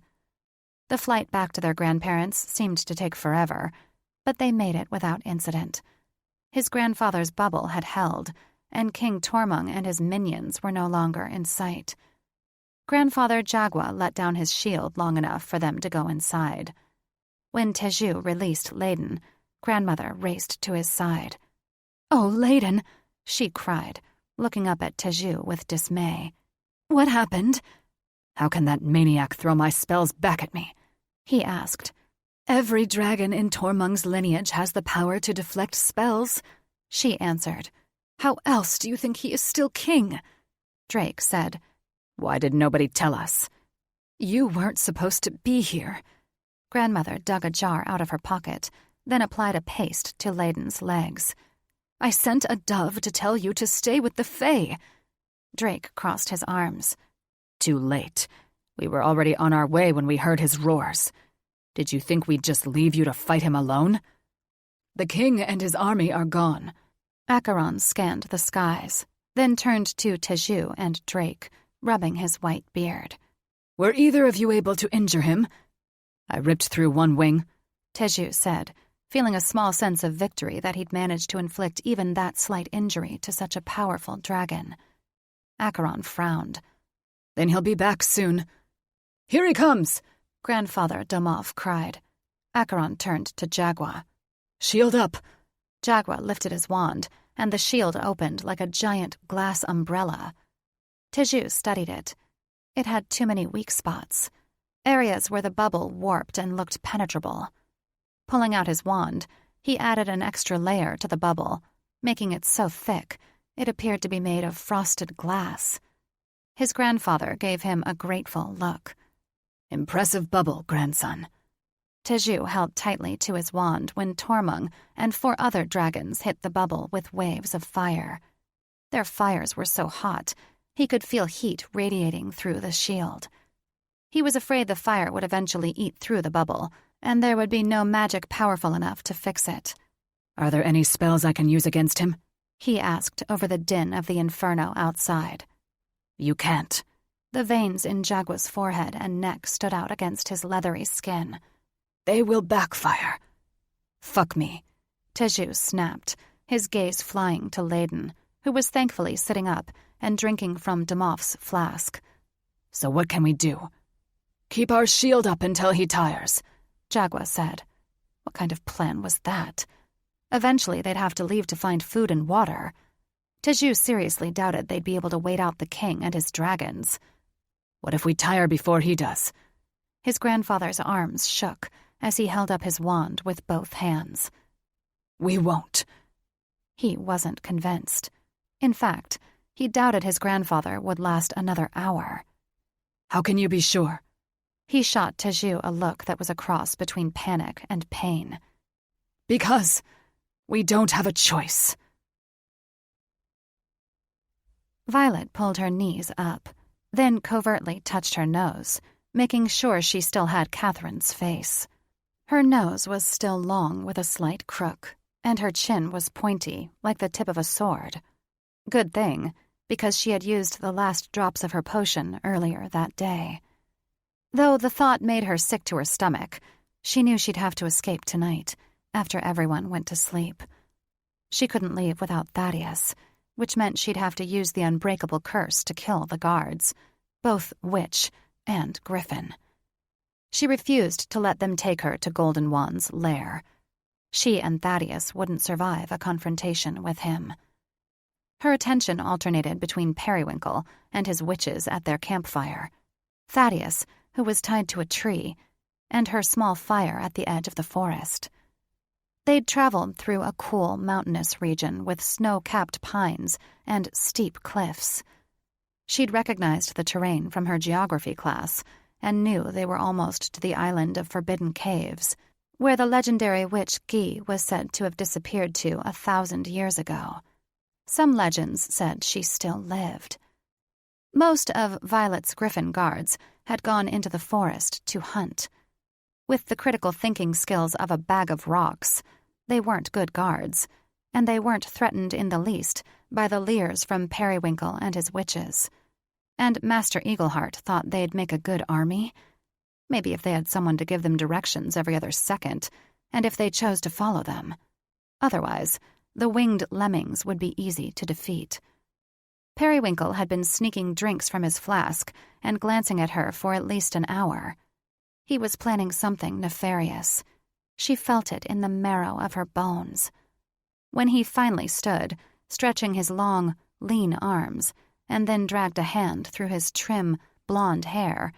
The flight back to their grandparents seemed to take forever, but they made it without incident. His grandfather's bubble had held, and King Tormund and his minions were no longer in sight. Grandfather Jagua let down his shield long enough for them to go inside. When Teju released Layden, Grandmother raced to his side. "Oh, Layden," she cried, looking up at Teju with dismay. "What happened?" "How can that maniac throw my spells back at me?" he asked. "Every dragon in Tormund's lineage has the power to deflect spells," she answered. "How else do you think he is still king?" Drake said, "Why did nobody tell us?" "You weren't supposed to be here." Grandmother dug a jar out of her pocket, then applied a paste to Layden's legs. "I sent a dove to tell you to stay with the Fae." Drake crossed his arms. "Too late. We were already on our way when we heard his roars. Did you think we'd just leave you to fight him alone?" "The king and his army are gone." Acheron scanned the skies, then turned to Teju and Drake, rubbing his white beard. "Were either of you able to injure him?" "I ripped through one wing," Teju said, feeling a small sense of victory that he'd managed to inflict even that slight injury to such a powerful dragon. Acheron frowned. "Then he'll be back soon." "Here he comes!" Grandfather Damov cried. Acheron turned to Jagua. "Shield up!" Jagua lifted his wand, and the shield opened like a giant glass umbrella. Teju studied it. It had too many weak spots, areas where the bubble warped and looked penetrable. Pulling out his wand, he added an extra layer to the bubble, making it so thick it appeared to be made of frosted glass. His grandfather gave him a grateful look. "Impressive bubble, grandson." Teju held tightly to his wand when Tormund and 4 other dragons hit the bubble with waves of fire. Their fires were so hot, he could feel heat radiating through the shield. He was afraid the fire would eventually eat through the bubble, and there would be no magic powerful enough to fix it. "Are there any spells I can use against him?" he asked over the din of the inferno outside. "You can't." The veins in Jagua's forehead and neck stood out against his leathery skin. "They will backfire." "Fuck me," Teju snapped, his gaze flying to Layden, who was thankfully sitting up and drinking from Demoff's flask. "So what can we do?" "Keep our shield up until he tires," Jagua said. What kind of plan was that? Eventually they'd have to leave to find food and water. Teju seriously doubted they'd be able to wait out the king and his dragons. "What if we tire before he does?" His grandfather's arms shook as he held up his wand with both hands. "We won't." He wasn't convinced. In fact, he doubted his grandfather would last another hour. "How can you be sure?" He shot Teju a look that was a cross between panic and pain. "Because we don't have a choice." Violet pulled her knees up, then covertly touched her nose, making sure she still had Catherine's face. Her nose was still long with a slight crook, and her chin was pointy, like the tip of a sword. Good thing, because she had used the last drops of her potion earlier that day. Though the thought made her sick to her stomach, she knew she'd have to escape tonight, after everyone went to sleep. She couldn't leave without Thaddeus, which meant she'd have to use the unbreakable curse to kill the guards, both witch and griffin. She refused to let them take her to Golden Wand's lair. She and Thaddeus wouldn't survive a confrontation with him. Her attention alternated between Periwinkle and his witches at their campfire, Thaddeus, who was tied to a tree, and her small fire at the edge of the forest. They'd traveled through a cool, mountainous region with snow-capped pines and steep cliffs. She'd recognized the terrain from her geography class and knew they were almost to the island of Forbidden Caves, where the legendary witch Guy was said to have disappeared to 1,000 years ago. Some legends said she still lived. Most of Violet's griffin guards had gone into the forest to hunt. With the critical thinking skills of a bag of rocks, they weren't good guards, and they weren't threatened in the least by the leers from Periwinkle and his witches. And Master Eagleheart thought they'd make a good army. Maybe if they had someone to give them directions every other second, and if they chose to follow them. Otherwise, the winged lemmings would be easy to defeat. Periwinkle had been sneaking drinks from his flask and glancing at her for at least an hour. He was planning something nefarious. She felt it in the marrow of her bones. When he finally stood, stretching his long, lean arms, and then dragged a hand through his trim, blonde hair,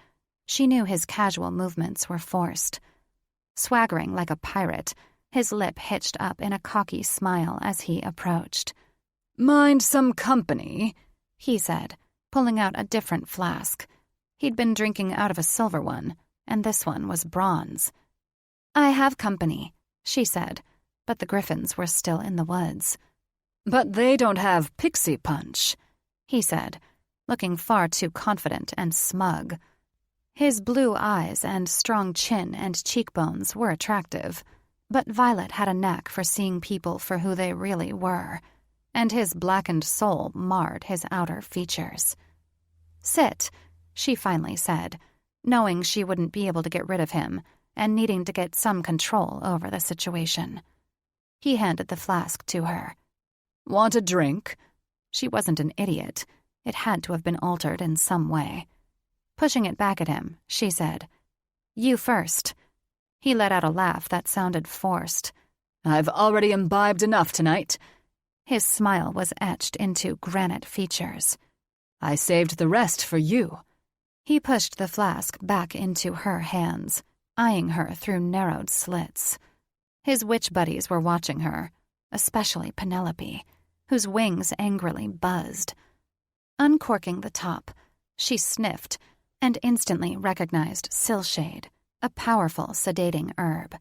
she knew his casual movements were forced. Swaggering like a pirate, his lip hitched up in a cocky smile as he approached. "Mind some company?" he said, pulling out a different flask. He'd been drinking out of a silver one, and this one was bronze. "I have company," she said, but the griffins were still in the woods. "But they don't have pixie punch," he said, looking far too confident and smug. His blue eyes and strong chin and cheekbones were attractive, but Violet had a knack for seeing people for who they really were, and his blackened soul marred his outer features. "Sit," she finally said, knowing she wouldn't be able to get rid of him and needing to get some control over the situation. He handed the flask to her. "Want a drink?" She wasn't an idiot. It had to have been altered in some way. Pushing it back at him, she said, "You first." He let out a laugh that sounded forced. "I've already imbibed enough tonight." His smile was etched into granite features. "I saved the rest for you." He pushed the flask back into her hands, eyeing her through narrowed slits. His witch buddies were watching her, especially Penelope, whose wings angrily buzzed. Uncorking the top, she sniffed and instantly recognized Silshade, a powerful sedating herb.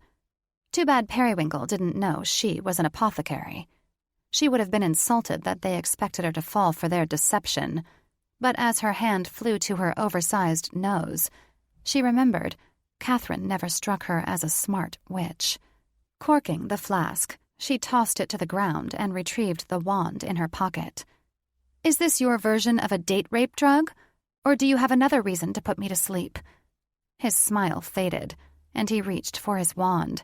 Too bad Periwinkle didn't know she was an apothecary. She would have been insulted that they expected her to fall for their deception, but as her hand flew to her oversized nose, she remembered Catherine never struck her as a smart witch. Corking the flask, she tossed it to the ground and retrieved the wand in her pocket. "Is this your version of a date rape drug? Or do you have another reason to put me to sleep?" His smile faded, and he reached for his wand.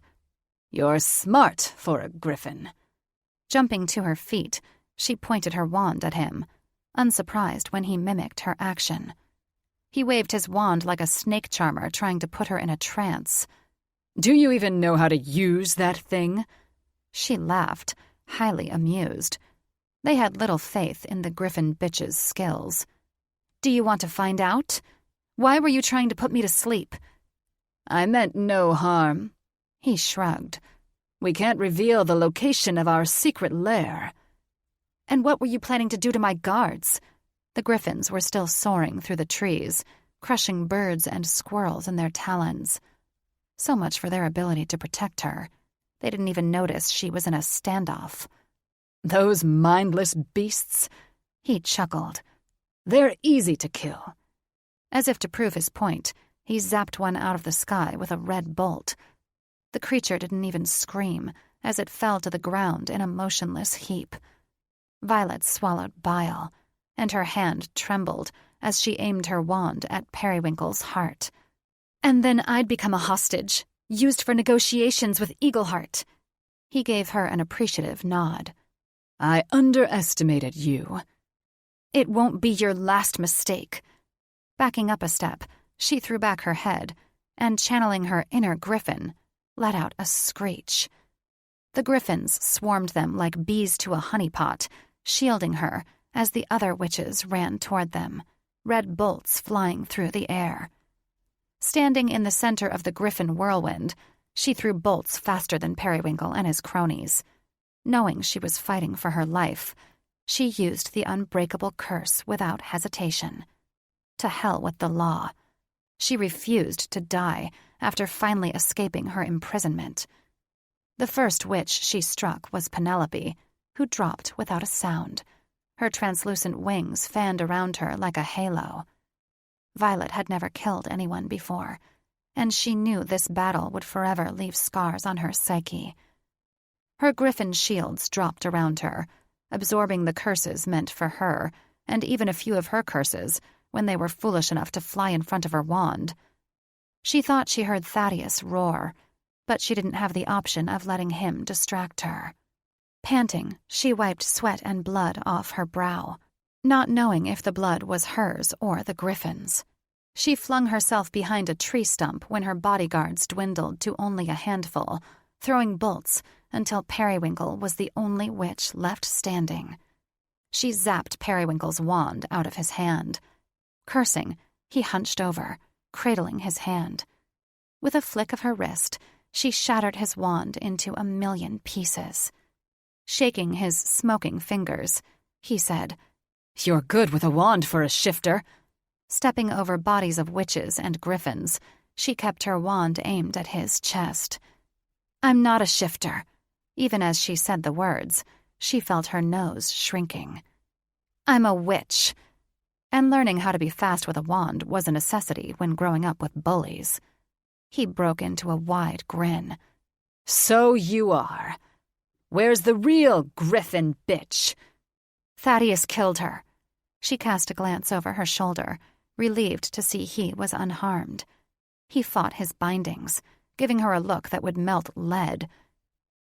"You're smart for a griffin." Jumping to her feet, She pointed her wand at him, unsurprised when he mimicked her action. He waved his wand like a snake charmer trying to put her in a trance. "Do you even know how to use that thing?" She laughed, highly amused. They had little faith in the Griffin bitch's skills. "Do you want to find out? Why were you trying to put me to sleep?" "I meant no harm." He shrugged. "We can't reveal the location of our secret lair." "And what were you planning to do to my guards?" The griffins were still soaring through the trees, crushing birds and squirrels in their talons. So much for their ability to protect her. They didn't even notice she was in a standoff. "Those mindless beasts," he chuckled. "They're easy to kill." As if to prove his point, he zapped one out of the sky with a red bolt. The creature didn't even scream as it fell to the ground in a motionless heap. Violet swallowed bile, and her hand trembled as she aimed her wand at Periwinkle's heart. "And then I'd become a hostage, used for negotiations with Eagleheart." He gave her an appreciative nod. "I underestimated you." "It won't be your last mistake." Backing up a step, she threw back her head and, channeling her inner griffin, let out a screech. The griffins swarmed them like bees to a honeypot, shielding her as the other witches ran toward them, red bolts flying through the air. Standing in the center of the griffin whirlwind, she threw bolts faster than Periwinkle and his cronies. Knowing she was fighting for her life, she used the unbreakable curse without hesitation. To hell with the law. She refused to die after finally escaping her imprisonment. The first witch she struck was Penelope, who dropped without a sound. Her translucent wings fanned around her like a halo. Violet had never killed anyone before, and she knew this battle would forever leave scars on her psyche. Her griffin shields dropped around her, absorbing the curses meant for her, and even a few of her curses when they were foolish enough to fly in front of her wand. She thought she heard Thaddeus roar, but she didn't have the option of letting him distract her. Panting, she wiped sweat and blood off her brow, not knowing if the blood was hers or the griffin's. She flung herself behind a tree stump when her bodyguards dwindled to only a handful, throwing bolts until Periwinkle was the only witch left standing. She zapped Periwinkle's wand out of his hand. Cursing, he hunched over, cradling his hand. With a flick of her wrist, she shattered his wand into 1,000,000 pieces. Shaking his smoking fingers, he said, "You're good with a wand for a shifter." Stepping over bodies of witches and griffins, she kept her wand aimed at his chest. "I'm not a shifter." Even as she said the words, she felt her nose shrinking. "I'm a witch." And learning how to be fast with a wand was a necessity when growing up with bullies. He broke into a wide grin. "So you are. Where's the real griffin bitch?" "Thaddeus killed her." She cast a glance over her shoulder, relieved to see he was unharmed. He fought his bindings, giving her a look that would melt lead.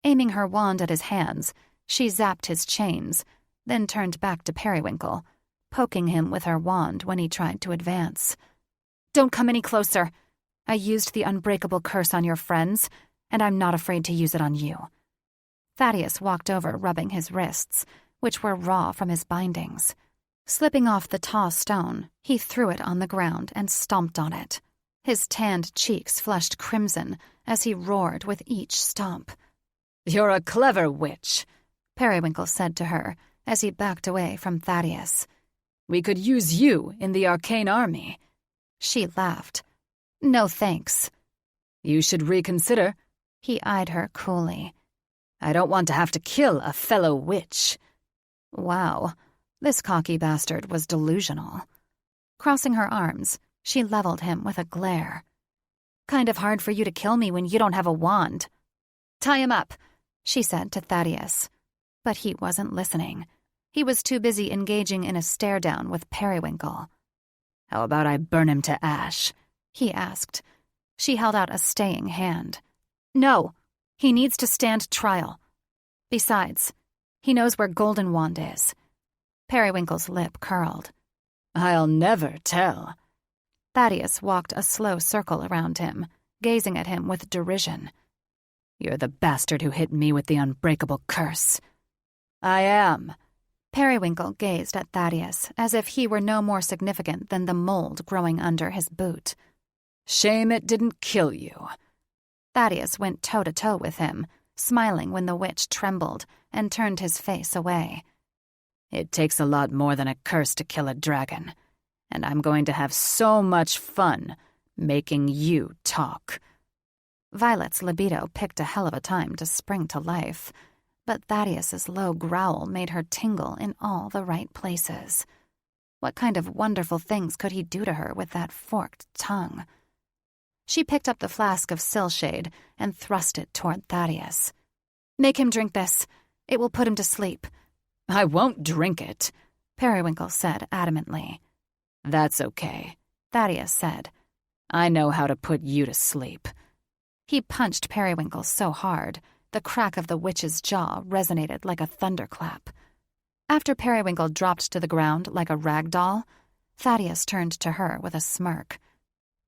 Aiming her wand at his hands, she zapped his chains, then turned back to Periwinkle, poking him with her wand when he tried to advance. "Don't come any closer. I used the unbreakable curse on your friends, and I'm not afraid to use it on you." Thaddeus walked over, rubbing his wrists, which were raw from his bindings. Slipping off the tall stone, he threw it on the ground and stomped on it. His tanned cheeks flushed crimson as he roared with each stomp. "You're a clever witch," Periwinkle said to her as he backed away from Thaddeus. "We could use you in the arcane army." She laughed. "No thanks." "You should reconsider." He eyed her coolly. "I don't want to have to kill a fellow witch." Wow, this cocky bastard was delusional. Crossing her arms, she leveled him with a glare. "Kind of hard for you to kill me when you don't have a wand." "Tie him up," she said to Thaddeus. But he wasn't listening. He was too busy engaging in a stare-down with Periwinkle. "How about I burn him to ash?" he asked. She held out a staying hand. "No, he needs to stand trial. Besides," He knows where Golden Wand is. Periwinkle's lip curled. I'll never tell. Thaddeus walked a slow circle around him, gazing at him with derision. You're the bastard who hit me with the unbreakable curse. I am. Periwinkle gazed at Thaddeus as if he were no more significant than the mold growing under his boot. Shame it didn't kill you. Thaddeus went toe-to-toe with him, smiling when the witch trembled and turned his face away. It takes a lot more than a curse to kill a dragon, and I'm going to have so much fun making you talk. Violet's libido picked a hell of a time to spring to life, but Thaddeus's low growl made her tingle in all the right places. What kind of wonderful things could he do to her with that forked tongue? She picked up the flask of Silshade and thrust it toward Thaddeus. Make him drink this. It will put him to sleep. I won't drink it, Periwinkle said adamantly. That's okay, Thaddeus said. I know how to put you to sleep. He punched Periwinkle so hard, the crack of the witch's jaw resonated like a thunderclap. After Periwinkle dropped to the ground like a rag doll, Thaddeus turned to her with a smirk.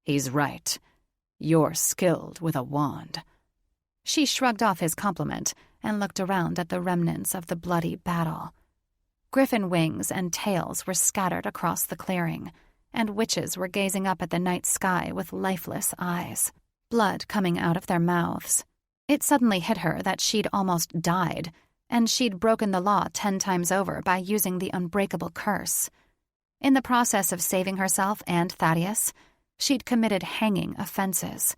He's right. You're skilled with a wand. She shrugged off his compliment and looked around at the remnants of the bloody battle. Griffin wings and tails were scattered across the clearing, and witches were gazing up at the night sky with lifeless eyes, blood coming out of their mouths. It suddenly hit her that she'd almost died, and she'd broken the law 10 times over by using the unbreakable curse. In the process of saving herself and Thaddeus, she'd committed hanging offenses.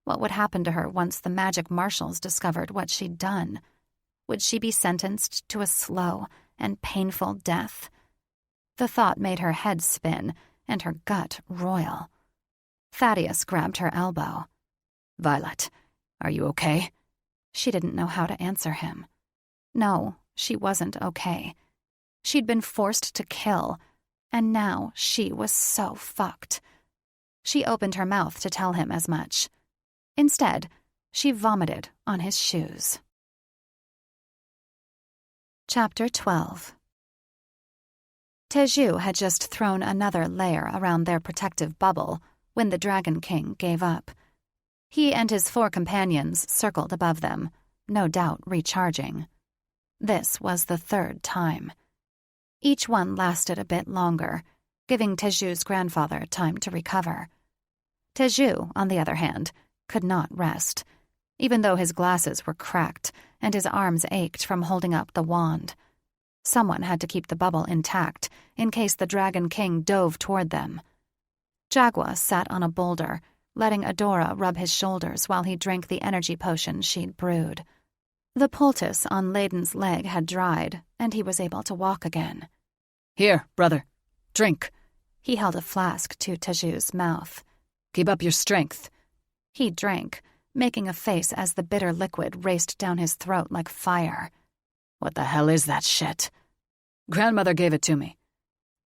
What would happen to her once the magic marshals discovered what she'd done? Would she be sentenced to a slow and painful death? The thought made her head spin and her gut roil. Thaddeus grabbed her elbow. Violet, are you okay? She didn't know how to answer him. No, she wasn't okay. She'd been forced to kill, and now she was so fucked. She opened her mouth to tell him as much. Instead, she vomited on his shoes. Chapter 12. Teju had just thrown another layer around their protective bubble when the Dragon King gave up. He and his 4 companions circled above them, no doubt recharging. This was the 3rd time. Each one lasted a bit longer, giving Teju's grandfather time to recover. Teju, on the other hand, could not rest, even though his glasses were cracked and his arms ached from holding up the wand. Someone had to keep the bubble intact in case the Dragon King dove toward them. Jagua sat on a boulder, letting Adora rub his shoulders while he drank the energy potion she'd brewed. The poultice on Layden's leg had dried, and he was able to walk again. Here, brother, drink. He held a flask to Teju's mouth. Keep up your strength. He drank, making a face as the bitter liquid raced down his throat like fire. What the hell is that shit? Grandmother gave it to me.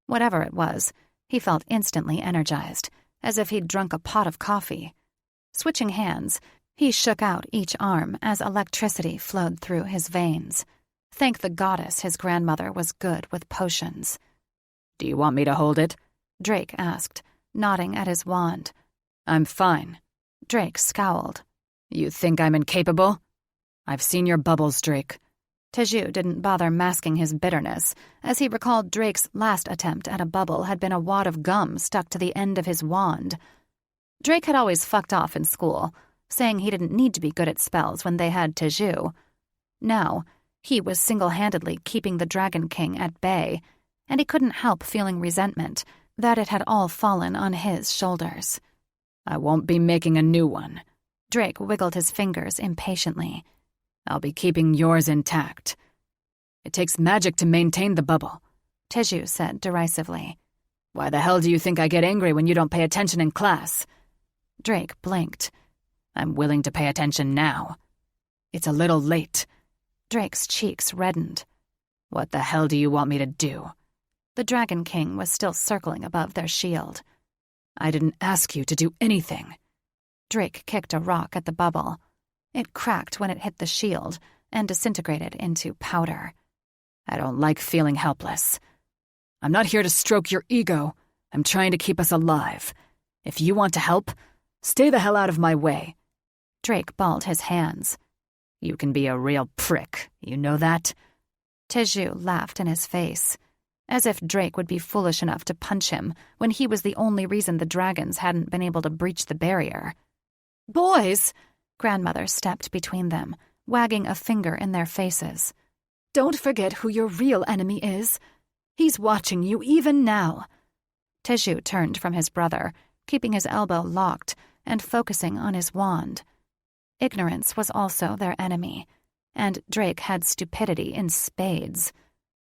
Whatever it was, he felt instantly energized, as if he'd drunk a pot of coffee. Switching hands, he shook out each arm as electricity flowed through his veins. Thank the goddess his grandmother was good with potions. Do you want me to hold it? Drake asked, nodding at his wand. I'm fine. Drake scowled. You think I'm incapable? I've seen your bubbles, Drake. Teju didn't bother masking his bitterness, as he recalled Drake's last attempt at a bubble had been a wad of gum stuck to the end of his wand. Drake had always fucked off in school, saying he didn't need to be good at spells when they had Teju. Now, he was single-handedly keeping the Dragon King at bay, and he couldn't help feeling resentment that it had all fallen on his shoulders. I won't be making a new one. Drake wiggled his fingers impatiently. I'll be keeping yours intact. It takes magic to maintain the bubble, Teju said derisively. Why the hell do you think I get angry when you don't pay attention in class? Drake blinked. I'm willing to pay attention now. It's a little late. Drake's cheeks reddened. What the hell do you want me to do? The Dragon King was still circling above their shield. I didn't ask you to do anything. Drake kicked a rock at the bubble. It cracked when it hit the shield and disintegrated into powder. I don't like feeling helpless. I'm not here to stroke your ego. I'm trying to keep us alive. If you want to help, stay the hell out of my way." Drake balled his hands. "You can be a real prick, you know that?" Teju laughed in his face, as if Drake would be foolish enough to punch him when he was the only reason the dragons hadn't been able to breach the barrier. "Boys!" Grandmother stepped between them, wagging a finger in their faces. "Don't forget who your real enemy is. He's watching you even now." Teju turned from his brother, keeping his elbow locked and focusing on his wand. Ignorance was also their enemy, and Drake had stupidity in spades.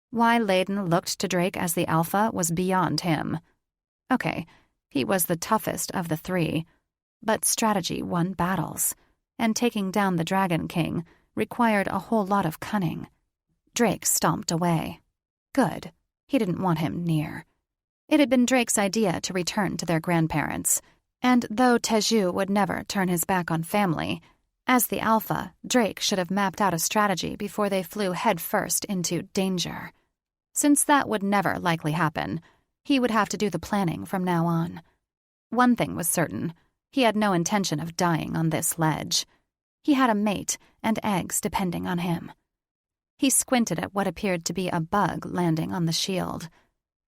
Why Layden looked to Drake as the alpha was beyond him. Okay, he was the toughest of the three, but strategy won battles, and taking down the Dragon King required a whole lot of cunning. Drake stomped away. Good. He didn't want him near. It had been Drake's idea to return to their grandparents, and though Teju would never turn his back on family, as the alpha, Drake should have mapped out a strategy before they flew headfirst into danger. Since that would never likely happen, he would have to do the planning from now on. One thing was certain. He had no intention of dying on this ledge. He had a mate and eggs depending on him. He squinted at what appeared to be a bug landing on the shield.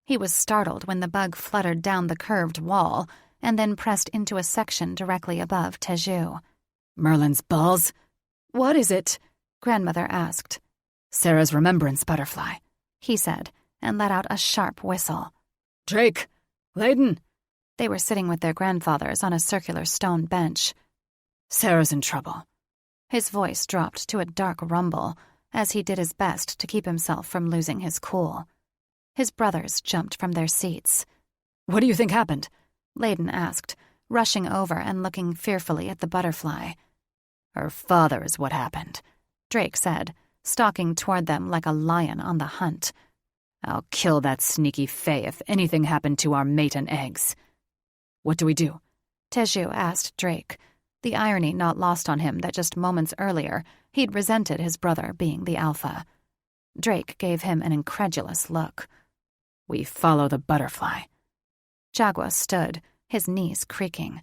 He was startled when the bug fluttered down the curved wall and then pressed into a section directly above Teju. "Merlin's balls?" "What is it?" Grandmother asked. "Sarah's remembrance butterfly," he said, and let out a sharp whistle. "Drake! Layden!" They were sitting with their grandfathers on a circular stone bench. "Sarah's in trouble." His voice dropped to a dark rumble as he did his best to keep himself from losing his cool. His brothers jumped from their seats. "What do you think happened?" Layden asked, rushing over and looking fearfully at the butterfly. "Her father is what happened," Drake said, stalking toward them like a lion on the hunt. "I'll kill that sneaky Fae if anything happened to our mate and eggs." "What do we do?" Teju asked Drake, the irony not lost on him that just moments earlier he'd resented his brother being the alpha. Drake gave him an incredulous look. "We follow the butterfly." Jagua stood, his knees creaking.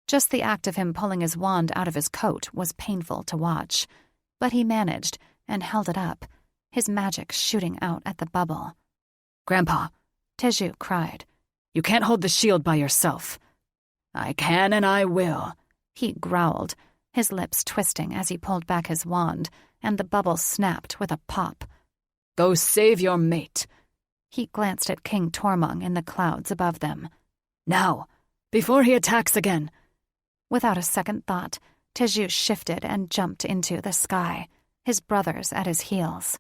Just the act of him pulling his wand out of his coat was painful to watch, but he managed and held it up, his magic shooting out at the bubble. "Grandpa," Teju cried. "You can't hold the shield by yourself." "I can and I will," he growled, his lips twisting as he pulled back his wand, and the bubble snapped with a pop. "Go save your mate." He glanced at King Tormung in the clouds above them. "Now, before he attacks again." Without a second thought, Teju shifted and jumped into the sky, his brothers at his heels.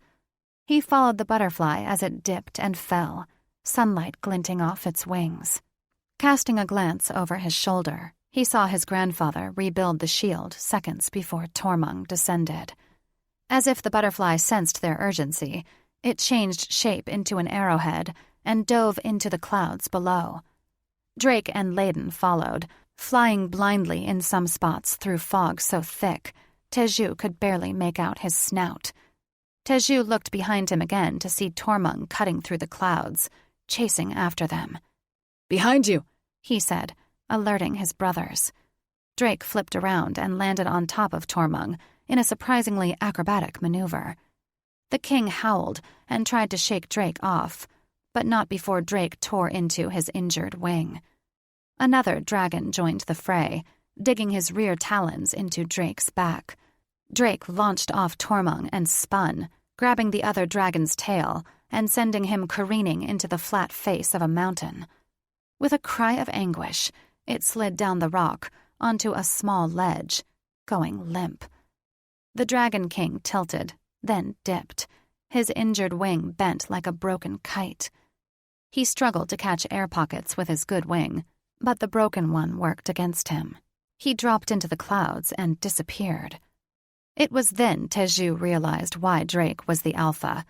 He followed the butterfly as it dipped and fell, sunlight glinting off its wings. Casting a glance over his shoulder, he saw his grandfather rebuild the shield seconds before Tormung descended. As if the butterfly sensed their urgency, it changed shape into an arrowhead and dove into the clouds below. Drake and Layden followed, flying blindly in some spots through fog so thick, Teju could barely make out his snout. Teju looked behind him again to see Tormung cutting through the clouds, chasing after them. "Behind you," he said, alerting his brothers. Drake flipped around and landed on top of Tormung in a surprisingly acrobatic maneuver. The king howled and tried to shake Drake off, but not before Drake tore into his injured wing. Another dragon joined the fray, digging his rear talons into Drake's back. Drake launched off Tormung and spun, grabbing the other dragon's tail and sending him careening into the flat face of a mountain. With a cry of anguish, it slid down the rock onto a small ledge, going limp. The Dragon King tilted, then dipped, his injured wing bent like a broken kite. He struggled to catch air pockets with his good wing, but the broken one worked against him. He dropped into the clouds and disappeared. It was then Teju realized why Drake was the alpha.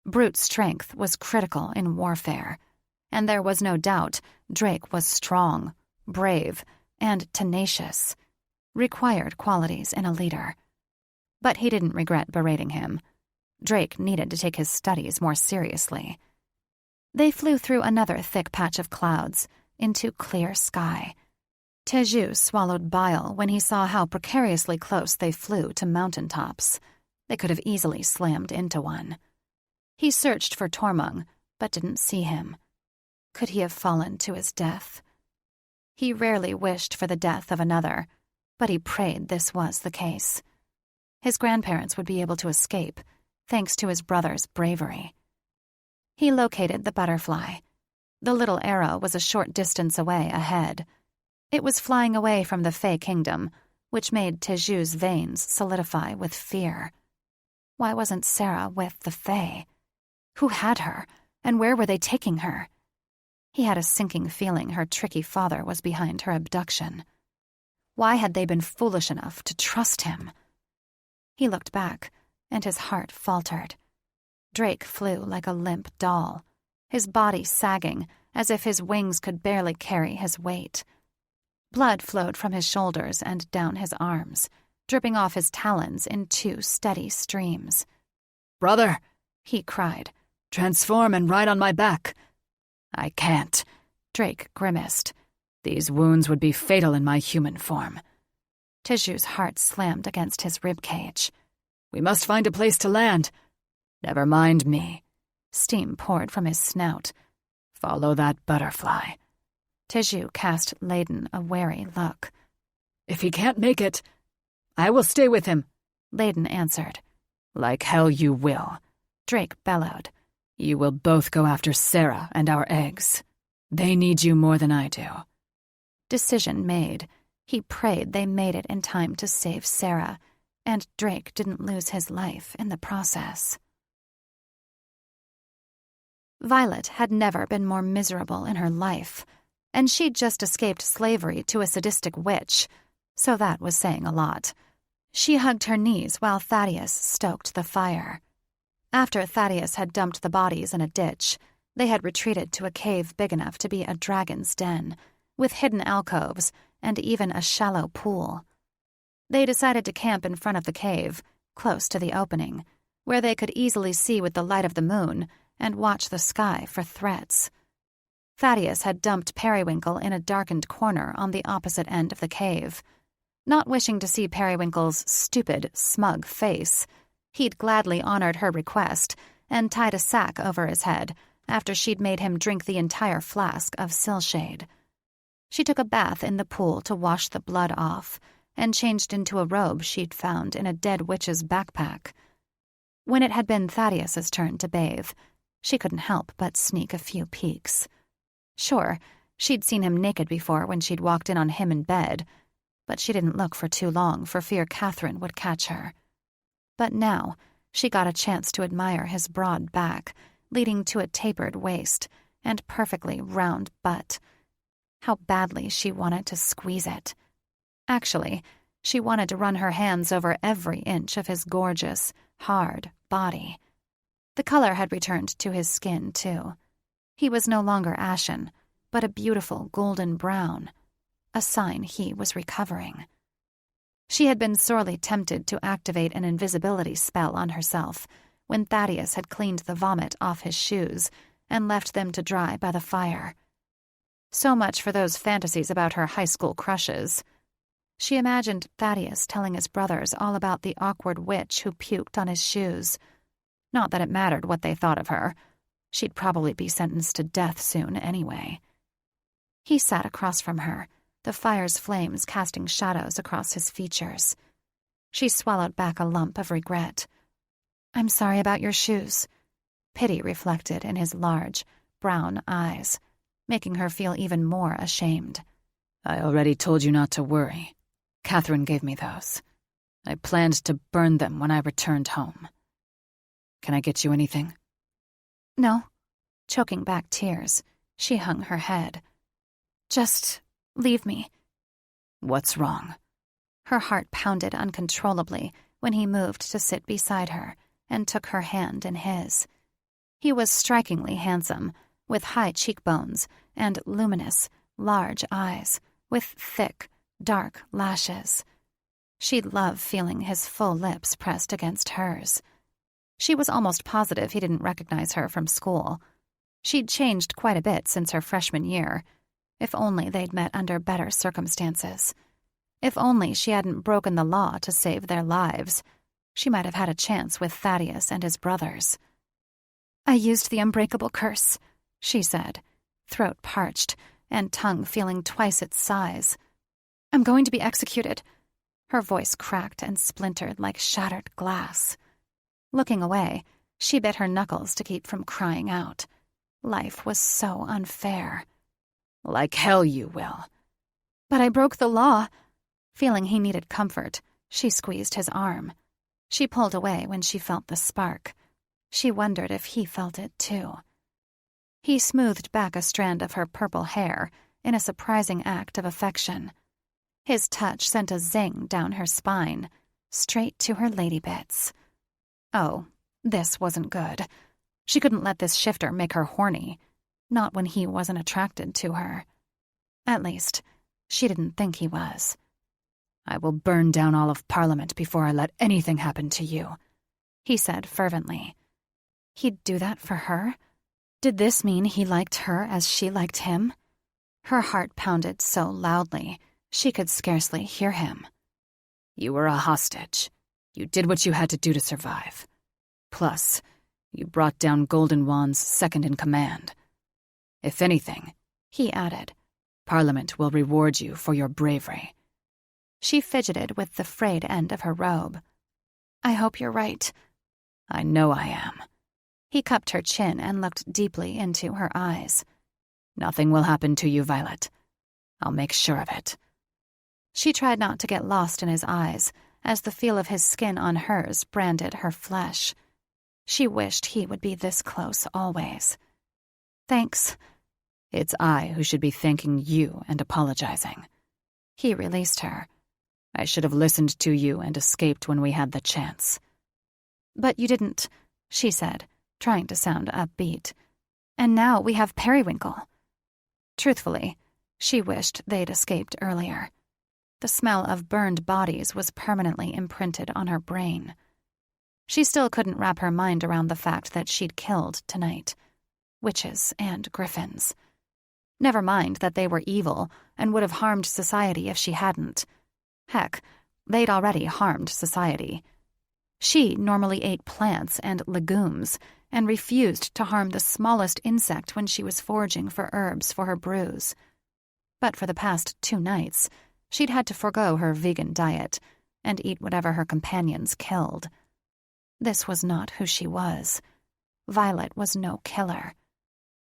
Brute strength was critical in warfare, and there was no doubt Drake was strong, brave, and tenacious, required qualities in a leader. But he didn't regret berating him. Drake needed to take his studies more seriously. They flew through another thick patch of clouds into clear sky. Teju swallowed bile when he saw how precariously close they flew to mountaintops. They could have easily slammed into one. He searched for Tormung, but didn't see him. Could he have fallen to his death? He rarely wished for the death of another, but he prayed this was the case. His grandparents would be able to escape, thanks to his brother's bravery. He located the butterfly. The little arrow was a short distance away ahead. It was flying away from the Fey Kingdom, which made Teju's veins solidify with fear. Why wasn't Sarah with the Fey? Who had her, and where were they taking her? He had a sinking feeling her tricky father was behind her abduction. Why had they been foolish enough to trust him? He looked back, and his heart faltered. Drake flew like a limp doll, his body sagging as if his wings could barely carry his weight. Blood flowed from his shoulders and down his arms, dripping off his talons in 2 steady streams. "Brother," he cried. "transform and ride on my back." "I can't," Drake grimaced. "These wounds would be fatal in my human form." Teju's heart slammed against his ribcage. "We must find a place to land." "Never mind me." Steam poured from his snout. "Follow that butterfly." Teju cast Layden a wary look. "If he can't make it, I will stay with him," Layden answered. "Like hell you will," Drake bellowed. "You will both go after Sarah and our eggs. They need you more than I do." Decision made. He prayed they made it in time to save Sarah, and Drake didn't lose his life in the process. Violet had never been more miserable in her life, and she'd just escaped slavery to a sadistic witch, so that was saying a lot. She hugged her knees while Thaddeus stoked the fire. After Thaddeus had dumped the bodies in a ditch, they had retreated to a cave big enough to be a dragon's den, with hidden alcoves and even a shallow pool. They decided to camp in front of the cave, close to the opening, where they could easily see with the light of the moon and watch the sky for threats. Thaddeus had dumped Periwinkle in a darkened corner on the opposite end of the cave. Not wishing to see Periwinkle's stupid, smug face, he'd gladly honored her request and tied a sack over his head after she'd made him drink the entire flask of Silshade. She took a bath in the pool to wash the blood off and changed into a robe she'd found in a dead witch's backpack. When it had been Thaddeus's turn to bathe, she couldn't help but sneak a few peeks. Sure, she'd seen him naked before when she'd walked in on him in bed, but she didn't look for too long for fear Catherine would catch her. But now she got a chance to admire his broad back, leading to a tapered waist and perfectly round butt. How badly she wanted to squeeze it. Actually, she wanted to run her hands over every inch of his gorgeous, hard body. The color had returned to his skin, too. He was no longer ashen, but a beautiful golden brown, a sign he was recovering. She had been sorely tempted to activate an invisibility spell on herself when Thaddeus had cleaned the vomit off his shoes and left them to dry by the fire. So much for those fantasies about her high school crushes. She imagined Thaddeus telling his brothers all about the awkward witch who puked on his shoes. Not that it mattered what they thought of her. She'd probably be sentenced to death soon anyway. He sat across from her, the fire's flames casting shadows across his features. She swallowed back a lump of regret. "I'm sorry about your shoes," pity reflected in his large, brown eyes, making her feel even more ashamed. "I already told you not to worry. Catherine gave me those. I planned to burn them when I returned home. Can I get you anything?" "No." Choking back tears, she hung her head. "Just leave me." "What's wrong?" Her heart pounded uncontrollably when he moved to sit beside her and took her hand in his. He was strikingly handsome, with high cheekbones and luminous, large eyes, with thick, dark lashes. She'd love feeling his full lips pressed against hers. She was almost positive he didn't recognize her from school. She'd changed quite a bit since her freshman year. If only they'd met under better circumstances. If only she hadn't broken the law to save their lives. She might have had a chance with Thaddeus and his brothers. "I used the unbreakable curse," she said, throat parched and tongue feeling twice its size. "I'm going to be executed." Her voice cracked and splintered like shattered glass. Looking away, she bit her knuckles to keep from crying out. Life was so unfair. "Like hell you will." "But I broke the law." Feeling he needed comfort, she squeezed his arm. She pulled away when she felt the spark. She wondered if he felt it too. He smoothed back a strand of her purple hair in a surprising act of affection. His touch sent a zing down her spine, straight to her lady bits. Oh, this wasn't good. She couldn't let this shifter make her horny, not when he wasn't attracted to her. At least, she didn't think he was. "I will burn down all of Parliament before I let anything happen to you," he said fervently. He'd do that for her? Did this mean he liked her as she liked him? Her heart pounded so loudly, she could scarcely hear him. "You were a hostage. You did what you had to do to survive. Plus, you brought down Golden Wand's second in command. If anything," he added, "Parliament will reward you for your bravery." She fidgeted with the frayed end of her robe. "I hope you're right." "I know I am." He cupped her chin and looked deeply into her eyes. "Nothing will happen to you, Violet. I'll make sure of it." She tried not to get lost in his eyes as the feel of his skin on hers branded her flesh. She wished he would be this close always. "Thanks." "It's I who should be thanking you and apologizing." He released her. "I should have listened to you and escaped when we had the chance." "But you didn't," she said, trying to sound upbeat. "And now we have Periwinkle." Truthfully, she wished they'd escaped earlier. The smell of burned bodies was permanently imprinted on her brain. She still couldn't wrap her mind around the fact that she'd killed tonight. Witches and griffins. Never mind that they were evil and would have harmed society if she hadn't. Heck, they'd already harmed society. She normally ate plants and legumes and refused to harm the smallest insect when she was foraging for herbs for her brews. But for the past 2 nights, she'd had to forgo her vegan diet and eat whatever her companions killed. This was not who she was. Violet was no killer.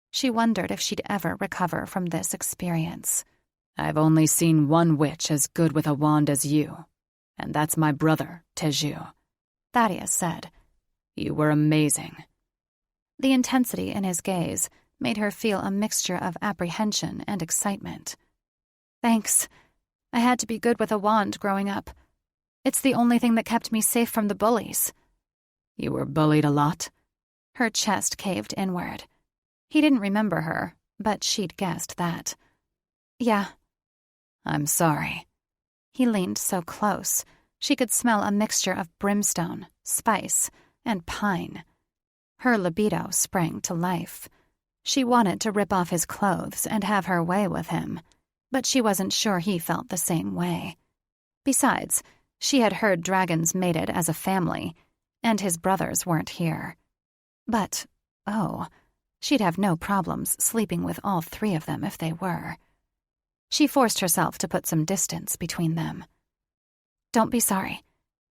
She wondered if she'd ever recover from this experience. "I've only seen one witch as good with a wand as you, and that's my brother, Teju," Thaddeus said. "You were amazing." The intensity in his gaze made her feel a mixture of apprehension and excitement. "Thanks. I had to be good with a wand growing up. It's the only thing that kept me safe from the bullies." "You were bullied a lot?" Her chest caved inward. He didn't remember her, but she'd guessed that. "Yeah." "I'm sorry." He leaned so close, she could smell a mixture of brimstone, spice, and pine. Her libido sprang to life. She wanted to rip off his clothes and have her way with him, but she wasn't sure he felt the same way. Besides, she had heard dragons mated as a family, and his brothers weren't here. But, oh, she'd have no problems sleeping with all 3 of them if they were. She forced herself to put some distance between them. "Don't be sorry."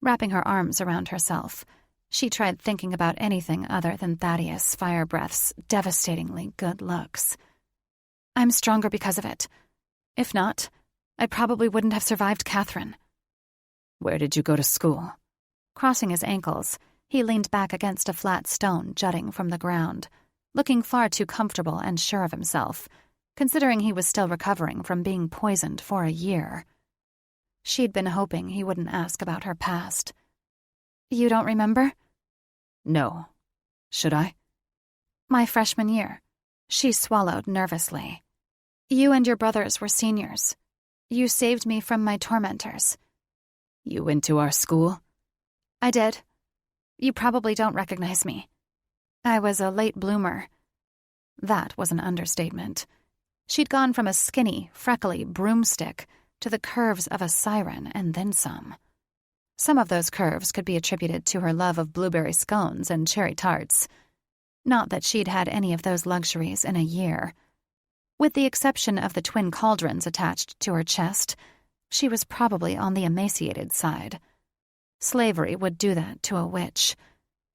Wrapping her arms around herself, she tried thinking about anything other than Thaddeus Firebreath's devastatingly good looks. "I'm stronger because of it. If not, I probably wouldn't have survived Catherine." "Where did you go to school?" Crossing his ankles, he leaned back against a flat stone jutting from the ground, looking far too comfortable and sure of himself, considering he was still recovering from being poisoned for a year. She'd been hoping he wouldn't ask about her past. "You don't remember?" "No. Should I?" "My freshman year." She swallowed nervously. "You and your brothers were seniors. You saved me from my tormentors." "You went to our school?" "I did." You probably don't recognize me. I was a late bloomer." That was an understatement. She'd gone from a skinny, freckly broomstick to the curves of a siren and then some. Some of those curves could be attributed to her love of blueberry scones and cherry tarts. Not that she'd had any of those luxuries in a year. With the exception of the twin cauldrons attached to her chest, she was probably on the emaciated side. Slavery would do that to a witch,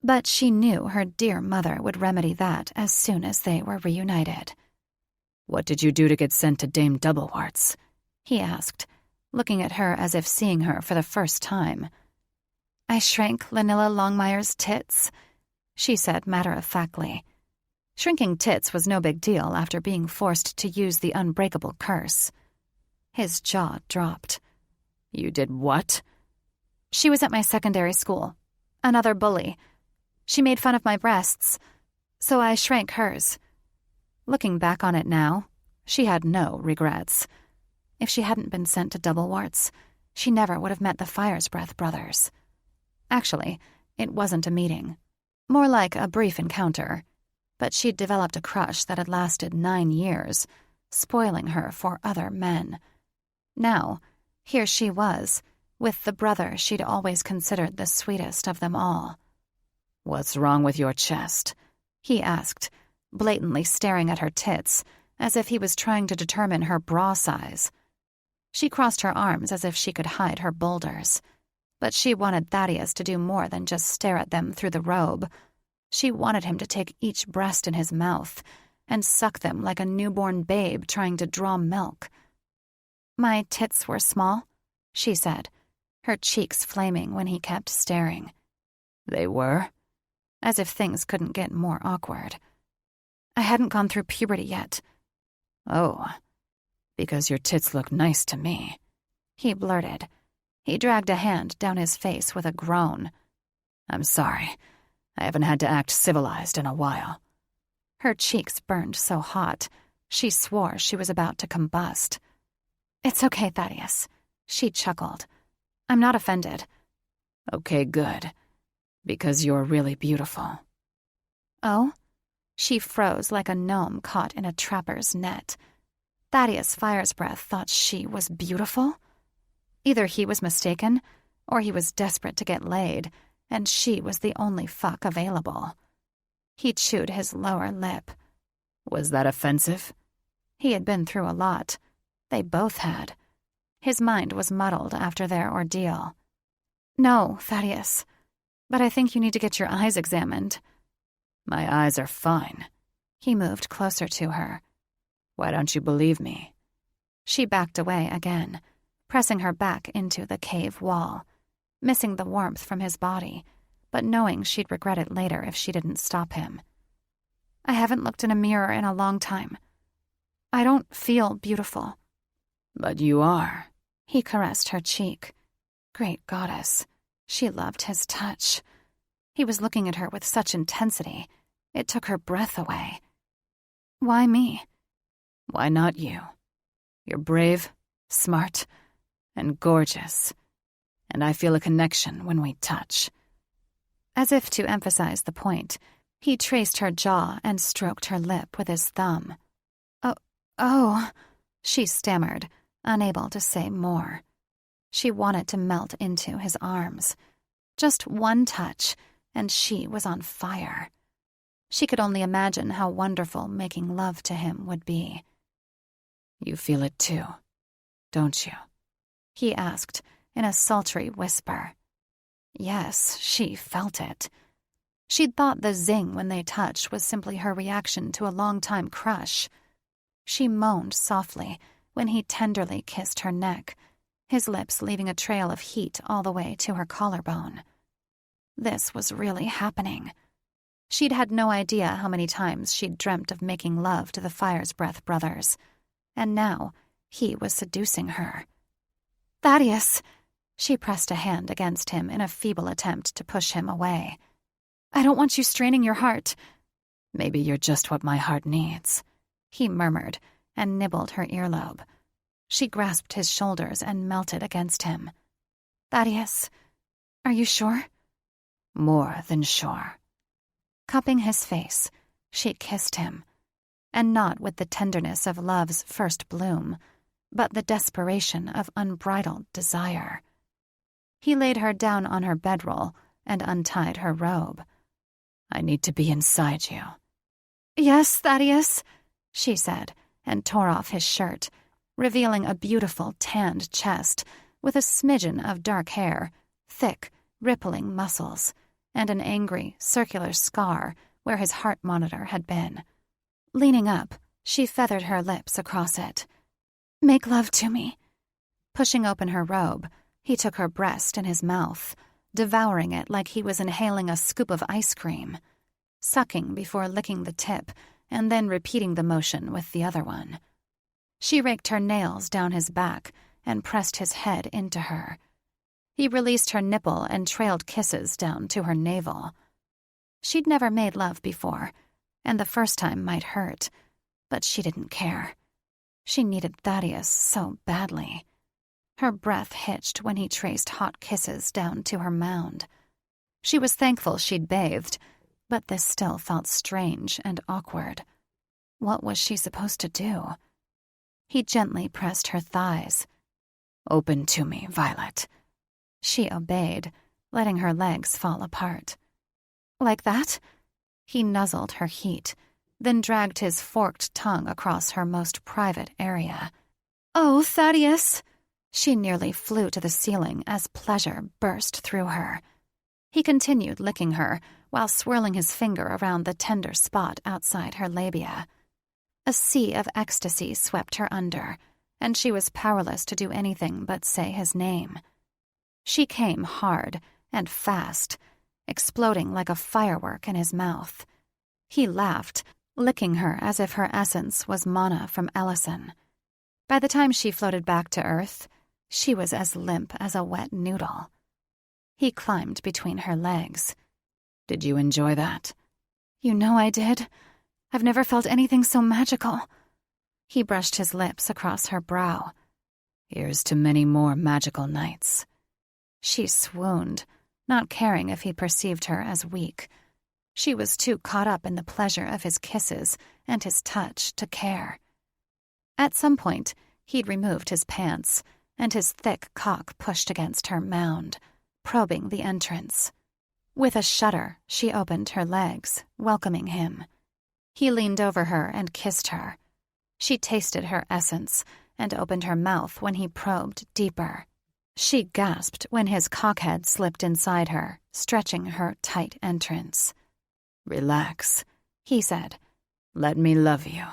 but she knew her dear mother would remedy that as soon as they were reunited. "What did you do to get sent to Dame Doublewarts?" he asked, looking at her as if seeing her for the first time. "I shrank Lanilla Longmire's tits," she said matter-of-factly. Shrinking tits was no big deal after being forced to use the unbreakable curse. His jaw dropped. "You did what?" "She was at my secondary school. Another bully. She made fun of my breasts, so I shrank hers." Looking back on it now, she had no regrets. If she hadn't been sent to Doublewarts, she never would have met the Firesbreath brothers. Actually, it wasn't a meeting. More like a brief encounter. But she'd developed a crush that had lasted 9 years, spoiling her for other men. Now, here she was, with the brother she'd always considered the sweetest of them all. "What's wrong with your chest?" he asked, blatantly staring at her tits, as if he was trying to determine her bra size. She crossed her arms as if she could hide her boulders. But she wanted Thaddeus to do more than just stare at them through the robe. She wanted him to take each breast in his mouth and suck them like a newborn babe trying to draw milk. "My tits were small," she said, her cheeks flaming when he kept staring. "They were?" As if things couldn't get more awkward. "I hadn't gone through puberty yet." "Oh, because your tits look nice to me," he blurted. He dragged a hand down his face with a groan. "I'm sorry. I haven't had to act civilized in a while." Her cheeks burned so hot, she swore she was about to combust. "It's okay, Thaddeus," she chuckled. "I'm not offended." "Okay, good. Because you're really beautiful." "Oh?" She froze like a gnome caught in a trapper's net. Thaddeus Firesbreath thought she was beautiful? Either he was mistaken, or he was desperate to get laid, and she was the only fuck available. He chewed his lower lip. "Was that offensive?" He had been through a lot. They both had. His mind was muddled after their ordeal. "No, Thaddeus. But I think you need to get your eyes examined." "My eyes are fine." He moved closer to her. "Why don't you believe me?" She backed away again, pressing her back into the cave wall, missing the warmth from his body, but knowing she'd regret it later if she didn't stop him. "I haven't looked in a mirror in a long time. I don't feel beautiful." "But you are." He caressed her cheek. Great goddess, she loved his touch. He was looking at her with such intensity, it took her breath away. "Why me?" "Why not you? You're brave, smart, and gorgeous. And I feel a connection when we touch." As if to emphasize the point, he traced her jaw and stroked her lip with his thumb. Oh, she stammered, unable to say more. She wanted to melt into his arms. Just one touch, and she was on fire. She could only imagine how wonderful making love to him would be. "You feel it too, don't you?" he asked in a sultry whisper. Yes, she felt it. She'd thought the zing when they touched was simply her reaction to a long-time crush. She moaned softly when he tenderly kissed her neck, his lips leaving a trail of heat all the way to her collarbone. This was really happening. She'd had no idea how many times she'd dreamt of making love to the Firesbreath brothers, and now he was seducing her. "Thaddeus!" She pressed a hand against him in a feeble attempt to push him away. "I don't want you straining your heart." "Maybe you're just what my heart needs," he murmured and nibbled her earlobe. She grasped his shoulders and melted against him. "Thaddeus, are you sure?" More than sure. Cupping his face, she kissed him, and not with the tenderness of love's first bloom, but the desperation of unbridled desire. He laid her down on her bedroll and untied her robe. I need to be inside you. Yes, Thaddeus, she said, and tore off his shirt, revealing a beautiful tanned chest with a smidgen of dark hair, thick, rippling muscles, and an angry, circular scar where his heart monitor had been. Leaning up, she feathered her lips across it. Make love to me. Pushing open her robe, he took her breast in his mouth, devouring it like he was inhaling a scoop of ice cream, sucking before licking the tip and then repeating the motion with the other one. She raked her nails down his back and pressed his head into her. He released her nipple and trailed kisses down to her navel. She'd never made love before, and the first time might hurt, but she didn't care. She needed Thaddeus so badly. Her breath hitched when he traced hot kisses down to her mound. She was thankful she'd bathed, but this still felt strange and awkward. What was she supposed to do? He gently pressed her thighs. Open to me, Violet. She obeyed, letting her legs fall apart. Like that? He nuzzled her heat, then dragged his forked tongue across her most private area. Oh, Thaddeus! She nearly flew to the ceiling as pleasure burst through her. He continued licking her while swirling his finger around the tender spot outside her labia. A sea of ecstasy swept her under, and she was powerless to do anything but say his name. She came hard and fast, exploding like a firework in his mouth. He laughed, licking her as if her essence was mana from Ellison. By the time she floated back to Earth, she was as limp as a wet noodle. He climbed between her legs. Did you enjoy that? You know I did. I've never felt anything so magical. He brushed his lips across her brow. Here's to many more magical nights. She swooned, not caring if he perceived her as weak. She was too caught up in the pleasure of his kisses and his touch to care. At some point, he'd removed his pants, and his thick cock pushed against her mound, probing the entrance. With a shudder, she opened her legs, welcoming him. He leaned over her and kissed her. She tasted her essence and opened her mouth when he probed deeper. She gasped when his cockhead slipped inside her, stretching her tight entrance. Relax, he said. Let me love you.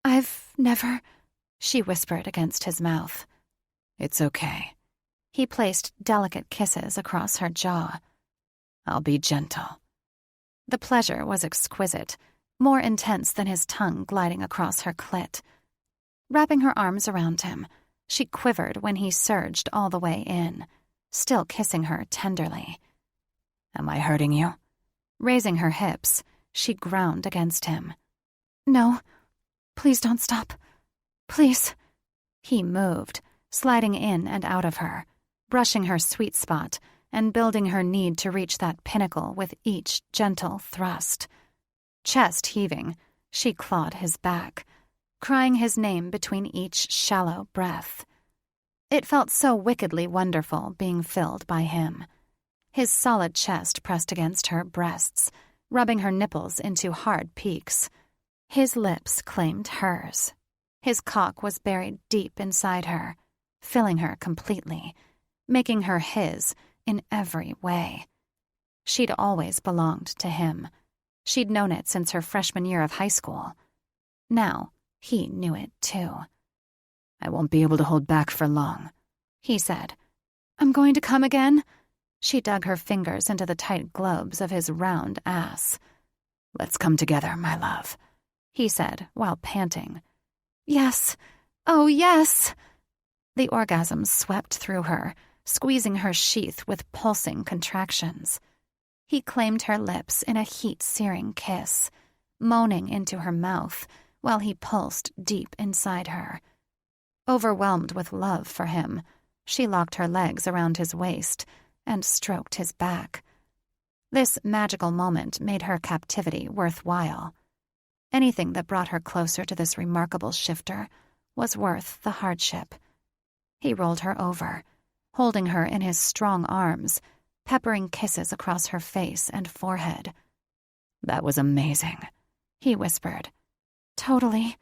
I've never, she whispered against his mouth. It's okay. He placed delicate kisses across her jaw. I'll be gentle. The pleasure was exquisite, more intense than his tongue gliding across her clit. Wrapping her arms around him, she quivered when he surged all the way in, still kissing her tenderly. Am I hurting you? Raising her hips, she ground against him. No, please don't stop. Please. He moved, sliding in and out of her, brushing her sweet spot and building her need to reach that pinnacle with each gentle thrust. Chest heaving, she clawed his back, crying his name between each shallow breath. It felt so wickedly wonderful being filled by him. His solid chest pressed against her breasts, rubbing her nipples into hard peaks. His lips claimed hers. His cock was buried deep inside her, filling her completely, making her his in every way. She'd always belonged to him. She'd known it since her freshman year of high school. Now, he knew it too. I won't be able to hold back for long, he said. I'm going to come again? She dug her fingers into the tight globes of his round ass. Let's come together, my love, he said while panting. Yes. Oh, yes. The orgasm swept through her, squeezing her sheath with pulsing contractions. He claimed her lips in a heat-searing kiss, moaning into her mouth while he pulsed deep inside her. Overwhelmed with love for him, she locked her legs around his waist and stroked his back. This magical moment made her captivity worthwhile. Anything that brought her closer to this remarkable shifter was worth the hardship. He rolled her over, holding her in his strong arms, peppering kisses across her face and forehead. "That was amazing," he whispered. "Totally."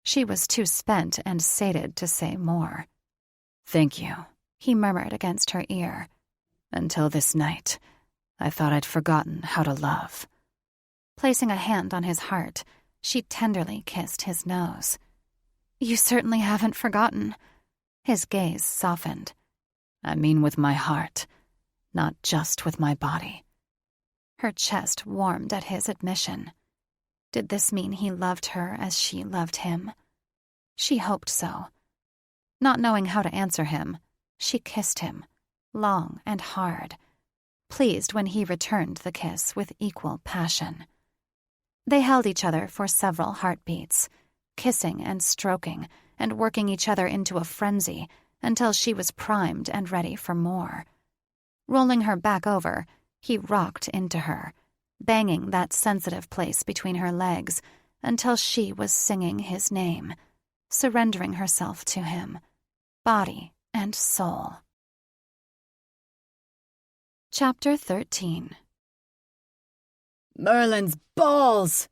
She was too spent and sated to say more. "Thank you," he murmured against her ear. "Until this night, I thought I'd forgotten how to love." Placing a hand on his heart, she tenderly kissed his nose. "You certainly haven't forgotten." His gaze softened. "I mean with my heart, not just with my body." Her chest warmed at his admission. Did this mean he loved her as she loved him? She hoped so. Not knowing how to answer him, she kissed him, long and hard, pleased when he returned the kiss with equal passion. They held each other for several heartbeats, kissing and stroking and working each other into a frenzy until she was primed and ready for more. Rolling her back over, he rocked into her, banging that sensitive place between her legs until she was singing his name, surrendering herself to him, body and soul. Chapter 13. "Merlin's balls!"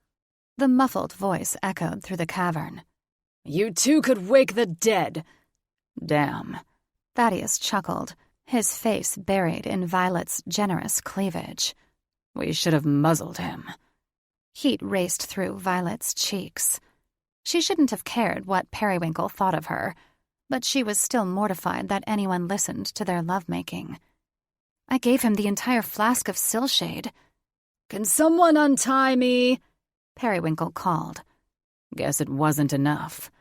The muffled voice echoed through the cavern. "You two could wake the dead." "Damn." Thaddeus chuckled, his face buried in Violet's generous cleavage. "We should have muzzled him." Heat raced through Violet's cheeks. She shouldn't have cared what Periwinkle thought of her, but she was still mortified that anyone listened to their lovemaking. "I gave him the entire flask of Silshade." "Can someone untie me?" Periwinkle called. "Guess it wasn't enough."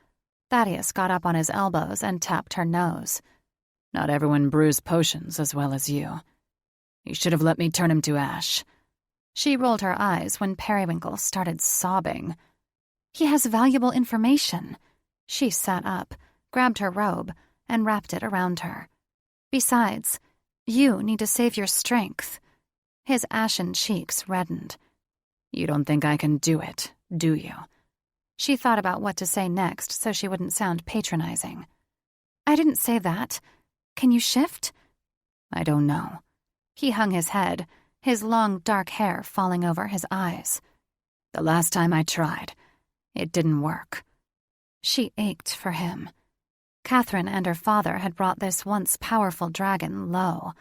Thaddeus got up on his elbows and tapped her nose. "Not everyone brews potions as well as you. You should have let me turn him to ash." She rolled her eyes when Periwinkle started sobbing. "He has valuable information." She sat up, grabbed her robe, and wrapped it around her. "Besides, you need to save your strength." His ashen cheeks reddened. "You don't think I can do it, do you?" She thought about what to say next so she wouldn't sound patronizing. "I didn't say that. Can you shift?" "I don't know." He hung his head, his long dark hair falling over his eyes. "The last time I tried, it didn't work." She ached for him. Catherine and her father had brought this once powerful dragon low,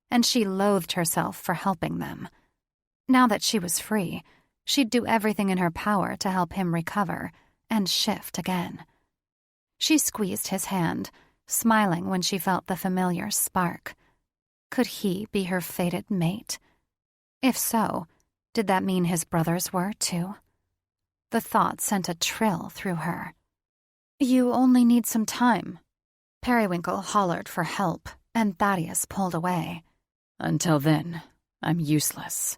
and she loathed herself for helping them. Now that she was free, she'd do everything in her power to help him recover and shift again. She squeezed his hand, smiling when she felt the familiar spark. Could he be her fated mate? If so, did that mean his brothers were, too? The thought sent a trill through her. "You only need some time." Periwinkle hollered for help, and Thaddeus pulled away. "Until then, I'm useless."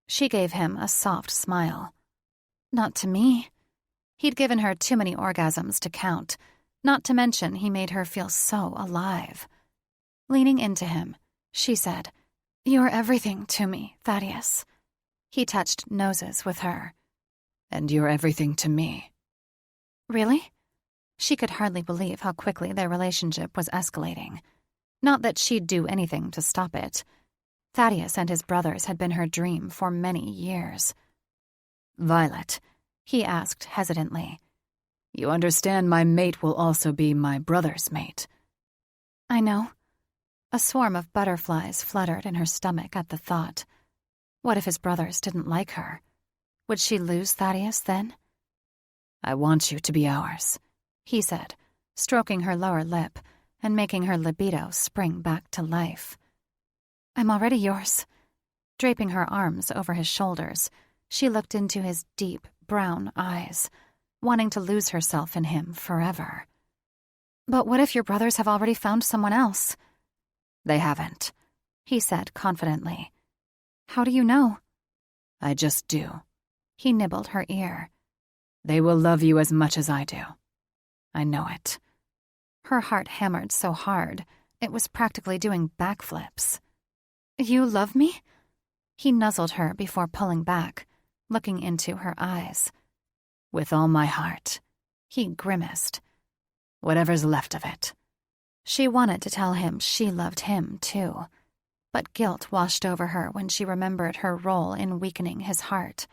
She gave him a soft smile. "Not to me." He'd given her too many orgasms to count, not to mention he made her feel so alive. Leaning into him, she said, "You're everything to me, Thaddeus." He touched noses with her. "And you're everything to me." "Really?" She could hardly believe how quickly their relationship was escalating. Not that she'd do anything to stop it. Thaddeus and his brothers had been her dream for many years. "Violet," he asked hesitantly, "you understand my mate will also be my brother's mate." "I know." A swarm of butterflies fluttered in her stomach at the thought. What if his brothers didn't like her? Would she lose Thaddeus then? "I want you to be ours," he said, stroking her lower lip and making her libido spring back to life. "I'm already yours." Draping her arms over his shoulders, she looked into his deep, brown eyes, wanting to lose herself in him forever. "But what if your brothers have already found someone else?" "They haven't," he said confidently. "How do you know?" "I just do." He nibbled her ear. "They will love you as much as I do. I know it." Her heart hammered so hard, it was practically doing backflips. "You love me?" He nuzzled her before pulling back, looking into her eyes. "With all my heart," he grimaced. "Whatever's left of it." She wanted to tell him she loved him, too, but guilt washed over her when she remembered her role in weakening his heart.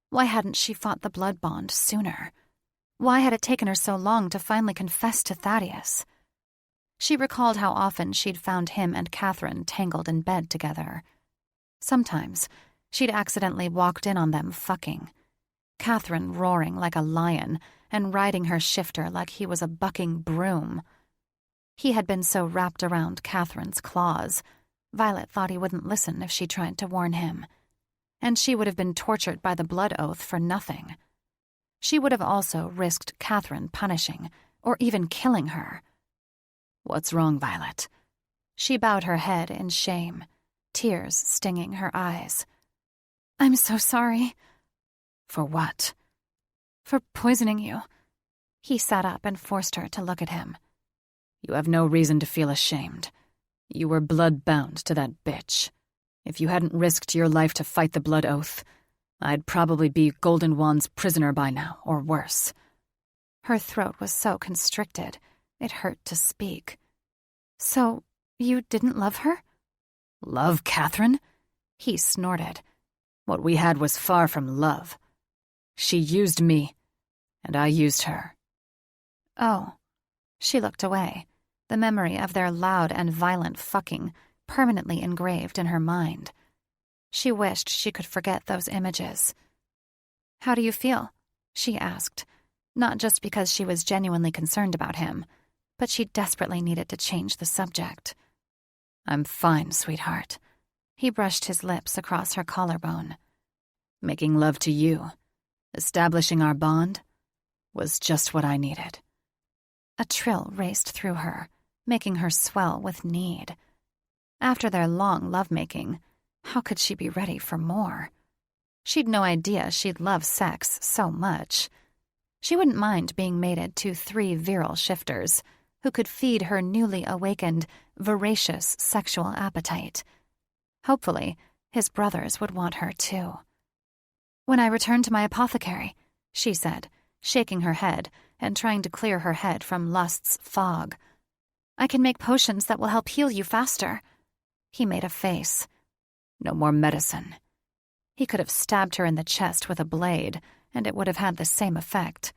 Why hadn't she fought the blood bond sooner? Why had it taken her so long to finally confess to Thaddeus? She recalled how often she'd found him and Catherine tangled in bed together. Sometimes she'd accidentally walked in on them fucking, Catherine roaring like a lion and riding her shifter like he was a bucking broom. He had been so wrapped around Catherine's claws, Violet thought he wouldn't listen if she tried to warn him. And she would have been tortured by the blood oath for nothing. She would have also risked Catherine punishing, or even killing her. "What's wrong, Violet?" She bowed her head in shame, tears stinging her eyes. "I'm so sorry." "For what?" "For poisoning you." He sat up and forced her to look at him. "You have no reason to feel ashamed. You were blood-bound to that bitch. If you hadn't risked your life to fight the blood oath, I'd probably be Golden Wand's prisoner by now, or worse." Her throat was so constricted, it hurt to speak. "So, you didn't love her?" "Love Catherine?" He snorted. "What we had was far from love. She used me, and I used her." Oh. She looked away, the memory of their loud and violent fucking permanently engraved in her mind. She wished she could forget those images. "How do you feel?" she asked, not just because she was genuinely concerned about him, but she desperately needed to change the subject. "I'm fine, sweetheart." He brushed his lips across her collarbone. "Making love to you, establishing our bond, was just what I needed." A trill raced through her, making her swell with need. After their long lovemaking, how could she be ready for more? She'd no idea she'd love sex so much. She wouldn't mind being mated to 3 virile shifters who could feed her newly awakened, voracious sexual appetite. Hopefully, his brothers would want her too. "When I return to my apothecary," she said, shaking her head and trying to clear her head from lust's fog. "I can make potions that will help heal you faster." He made a face. "No more medicine." He could have stabbed her in the chest with a blade, and it would have had the same effect.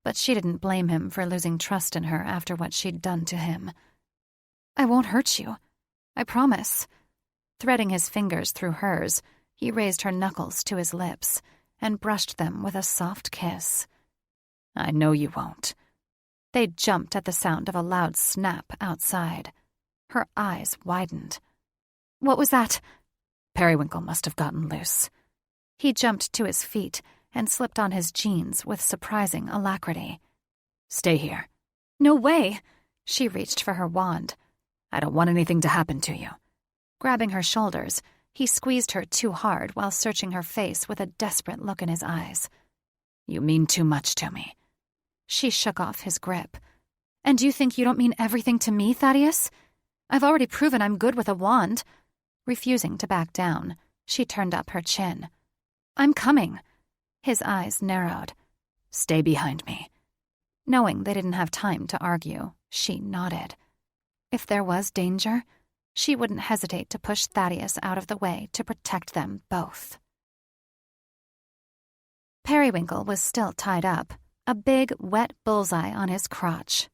But she didn't blame him for losing trust in her after what she'd done to him. "I won't hurt you. I promise." Threading his fingers through hers, he raised her knuckles to his lips and brushed them with a soft kiss. "I know you won't." They jumped at the sound of a loud snap outside. Her eyes widened. "What was that?" Periwinkle must have gotten loose. He jumped to his feet and slipped on his jeans with surprising alacrity. "Stay here." "No way!" She reached for her wand. "I don't want anything to happen to you." Grabbing her shoulders, he squeezed her too hard while searching her face with a desperate look in his eyes. "You mean too much to me." She shook off his grip. "And you think you don't mean everything to me, Thaddeus? I've already proven I'm good with a wand." Refusing to back down, she turned up her chin. "I'm coming." His eyes narrowed. "Stay behind me." Knowing they didn't have time to argue, she nodded. If there was danger, she wouldn't hesitate to push Thaddeus out of the way to protect them both. Periwinkle was still tied up, a big, wet bullseye on his crotch.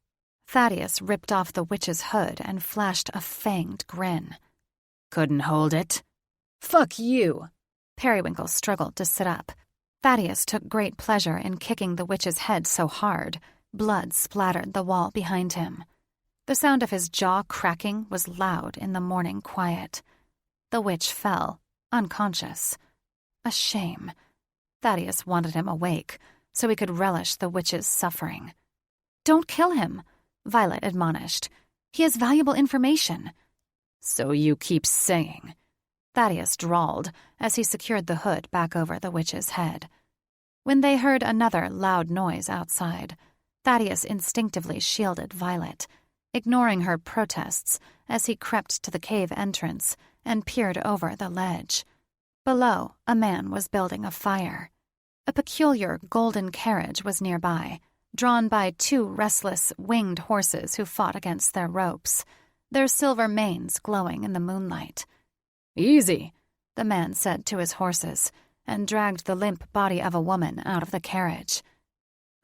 Thaddeus ripped off the witch's hood and flashed a fanged grin. "Couldn't hold it?" "Fuck you!" Periwinkle struggled to sit up. Thaddeus took great pleasure in kicking the witch's head so hard, blood splattered the wall behind him. The sound of his jaw cracking was loud in the morning quiet. The witch fell, unconscious. A shame. Thaddeus wanted him awake, so he could relish the witch's suffering. "Don't kill him," Violet admonished. "He has valuable information." "So you keep saying." Thaddeus drawled as he secured the hood back over the witch's head. When they heard another loud noise outside, Thaddeus instinctively shielded Violet, ignoring her protests as he crept to the cave entrance and peered over the ledge. Below, a man was building a fire. A peculiar golden carriage was nearby, drawn by 2 restless, winged horses who fought against their ropes, their silver manes glowing in the moonlight. "Easy," the man said to his horses, and dragged the limp body of a woman out of the carriage.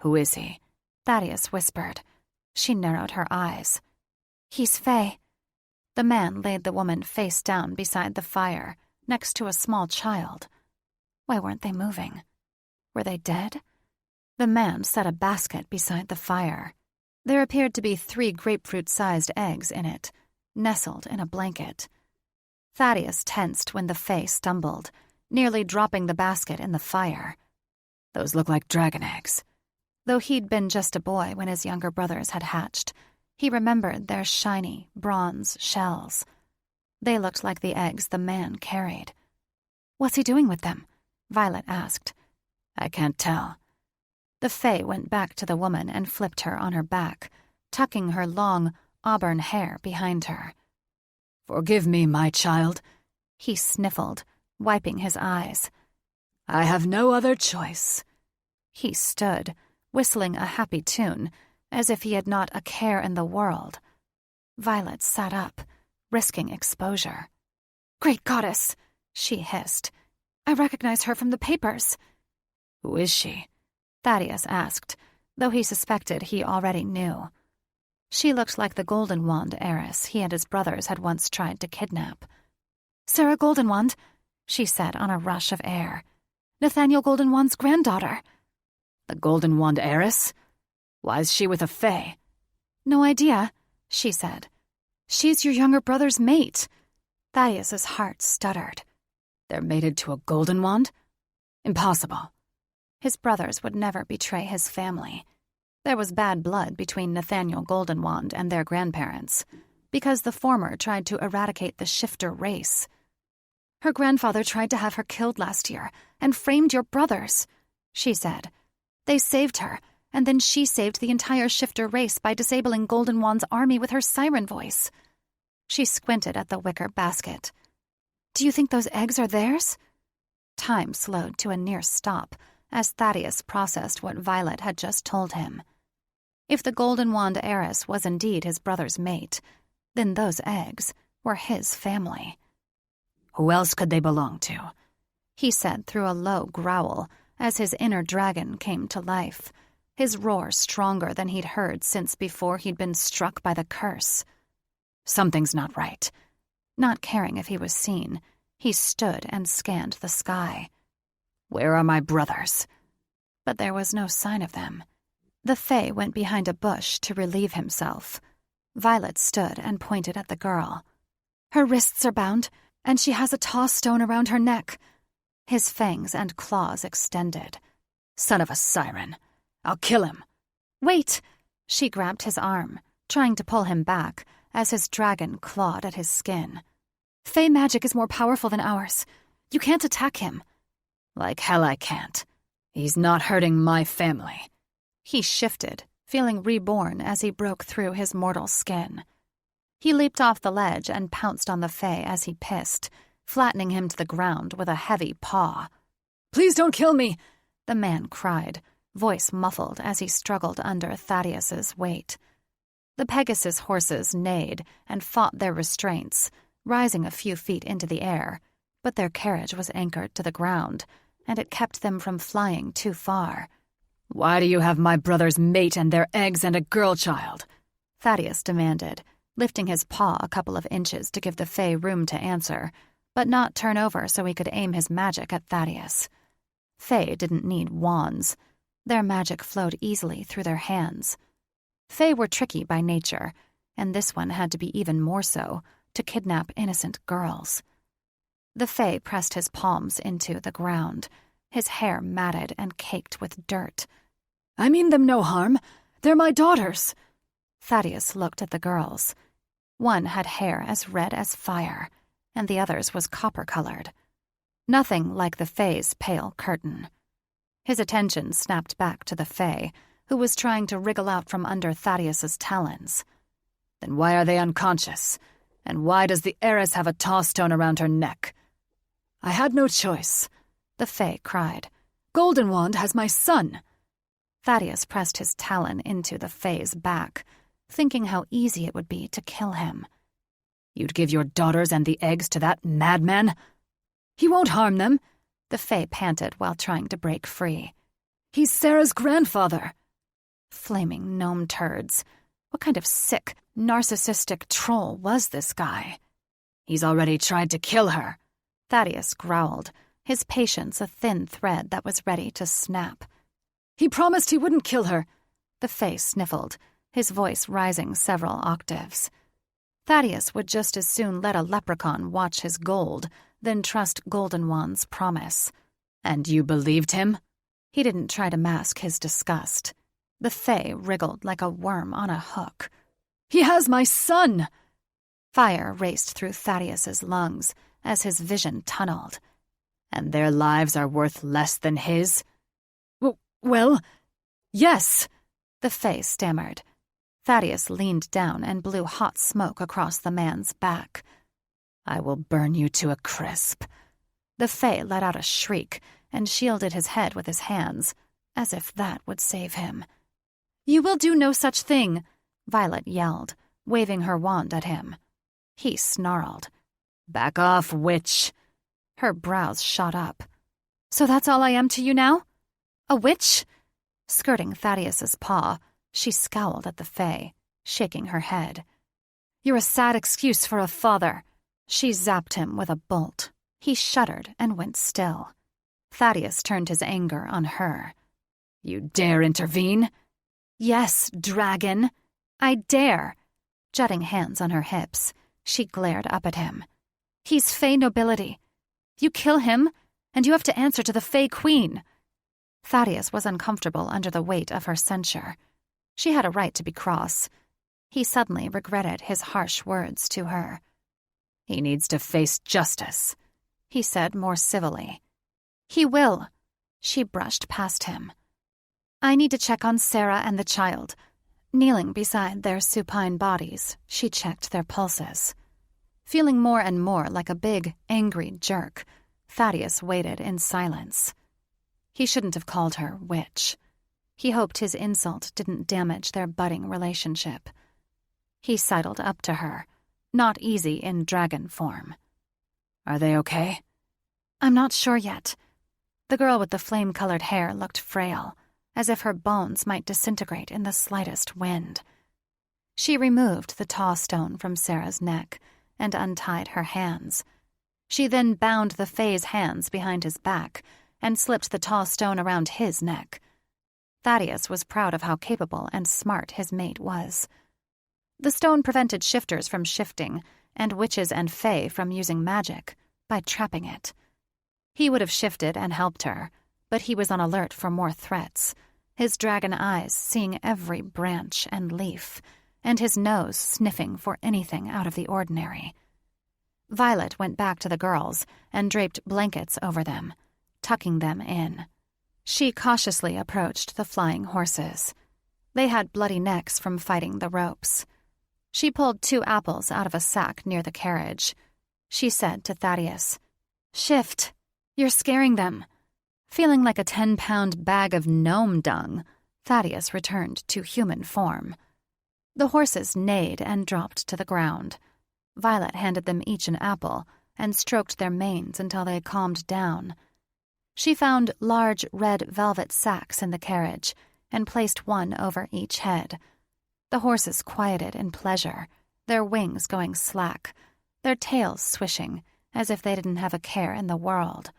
"Who is he?" Thaddeus whispered. She narrowed her eyes. "He's Faye." The man laid the woman face down beside the fire, next to a small child. Why weren't they moving? Were they dead? The man set a basket beside the fire. There appeared to be 3 grapefruit-sized eggs in it, nestled in a blanket. Thaddeus tensed when the Fae stumbled, nearly dropping the basket in the fire. "Those look like dragon eggs." Though he'd been just a boy when his younger brothers had hatched, he remembered their shiny, bronze shells. They looked like the eggs the man carried. "What's he doing with them?" Violet asked. "I can't tell." The Fae went back to the woman and flipped her on her back, tucking her long, auburn hair behind her. "Forgive me, my child," he sniffled, wiping his eyes. "I have no other choice." He stood, whistling a happy tune, as if he had not a care in the world. Violet sat up, risking exposure. "Great goddess," she hissed. "I recognize her from the papers." "Who is she?" Thaddeus asked, though he suspected he already knew. She looked like the Goldenwand heiress he and his brothers had once tried to kidnap. "Sarah Goldenwand," she said on a rush of air. "Nathaniel Goldenwand's granddaughter." "The Goldenwand heiress? Why's she with a Fae?" "No idea," she said. "She's your younger brother's mate." Thaddeus's heart stuttered. "They're mated to a Goldenwand? Impossible." His brothers would never betray his family. There was bad blood between Nathaniel Goldenwand and their grandparents, because the former tried to eradicate the shifter race. "Her grandfather tried to have her killed last year and framed your brothers," she said. "They saved her, and then she saved the entire shifter race by disabling Goldenwand's army with her siren voice." She squinted at the wicker basket. "Do you think those eggs are theirs?" Time slowed to a near stop as Thaddeus processed what Violet had just told him. If the Goldenwand heiress was indeed his brother's mate, then those eggs were his family. "Who else could they belong to?" he said through a low growl as his inner dragon came to life, his roar stronger than he'd heard since before he'd been struck by the curse. Something's not right. Not caring if he was seen, he stood and scanned the sky. "Where are my brothers?" But there was no sign of them. The Fae went behind a bush to relieve himself. Violet stood and pointed at the girl. "Her wrists are bound, and she has a toss stone around her neck." His fangs and claws extended. "Son of a siren. I'll kill him." "Wait!" She grabbed his arm, trying to pull him back as his dragon clawed at his skin. "Fae magic is more powerful than ours. You can't attack him." "Like hell I can't. He's not hurting my family." He shifted, feeling reborn as he broke through his mortal skin. He leaped off the ledge and pounced on the Fae as he pissed, flattening him to the ground with a heavy paw. "Please don't kill me," the man cried, voice muffled as he struggled under Thaddeus's weight. The Pegasus horses neighed and fought their restraints, rising a few feet into the air, but their carriage was anchored to the ground, and it kept them from flying too far. "Why do you have my brother's mate and their eggs and a girl child?" Thaddeus demanded, lifting his paw a couple of inches to give the Fae room to answer, but not turn over so he could aim his magic at Thaddeus. Fae didn't need wands. Their magic flowed easily through their hands. Fae were tricky by nature, and this one had to be even more so, to kidnap innocent girls. The Fae pressed his palms into the ground, his hair matted and caked with dirt. "I mean them no harm. They're my daughters." Thaddeus looked at the girls. One had hair as red as fire, and the other's was copper-colored. Nothing like the Fae's pale curtain. His attention snapped back to the Fae, who was trying to wriggle out from under Thaddeus's talons. "Then why are they unconscious? And why does the heiress have a toss stone around her neck?" I had no choice, the Fae cried. Golden Wand has my son. Thaddeus pressed his talon into the Fae's back, thinking how easy it would be to kill him. You'd give your daughters and the eggs to that madman? He won't harm them, the Fae panted while trying to break free. He's Sarah's grandfather. Flaming gnome turds. What kind of sick, narcissistic troll was this guy? He's already tried to kill her, Thaddeus growled, his patience a thin thread that was ready to snap. He promised he wouldn't kill her, the Fae sniffled, his voice rising several octaves. Thaddeus would just as soon let a leprechaun watch his gold than trust Golden Wand's promise. And you believed him? He didn't try to mask his disgust. The Fae wriggled like a worm on a hook. He has my son! Fire raced through Thaddeus's lungs as his vision tunneled. And their lives are worth less than his? Well, yes, the Fae stammered. Thaddeus leaned down and blew hot smoke across the man's back. I will burn you to a crisp. The Fae let out a shriek and shielded his head with his hands, as if that would save him. You will do no such thing, Violet yelled, waving her wand at him. He snarled. Back off, witch. Her brows shot up. So that's all I am to you now? A witch? Skirting Thaddeus's paw, she scowled at the Fae, shaking her head. You're a sad excuse for a father. She zapped him with a bolt. He shuddered and went still. Thaddeus turned his anger on her. You dare intervene? Yes, dragon. I dare. Jutting hands on her hips, she glared up at him. He's Fae nobility. You kill him, and you have to answer to the Fae Queen. Thaddeus was uncomfortable under the weight of her censure. She had a right to be cross. He suddenly regretted his harsh words to her. He needs to face justice, he said more civilly. He will. She brushed past him. I need to check on Sarah and the child. Kneeling beside their supine bodies, she checked their pulses. Feeling more and more like a big, angry jerk, Thaddeus waited in silence. He shouldn't have called her witch. He hoped his insult didn't damage their budding relationship. He sidled up to her, not easy in dragon form. Are they okay? I'm not sure yet. The girl with the flame-colored hair looked frail, as if her bones might disintegrate in the slightest wind. She removed the tall stone from Sarah's neck and untied her hands. She then bound the Fae's hands behind his back and slipped the tall stone around his neck. Thaddeus was proud of how capable and smart his mate was. The stone prevented shifters from shifting and witches and Fae from using magic by trapping it. He would have shifted and helped her, but he was on alert for more threats, his dragon eyes seeing every branch and leaf, and his nose sniffing for anything out of the ordinary. Violet went back to the girls and draped blankets over them, tucking them in. She cautiously approached the flying horses. They had bloody necks from fighting the ropes. She pulled 2 apples out of a sack near the carriage. She said to Thaddeus, "Shift. You're scaring them." Feeling like a 10-pound bag of gnome dung, Thaddeus returned to human form. The horses neighed and dropped to the ground. Violet handed them each an apple and stroked their manes until they calmed down. She found large red velvet sacks in the carriage and placed one over each head. The horses quieted in pleasure, their wings going slack, their tails swishing as if they didn't have a care in the world.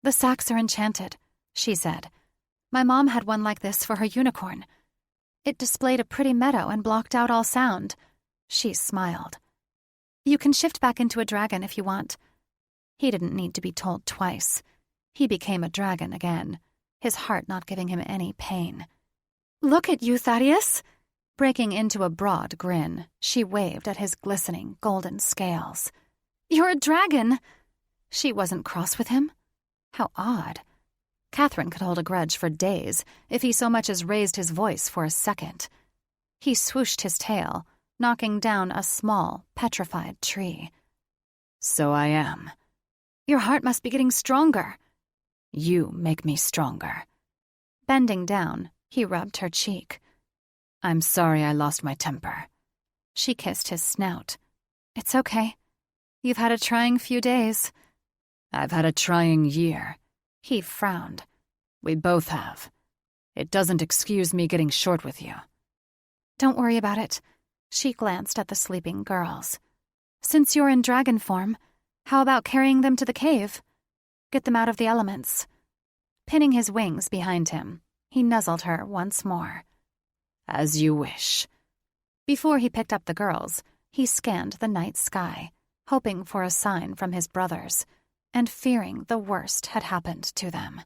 "The sacks are enchanted," she said. "My mom had one like this for her unicorn. It displayed a pretty meadow and blocked out all sound." She smiled. "You can shift back into a dragon if you want." He didn't need to be told twice. He became a dragon again, his heart not giving him any pain. "Look at you, Thaddeus!" Breaking into a broad grin, she waved at his glistening golden scales. "You're a dragon!" She wasn't cross with him. How odd. Catherine could hold a grudge for days if he so much as raised his voice for a second. He swooshed his tail, knocking down a small, petrified tree. "So I am. Your heart must be getting stronger." "You make me stronger." Bending down, he rubbed her cheek. "I'm sorry I lost my temper." She kissed his snout. "It's okay. You've had a trying few days." "I've had a trying year." He frowned. "We both have. It doesn't excuse me getting short with you." "Don't worry about it." She glanced at the sleeping girls. "Since you're in dragon form, how about carrying them to the cave? Get them out of the elements." Pinning his wings behind him, he nuzzled her once more. "As you wish." Before he picked up the girls, he scanned the night sky, hoping for a sign from his brothers, and fearing the worst had happened to them.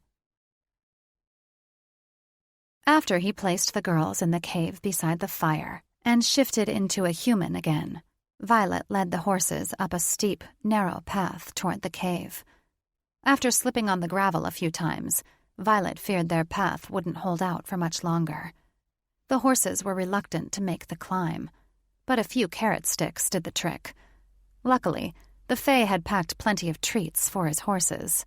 After he placed the girls in the cave beside the fire and shifted into a human again, Violet led the horses up a steep, narrow path toward the cave. After slipping on the gravel a few times, Violet feared their path wouldn't hold out for much longer. The horses were reluctant to make the climb, but a few carrot sticks did the trick. Luckily, the Fae had packed plenty of treats for his horses.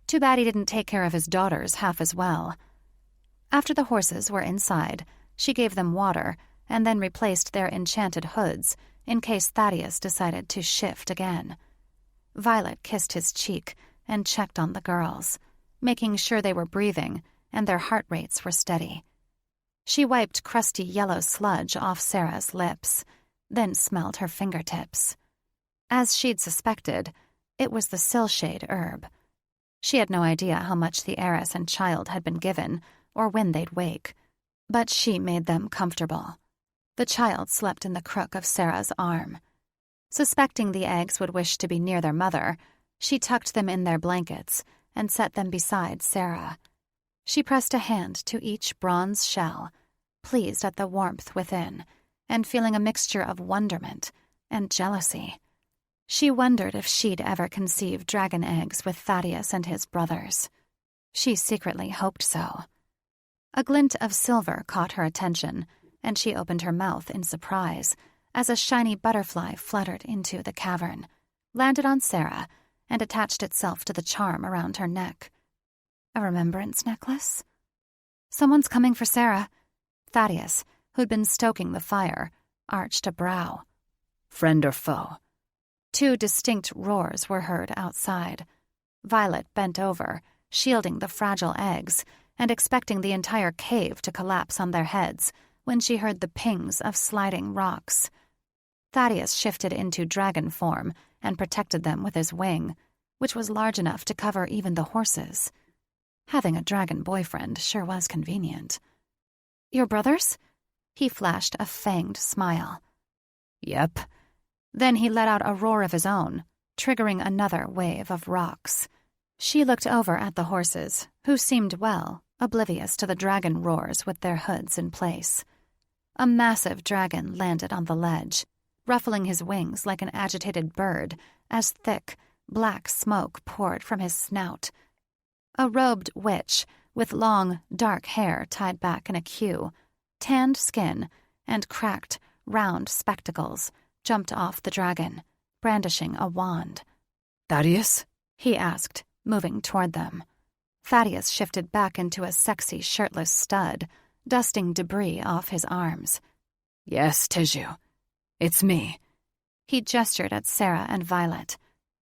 Too bad he didn't take care of his daughters half as well. After the horses were inside, she gave them water and then replaced their enchanted hoods in case Thaddeus decided to shift again. Violet kissed his cheek and checked on the girls, making sure they were breathing and their heart rates were steady. She wiped crusty yellow sludge off Sarah's lips, then smelled her fingertips. As she'd suspected, it was the silshade herb. She had no idea how much the heiress and child had been given or when they'd wake, but she made them comfortable. The child slept in the crook of Sarah's arm. Suspecting the eggs would wish to be near their mother, she tucked them in their blankets and set them beside Sarah. She pressed a hand to each bronze shell, pleased at the warmth within, and feeling a mixture of wonderment and jealousy. She wondered if she'd ever conceive dragon eggs with Thaddeus and his brothers. She secretly hoped so. A glint of silver caught her attention, and she opened her mouth in surprise as a shiny butterfly fluttered into the cavern, landed on Sarah, and attached itself to the charm around her neck. A remembrance necklace? "Someone's coming for Sarah." Thaddeus, who'd been stoking the fire, arched a brow. "Friend or foe?" Two distinct roars were heard outside. Violet bent over, shielding the fragile eggs, and expecting the entire cave to collapse on their heads when she heard the pings of sliding rocks. Thaddeus shifted into dragon form and protected them with his wing, which was large enough to cover even the horses. Having a dragon boyfriend sure was convenient. "Your brothers?" He flashed a fanged smile. "Yep." Then he let out a roar of his own, triggering another wave of rocks. She looked over at the horses, who seemed oblivious to the dragon roars with their hoods in place. A massive dragon landed on the ledge, ruffling his wings like an agitated bird as thick, black smoke poured from his snout. A robed witch with long, dark hair tied back in a queue, tanned skin, and cracked, round spectacles jumped off the dragon, brandishing a wand. "Thaddeus?" he asked, moving toward them. Thaddeus shifted back into a sexy, shirtless stud, dusting debris off his arms. "Yes, Teju. It's me." He gestured at Sarah and Violet.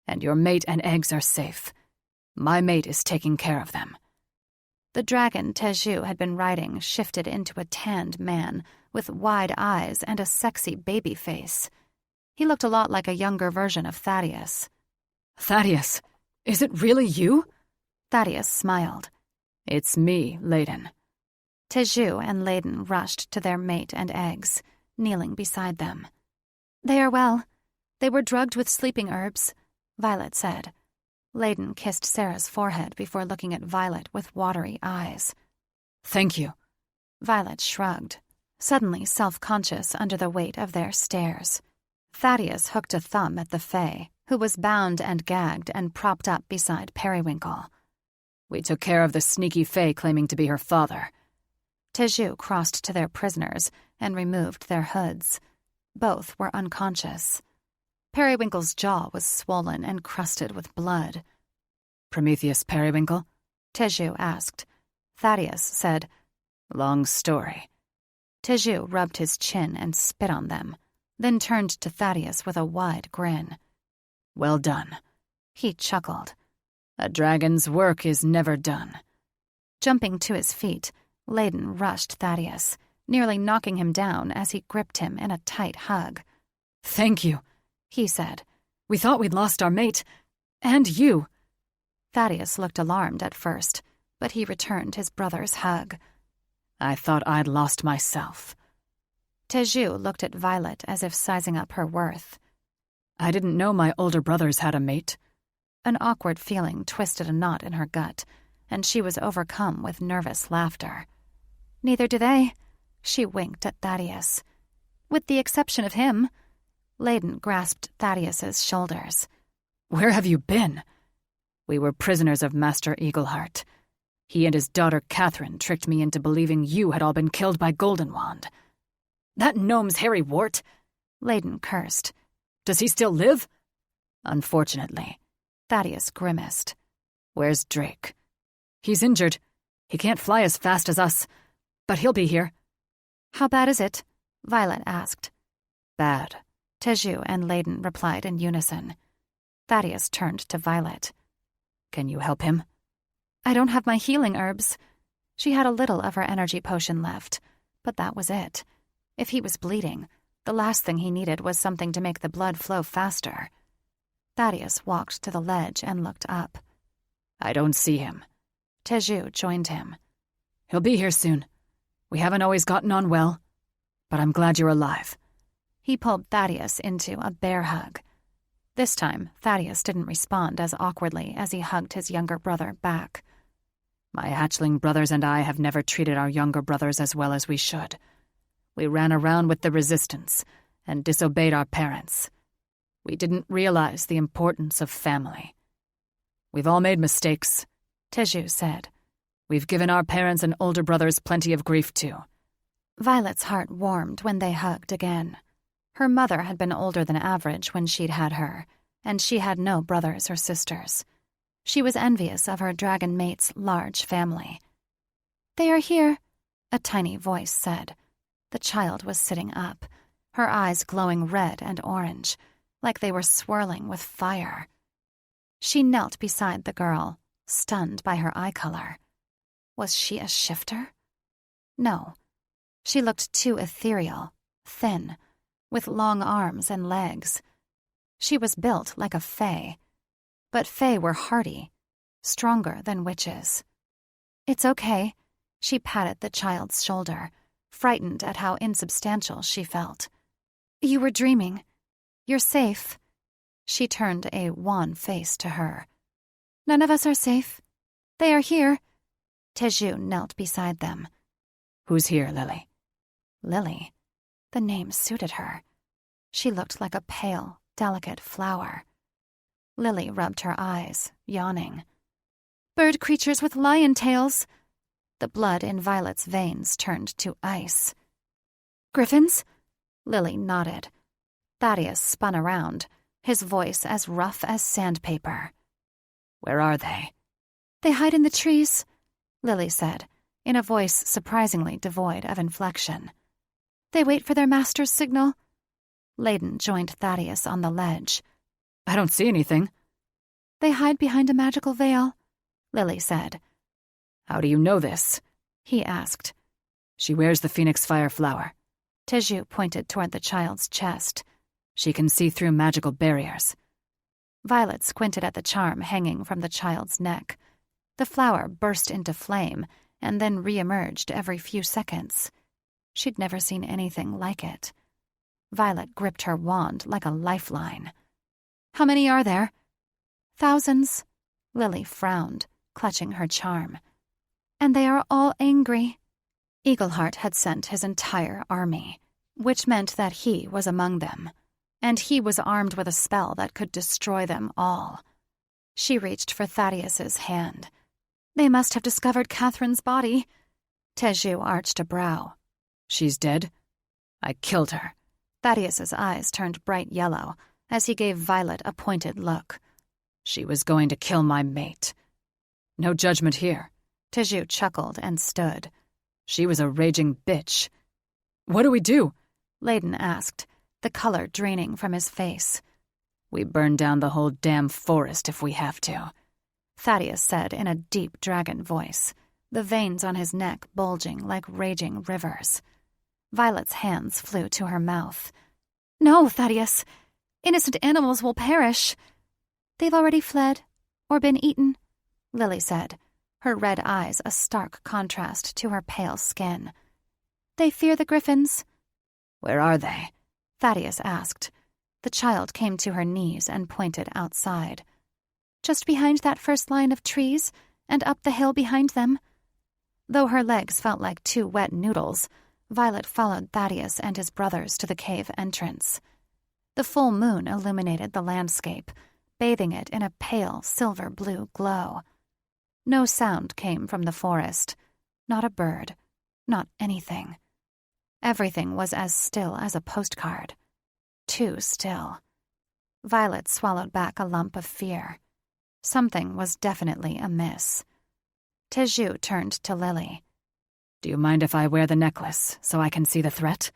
"And your mate and eggs are safe. My mate is taking care of them." The dragon Teju had been riding shifted into a tanned man with wide eyes and a sexy baby face. He looked a lot like a younger version of Thaddeus. "Thaddeus, is it really you?" Thaddeus smiled. "It's me, Layden." Teju and Layden rushed to their mate and eggs, kneeling beside them. "They are well. They were drugged with sleeping herbs," Violet said. Layden kissed Sarah's forehead before looking at Violet with watery eyes. "Thank you." Violet shrugged, suddenly self-conscious under the weight of their stares. Thaddeus hooked a thumb at the Fae, who was bound and gagged and propped up beside Periwinkle. "We took care of the sneaky Fae claiming to be her father." Teju crossed to their prisoners and removed their hoods. Both were unconscious. Periwinkle's jaw was swollen and crusted with blood. Prometheus Periwinkle? Teju asked. Thaddeus said, "Long story." Teju rubbed his chin and spit on them, then turned to Thaddeus with a wide grin. "Well done." He chuckled. "A dragon's work is never done." Jumping to his feet, Layden rushed Thaddeus, nearly knocking him down as he gripped him in a tight hug. "Thank you," he said. "We thought we'd lost our mate. And you." Thaddeus looked alarmed at first, but he returned his brother's hug. "I thought I'd lost myself." Teju looked at Violet as if sizing up her worth. "I didn't know my older brothers had a mate." An awkward feeling twisted a knot in her gut, and she was overcome with nervous laughter. "Neither do they," she winked at Thaddeus. "With the exception of him." Layden grasped Thaddeus's shoulders. "Where have you been?" "We were prisoners of Master Eagleheart. He and his daughter Catherine tricked me into believing you had all been killed by Goldenwand." "That gnome's Harry Wart?" Layden cursed. "Does he still live?" "Unfortunately." Thaddeus grimaced. "Where's Drake?" "He's injured. He can't fly as fast as us, but he'll be here." "How bad is it?" Violet asked. "Bad," Teju and Layden replied in unison. Thaddeus turned to Violet. "Can you help him?" "I don't have my healing herbs." She had a little of her energy potion left, but that was it. If he was bleeding, the last thing he needed was something to make the blood flow faster. Thaddeus walked to the ledge and looked up. "I don't see him." Teju joined him. "He'll be here soon. We haven't always gotten on well, but I'm glad you're alive." He pulled Thaddeus into a bear hug. This time, Thaddeus didn't respond as awkwardly as he hugged his younger brother back. "My hatchling brothers and I have never treated our younger brothers as well as we should. We ran around with the resistance and disobeyed our parents. We didn't realize the importance of family." "We've all made mistakes," Teju said. "We've given our parents and older brothers plenty of grief, too." Violet's heart warmed when they hugged again. Her mother had been older than average when she'd had her, and she had no brothers or sisters. She was envious of her dragon mate's large family. "They are here," a tiny voice said. The child was sitting up, her eyes glowing red and orange, like they were swirling with fire. She knelt beside the girl, stunned by her eye color. Was she a shifter? No. She looked too ethereal, thin, with long arms and legs. She was built like a fae, but fae were hardy, stronger than witches. "It's okay," she patted the child's shoulder, frightened at how insubstantial she felt. "You were dreaming. You're safe." She turned a wan face to her. "None of us are safe. They are here." Teju knelt beside them. "Who's here, Lily?" Lily. The name suited her. She looked like a pale, delicate flower. Lily rubbed her eyes, yawning. "Bird creatures with lion tails." The blood in Violet's veins turned to ice. "Griffins?" Lily nodded. Thaddeus spun around, his voice as rough as sandpaper. "Where are they?" "They hide in the trees," Lily said, in a voice surprisingly devoid of inflection. "They wait for their master's signal." Layden joined Thaddeus on the ledge. "I don't see anything." "They hide behind a magical veil," Lily said. "How do you know this?" he asked. "She wears the phoenix fire flower." Teju pointed toward the child's chest. "She can see through magical barriers." Violet squinted at the charm hanging from the child's neck. The flower burst into flame and then re-emerged every few seconds. She'd never seen anything like it. Violet gripped her wand like a lifeline. "How many are there?" "Thousands." Lily frowned, clutching her charm. "And they are all angry." Eagleheart had sent his entire army, which meant that he was among them, and he was armed with a spell that could destroy them all. She reached for Thaddeus's hand. "They must have discovered Catherine's body." Teju arched a brow. "She's dead?" "I killed her." Thaddeus's eyes turned bright yellow as he gave Violet a pointed look. "She was going to kill my mate." No judgment here. Teju chuckled and stood. She was a raging bitch. What do we do? Layden asked, the color draining from his face. We burn down the whole damn forest if we have to, Thaddeus said in a deep dragon voice, the veins on his neck bulging like raging rivers. Violet's hands flew to her mouth. No, Thaddeus. Innocent animals will perish. They've already fled, or been eaten, Lily said, her red eyes a stark contrast to her pale skin. They fear the griffins. Where are they? Thaddeus asked. The child came to her knees and pointed outside. Just behind that first line of trees, and up the hill behind them. Though her legs felt like two wet noodles, Violet followed Thaddeus and his brothers to the cave entrance. The full moon illuminated the landscape, bathing it in a pale silver-blue glow. No sound came from the forest, not a bird, not anything. Everything was as still as a postcard. Too still. Violet swallowed back a lump of fear. Something was definitely amiss. Teju turned to Lily. Do you mind if I wear the necklace so I can see the threat?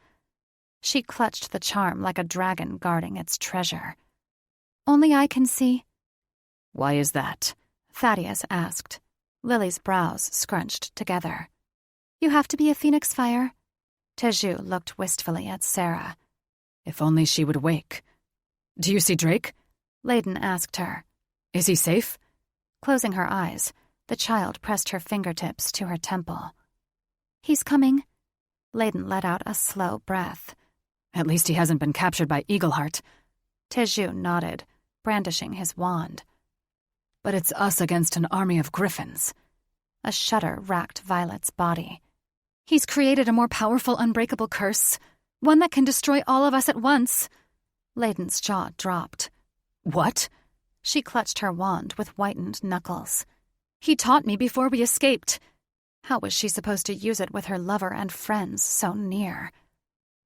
She clutched the charm like a dragon guarding its treasure. Only I can see. Why is that? Thaddeus asked. Lily's brows scrunched together. You have to be a phoenix fire. Teju looked wistfully at Sarah. If only she would wake. Do you see Drake? Layden asked her. Is he safe? Closing her eyes, the child pressed her fingertips to her temple. He's coming. Layden let out a slow breath. At least he hasn't been captured by Eagleheart. Teju nodded, brandishing his wand. But it's us against an army of griffins. A shudder racked Violet's body. He's created a more powerful, unbreakable curse, one that can destroy all of us at once. Layden's jaw dropped. What? She clutched her wand with whitened knuckles. He taught me before we escaped. How was she supposed to use it with her lover and friends so near?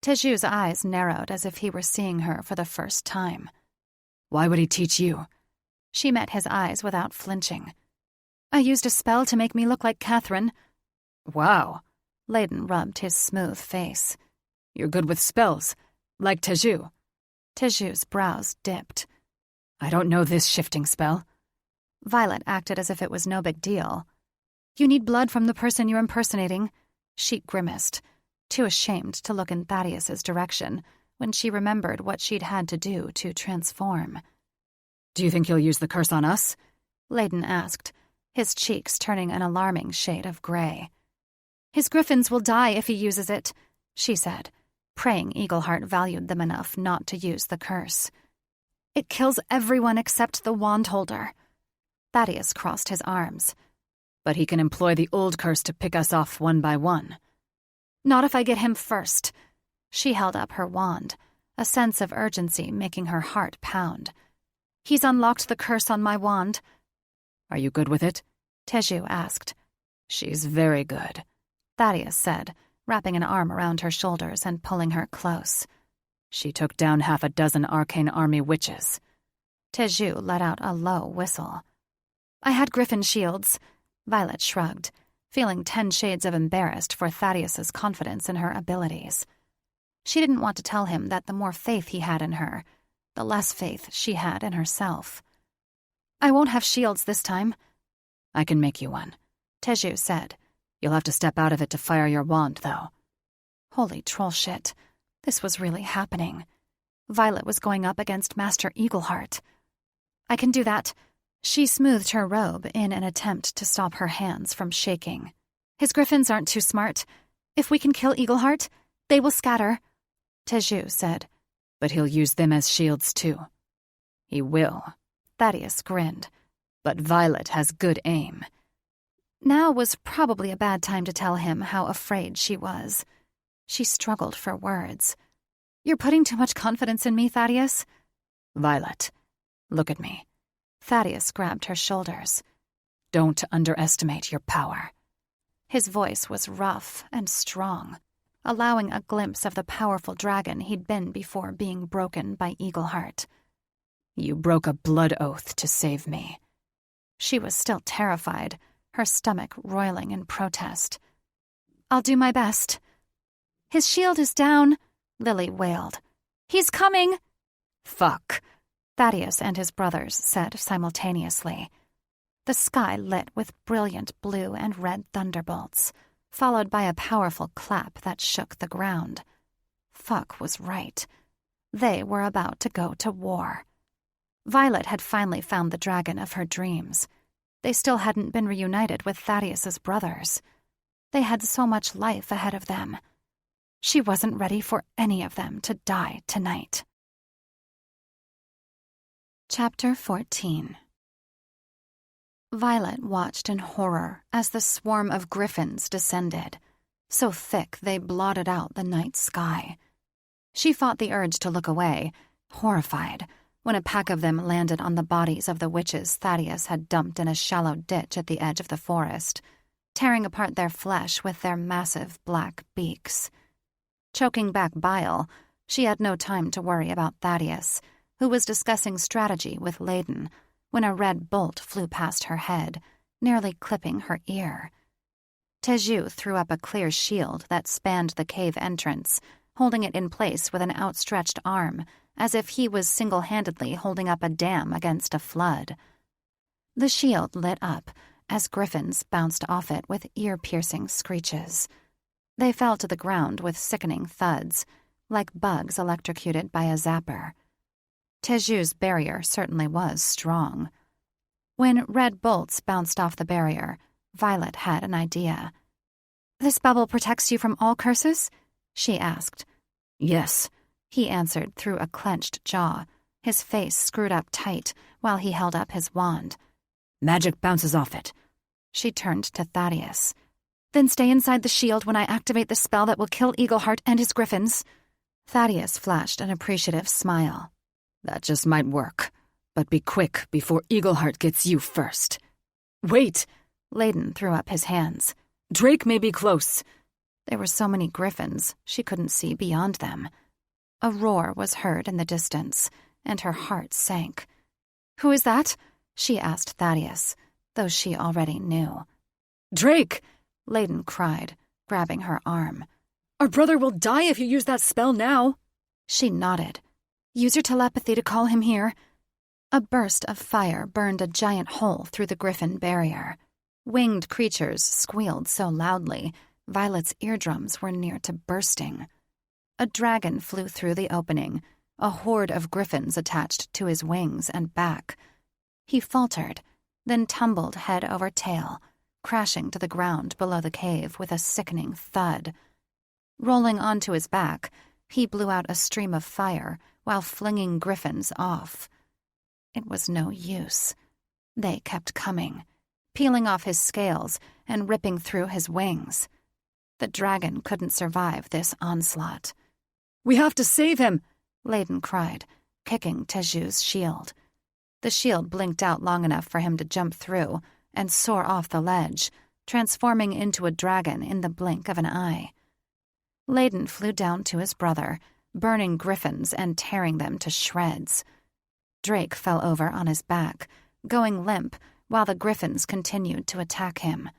Teju's eyes narrowed as if he were seeing her for the first time. Why would he teach you? She met his eyes without flinching. I used a spell to make me look like Catherine. Wow. Layden rubbed his smooth face. You're good with spells, like Teju. Teju's brows dipped. I don't know this shifting spell. Violet acted as if it was no big deal. You need blood from the person you're impersonating. She grimaced, too ashamed to look in Thaddeus's direction when she remembered what she'd had to do to transform. Do you think he'll use the curse on us? Layden asked, his cheeks turning an alarming shade of gray. His griffins will die if he uses it, she said, praying Eagleheart valued them enough not to use the curse. It kills everyone except the wand holder. Thaddeus crossed his arms. But he can employ the old curse to pick us off one by one. Not if I get him first. She held up her wand, a sense of urgency making her heart pound. He's unlocked the curse on my wand. Are you good with it? Teju asked. She's very good, Thaddeus said, wrapping an arm around her shoulders and pulling her close. She took down 6 arcane army witches. Teju let out a low whistle. I had griffin shields. Violet shrugged, feeling 10 shades of embarrassed for Thaddeus's confidence in her abilities. She didn't want to tell him that the more faith he had in her, the less faith she had in herself. I won't have shields this time. I can make you one, Teju said. You'll have to step out of it to fire your wand, though. Holy troll shit. This was really happening. Violet was going up against Master Eagleheart. I can do that. She smoothed her robe in an attempt to stop her hands from shaking. His griffins aren't too smart. If we can kill Eagleheart, they will scatter, Teju said. But he'll use them as shields, too. He will. Thaddeus grinned. But Violet has good aim. Now was probably a bad time to tell him how afraid she was. She struggled for words. You're putting too much confidence in me, Thaddeus. Violet, look at me. Thaddeus grabbed her shoulders. Don't underestimate your power. His voice was rough and strong, allowing a glimpse of the powerful dragon he'd been before being broken by Eagleheart. You broke a blood oath to save me. She was still terrified, her stomach roiling in protest. "I'll do my best." "His shield is down," Lily wailed. "He's coming!" "Fuck," Thaddeus and his brothers said simultaneously. The sky lit with brilliant blue and red thunderbolts, followed by a powerful clap that shook the ground. Fuck was right. They were about to go to war. Violet had finally found the dragon of her dreams. They still hadn't been reunited with Thaddeus's brothers. They had so much life ahead of them. She wasn't ready for any of them to die tonight. Chapter 14. Violet watched in horror as the swarm of griffins descended, so thick they blotted out the night sky. She fought the urge to look away, horrified, when a pack of them landed on the bodies of the witches Thaddeus had dumped in a shallow ditch at the edge of the forest, tearing apart their flesh with their massive black beaks. Choking back bile, she had no time to worry about Thaddeus, who was discussing strategy with Layden, when a red bolt flew past her head, nearly clipping her ear. Teju threw up a clear shield that spanned the cave entrance, holding it in place with an outstretched arm, as if he was single-handedly holding up a dam against a flood. The shield lit up as griffins bounced off it with ear-piercing screeches. They fell to the ground with sickening thuds, like bugs electrocuted by a zapper. Teju's barrier certainly was strong. When red bolts bounced off the barrier, Violet had an idea. "This bubble protects you from all curses?" she asked. "Yes," he answered through a clenched jaw, his face screwed up tight while he held up his wand. "Magic bounces off it." She turned to Thaddeus. "Then stay inside the shield when I activate the spell that will kill Eagleheart and his griffins." Thaddeus flashed an appreciative smile. "That just might work, but be quick before Eagleheart gets you first." "Wait!" Layden threw up his hands. "Drake may be close." There were so many griffins, she couldn't see beyond them. A roar was heard in the distance, and her heart sank. "Who is that?" she asked Thaddeus, though she already knew. "Drake!" Layden cried, grabbing her arm. "Our brother will die if you use that spell now." She nodded. "Use your telepathy to call him here." A burst of fire burned a giant hole through the griffin barrier. Winged creatures squealed so loudly, Violet's eardrums were near to bursting. A dragon flew through the opening, a horde of griffins attached to his wings and back. He faltered, then tumbled head over tail, crashing to the ground below the cave with a sickening thud. Rolling onto his back, he blew out a stream of fire while flinging griffins off. It was no use. They kept coming, peeling off his scales and ripping through his wings. The dragon couldn't survive this onslaught. "We have to save him!" Layden cried, kicking Teju's shield. The shield blinked out long enough for him to jump through and soar off the ledge, transforming into a dragon in the blink of an eye. Layden flew down to his brother, burning griffins and tearing them to shreds. Drake fell over on his back, going limp while the griffins continued to attack him.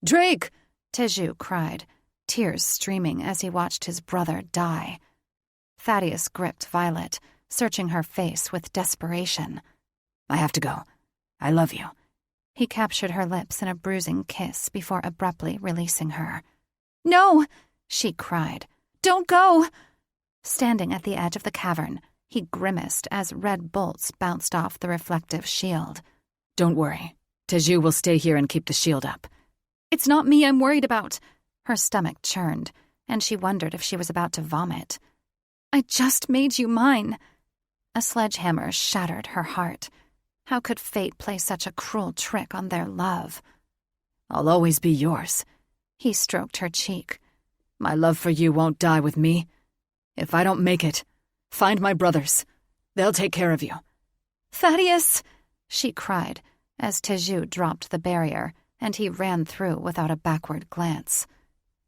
"Drake!" Teju cried, tears streaming as he watched his brother die. Thaddeus gripped Violet, searching her face with desperation. "I have to go. I love you." He captured her lips in a bruising kiss before abruptly releasing her. "No!" she cried. "Don't go!" Standing at the edge of the cavern, he grimaced as red bolts bounced off the reflective shield. "Don't worry. Teju will stay here and keep the shield up." "It's not me I'm worried about." Her stomach churned, and she wondered if she was about to vomit. "I just made you mine." A sledgehammer shattered her heart. How could fate play such a cruel trick on their love? "I'll always be yours." He stroked her cheek. "My love for you won't die with me. If I don't make it, find my brothers. They'll take care of you." "Thaddeus!" she cried as Teju dropped the barrier and he ran through without a backward glance.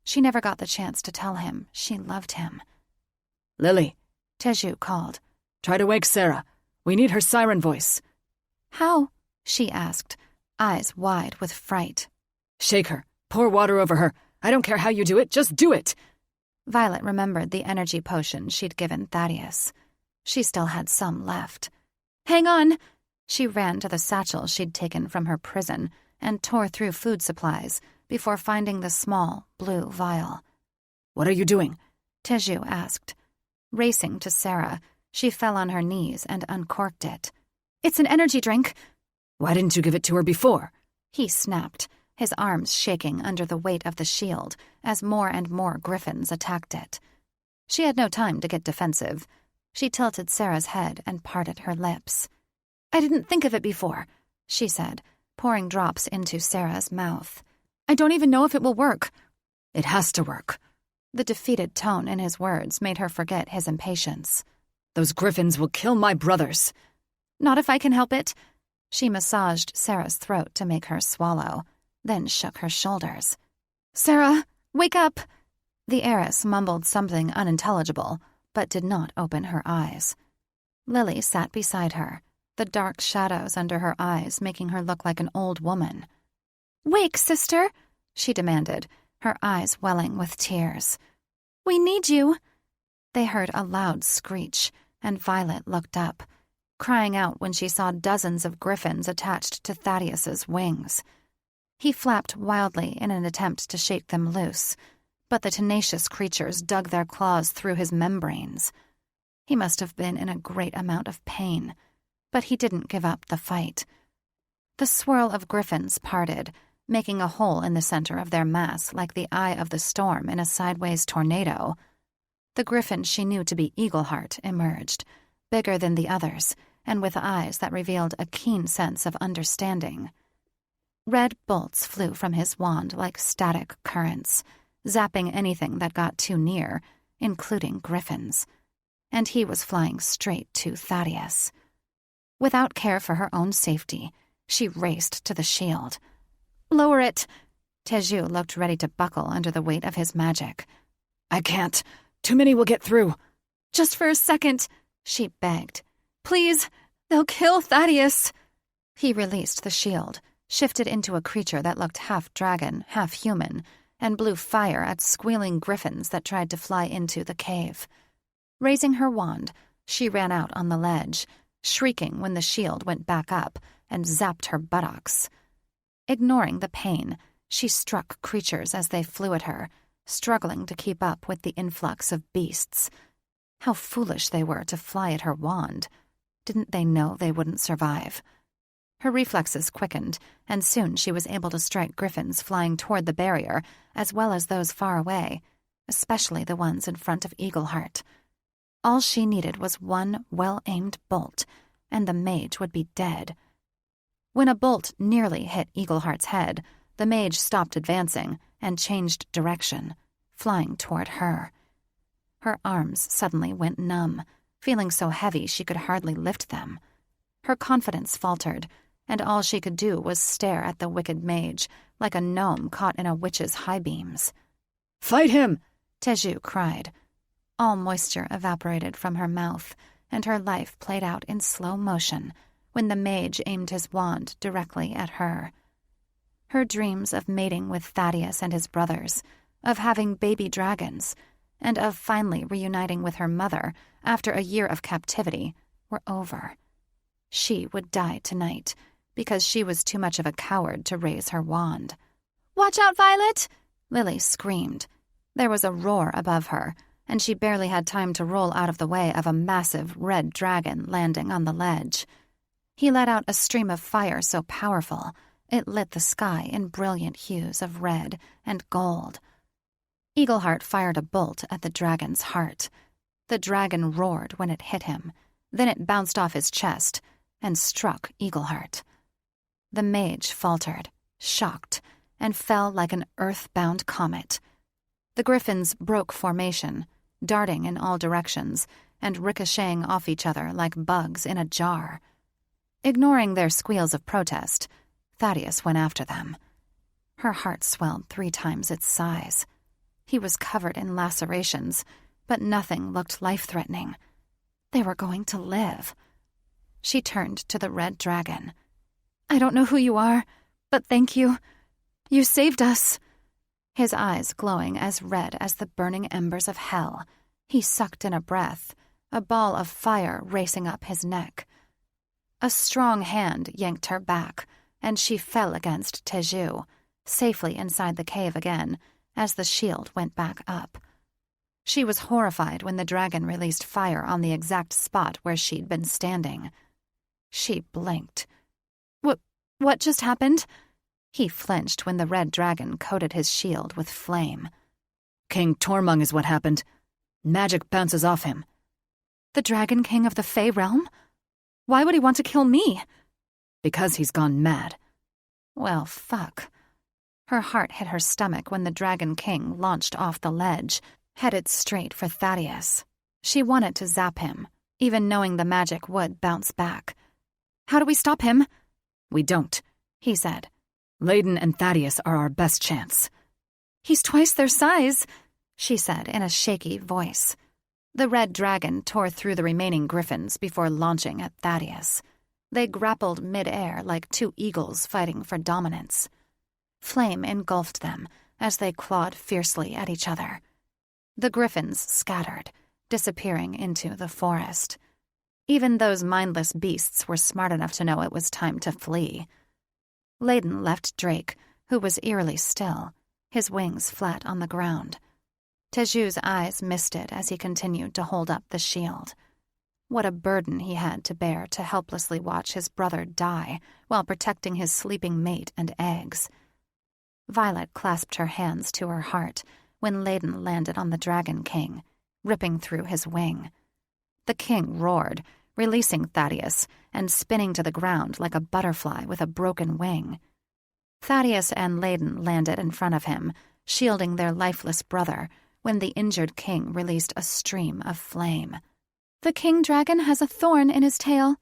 She never got the chance to tell him she loved him. "Lily," Teju called. "Try to wake Sarah. We need her siren voice." "How?" she asked, eyes wide with fright. Shake her. Pour water over her. I don't care how you do it, just do it. Violet remembered the energy potion she'd given Thaddeus. She still had some left. Hang on! She ran to the satchel she'd taken from her prison and tore through food supplies before finding the small, blue vial. What are you doing? Teju asked. Racing to Sarah, she fell on her knees and uncorked it. It's an energy drink. Why didn't you give it to her before? He snapped, his arms shaking under the weight of the shield as more and more griffins attacked it. She had no time to get defensive. She tilted Sarah's head and parted her lips. I didn't think of it before, she said, pouring drops into Sarah's mouth. I don't even know if it will work. It has to work. The defeated tone in his words made her forget his impatience. Those griffins will kill my brothers. Not if I can help it. She massaged Sarah's throat to make her swallow, then shook her shoulders. Sarah, wake up! The heiress mumbled something unintelligible, but did not open her eyes. Lily sat beside her, the dark shadows under her eyes making her look like an old woman. Wake, sister, she demanded, her eyes welling with tears. We need you. They heard a loud screech, and Violet looked up, crying out when she saw dozens of griffins attached to Thaddeus's wings. He flapped wildly in an attempt to shake them loose, but the tenacious creatures dug their claws through his membranes. He must have been in a great amount of pain, but he didn't give up the fight. The swirl of griffins parted, making a hole in the center of their mass like the eye of the storm in a sideways tornado. The griffin she knew to be Eagleheart emerged, bigger than the others, and with eyes that revealed a keen sense of understanding. Red bolts flew from his wand like static currents, zapping anything that got too near, including griffins. And he was flying straight to Thaddeus. Without care for her own safety, she raced to the shield. Lower it! Teju looked ready to buckle under the weight of his magic. I can't. Too many will get through. Just for a second, she begged. Please, they'll kill Thaddeus. He released the shield, shifted into a creature that looked half dragon, half human, and blew fire at squealing griffins that tried to fly into the cave. Raising her wand, she ran out on the ledge, shrieking when the shield went back up and zapped her buttocks. Ignoring the pain, she struck creatures as they flew at her, struggling to keep up with the influx of beasts. How foolish they were to fly at her wand. Didn't they know they wouldn't survive? Her reflexes quickened, and soon she was able to strike griffins flying toward the barrier, as well as those far away, especially the ones in front of Eagleheart. All she needed was one well-aimed bolt, and the mage would be dead. When a bolt nearly hit Eagleheart's head, the mage stopped advancing and changed direction, flying toward her. Her arms suddenly went numb, feeling so heavy she could hardly lift them. Her confidence faltered, and all she could do was stare at the wicked mage, like a gnome caught in a witch's high beams. Fight him! Teju cried. All moisture evaporated from her mouth, and her life played out in slow motion when the mage aimed his wand directly at her. Her dreams of mating with Thaddeus and his brothers, of having baby dragons, and of finally reuniting with her mother after a year of captivity were over. She would die tonight because she was too much of a coward to raise her wand. "Watch out, Violet!" Lily screamed. There was a roar above her, and she barely had time to roll out of the way of a massive red dragon landing on the ledge. He let out a stream of fire so powerful it lit the sky in brilliant hues of red and gold. Eagleheart fired a bolt at the dragon's heart. The dragon roared when it hit him. Then it bounced off his chest and struck Eagleheart. The mage faltered, shocked, and fell like an earth-bound comet. The griffins broke formation, darting in all directions and ricocheting off each other like bugs in a jar. Ignoring their squeals of protest, Thaddeus went after them. Her heart swelled 3 times its size. He was covered in lacerations, but nothing looked life-threatening. They were going to live. She turned to the red dragon. "I don't know who you are, But thank you. You saved us. His eyes glowing as red as the burning embers of hell, he sucked in a breath, a ball of fire racing up his neck. A strong hand yanked her back, and she fell against Teju, safely inside the cave again, as the shield went back up. She was horrified when the dragon released fire on the exact spot where she'd been standing. She blinked. What just happened? He flinched when the red dragon coated his shield with flame. King Tormung is what happened. Magic bounces off him. The Dragon King of the Fey Realm? Why would he want to kill me? Because he's gone mad. Well, fuck. Her heart hit her stomach when the Dragon King launched off the ledge, headed straight for Thaddeus. She wanted to zap him, even knowing the magic would bounce back. How do we stop him? We don't, he said. Layden and Thaddeus are our best chance. He's twice their size, she said in a shaky voice. The red dragon tore through the remaining griffins before launching at Thaddeus. They grappled mid-air like two eagles fighting for dominance. Flame engulfed them as they clawed fiercely at each other. The griffins scattered, disappearing into the forest. Even those mindless beasts were smart enough to know it was time to flee. Layden left Drake, who was eerily still, his wings flat on the ground. Teju's eyes misted as he continued to hold up the shield. What a burden he had to bear to helplessly watch his brother die while protecting his sleeping mate and eggs. Violet clasped her hands to her heart when Layden landed on the Dragon King, ripping through his wing. The king roared, releasing Thaddeus and spinning to the ground like a butterfly with a broken wing. Thaddeus and Layden landed in front of him, shielding their lifeless brother, when the injured king released a stream of flame. The king dragon has a thorn in his tail.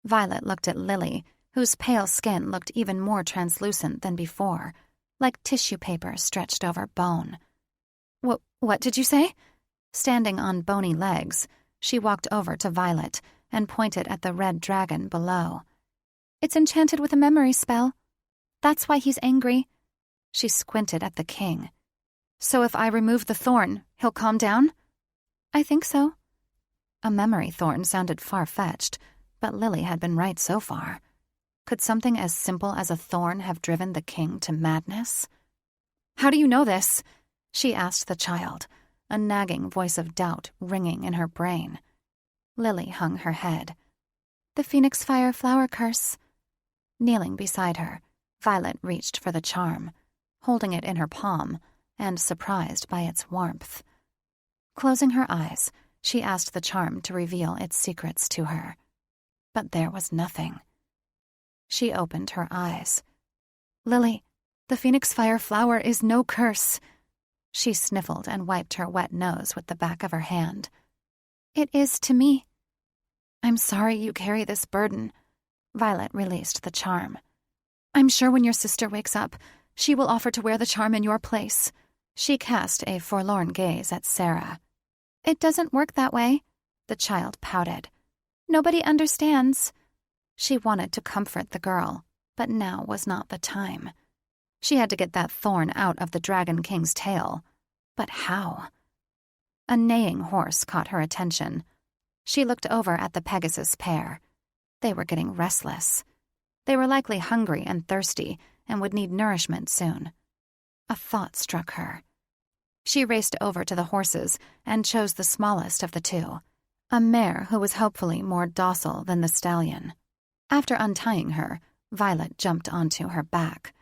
Violet looked at Lily, whose pale skin looked even more translucent than before, like tissue paper stretched over bone. What did you say? Standing on bony legs, she walked over to Violet and pointed at the red dragon below. It's enchanted with a memory spell. That's why he's angry. She squinted at the king. So if I remove the thorn, he'll calm down? I think so. A memory thorn sounded far-fetched, but Lily had been right so far. Could something as simple as a thorn have driven the king to madness? How do you know this? She asked the child, a nagging voice of doubt ringing in her brain. Lily hung her head. The Phoenix Fire Flower Curse. Kneeling beside her, Violet reached for the charm, holding it in her palm and surprised by its warmth. Closing her eyes, she asked the charm to reveal its secrets to her. But there was nothing. She opened her eyes. Lily, the Phoenix Fire Flower is no curse. She sniffled and wiped her wet nose with the back of her hand. It is to me. I'm sorry you carry this burden. Violet released the charm. I'm sure when your sister wakes up, she will offer to wear the charm in your place. She cast a forlorn gaze at Sarah. It doesn't work that way, the child pouted. Nobody understands. She wanted to comfort the girl, but now was not the time. She had to get that thorn out of the Dragon King's tail. But how? A neighing horse caught her attention. She looked over at the Pegasus pair. They were getting restless. They were likely hungry and thirsty and would need nourishment soon. A thought struck her. She raced over to the horses and chose the smallest of the two, a mare who was hopefully more docile than the stallion. After untying her, Violet jumped onto her back.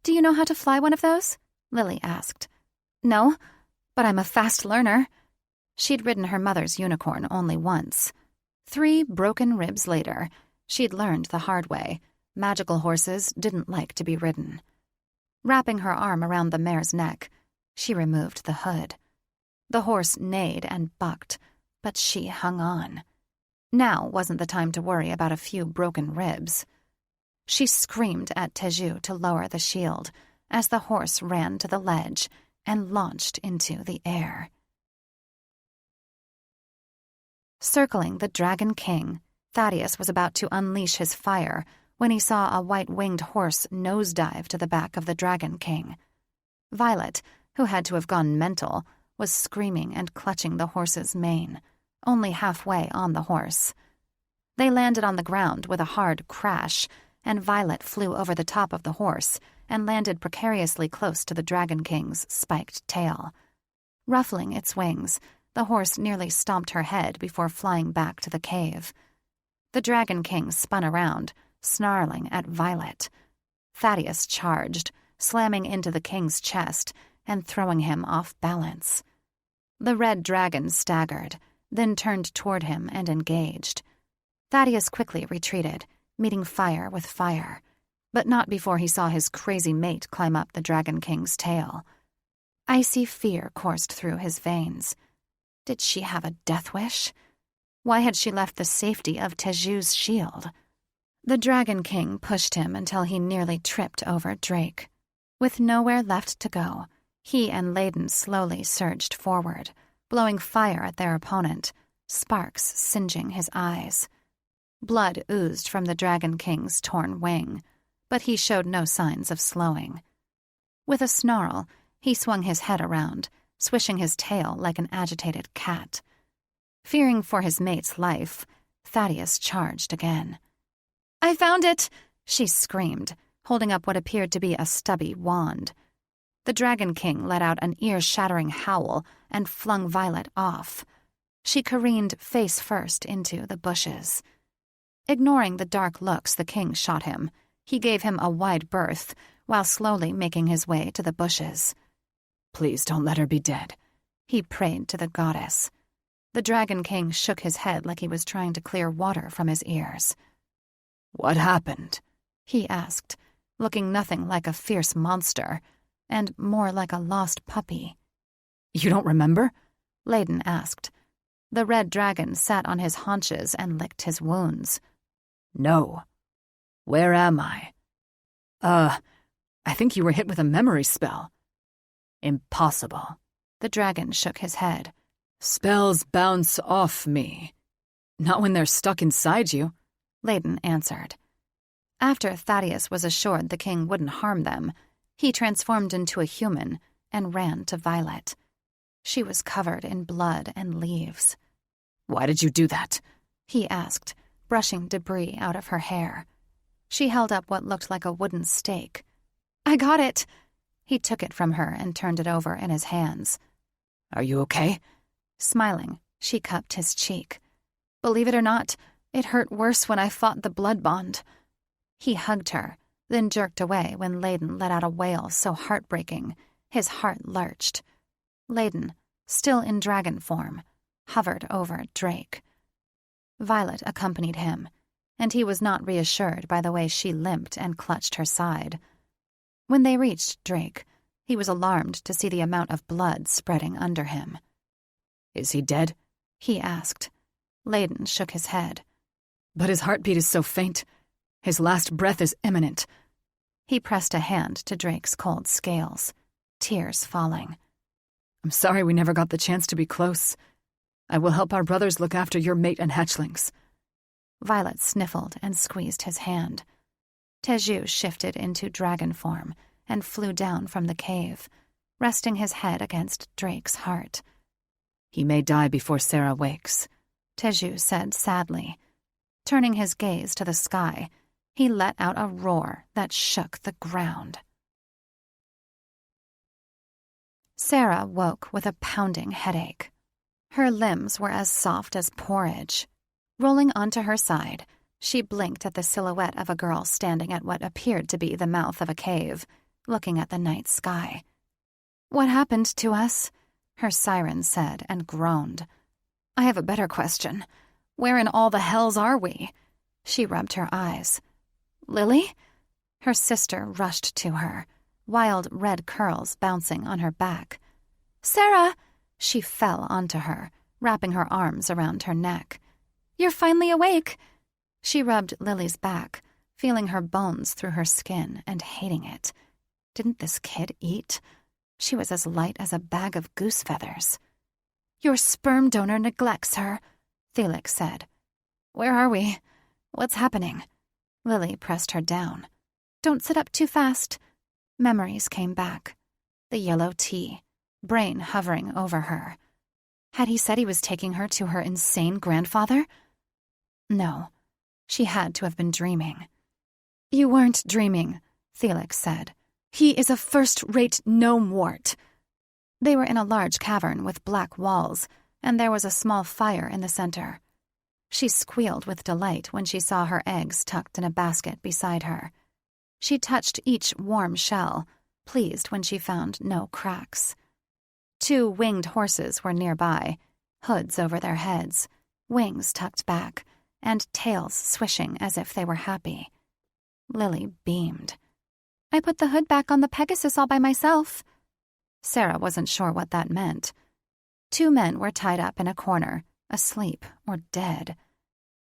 Do you know how to fly one of those? Lily asked. No, but I'm a fast learner. She'd ridden her mother's unicorn only once. 3 broken ribs later, she'd learned the hard way. Magical horses didn't like to be ridden. Wrapping her arm around the mare's neck, she removed the hood. The horse neighed and bucked, but she hung on. Now wasn't the time to worry about a few broken ribs. She screamed at Teju to lower the shield as the horse ran to the ledge and launched into the air. Circling the Dragon King, Thaddeus was about to unleash his fire when he saw a white-winged horse nosedive to the back of the Dragon King. Violet, who had to have gone mental, was screaming and clutching the horse's mane, only halfway on the horse. They landed on the ground with a hard crash, and Violet flew over the top of the horse and landed precariously close to the Dragon King's spiked tail. Ruffling its wings, the horse nearly stomped her head before flying back to the cave. The Dragon King spun around, snarling at Violet. Thaddeus charged, slamming into the king's chest and throwing him off balance. The red dragon staggered, then turned toward him and engaged. Thaddeus quickly retreated, meeting fire with fire, but not before he saw his crazy mate climb up the Dragon King's tail. Icy fear coursed through his veins. Did she have a death wish? Why had she left the safety of Teju's shield? The Dragon King pushed him until he nearly tripped over Drake. With nowhere left to go, he and Layden slowly surged forward, blowing fire at their opponent, sparks singeing his eyes. Blood oozed from the Dragon King's torn wing, but he showed no signs of slowing. With a snarl, he swung his head around, swishing his tail like an agitated cat. Fearing for his mate's life, Thaddeus charged again. "I found it!" she screamed, holding up what appeared to be a stubby wand. The Dragon King let out an ear-shattering howl and flung Violet off. She careened face first into the bushes. Ignoring the dark looks the king shot him, he gave him a wide berth while slowly making his way to the bushes. "Please don't let her be dead," he prayed to the goddess. The Dragon King shook his head like he was trying to clear water from his ears. "What happened?" he asked, looking nothing like a fierce monster, and more like a lost puppy. "You don't remember?" Layden asked. The red dragon sat on his haunches and licked his wounds. "No. Where am I?" I think you were hit with a memory spell." "Impossible." The dragon shook his head. "Spells bounce off me. Not when they're stuck inside you," Layden answered. After Thaddeus was assured the king wouldn't harm them, he transformed into a human and ran to Violet. She was covered in blood and leaves. "Why did you do that?" he asked, brushing debris out of her hair. She held up what looked like a wooden stake. "I got it!" He took it from her and turned it over in his hands. "Are you okay?" Smiling, she cupped his cheek. "Believe it or not, it hurt worse when I fought the blood bond." He hugged her, then jerked away when Layden let out a wail so heartbreaking, his heart lurched. Layden, still in dragon form, hovered over Drake. Violet accompanied him, and he was not reassured by the way she limped and clutched her side. When they reached Drake, he was alarmed to see the amount of blood spreading under him. "Is he dead?" he asked. Layden shook his head. "But his heartbeat is so faint. His last breath is imminent." He pressed a hand to Drake's cold scales, tears falling. "I'm sorry we never got the chance to be close. I will help our brothers look after your mate and hatchlings." Violet sniffled and squeezed his hand. Teju shifted into dragon form and flew down from the cave, resting his head against Drake's heart. "He may die before Sarah wakes," Teju said sadly. Turning his gaze to the sky, he let out a roar that shook the ground. Sarah woke with a pounding headache. Her limbs were as soft as porridge. Rolling onto her side, she blinked at the silhouette of a girl standing at what appeared to be the mouth of a cave, looking at the night sky. "What happened to us?" her siren said and groaned. "I have a better question. Where in all the hells are we?" She rubbed her eyes. "Lily?" Her sister rushed to her, wild red curls bouncing on her back. "Sarah!" She fell onto her, wrapping her arms around her neck. "You're finally awake!" She rubbed Lily's back, feeling her bones through her skin and hating it. Didn't this kid eat? She was as light as a bag of goose feathers. "Your sperm donor neglects her," Felix said. "Where are we? What's happening?" Lily pressed her down. Don't sit up too fast. Memories came back. The yellow tea, Brain hovering over her. Had he said he was taking her to her insane grandfather? No, she had to have been dreaming. You weren't dreaming, Felix said. He is a first-rate gnome-wart. They were in a large cavern with black walls, and there was a small fire in the center. She squealed with delight when she saw her eggs tucked in a basket beside her. She touched each warm shell, pleased when she found no cracks. 2 winged horses were nearby, hoods over their heads, wings tucked back, and tails swishing as if they were happy. Lily beamed. I put the hood back on the Pegasus all by myself. Sarah wasn't sure what that meant. 2 men were tied up in a corner, asleep or dead.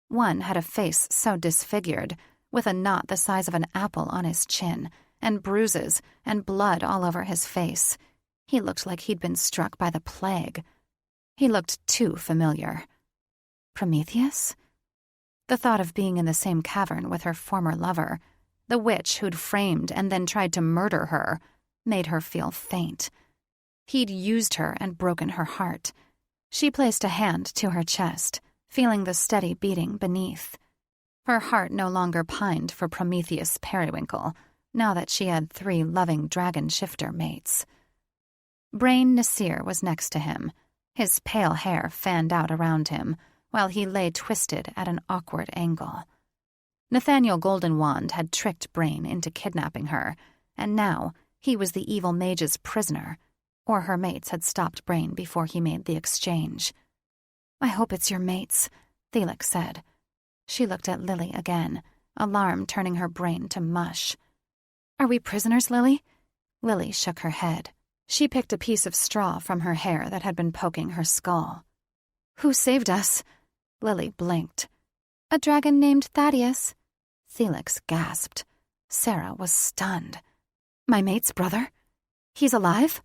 One had a face so disfigured, with a knot the size of an apple on his chin, and bruises and blood all over his face. He looked like he'd been struck by the plague. He looked too familiar. Prometheus? The thought of being in the same cavern with her former lover, the witch who'd framed and then tried to murder her, made her feel faint. He'd used her and broken her heart. She placed a hand to her chest, feeling the steady beating beneath. Her heart no longer pined for Prometheus Periwinkle, now that she had 3 loving dragon shifter mates. Brain Nasir was next to him, his pale hair fanned out around him, while he lay twisted at an awkward angle. Nathaniel Goldenwand had tricked Brain into kidnapping her, and now he was the evil mage's prisoner, or her mates had stopped Brain before he made the exchange. I hope it's your mates, Felix said. She looked at Lily again, alarm turning her brain to mush. Are we prisoners, Lily? Lily shook her head. She picked a piece of straw from her hair that had been poking her skull. Who saved us? Lily blinked. A dragon named Thaddeus. Felix gasped. Sarah was stunned. My mate's brother? He's alive?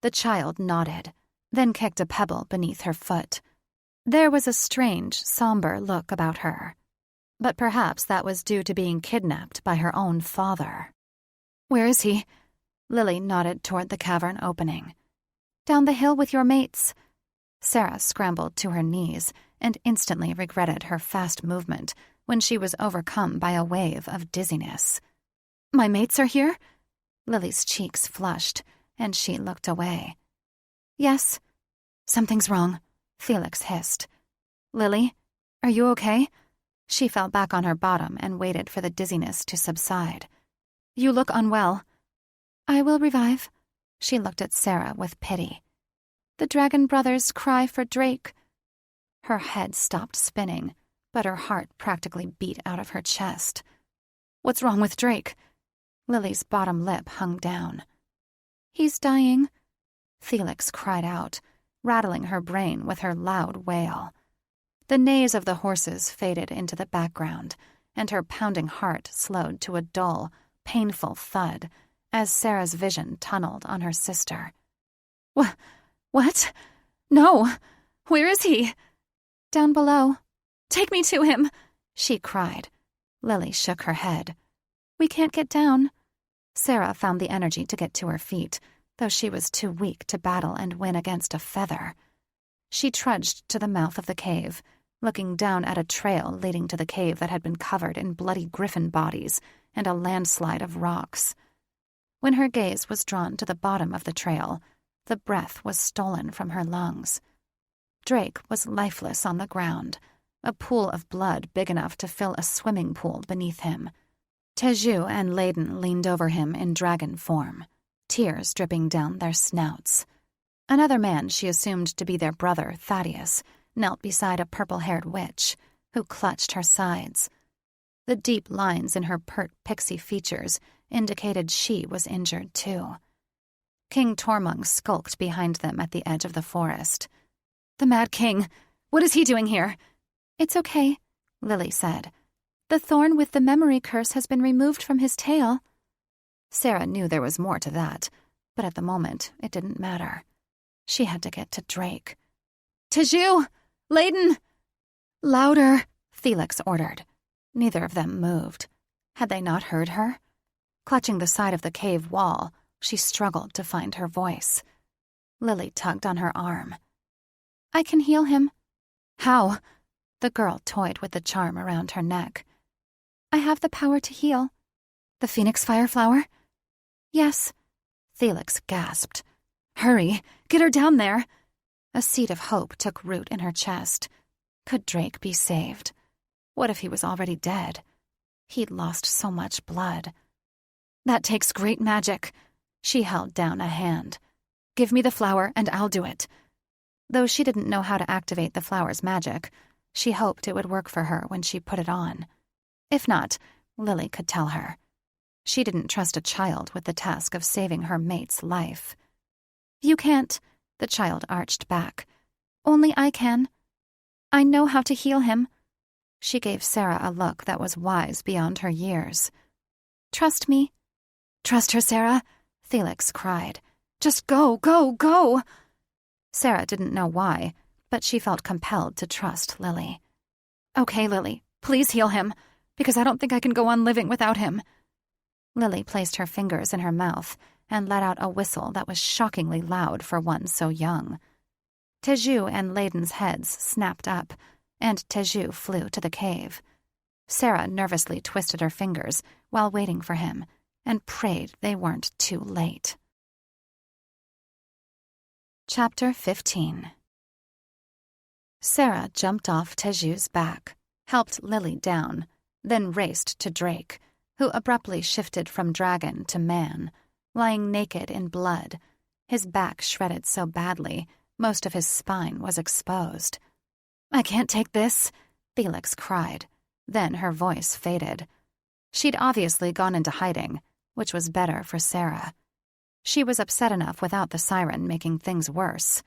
The child nodded, then kicked a pebble beneath her foot. There was a strange, somber look about her. But perhaps that was due to being kidnapped by her own father. Where is he? Lily nodded toward the cavern opening. Down the hill with your mates. Sarah scrambled to her knees and instantly regretted her fast movement when she was overcome by a wave of dizziness. My mates are here? Lily's cheeks flushed, and she looked away. Yes. Something's wrong, Felix hissed. Lily, are you okay? She fell back on her bottom and waited for the dizziness to subside. You look unwell. I will revive. She looked at Sarah with pity. The dragon brothers cry for Drake. Her head stopped spinning, but her heart practically beat out of her chest. What's wrong with Drake? Lily's bottom lip hung down. He's dying, Felix cried out, rattling her brain with her loud wail. The neighs of the horses faded into the background, and her pounding heart slowed to a dull, painful thud as Sarah's vision tunneled on her sister. What? No! Where is he? Down below. Take me to him, she cried. Lily shook her head. We can't get down. Sarah found the energy to get to her feet, though she was too weak to battle and win against a feather. She trudged to the mouth of the cave, looking down at a trail leading to the cave that had been covered in bloody griffin bodies and a landslide of rocks. When her gaze was drawn to the bottom of the trail, the breath was stolen from her lungs. Drake was lifeless on the ground, a pool of blood big enough to fill a swimming pool beneath him. Teju and Layden leaned over him in dragon form, tears dripping down their snouts. Another man she assumed to be their brother, Thaddeus, knelt beside a purple-haired witch, who clutched her sides. The deep lines in her pert pixie features indicated she was injured too. King Tormund skulked behind them at the edge of the forest. The Mad King! What is he doing here? It's okay, Lily said. The thorn with the memory curse has been removed from his tail. Sarah knew there was more to that, but at the moment it didn't matter. She had to get to Drake. Teju! Layden! Louder, Felix ordered. Neither of them moved. Had they not heard her? Clutching the side of the cave wall, she struggled to find her voice. Lily tugged on her arm. "I can heal him." "How?" The girl toyed with the charm around her neck. "I have the power to heal." "The Phoenix Fire Flower?" "Yes." Felix gasped. "Hurry, get her down there." A seed of hope took root in her chest. Could Drake be saved? What if he was already dead? He'd lost so much blood. "That takes great magic." She held down a hand. "Give me the flower and I'll do it." Though she didn't know how to activate the flower's magic, she hoped it would work for her when she put it on. If not, Lily could tell her. She didn't trust a child with the task of saving her mate's life. "You can't," the child arched back. "Only I can. I know how to heal him." She gave Sarah a look that was wise beyond her years. "Trust me." "Trust her, Sarah," Felix cried. "Just go, go, go." Sarah didn't know why, but she felt compelled to trust Lily. "Okay, Lily, please heal him, because I don't think I can go on living without him." Lily placed her fingers in her mouth and let out a whistle that was shockingly loud for one so young. Teju and Layden's heads snapped up, and Teju flew to the cave. Sarah nervously twisted her fingers while waiting for him and prayed they weren't too late. Chapter 15. Sarah jumped off Teju's back, helped Lily down, then raced to Drake, who abruptly shifted from dragon to man, lying naked in blood, his back shredded so badly most of his spine was exposed. "I can't take this," Felix cried. Then her voice faded. She'd obviously gone into hiding, which was better for Sarah. She was upset enough without the siren making things worse.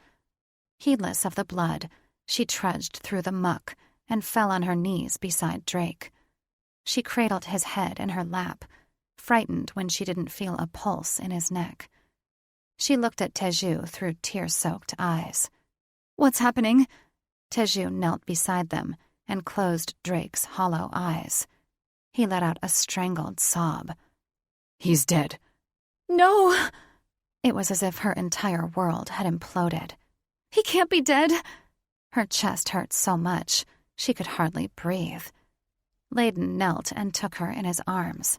Heedless of the blood, she trudged through the muck and fell on her knees beside Drake. She cradled his head in her lap, frightened when she didn't feel a pulse in his neck. She looked at Teju through tear-soaked eyes. "What's happening?" Teju knelt beside them and closed Drake's hollow eyes. He let out a strangled sob. "He's dead." "No!" It was as if her entire world had imploded. "He can't be dead!" Her chest hurt so much she could hardly breathe. Layden knelt and took her in his arms.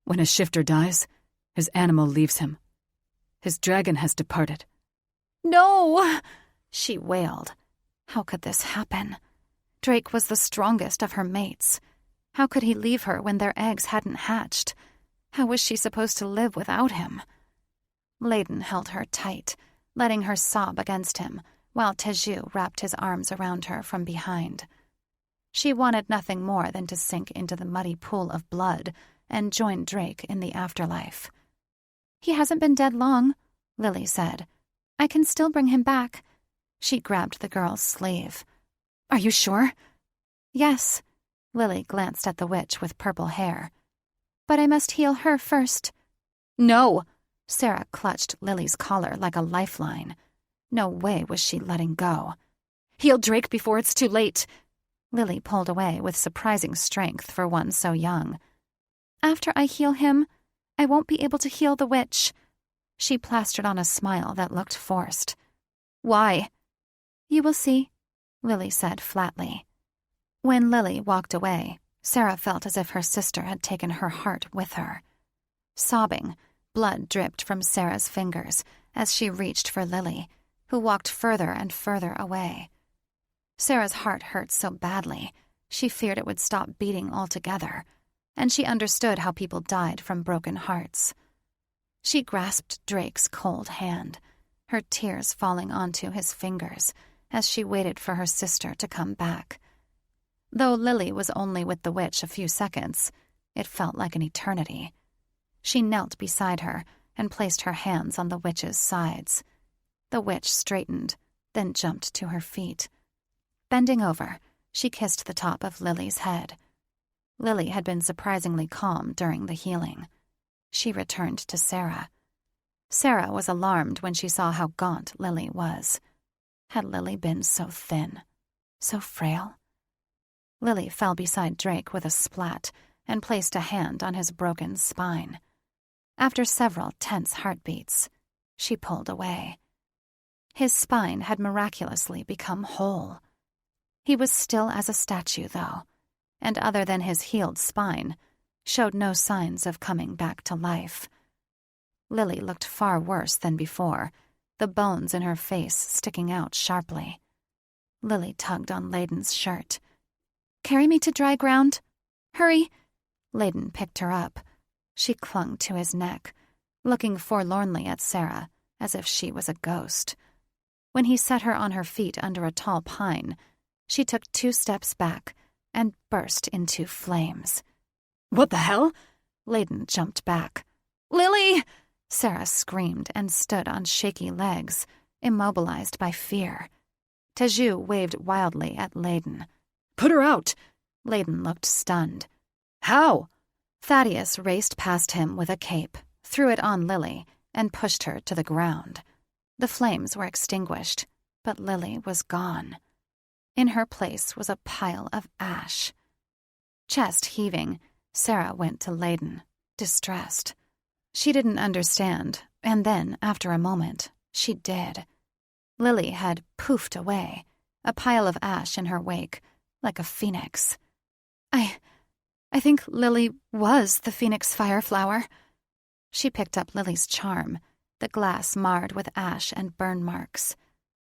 "When a shifter dies, his animal leaves him. His dragon has departed." "No!" she wailed. How could this happen? Drake was the strongest of her mates. How could he leave her when their eggs hadn't hatched? How was she supposed to live without him? Layden held her tight, letting her sob against him, while Teju wrapped his arms around her from behind. She wanted nothing more than to sink into the muddy pool of blood and join Drake in the afterlife. "He hasn't been dead long," Lily said. "I can still bring him back." She grabbed the girl's sleeve. "Are you sure?" "Yes." Lily glanced at the witch with purple hair. "But I must heal her first." "No!" Sarah clutched Lily's collar like a lifeline. No way was she letting go. "Heal Drake before it's too late." Lily pulled away with surprising strength for one so young. "After I heal him, I won't be able to heal the witch." She plastered on a smile that looked forced. "Why?" "You will see," Lily said flatly. When Lily walked away, Sarah felt as if her sister had taken her heart with her. Sobbing, blood dripped from Sarah's fingers as she reached for Lily, who walked further and further away. Sarah's heart hurt so badly, she feared it would stop beating altogether, and she understood how people died from broken hearts. She grasped Drake's cold hand, her tears falling onto his fingers as she waited for her sister to come back. Though Lily was only with the witch a few seconds, it felt like an eternity. She knelt beside her and placed her hands on the witch's sides. The witch straightened, then jumped to her feet. Bending over, she kissed the top of Lily's head. Lily had been surprisingly calm during the healing. She returned to Sarah. Sarah was alarmed when she saw how gaunt Lily was. Had Lily been so thin, so frail? Lily fell beside Drake with a splat and placed a hand on his broken spine. After several tense heartbeats, she pulled away. His spine had miraculously become whole. He was still as a statue, though, and other than his healed spine, showed no signs of coming back to life. Lily looked far worse than before, the bones in her face sticking out sharply. Lily tugged on Layden's shirt. "Carry me to dry ground. Hurry." Layden picked her up. She clung to his neck, looking forlornly at Sarah as if she was a ghost. When he set her on her feet under a tall pine, she took 2 steps back and burst into flames. What the hell? Layden jumped back. "Lily!" Sarah screamed and stood on shaky legs, immobilized by fear. Teju waved wildly at Layden. Put her out! Layden looked stunned. How? Thaddeus raced past him with a cape, threw it on Lily, and pushed her to the ground. The flames were extinguished, but Lily was gone. In her place was a pile of ash. Chest heaving, Sarah went to Layden, distressed. She didn't understand, and then, after a moment, she did. Lily had poofed away, a pile of ash in her wake, like a phoenix. I think Lily was the phoenix fireflower." She picked up Lily's charm, the glass marred with ash and burn marks,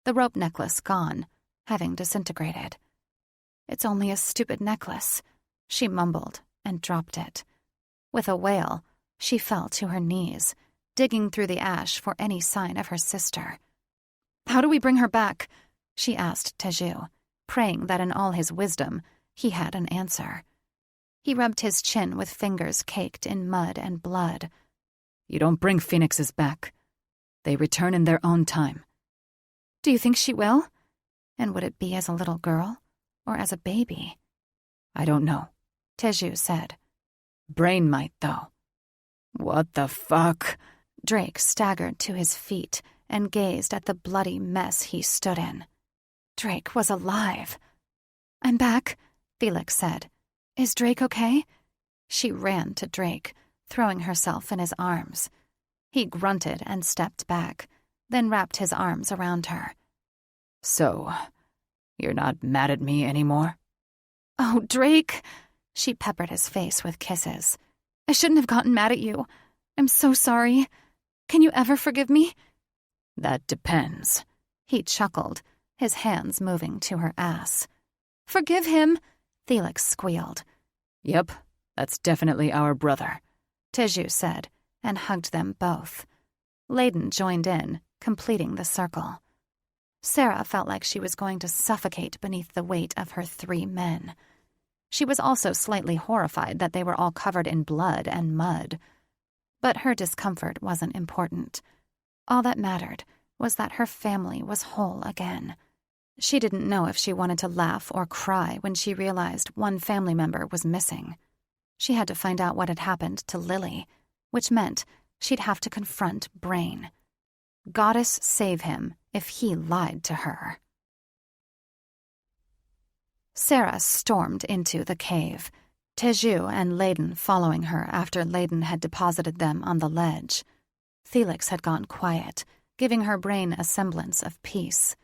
the rope necklace gone, having disintegrated. "It's only a stupid necklace," she mumbled and dropped it. With a wail, she fell to her knees, digging through the ash for any sign of her sister. "How do we bring her back?" she asked Teju, praying that in all his wisdom he had an answer. He rubbed his chin with fingers caked in mud and blood. You don't bring phoenixes back. They return in their own time. "Do you think she will? And would it be as a little girl or as a baby?" I don't know, Teju said. Brain might, though. What the fuck? Drake staggered to his feet and gazed at the bloody mess he stood in. Drake was alive. "I'm back," Felix said. "Is Drake okay?" She ran to Drake, throwing herself in his arms. He grunted and stepped back, then wrapped his arms around her. So, you're not mad at me anymore? "Oh, Drake!" She peppered his face with kisses. "I shouldn't have gotten mad at you. I'm so sorry. Can you ever forgive me?" That depends. He chuckled, his hands moving to her ass. "Forgive him," Felix squealed. Yep, that's definitely our brother, Teju said, and hugged them both. Layden joined in, completing the circle. Sarah felt like she was going to suffocate beneath the weight of her 3 men. She was also slightly horrified that they were all covered in blood and mud. But her discomfort wasn't important. All that mattered was that her family was whole again. She didn't know if she wanted to laugh or cry when she realized one family member was missing. She had to find out what had happened to Lily, which meant she'd have to confront Brain. Goddess save him if he lied to her. Sarah stormed into the cave, Teju and Layden following her after Layden had deposited them on the ledge. Felix had gone quiet, giving her brain a semblance of peace.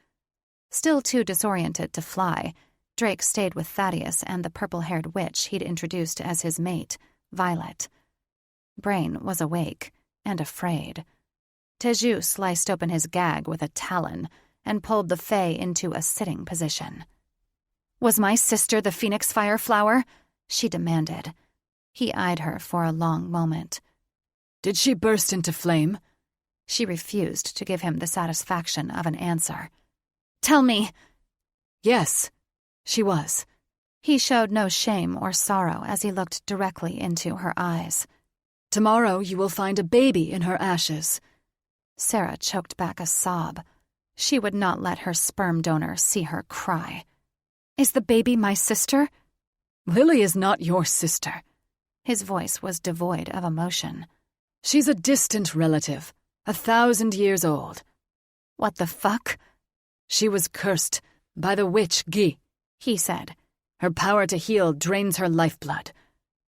Still too disoriented to fly, Drake stayed with Thaddeus and the purple-haired witch he'd introduced as his mate, Violet. Brain was awake and afraid. Teju sliced open his gag with a talon and pulled the Fae into a sitting position. "Was my sister the Phoenix Fireflower?" she demanded. He eyed her for a long moment. Did she burst into flame? She refused to give him the satisfaction of an answer. "Tell me." Yes, she was. He showed no shame or sorrow as he looked directly into her eyes. Tomorrow you will find a baby in her ashes. Sarah choked back a sob. She would not let her sperm donor see her cry. "Is the baby my sister?" Lily is not your sister. His voice was devoid of emotion. She's a distant relative, 1,000 years old. "What the fuck?" She was cursed by the witch Gi, he said. Her power to heal drains her lifeblood.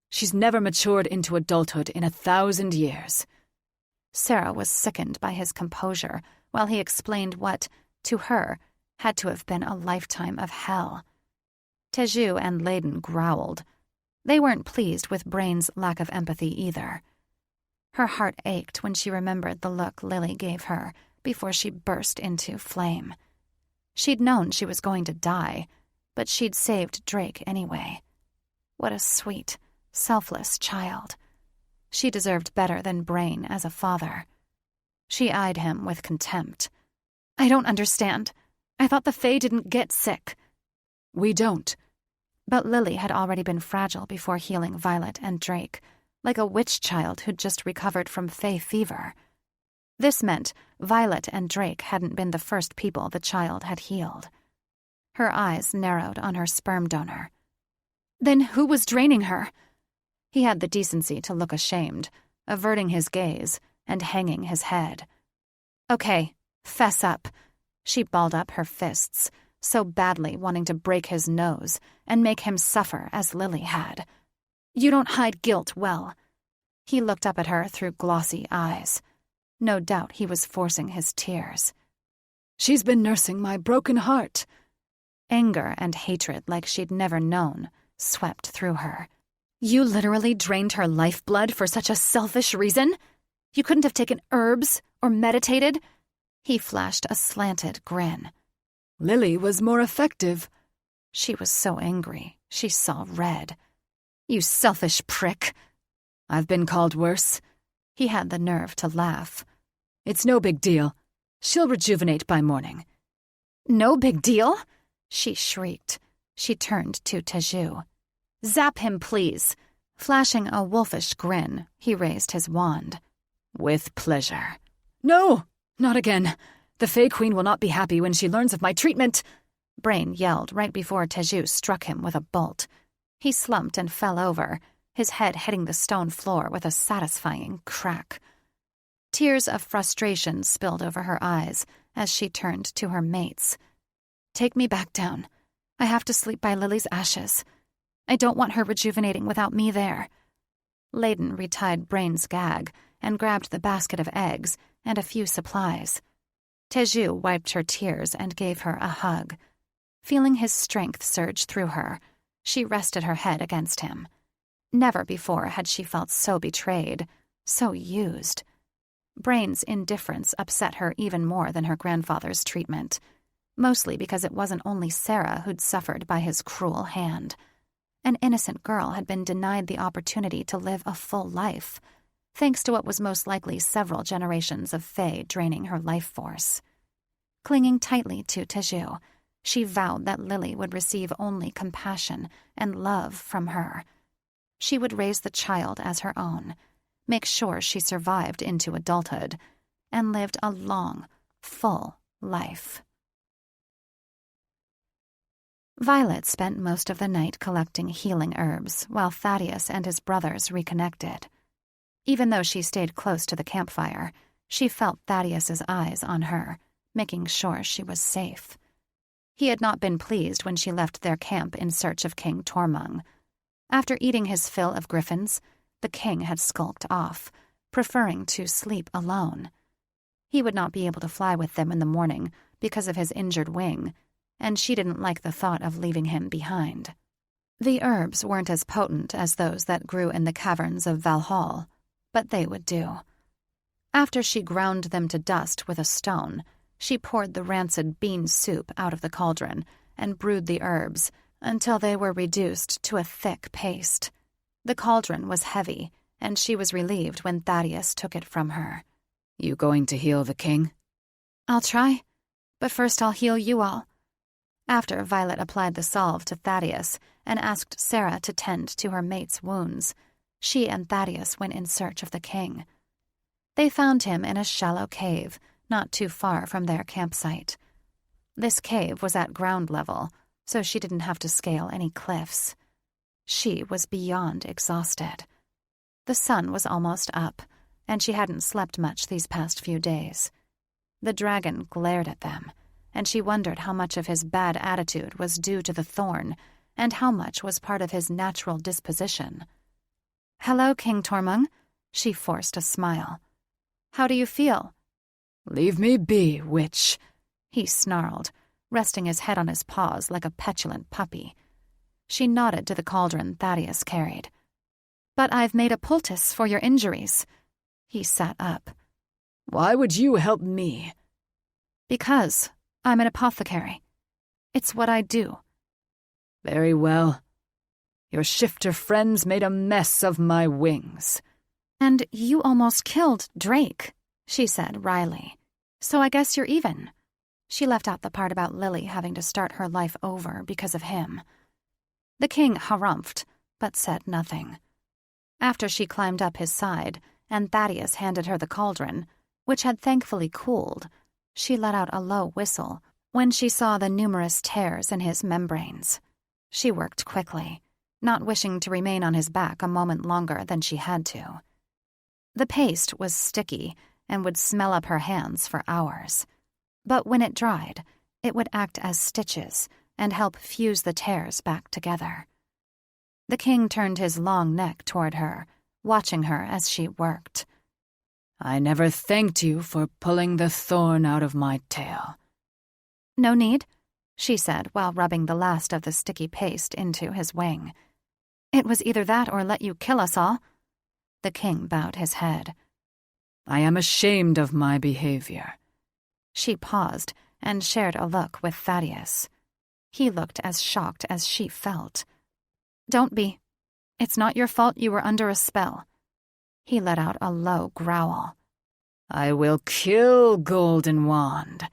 She's never matured into adulthood in 1,000 years. Sarah was sickened by his composure while he explained what, to her, had to have been a lifetime of hell. Teju and Layden growled. They weren't pleased with Brain's lack of empathy either. Her heart ached when she remembered the look Lily gave her before she burst into flame. She'd known she was going to die, but she'd saved Drake anyway. What a sweet, selfless child. She deserved better than Brain as a father. She eyed him with contempt. I don't understand. I thought the Fae didn't get sick. We don't. But Lily had already been fragile before healing Violet and Drake, like a witch child who'd just recovered from Fae fever. This meant Violet and Drake hadn't been the first people the child had healed. Her eyes narrowed on her sperm donor. Then who was draining her? He had the decency to look ashamed, averting his gaze and hanging his head. Okay, fess up. She balled up her fists, so badly wanting to break his nose and make him suffer as Lily had. You don't hide guilt well. He looked up at her through glossy eyes. No doubt he was forcing his tears. She's been nursing my broken heart. Anger and hatred like she'd never known swept through her. You literally drained her lifeblood for such a selfish reason? You couldn't have taken herbs or meditated? He flashed a slanted grin. Lily was more effective. She was so angry, she saw red. You selfish prick. I've been called worse. He had the nerve to laugh. It's no big deal. She'll rejuvenate by morning. No big deal? She shrieked. She turned to Teju. Zap him, please. Flashing a wolfish grin, he raised his wand. With pleasure. No, not again. The Fae Queen will not be happy when she learns of my treatment. Brain yelled right before Teju struck him with a bolt. He slumped and fell over, his head hitting the stone floor with a satisfying crack. Tears of frustration spilled over her eyes as she turned to her mates. Take me back down. I have to sleep by Lily's ashes. I don't want her rejuvenating without me there. Layden retied Brain's gag and grabbed the basket of eggs and a few supplies. Teju wiped her tears and gave her a hug. Feeling his strength surge through her, she rested her head against him. Never before had she felt so betrayed, so used. Brain's indifference upset her even more than her grandfather's treatment, mostly because it wasn't only Sarah who'd suffered by his cruel hand. An innocent girl had been denied the opportunity to live a full life, thanks to what was most likely several generations of Fae draining her life force. Clinging tightly to Teju, she vowed that Lily would receive only compassion and love from her. She would raise the child as her own, make sure she survived into adulthood, and lived a long, full life. Violet spent most of the night collecting healing herbs while Thaddeus and his brothers reconnected. Even though she stayed close to the campfire, she felt Thaddeus's eyes on her, making sure she was safe. He had not been pleased when she left their camp in search of King Tormund. After eating his fill of griffins, the king had skulked off, preferring to sleep alone. He would not be able to fly with them in the morning because of his injured wing, and she didn't like the thought of leaving him behind. The herbs weren't as potent as those that grew in the caverns of Valhall, but they would do. After she ground them to dust with a stone, she poured the rancid bean soup out of the cauldron and brewed the herbs until they were reduced to a thick paste. The cauldron was heavy, and she was relieved when Thaddeus took it from her. You going to heal the king? I'll try, but first I'll heal you all. After Violet applied the salve to Thaddeus and asked Sarah to tend to her mate's wounds, she and Thaddeus went in search of the king. They found him in a shallow cave not too far from their campsite. This cave was at ground level, so she didn't have to scale any cliffs. She was beyond exhausted. The sun was almost up, and she hadn't slept much these past few days. The dragon glared at them, and she wondered how much of his bad attitude was due to the thorn and how much was part of his natural disposition. "Hello, King Tormund." She forced a smile. "How do you feel?" "Leave me be, witch," he snarled, resting his head on his paws like a petulant puppy. She nodded to the cauldron Thaddeus carried. "But I've made a poultice for your injuries." He sat up. "Why would you help me?" "Because I'm an apothecary. It's what I do." "Very well. Your shifter friends made a mess of my wings." "And you almost killed Drake," she said wryly. "So I guess you're even." She left out the part about Lily having to start her life over because of him. The king harumphed, but said nothing. After she climbed up his side, and Thaddeus handed her the cauldron, which had thankfully cooled, she let out a low whistle when she saw the numerous tears in his membranes. She worked quickly, not wishing to remain on his back a moment longer than she had to. The paste was sticky and would smell up her hands for hours. But when it dried, it would act as stitches and help fuse the tears back together. The king turned his long neck toward her, watching her as she worked. "I never thanked you for pulling the thorn out of my tail." "No need," she said while rubbing the last of the sticky paste into his wing. "It was either that or let you kill us all." The king bowed his head. "I am ashamed of my behavior." She paused and shared a look with Thaddeus. He looked as shocked as she felt. "Don't be. It's not your fault you were under a spell." He let out a low growl. "I will kill Golden Wand."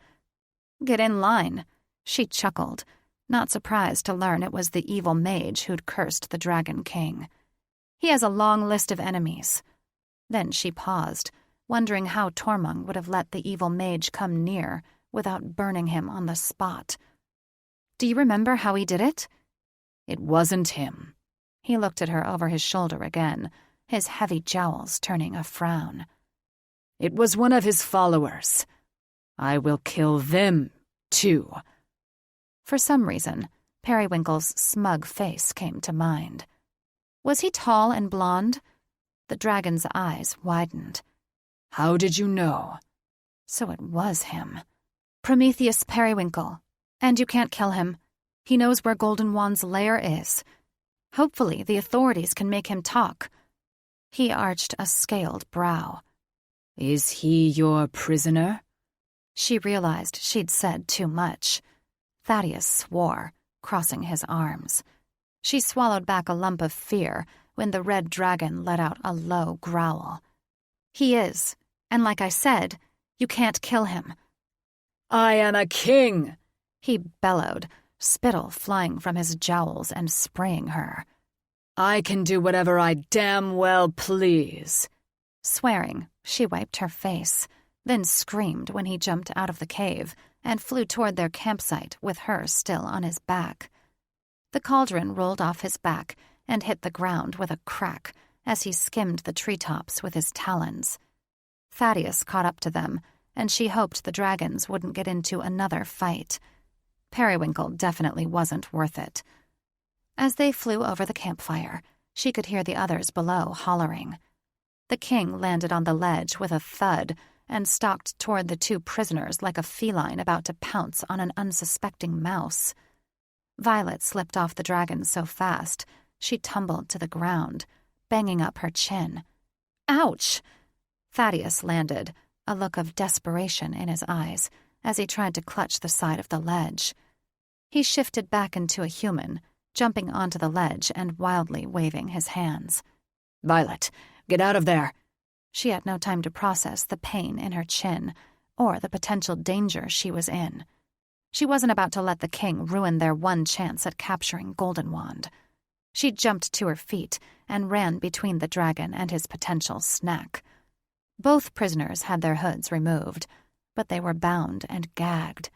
"Get in line," she chuckled, not surprised to learn it was the evil mage who'd cursed the Dragon King. "He has a long list of enemies." Then she paused, wondering how Tormund would have let the evil mage come near without burning him on the spot. "Do you remember how he did it?" "It wasn't him." He looked at her over his shoulder again, his heavy jowls turning a frown. "It was one of his followers. I will kill them, too." For some reason, Periwinkle's smug face came to mind. Was he tall and blonde? The dragon's eyes widened. "How did you know?" So it was him. "Prometheus Periwinkle. And you can't kill him. He knows where Golden Wand's lair is. Hopefully the authorities can make him talk." He arched a scaled brow. "Is he your prisoner?" She realized she'd said too much. Thaddeus swore, crossing his arms. She swallowed back a lump of fear when the red dragon let out a low growl. "He is, and like I said, you can't kill him." "I am a king!" he bellowed, spittle flying from his jowls and spraying her. "I can do whatever I damn well please." Swearing, she wiped her face, then screamed when he jumped out of the cave and flew toward their campsite with her still on his back. The cauldron rolled off his back and hit the ground with a crack as he skimmed the treetops with his talons. Thaddeus caught up to them, and she hoped the dragons wouldn't get into another fight. Periwinkle definitely wasn't worth it. As they flew over the campfire, she could hear the others below hollering. The king landed on the ledge with a thud and stalked toward the two prisoners like a feline about to pounce on an unsuspecting mouse. Violet slipped off the dragon so fast, she tumbled to the ground, banging up her chin. "Ouch!" Thaddeus landed, a look of desperation in his eyes, as he tried to clutch the side of the ledge. He shifted back into a human, jumping onto the ledge and wildly waving his hands. "Violet, get out of there!" She had no time to process the pain in her chin or the potential danger she was in. She wasn't about to let the king ruin their one chance at capturing Golden Wand. She jumped to her feet and ran between the dragon and his potential snack. Both prisoners had their hoods removed, but they were bound and gagged.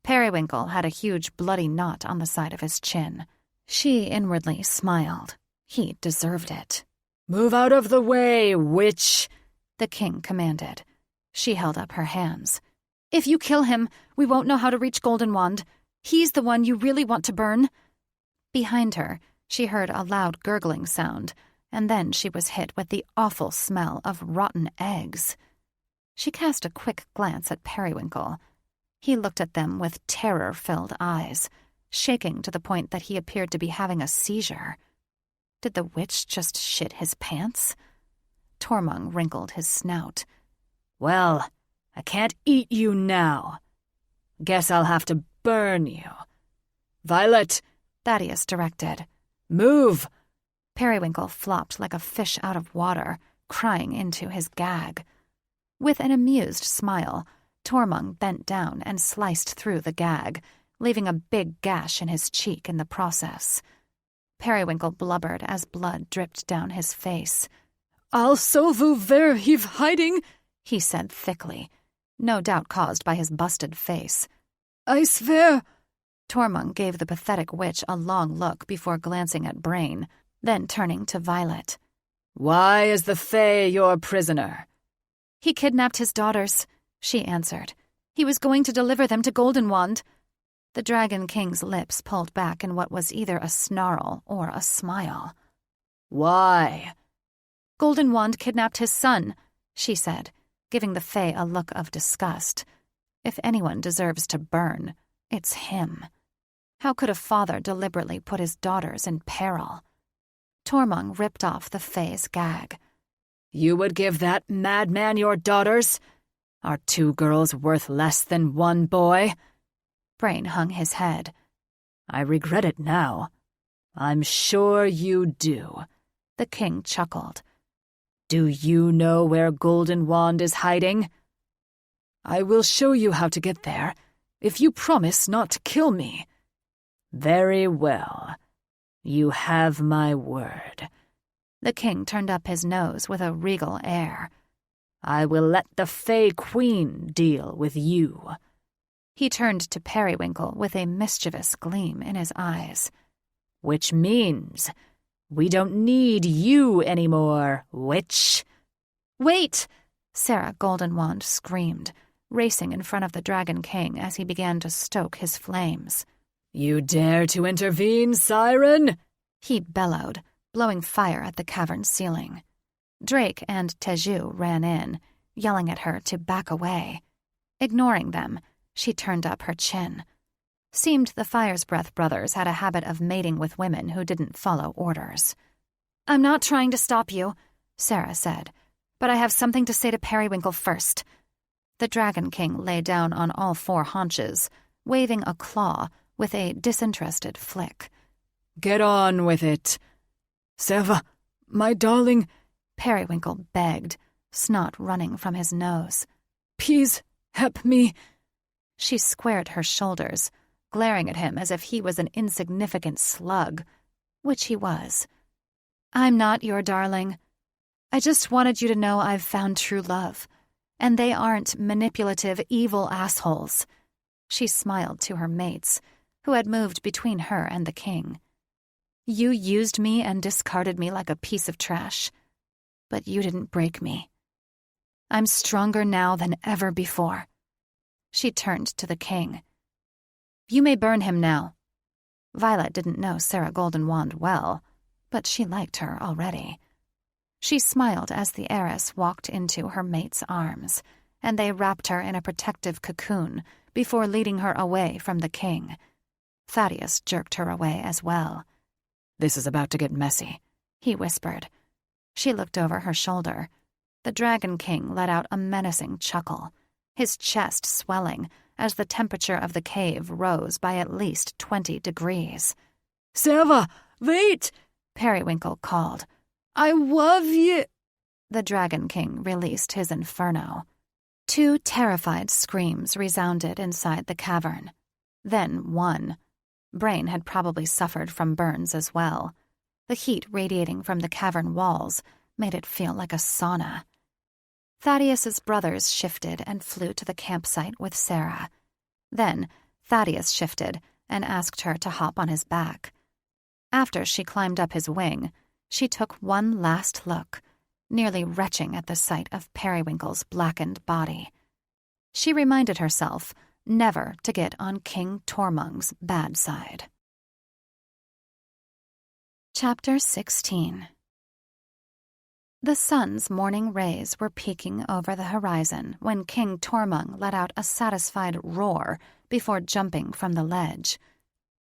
Periwinkle had a huge bloody knot on the side of his chin. She inwardly smiled. He deserved it. "Move out of the way, witch!" the king commanded. She held up her hands. "If you kill him, we won't know how to reach Golden Wand. He's the one you really want to burn." Behind her, she heard a loud gurgling sound, and then she was hit with the awful smell of rotten eggs. She cast a quick glance at Periwinkle. He looked at them with terror-filled eyes, shaking to the point that he appeared to be having a seizure. Did the witch just shit his pants? Tormund wrinkled his snout. Well, I can't eat you now. Guess I'll have to burn you. Violet, Thaddeus directed. move! Periwinkle flopped like a fish out of water, crying into his gag. With an amused smile, Tormund bent down and sliced through the gag, leaving a big gash in his cheek in the process. Periwinkle blubbered as blood dripped down his face. Also where he's hiding, he said thickly, no doubt caused by his busted face. I swear. Tormund gave the pathetic witch a long look before glancing at Brain, then turning to Violet. Why is the Fae your prisoner? He kidnapped his daughters, she answered. He was going to deliver them to Goldenwand. The Dragon King's lips pulled back in what was either a snarl or a smile. Why? Goldenwand kidnapped his son, she said, giving the Fae a look of disgust. If anyone deserves to burn, it's him. How could a father deliberately put his daughters in peril? Tormund ripped off the Fae's gag. You would give that madman your daughters? Are 2 girls worth less than 1 boy? Brain hung his head. I regret it now. I'm sure you do. The king chuckled. Do you know where Goldenwand is hiding? I will show you how to get there, if you promise not to kill me. Very well. You have my word. The king turned up his nose with a regal air. I will let the Fae Queen deal with you. He turned to Periwinkle with a mischievous gleam in his eyes. Which means we don't need you anymore, witch. Wait! Sarah Goldenwand screamed, racing in front of the Dragon King as he began to stoke his flames. You dare to intervene, Siren? He bellowed, blowing fire at the cavern ceiling. Drake and Teju ran in, yelling at her to back away. Ignoring them, she turned up her chin. Seemed the Fire's Breath brothers had a habit of mating with women who didn't follow orders. I'm not trying to stop you, Sarah said, but I have something to say to Periwinkle first. The Dragon King lay down on all 4 haunches, waving a claw with a disinterested flick. Get on with it. Seva, my darling, Periwinkle begged, snot running from his nose. Please help me. She squared her shoulders, glaring at him as if he was an insignificant slug, which he was. I'm not your darling. I just wanted you to know I've found true love, and they aren't manipulative, evil assholes. She smiled to her mates, who had moved between her and the king. You used me and discarded me like a piece of trash, but you didn't break me. I'm stronger now than ever before. She turned to the king. You may burn him now. Violet didn't know Sarah Goldenwand well, but she liked her already. She smiled as the heiress walked into her mate's arms, and they wrapped her in a protective cocoon before leading her away from the king. Thaddeus jerked her away as well. This is about to get messy, he whispered. She looked over her shoulder. The Dragon King let out a menacing chuckle, his chest swelling as the temperature of the cave rose by at least 20 degrees. Seva, wait! Periwinkle called. I love you. The Dragon King released his inferno. 2 terrified screams resounded inside the cavern. Then 1. Brain had probably suffered from burns as well. The heat radiating from the cavern walls made it feel like a sauna. Thaddeus's brothers shifted and flew to the campsite with Sarah. Then Thaddeus shifted and asked her to hop on his back. After she climbed up his wing, she took one last look, nearly retching at the sight of Periwinkle's blackened body. She reminded herself never to get on King Tormund's bad side. Chapter 16. The sun's morning rays were peeking over the horizon when King Tormung let out a satisfied roar before jumping from the ledge.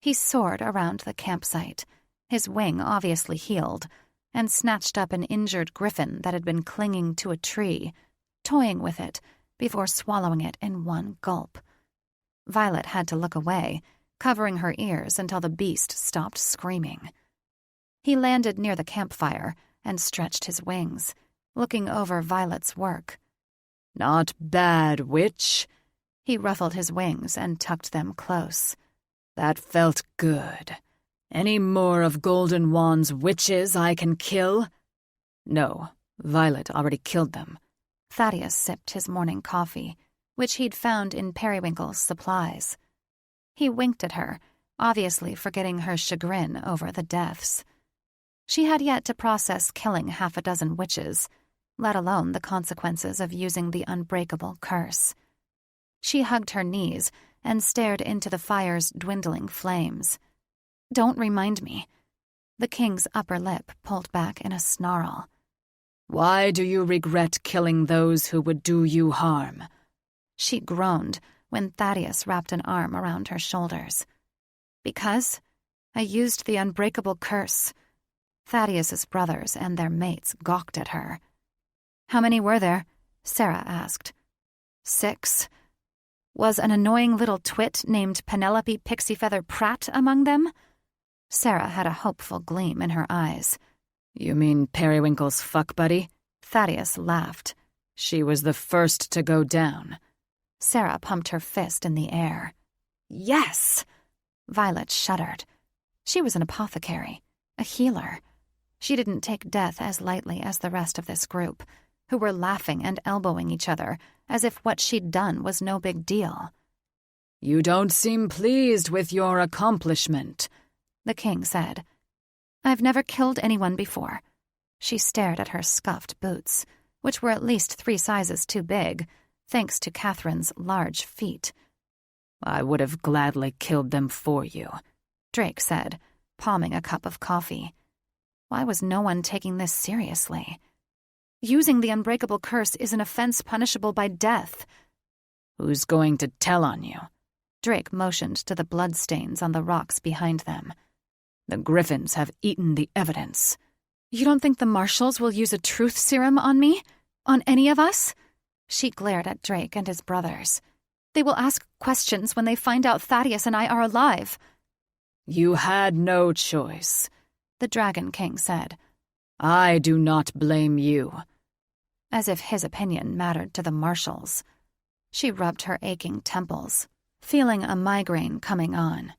He soared around the campsite, his wing obviously healed, and snatched up an injured griffin that had been clinging to a tree, toying with it before swallowing it in one gulp. Violet had to look away, covering her ears until the beast stopped screaming. He landed near the campfire and stretched his wings, looking over Violet's work. "Not bad, witch." He ruffled his wings and tucked them close. "That felt good. Any more of Golden Wand's witches I can kill?" "No, Violet already killed them." Thaddeus sipped his morning coffee, which he'd found in Periwinkle's supplies. He winked at her, obviously forgetting her chagrin over the deaths. She had yet to process killing half a dozen witches, let alone the consequences of using the unbreakable curse. She hugged her knees and stared into the fire's dwindling flames. "Don't remind me." The king's upper lip pulled back in a snarl. "Why do you regret killing those who would do you harm?" She groaned when Thaddeus wrapped an arm around her shoulders. "Because I used the unbreakable curse." Thaddeus's brothers and their mates gawked at her. "How many were there?" Sarah asked. 6. Was an annoying little twit named Penelope Pixie-Feather Pratt among them? Sarah had a hopeful gleam in her eyes. "You mean Periwinkle's fuck buddy?" Thaddeus laughed. "She was the first to go down." Sarah pumped her fist in the air. "Yes!" Violet shuddered. She was an apothecary, a healer. She didn't take death as lightly as the rest of this group, who were laughing and elbowing each other as if what she'd done was no big deal. "You don't seem pleased with your accomplishment," the king said. "I've never killed anyone before." She stared at her scuffed boots, which were at least 3 sizes too big, thanks to Catherine's large feet. "I would have gladly killed them for you," Drake said, palming a cup of coffee. Why was no one taking this seriously? Using the unbreakable curse is an offense punishable by death. "Who's going to tell on you?" Drake motioned to the bloodstains on the rocks behind them. "The griffins have eaten the evidence." "You don't think the marshals will use a truth serum on me? On any of us?" She glared at Drake and his brothers. "They will ask questions when they find out Thaddeus and I are alive." "You had no choice," the Dragon King said. "I do not blame you." As if his opinion mattered to the marshals. She rubbed her aching temples, feeling a migraine coming on.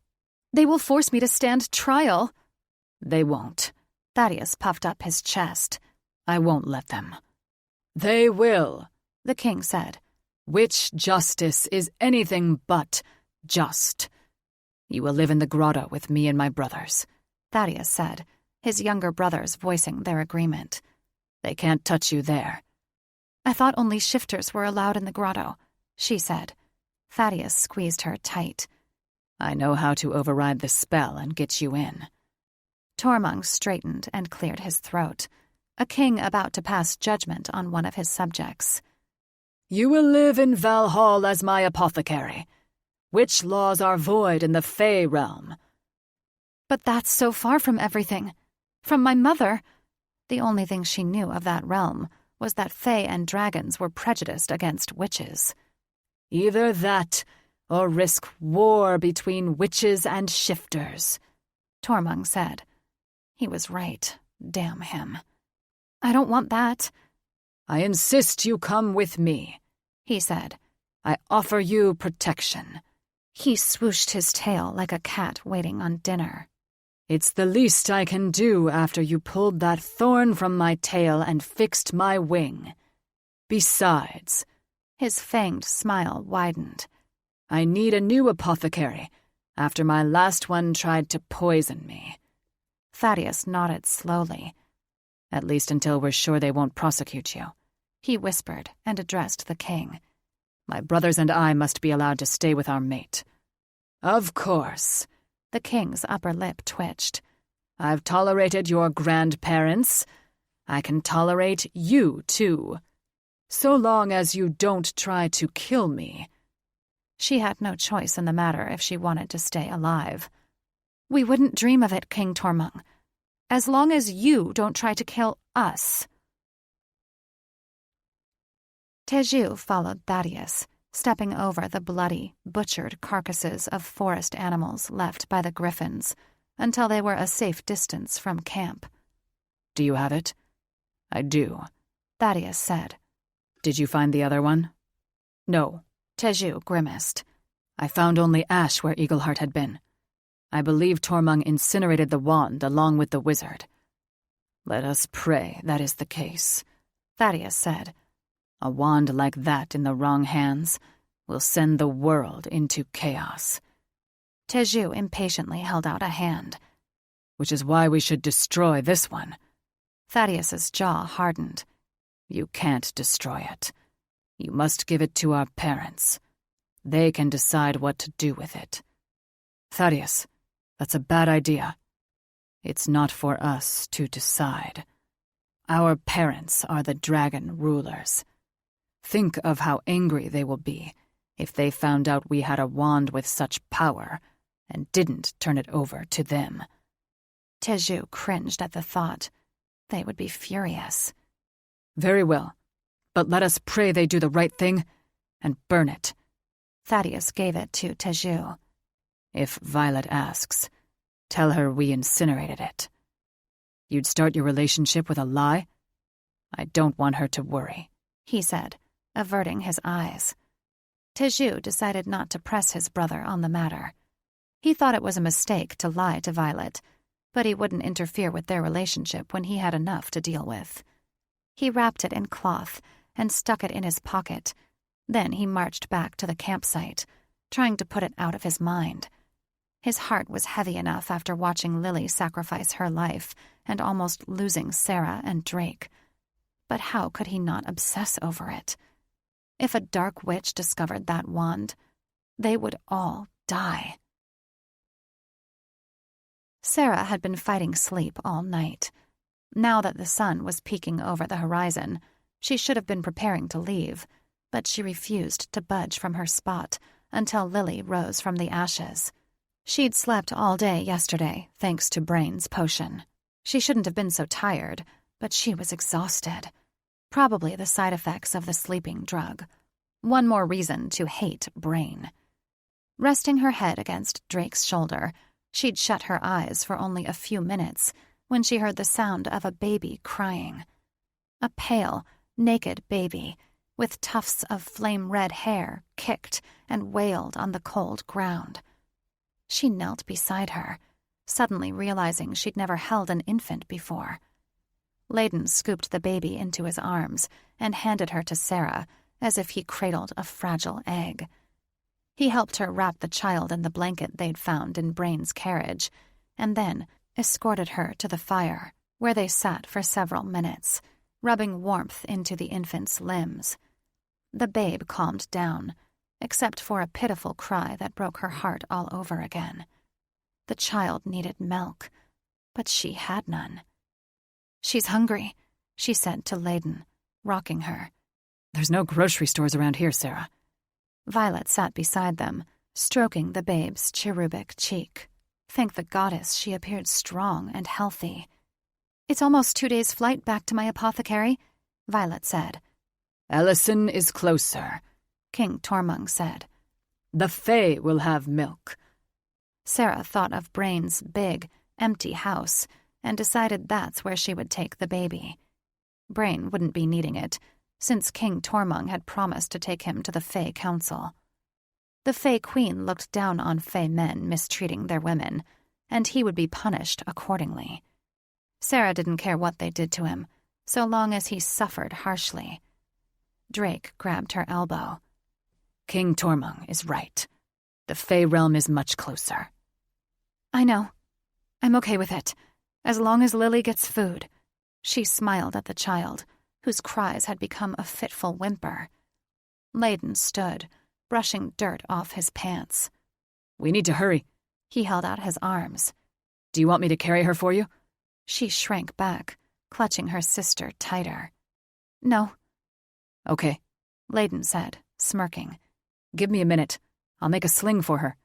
"They will force me to stand trial." "They won't." Thaddeus puffed up his chest. "I won't let them." "They will," the king said. "Witch justice is anything but just. You will live in the grotto with me and my brothers," Thaddeus said, his younger brothers voicing their agreement. "They can't touch you there." "I thought only shifters were allowed in the grotto," she said. Thaddeus squeezed her tight. "I know how to override the spell and get you in." Tormung straightened and cleared his throat, a king about to pass judgment on one of his subjects. "You will live in Valhall as my apothecary. Witch laws are void in the Fey realm." "But that's so far from everything. From my mother." The only thing she knew of that realm was that Fey and dragons were prejudiced against witches. "Either that, or risk war between witches and shifters," Tormung said. He was right. Damn him. "I don't want that." "I insist you come with me," he said. "I offer you protection." He swooshed his tail like a cat waiting on dinner. "It's the least I can do after you pulled that thorn from my tail and fixed my wing. Besides," his fanged smile widened, "I need a new apothecary after my last one tried to poison me." Thaddeus nodded slowly. "At least until we're sure they won't prosecute you," he whispered and addressed the king. "My brothers and I must be allowed to stay with our mate." "Of course." The king's upper lip twitched. "I've tolerated your grandparents. I can tolerate you, too. So long as you don't try to kill me. She had no choice in the matter if she wanted to stay alive. We wouldn't dream of it, King Tormung. As long as you don't try to kill us. Teju followed Thaddeus, stepping over the bloody, butchered carcasses of forest animals left by the griffins, until they were a safe distance from camp. Do you have it? I do, Thaddeus said. Did you find the other one? No, Teju grimaced. I found only ash where Eagleheart had been. I believe Tormung incinerated the wand along with the wizard. Let us pray that is the case, Thaddeus said. A wand like that in the wrong hands will send the world into chaos. Teju impatiently held out a hand. Which is why we should destroy this one. Thaddeus's jaw hardened. You can't destroy it. You must give it to our parents. They can decide what to do with it. Thaddeus, that's a bad idea. It's not for us to decide. Our parents are the dragon rulers. Think of how angry they will be if they found out we had a wand with such power and didn't turn it over to them. Teju cringed at the thought. They would be furious. Very well, but let us pray they do the right thing and burn it. Thaddeus gave it to Teju. If Violet asks, tell her we incinerated it. You'd start your relationship with a lie? I don't want her to worry, he said, averting his eyes. Teju decided not to press his brother on the matter. He thought it was a mistake to lie to Violet, but he wouldn't interfere with their relationship when he had enough to deal with. He wrapped it in cloth and stuck it in his pocket. Then he marched back to the campsite, trying to put it out of his mind. His heart was heavy enough after watching Lily sacrifice her life and almost losing Sarah and Drake. But how could he not obsess over it? If a dark witch discovered that wand, they would all die. Sarah had been fighting sleep all night. Now that the sun was peeking over the horizon, she should have been preparing to leave, but she refused to budge from her spot until Lily rose from the ashes. She'd slept all day yesterday, thanks to Brain's potion. She shouldn't have been so tired, but she was exhausted. Probably the side effects of the sleeping drug. One more reason to hate Brain. Resting her head against Drake's shoulder, she'd shut her eyes for only a few minutes when she heard the sound of a baby crying. A pale, naked baby, with tufts of flame-red hair, kicked and wailed on the cold ground. She knelt beside her, suddenly realizing she'd never held an infant before. Layden scooped the baby into his arms and handed her to Sarah as if he cradled a fragile egg. He helped her wrap the child in the blanket they'd found in Brain's carriage, and then escorted her to the fire, where they sat for several minutes, rubbing warmth into the infant's limbs. The babe calmed down, except for a pitiful cry that broke her heart all over again. The child needed milk, but she had none. "She's hungry," she said to Layden, rocking her. "There's no grocery stores around here, Sarah." Violet sat beside them, stroking the babe's cherubic cheek. Thank the goddess she appeared strong and healthy. "It's almost 2 days' flight back to my apothecary," Violet said. "Ellison is closer," King Tormung said. "The Fae will have milk." Sarah thought of Brain's big, empty house and decided that's where she would take the baby. Brain wouldn't be needing it, since King Tormung had promised to take him to the Fae Council. The Fae Queen looked down on Fae men mistreating their women, and he would be punished accordingly. Sarah didn't care what they did to him, so long as he suffered harshly. Drake grabbed her elbow. "King Tormung is right. The Fae realm is much closer." "I know. I'm okay with it, as long as Lily gets food." She smiled at the child, whose cries had become a fitful whimper. Layden stood, brushing dirt off his pants. "We need to hurry." He held out his arms. "Do you want me to carry her for you?" She shrank back. clutching her sister tighter. "No." "Okay," Layden said, smirking. "give me a minute. I'll make a sling for her."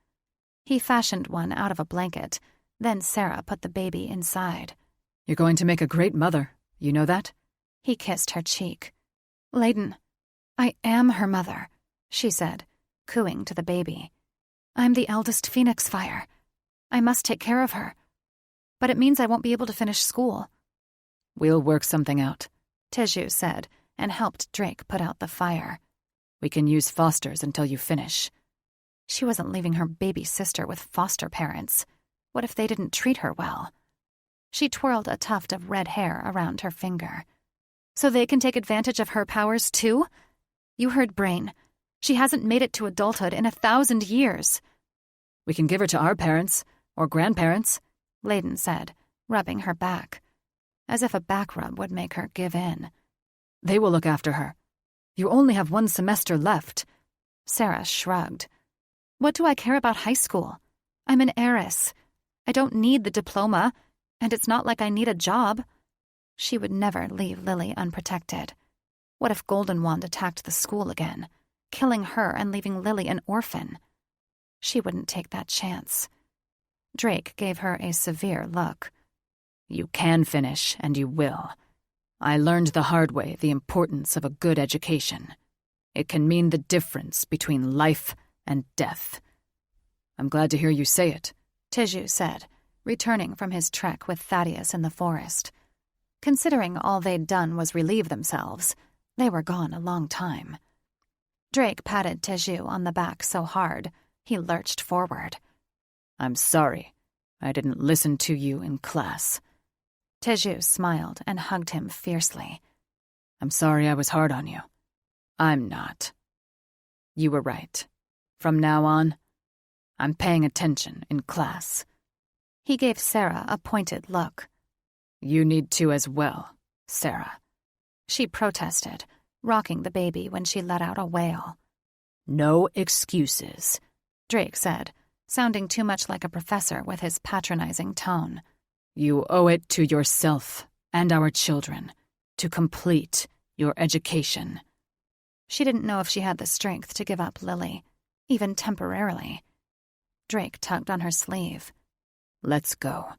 He fashioned one out of a blanket. Then Sarah put the baby inside. "You're going to make a great mother. You know that?" He kissed her cheek. "Layden, I am her mother," she said, cooing to the baby. "I'm the eldest Phoenix Fire. I must take care of her. But it means I won't be able to finish school." "We'll work something out," Teju said, and helped Drake put out the fire. "We can use fosters until you finish." She wasn't leaving her baby sister with foster parents. What if they didn't treat her well? She twirled a tuft of red hair around her finger. "So they can take advantage of her powers too? You heard Brain. She hasn't made it to adulthood in 1,000 years. "We can give her to our parents, or grandparents," Layden said, rubbing her back. As if a back rub would make her give in. "They will look after her. You only have 1 semester left." Sarah shrugged. "What do I care about high school? I'm an heiress. I don't need the diploma, and it's not like I need a job." She would never leave Lily unprotected. What if Golden Wand attacked the school again, killing her and leaving Lily an orphan? She wouldn't take that chance. Drake gave her a severe look. "You can finish, and you will. I learned the hard way the importance of a good education. It can mean the difference between life and death." "I'm glad to hear you say it," Teju said, returning from his trek with Thaddeus in the forest. Considering all they'd done was relieve themselves, they were gone a long time. Drake patted Teju on the back so hard, he lurched forward. "I'm sorry. I didn't listen to you in class." Teju smiled and hugged him fiercely. "I'm sorry I was hard on you. I'm not. You were right. From now on, I'm paying attention in class." He gave Sarah a pointed look. "You need to as well, Sarah." She protested, rocking the baby when she let out a wail. "No excuses," Drake said, sounding too much like a professor with his patronizing tone. "You owe it to yourself and our children to complete your education." She didn't know if she had the strength to give up Lily, even temporarily. Drake tugged on her sleeve. "Let's go."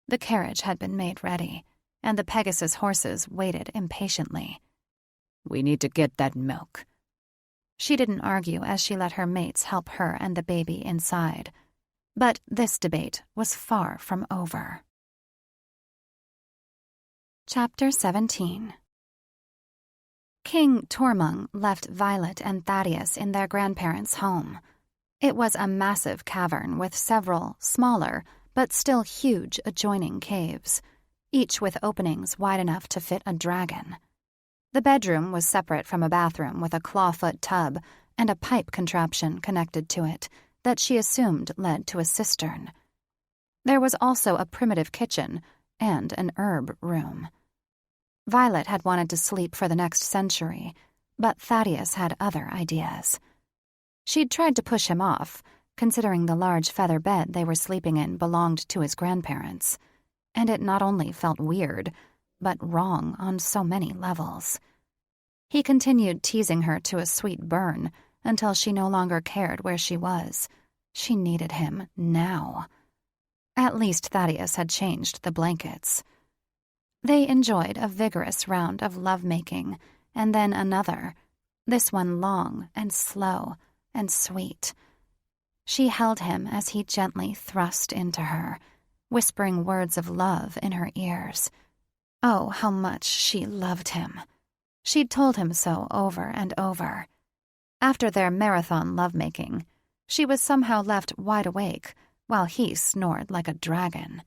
The carriage had been made ready, and the Pegasus horses waited impatiently. "We need to get that milk." She didn't argue as she let her mates help her and the baby inside. But this debate was far from over. Chapter 17. King Tormung left Violet and Thaddeus in their grandparents' home. It was a massive cavern with several smaller, but still huge adjoining caves, each with openings wide enough to fit a dragon. The bedroom was separate from a bathroom with a clawfoot tub and a pipe contraption connected to it that she assumed led to a cistern. There was also a primitive kitchen and an herb room. Violet had wanted to sleep for the next century, but Thaddeus had other ideas. She'd tried to push him off, considering the large feather bed they were sleeping in belonged to his grandparents, and it not only felt weird, but wrong on so many levels. He continued teasing her to a sweet burn until she no longer cared where she was. She needed him now. At least Thaddeus had changed the blankets. They enjoyed a vigorous round of lovemaking, and then another, this one long and slow and sweet. She held him as he gently thrust into her, whispering words of love in her ears. Oh, how much she loved him. She'd told him so over and over. After their marathon lovemaking, she was somehow left wide awake while he snored like a dragon.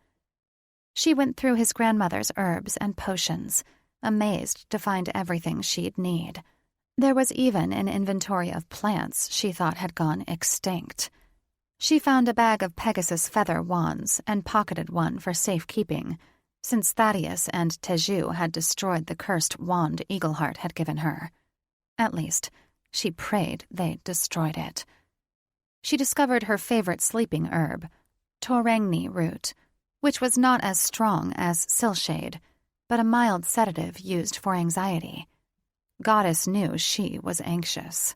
She went through his grandmother's herbs and potions, amazed to find everything she'd need. There was even an inventory of plants she thought had gone extinct. She found a bag of Pegasus feather wands and pocketed one for safekeeping, since Thaddeus and Teju had destroyed the cursed wand Eagleheart had given her. At least, she prayed they destroyed it. She discovered her favorite sleeping herb, Torengni root, which was not as strong as Silshade, but a mild sedative used for anxiety. Goddess knew she was anxious.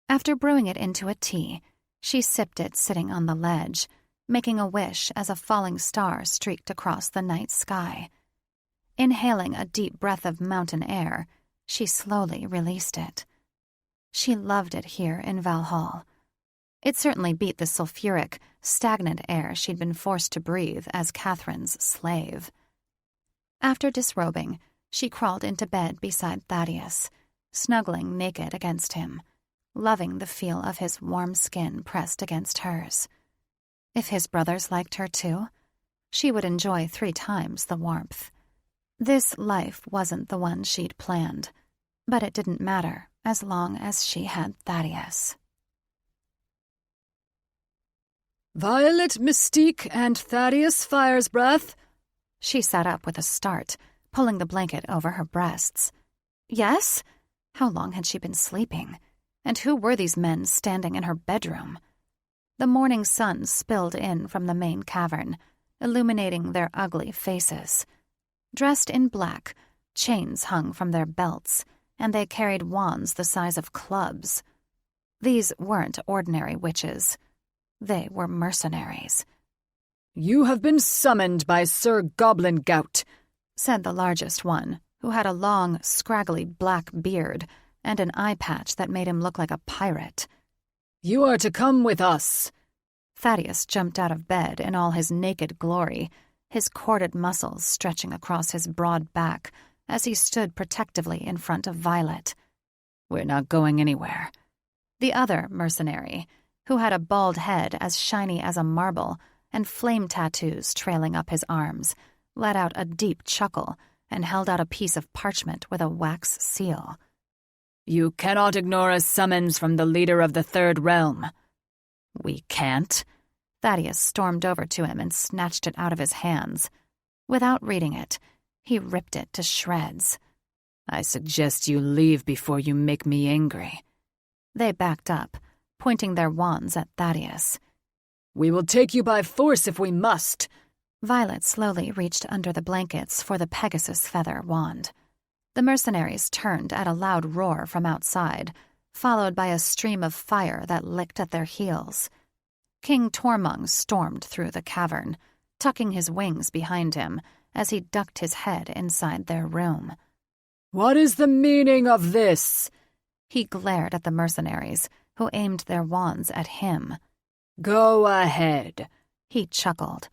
After brewing it into a tea, she sipped it sitting on the ledge, making a wish as a falling star streaked across the night sky. Inhaling a deep breath of mountain air, she slowly released it. She loved it here in Valhall. It certainly beat the sulfuric, stagnant air she'd been forced to breathe as Catherine's slave. After disrobing, she crawled into bed beside Thaddeus, snuggling naked against him, loving the feel of his warm skin pressed against hers. If his brothers liked her too, she would enjoy 3 times the warmth. This life wasn't the one she'd planned, but it didn't matter as long as she had Thaddeus. Violet Mystique and Thaddeus Firesbreath. She sat up with a start, pulling the blanket over her breasts. Yes? How long had she been sleeping? And who were these men standing in her bedroom? The morning sun spilled in from the main cavern, illuminating their ugly faces. Dressed in black, chains hung from their belts, and they carried wands the size of clubs. These weren't ordinary witches. They were mercenaries. You have been summoned by Sir Goblin Gout, said the largest one, who had a long, scraggly black beard and an eye patch that made him look like a pirate. You are to come with us. Thaddeus jumped out of bed in all his naked glory, his corded muscles stretching across his broad back as he stood protectively in front of Violet. We're not going anywhere. The other mercenary, who had a bald head as shiny as a marble and flame tattoos trailing up his arms, let out a deep chuckle and held out a piece of parchment with a wax seal. You cannot ignore a summons from the leader of the Third Realm. We can't. Thaddeus stormed over to him and snatched it out of his hands. Without reading it, he ripped it to shreds. I suggest you leave before you make me angry. They backed up, pointing their wands at Thaddeus. We will take you by force if we must. Violet slowly reached under the blankets for the Pegasus feather wand. The mercenaries turned at a loud roar from outside, followed by a stream of fire that licked at their heels. King Tormund stormed through the cavern, tucking his wings behind him as he ducked his head inside their room. What is the meaning of this? He glared at the mercenaries, who aimed their wands at him. Go ahead, he chuckled.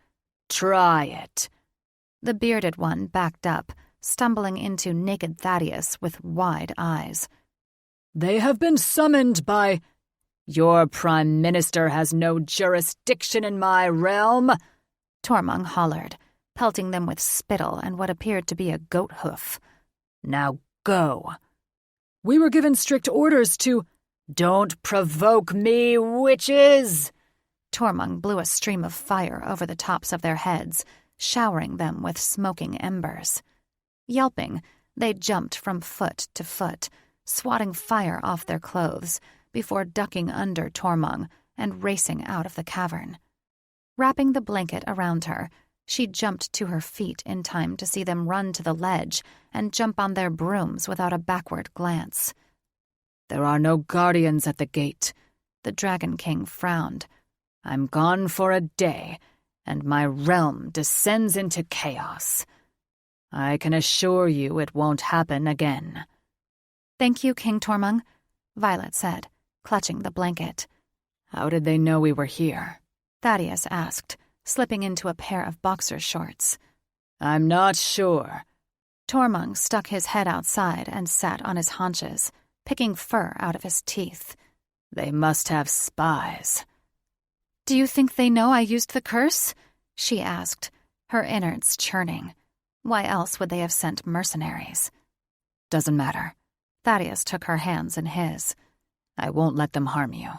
Try it. The bearded one backed up, stumbling into naked Thaddeus with wide eyes. They have been summoned by... Your Prime Minister has no jurisdiction in my realm, Tormund hollered, pelting them with spittle and what appeared to be a goat hoof. Now go. We were given strict orders to... Don't provoke me, witches! Tormund blew a stream of fire over the tops of their heads, showering them with smoking embers. Yelping, they jumped from foot to foot, swatting fire off their clothes, before ducking under Tormund and racing out of the cavern. Wrapping the blanket around her, she jumped to her feet in time to see them run to the ledge and jump on their brooms without a backward glance. There are no guardians at the gate. The Dragon King frowned. I'm gone for a day, and my realm descends into chaos. I can assure you it won't happen again. Thank you, King Tormund, Violet said, clutching the blanket. How did they know we were here? Thaddeus asked, slipping into a pair of boxer shorts. I'm not sure. Tormund stuck his head outside and sat on his haunches, picking fur out of his teeth. They must have spies. Do you think they know I used the curse? She asked, her innards churning. Why else would they have sent mercenaries? Doesn't matter. Thaddeus took her hands in his. I won't let them harm you.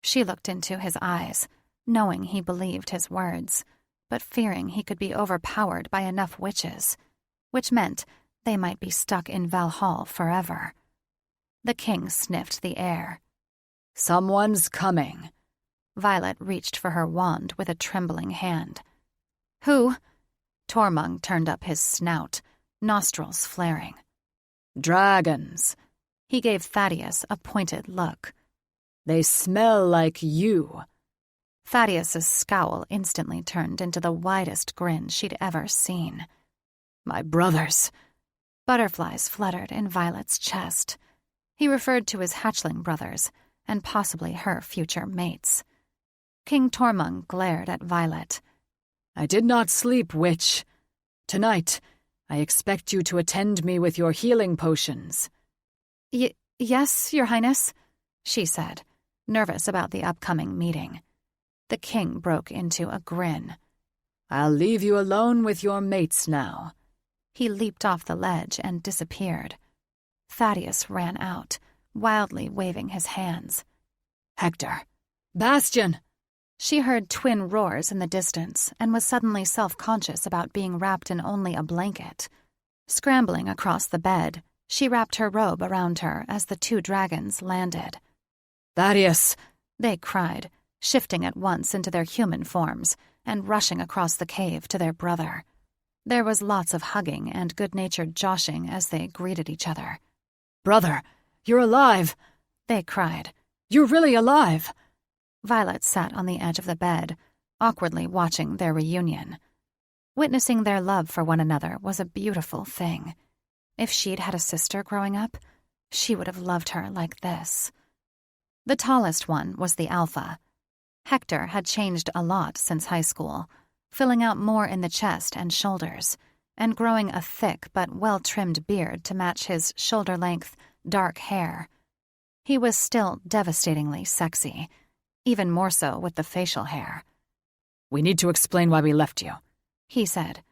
She looked into his eyes, knowing he believed his words, but fearing he could be overpowered by enough witches, which meant they might be stuck in Valhall forever. The king sniffed the air. Someone's coming. Violet reached for her wand with a trembling hand. Who? Tormund turned up his snout, nostrils flaring. Dragons. He gave Thaddeus a pointed look. They smell like you. Thaddeus's scowl instantly turned into the widest grin she'd ever seen. My brothers. Butterflies fluttered in Violet's chest. He referred to his hatchling brothers, and possibly her future mates. King Tormund glared at Violet. I did not sleep, witch. Tonight, I expect you to attend me with your healing potions. Yes, Your Highness, she said, nervous about the upcoming meeting. The king broke into a grin. I'll leave you alone with your mates now. He leaped off the ledge and disappeared. Thaddeus ran out, wildly waving his hands. Hector! Bastion! She heard twin roars in the distance and was suddenly self-conscious about being wrapped in only a blanket. Scrambling across the bed, she wrapped her robe around her as the two dragons landed. Thaddeus! They cried, shifting at once into their human forms and rushing across the cave to their brother. There was lots of hugging and good-natured joshing as they greeted each other. Brother, you're alive! They cried. You're really alive! Violet sat on the edge of the bed, awkwardly watching their reunion. Witnessing their love for one another was a beautiful thing. If she'd had a sister growing up, she would have loved her like this. The tallest one was the alpha. Hector had changed a lot since high school, filling out more in the chest and shoulders, and growing a thick but well-trimmed beard to match his shoulder-length, dark hair. He was still devastatingly sexy, even more so with the facial hair. We need to explain why we left you, he said.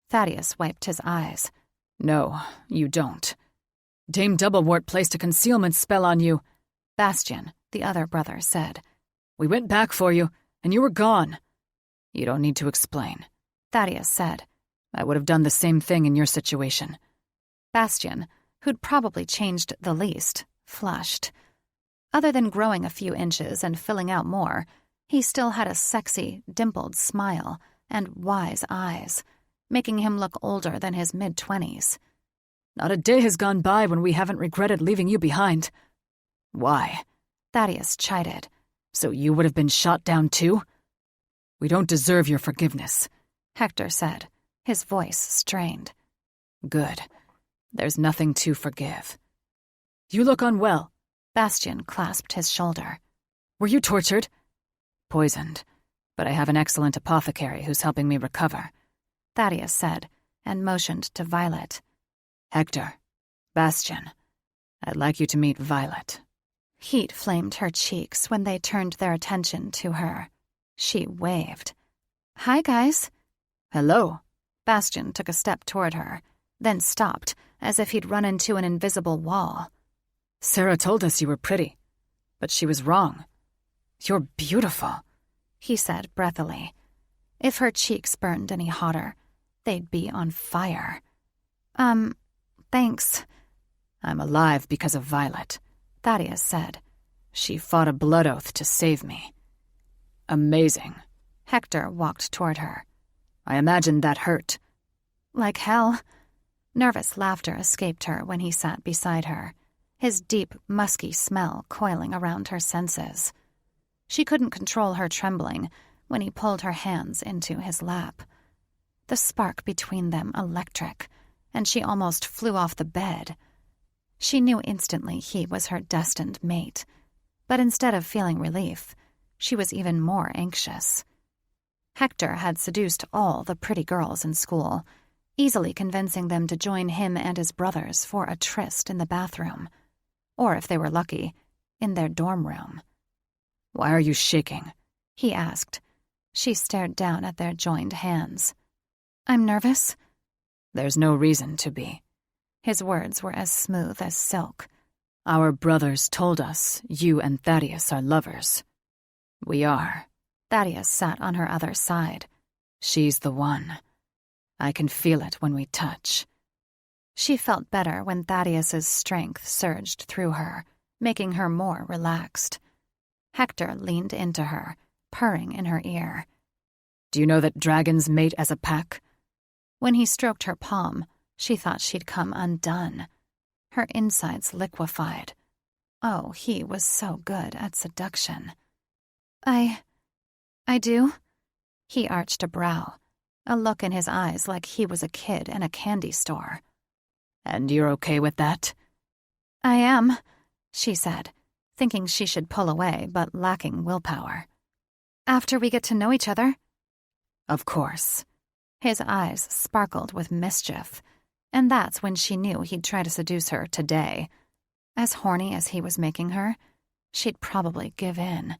Thaddeus wiped his eyes. No, you don't. Dame Doublewort placed a concealment spell on you. Bastion, the other brother, said. We went back for you, and you were gone. You don't need to explain, Thaddeus said. I would have done the same thing in your situation. Bastion, who'd probably changed the least, flushed. Other than growing a few inches and filling out more, he still had a sexy, dimpled smile and wise eyes, making him look older than his mid-20s. Not a day has gone by when we haven't regretted leaving you behind. Why? Thaddeus chided. So you would have been shot down too? We don't deserve your forgiveness, Hector said, his voice strained. Good. There's nothing to forgive. You look unwell. Bastion clasped his shoulder. Were you tortured? Poisoned. But I have an excellent apothecary who's helping me recover, Thaddeus said, and motioned to Violet. Hector, Bastion, I'd like you to meet Violet. Heat flamed her cheeks when they turned their attention to her. She waved. Hi, guys. Hello. Bastion took a step toward her, then stopped, as if he'd run into an invisible wall. Sarah told us you were pretty, but she was wrong. You're beautiful, he said breathily. If her cheeks burned any hotter, they'd be on fire. Thanks. I'm alive because of Violet, Thaddeus said. She fought a blood oath to save me. Amazing. Hector walked toward her. I imagine that hurt. Like hell. Nervous laughter escaped her when he sat beside her, his deep, musky smell coiling around her senses. She couldn't control her trembling when he pulled her hands into his lap. The spark between them electric, and she almost flew off the bed. She knew instantly he was her destined mate, but instead of feeling relief, she was even more anxious. Hector had seduced all the pretty girls in school, easily convincing them to join him and his brothers for a tryst in the bathroom, or if they were lucky, in their dorm room. Why are you shaking? He asked. She stared down at their joined hands. I'm nervous. There's no reason to be. His words were as smooth as silk. Our brothers told us you and Thaddeus are lovers. We are. Thaddeus sat on her other side. She's the one. I can feel it when we touch. She felt better when Thaddeus's strength surged through her, making her more relaxed. Hector leaned into her, purring in her ear. Do you know that dragons mate as a pack? When he stroked her palm, she thought she'd come undone. Her insides liquefied. Oh, he was so good at seduction. I do? He arched a brow, a look in his eyes like he was a kid in a candy store. And you're okay with that? I am, she said, thinking she should pull away but lacking willpower. After we get to know each other? Of course. His eyes sparkled with mischief, and that's when she knew he'd try to seduce her today. As horny as he was making her, she'd probably give in.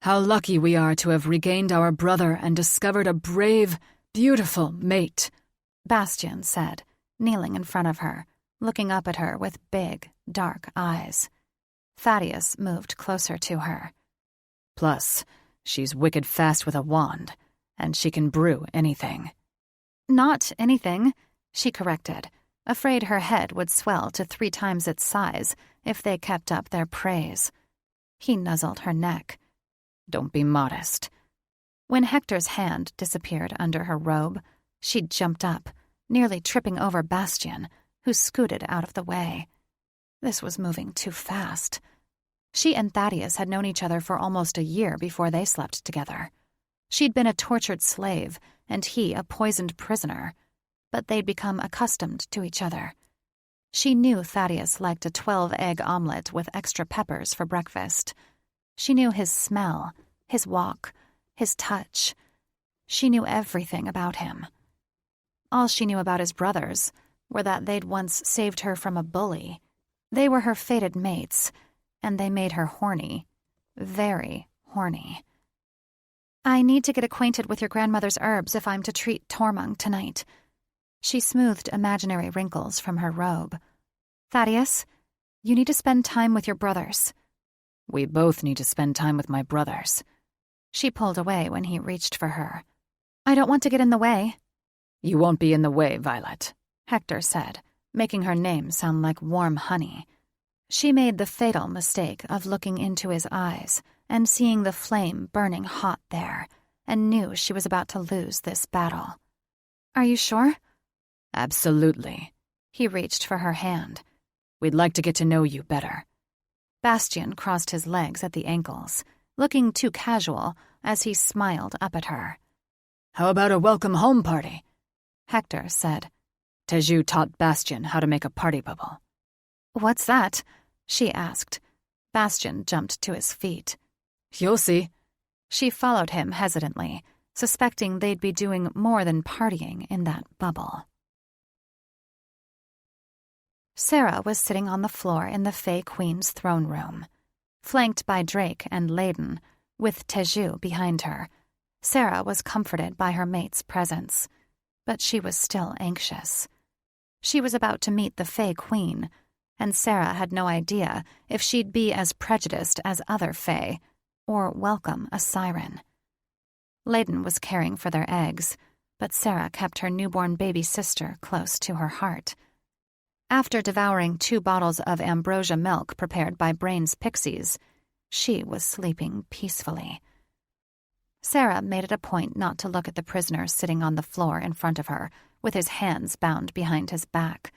How lucky we are to have regained our brother and discovered a brave, beautiful mate, Bastian said, kneeling in front of her, looking up at her with big, dark eyes. Thaddeus moved closer to her. Plus, she's wicked fast with a wand, and she can brew anything. Not anything, she corrected, afraid her head would swell to 3 times its size if they kept up their praise. He nuzzled her neck. Don't be modest. When Hector's hand disappeared under her robe, she jumped up, nearly tripping over Bastian, who scooted out of the way. This was moving too fast. She and Thaddeus had known each other for almost a year before they slept together. She'd been a tortured slave, and he a poisoned prisoner, but they'd become accustomed to each other. She knew Thaddeus liked a 12-egg omelet with extra peppers for breakfast. She knew his smell, his walk, his touch. She knew everything about him. All she knew about his brothers were that they'd once saved her from a bully. They were her fated mates, and they made her horny. Very horny. I need to get acquainted with your grandmother's herbs if I'm to treat Tormund tonight. She smoothed imaginary wrinkles from her robe. Thaddeus, you need to spend time with your brothers. We both need to spend time with my brothers. She pulled away when he reached for her. I don't want to get in the way. You won't be in the way, Violet, Hector said, making her name sound like warm honey. She made the fatal mistake of looking into his eyes and seeing the flame burning hot there, and knew she was about to lose this battle. Are you sure? Absolutely. He reached for her hand. We'd like to get to know you better. Bastian crossed his legs at the ankles, looking too casual as he smiled up at her. How about a welcome home party? Hector said. Teju taught Bastian how to make a party bubble. What's that? She asked. Bastian jumped to his feet. You'll see. She followed him hesitantly, suspecting they'd be doing more than partying in that bubble. Sarah was sitting on the floor in the Fey Queen's throne room. Flanked by Drake and Layden, with Teju behind her, Sarah was comforted by her mate's presence, but she was still anxious. She was about to meet the Fey Queen, and Sarah had no idea if she'd be as prejudiced as other Fey, or welcome a siren. Layden was caring for their eggs, but Sarah kept her newborn baby sister close to her heart. After devouring 2 bottles of ambrosia milk prepared by Brain's pixies, she was sleeping peacefully. Sarah made it a point not to look at the prisoner sitting on the floor in front of her, with his hands bound behind his back.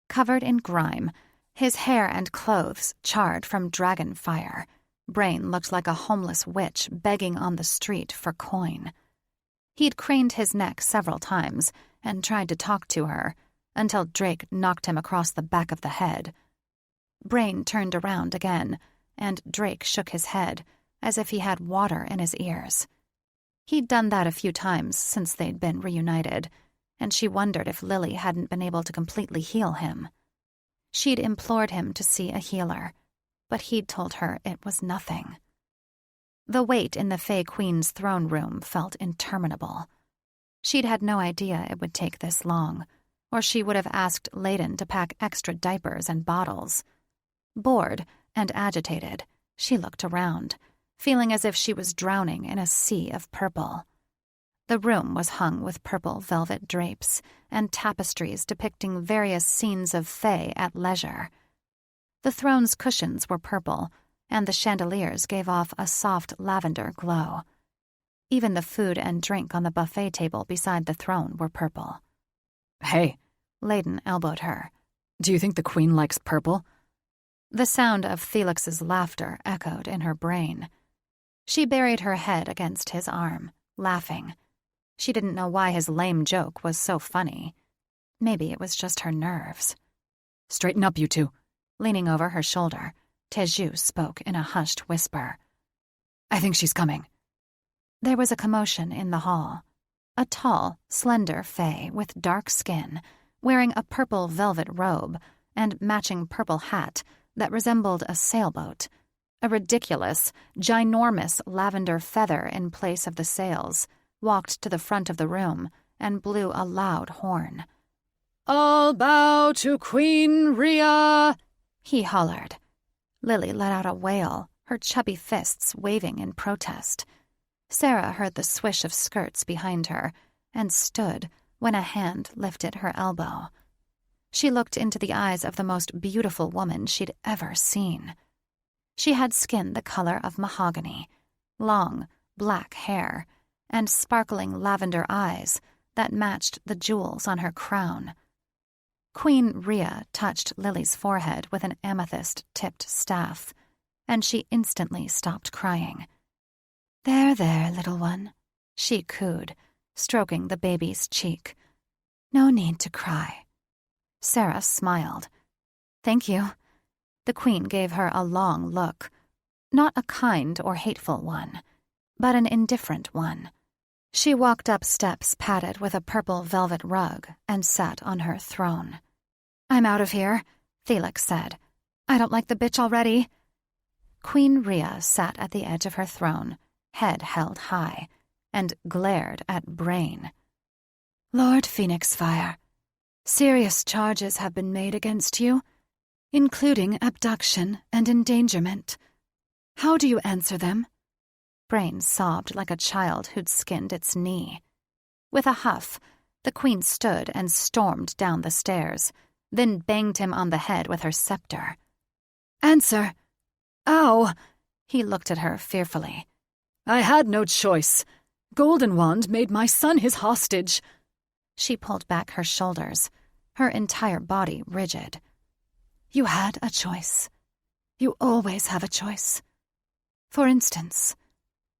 Covered in grime, his hair and clothes charred from dragon fire, Brain looked like a homeless witch begging on the street for coin. He'd craned his neck several times and tried to talk to her, until Drake knocked him across the back of the head. Brain turned around again, and Drake shook his head, as if he had water in his ears. He'd done that a few times since they'd been reunited, and she wondered if Lily hadn't been able to completely heal him. She'd implored him to see a healer, but he'd told her it was nothing. The wait in the Fey Queen's throne room felt interminable. She'd had no idea it would take this long, or she would have asked Layden to pack extra diapers and bottles. Bored and agitated, she looked around, feeling as if she was drowning in a sea of purple. The room was hung with purple velvet drapes and tapestries depicting various scenes of Fae at leisure. The throne's cushions were purple, and the chandeliers gave off a soft lavender glow. Even the food and drink on the buffet table beside the throne were purple. Hey, Layden elbowed her. do you think the Queen likes purple? The sound of Felix's laughter echoed in her brain. She buried her head against his arm, laughing. She didn't know why his lame joke was so funny. Maybe it was just her nerves. Straighten up, you two. Leaning over her shoulder, Teju spoke in a hushed whisper. I think she's coming. There was a commotion in the hall. A tall, slender fae with dark skin, wearing a purple velvet robe and matching purple hat that resembled a sailboat, a ridiculous, ginormous lavender feather in place of the sails, walked to the front of the room and blew a loud horn. All bow to Queen Rhea, he hollered. Lily let out a wail, her chubby fists waving in protest. Sarah heard the swish of skirts behind her and stood when a hand lifted her elbow. She looked into the eyes of the most beautiful woman she'd ever seen. She had skin the color of mahogany, long, black hair, and sparkling lavender eyes that matched the jewels on her crown. Queen Rhea touched Lily's forehead with an amethyst-tipped staff, and she instantly stopped crying. There, little one, she cooed, stroking the baby's cheek. No need to cry. Sarah smiled. Thank you. The Queen gave her a long look, not a kind or hateful one, but an indifferent one. She walked up steps padded with a purple velvet rug and sat on her throne. I'm out of here, Felix said. I don't like the bitch already. Queen Rhea sat at the edge of her throne, head held high, and glared at Brain. Lord Phoenixfire, serious charges have been made against you, including abduction and endangerment. How do you answer them? Brain sobbed like a child who'd skinned its knee. With a huff, the Queen stood and stormed down the stairs, then banged him on the head with her scepter. Answer! Ow! He looked at her fearfully. I had no choice. Golden Wand made my son his hostage. She pulled back her shoulders, her entire body rigid. You had a choice. You always have a choice. For instance,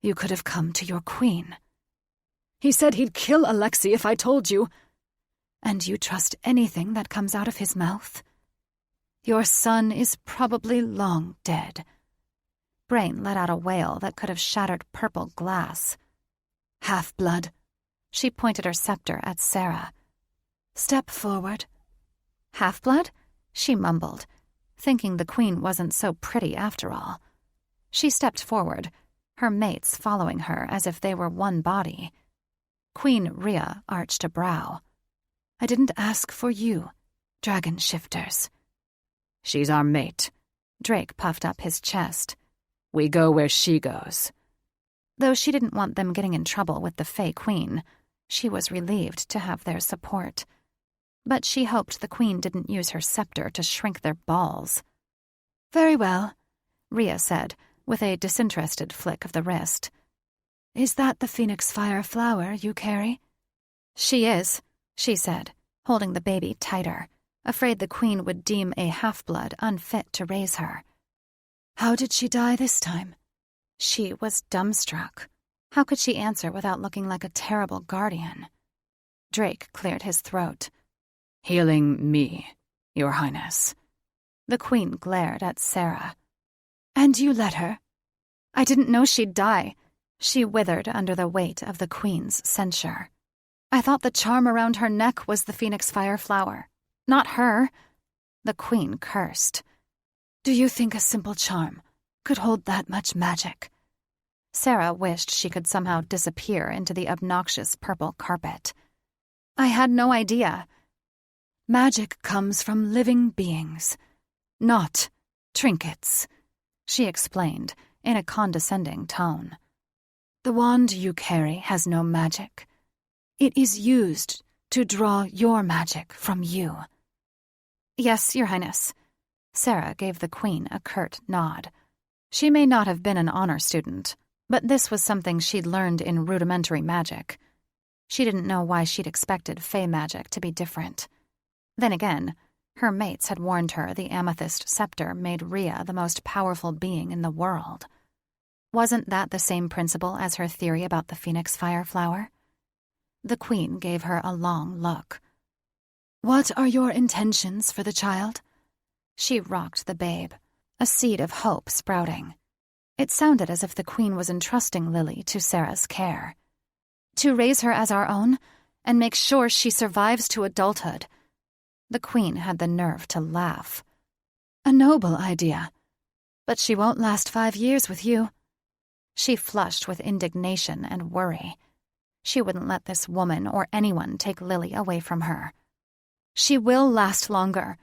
you could have come to your queen. He said he'd kill Alexei if I told you. And you trust anything that comes out of his mouth? Your son is probably long dead. Brain let out a wail that could have shattered purple glass. Half-blood. She pointed her scepter at Sarah. Step forward. Half-blood? She mumbled, thinking the Queen wasn't so pretty after all. She stepped forward, her mates following her as if they were one body. Queen Rhea arched a brow. I didn't ask for you, dragon shifters. She's our mate. Drake puffed up his chest. We go where she goes. Though she didn't want them getting in trouble with the Fae Queen, she was relieved to have their support. But she hoped the Queen didn't use her scepter to shrink their balls. Very well, Rhea said, with a disinterested flick of the wrist. Is that the Phoenixfire flower you carry? She is, she said, holding the baby tighter, afraid the Queen would deem a half-blood unfit to raise her. How did she die this time? She was dumbstruck. How could she answer without looking like a terrible guardian? Drake cleared his throat. Healing me, Your Highness. The Queen glared at Sarah. And you let her? I didn't know she'd die. She withered under the weight of the Queen's censure. I thought the charm around her neck was the Phoenixfire flower, not her. The Queen cursed. Do you think a simple charm could hold that much magic? Sarah wished she could somehow disappear into the obnoxious purple carpet. I had no idea. Magic comes from living beings, not trinkets, she explained in a condescending tone. The wand you carry has no magic. It is used to draw your magic from you. Yes, Your Highness. Sarah gave the Queen a curt nod. She may not have been an honor student, but this was something she'd learned in rudimentary magic. She didn't know why she'd expected Fey magic to be different. Then again, her mates had warned her the amethyst scepter made Rhea the most powerful being in the world. Wasn't that the same principle as her theory about the phoenix fire flower? The queen gave her a long look. "What are your intentions for the child?" She rocked the babe, a seed of hope sprouting. It sounded as if the queen was entrusting Lily to Sarah's care. "To raise her as our own, and make sure she survives to adulthood." The queen had the nerve to laugh. "A noble idea. "But she won't last 5 years with you." She flushed with indignation and worry. She wouldn't let this woman or anyone take Lily away from her. "She will last longer,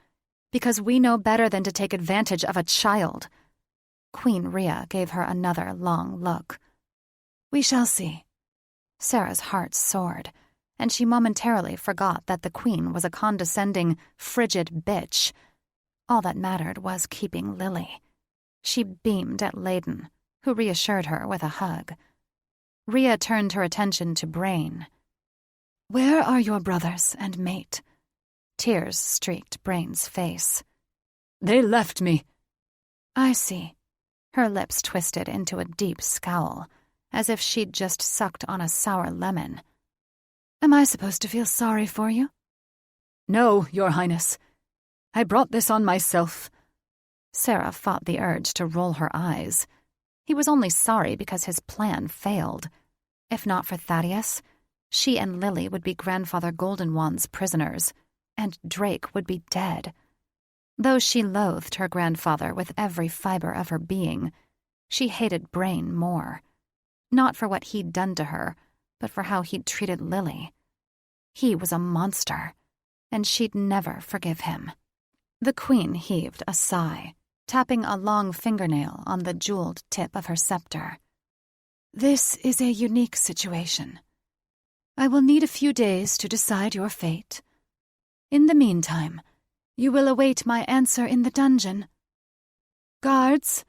because we know better than to take advantage of a child." Queen Rhea gave her another long look. "We shall see." Sarah's heart soared, and she momentarily forgot that the queen was a condescending, frigid bitch. All that mattered was keeping Lily. She beamed at Layden, who reassured her with a hug. Rhea turned her attention to Brain. "Where are your brothers and mate?" Tears streaked Brain's face. "They left me." "I see." Her lips twisted into a deep scowl, as if she'd just sucked on a sour lemon. "Am I supposed to feel sorry for you?" "No, Your Highness. I brought this on myself." Sarah fought the urge to roll her eyes. He was only sorry because his plan failed. If not for Thaddeus, she and Lily would be Grandfather Goldenwand's prisoners, and Drake would be dead. Though she loathed her grandfather with every fiber of her being, she hated Brain more. Not for what he'd done to her, but for how he'd treated Lily. He was a monster, and she'd never forgive him. The queen heaved a sigh, tapping a long fingernail on the jeweled tip of her scepter. "This is a unique situation. I will need a few days to decide your fate. In the meantime, you will await my answer in the dungeon. Guards!"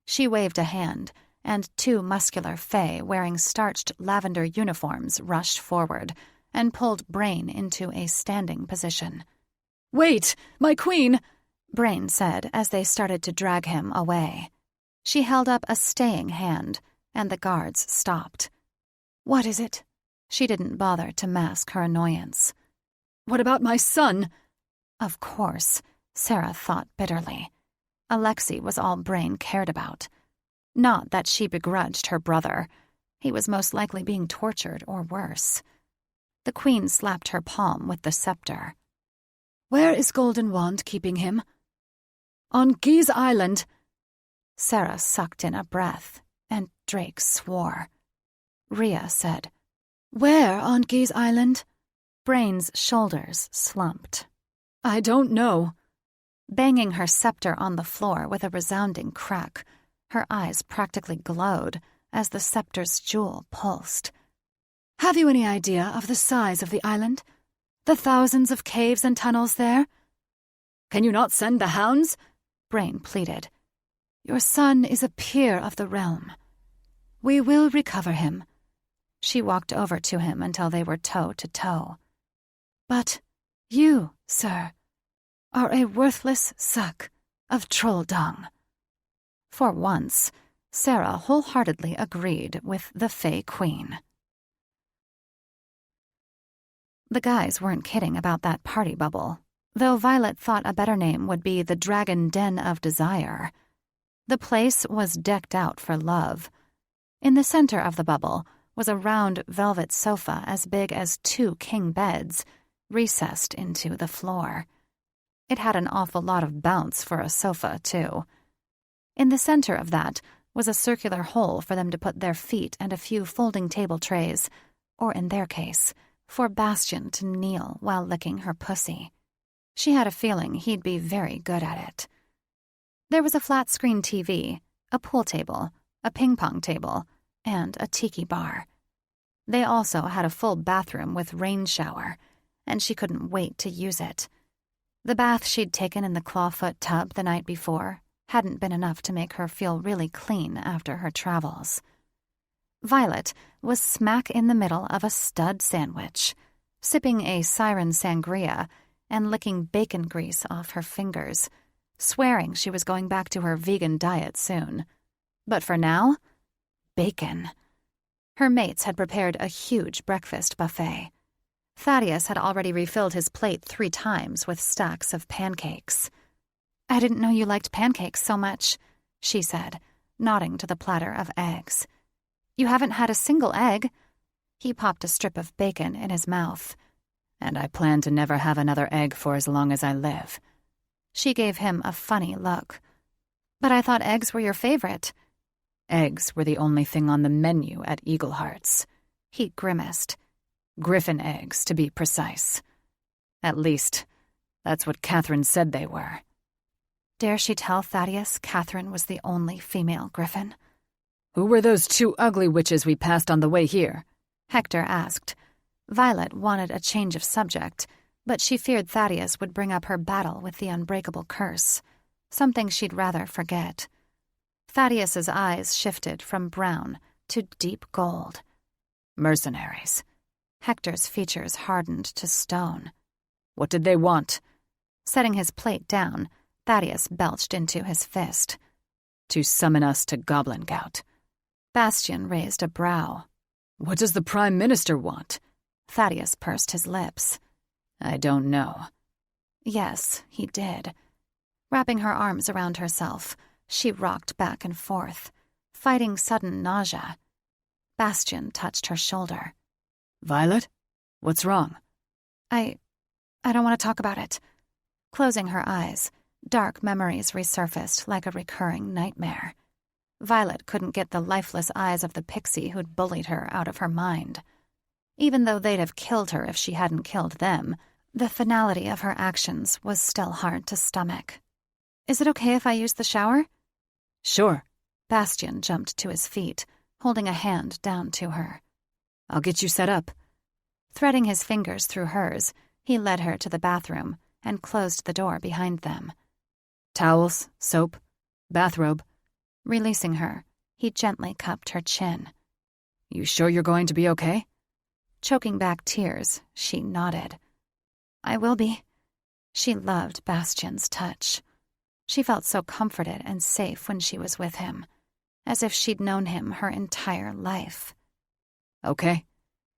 She waved a hand, and 2 muscular Fae wearing starched lavender uniforms rushed forward and pulled Brain into a standing position. "Wait, my queen!" Brain said as they started to drag him away. She held up a staying hand, and the guards stopped. "What is it?" She didn't bother to mask her annoyance. "What about my son?" Of course, Sarah thought bitterly. Alexei was all Brain cared about. Not that she begrudged her brother. He was most likely being tortured or worse. The queen slapped her palm with the scepter. "Where is Goldenwand keeping him?" "On Geese Island." Sarah sucked in a breath, and Drake swore. Rhea said, "Where on Geese Island?" Brain's shoulders slumped. "I don't know." Banging her scepter on the floor with a resounding crack, her eyes practically glowed as the scepter's jewel pulsed. "Have you any idea of the size of the island? The thousands of caves and tunnels there?" "Can you not send the hounds?" Brain pleaded. "Your son is a peer of the realm. We will recover him." She walked over to him until they were toe to toe. "But you, sir, are a worthless suck of troll dung." For once, Sarah wholeheartedly agreed with the Fey Queen. The guys weren't kidding about that party bubble, though Violet thought a better name would be the Dragon Den of Desire. The place was decked out for love. In the center of the bubble was a round velvet sofa as big as 2 king beds, recessed into the floor. It had an awful lot of bounce for a sofa, too. In the center of that was a circular hole for them to put their feet and a few folding table trays, or in their case, for Bastion to kneel while licking her pussy. She had a feeling he'd be very good at it. There was a flat-screen TV, a pool table, a ping-pong table, and a tiki bar. They also had a full bathroom with rain shower, and she couldn't wait to use it. The bath she'd taken in the clawfoot tub the night before hadn't been enough to make her feel really clean after her travels. Violet was smack in the middle of a stud sandwich, sipping a siren sangria and licking bacon grease off her fingers, swearing she was going back to her vegan diet soon. But for now, bacon. Her mates had prepared a huge breakfast buffet. Thaddeus had already refilled his plate 3 times with stacks of pancakes. "I didn't know you liked pancakes so much," she said, nodding to the platter of eggs. "You haven't had a single egg." He popped a strip of bacon in his mouth. "And I plan to never have another egg for as long as I live." She gave him a funny look. "But I thought eggs were your favorite." "Eggs were the only thing on the menu at Eagleheart's." He grimaced. "Griffin eggs, to be precise. At least, that's what Catherine said they were." Dare she tell Thaddeus Catherine was the only female griffin? "Who were those 2 ugly witches we passed on the way here?" Hector asked. Violet wanted a change of subject, but she feared Thaddeus would bring up her battle with the unbreakable curse, something she'd rather forget. Thaddeus's eyes shifted from brown to deep gold. "Mercenaries." Hector's features hardened to stone. "What did they want?" Setting his plate down, Thaddeus belched into his fist. "To summon us to Goblin Gout." Bastian raised a brow. "What does the Prime Minister want?" Thaddeus pursed his lips. "I don't know." Yes, he did. Wrapping her arms around herself, she rocked back and forth, fighting sudden nausea. Bastian touched her shoulder. "Violet? What's wrong?" I don't want to talk about it." Closing her eyes, dark memories resurfaced like a recurring nightmare. Violet couldn't get the lifeless eyes of the pixie who'd bullied her out of her mind. Even though they'd have killed her if she hadn't killed them, the finality of her actions was still hard to stomach. "Is it okay if I use the shower?" "Sure." Bastian jumped to his feet, holding a hand down to her. "I'll get you set up." Threading his fingers through hers, he led her to the bathroom and closed the door behind them. "Towels, soap, bathrobe." Releasing her, he gently cupped her chin. "You sure you're going to be okay?" Choking back tears, she nodded. "I will be." She loved Bastian's touch. She felt so comforted and safe when she was with him, as if she'd known him her entire life. "Okay."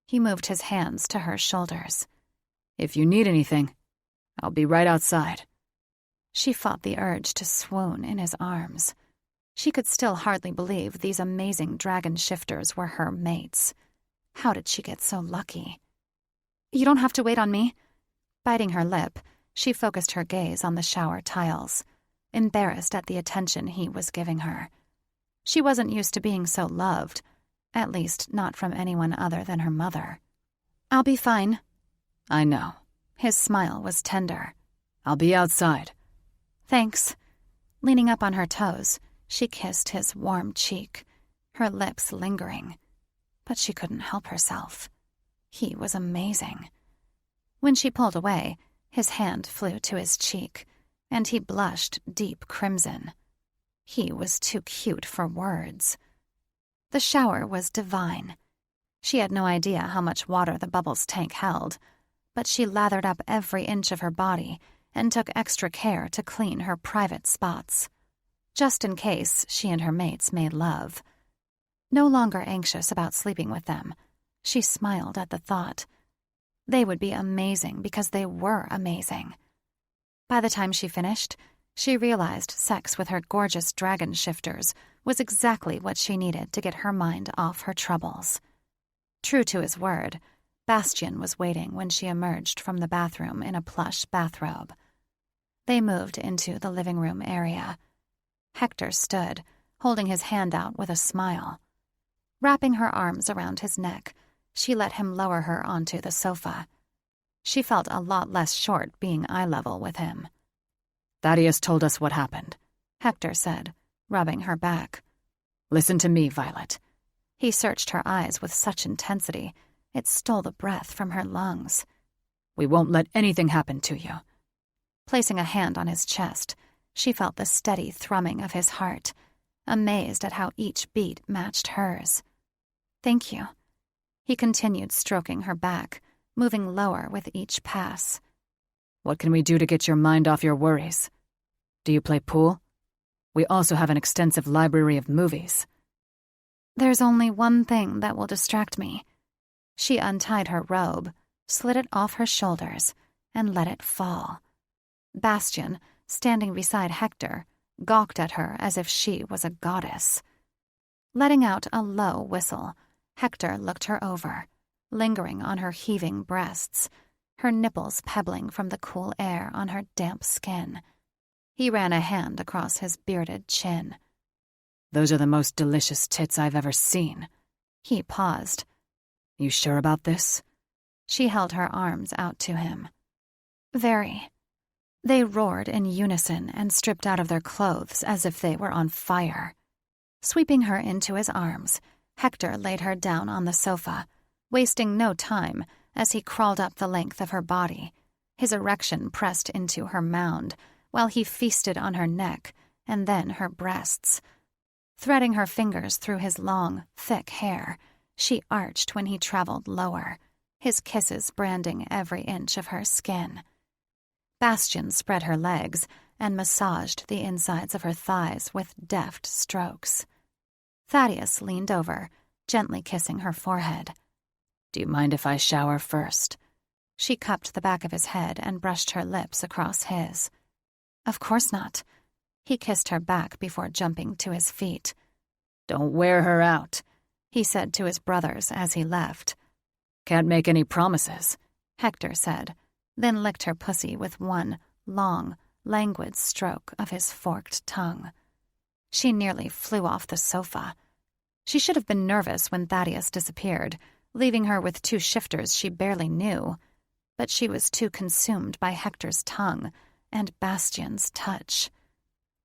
He moved his hands to her shoulders. "If you need anything, I'll be right outside." She fought the urge to swoon in his arms. She could still hardly believe these amazing dragon shifters were her mates. How did she get so lucky? "You don't have to wait on me." Biting her lip, she focused her gaze on the shower tiles, embarrassed at the attention he was giving her. She wasn't used to being so loved, at least not from anyone other than her mother. "I'll be fine." "I know." His smile was tender. "I'll be outside." "Thanks." Leaning up on her toes, she kissed his warm cheek, her lips lingering. But she couldn't help herself. He was amazing. When she pulled away, his hand flew to his cheek, and he blushed deep crimson. He was too cute for words. The shower was divine. She had no idea how much water the Bubbles tank held, but she lathered up every inch of her body and took extra care to clean her private spots, just in case she and her mates made love. No longer anxious about sleeping with them, she smiled at the thought. They would be amazing because they were amazing. By the time she finished, she realized sex with her gorgeous dragon shifters was exactly what she needed to get her mind off her troubles. True to his word, Bastian was waiting when she emerged from the bathroom in a plush bathrobe. They moved into the living room area. Hector stood, holding his hand out with a smile. Wrapping her arms around his neck, she let him lower her onto the sofa. She felt a lot less short being eye level with him. "Thaddeus told us what happened," Hector said, rubbing her back. "Listen to me, Violet." He searched her eyes with such intensity, it stole the breath from her lungs. "We won't let anything happen to you." Placing a hand on his chest, she felt the steady thrumming of his heart, amazed at how each beat matched hers. Thank you. He continued stroking her back, moving lower with each pass. What can we do to get your mind off your worries? Do you play pool? We also have an extensive library of movies. There's only one thing that will distract me. She untied her robe, slid it off her shoulders, and let it fall. Bastian, standing beside Hector, gawked at her as if she was a goddess. Letting out a low whistle, Hector looked her over, lingering on her heaving breasts, her nipples pebbling from the cool air on her damp skin. He ran a hand across his bearded chin. Those are the most delicious tits I've ever seen. He paused. You sure about this? She held her arms out to him. Very. They roared in unison and stripped out of their clothes as if they were on fire. Sweeping her into his arms, Hector laid her down on the sofa, wasting no time as he crawled up the length of her body, his erection pressed into her mound, while he feasted on her neck and then her breasts. Threading her fingers through his long, thick hair, she arched when he traveled lower, his kisses branding every inch of her skin. Bastian spread her legs and massaged the insides of her thighs with deft strokes. Thaddeus leaned over, gently kissing her forehead. Do you mind if I shower first? She cupped the back of his head and brushed her lips across his. Of course not. He kissed her back before jumping to his feet. Don't wear her out, he said to his brothers as he left. Can't make any promises, Hector said, then licked her pussy with one long, languid stroke of his forked tongue. She nearly flew off the sofa. She should have been nervous when Thaddeus disappeared, leaving her with two shifters she barely knew, but she was too consumed by Hector's tongue and Bastian's touch.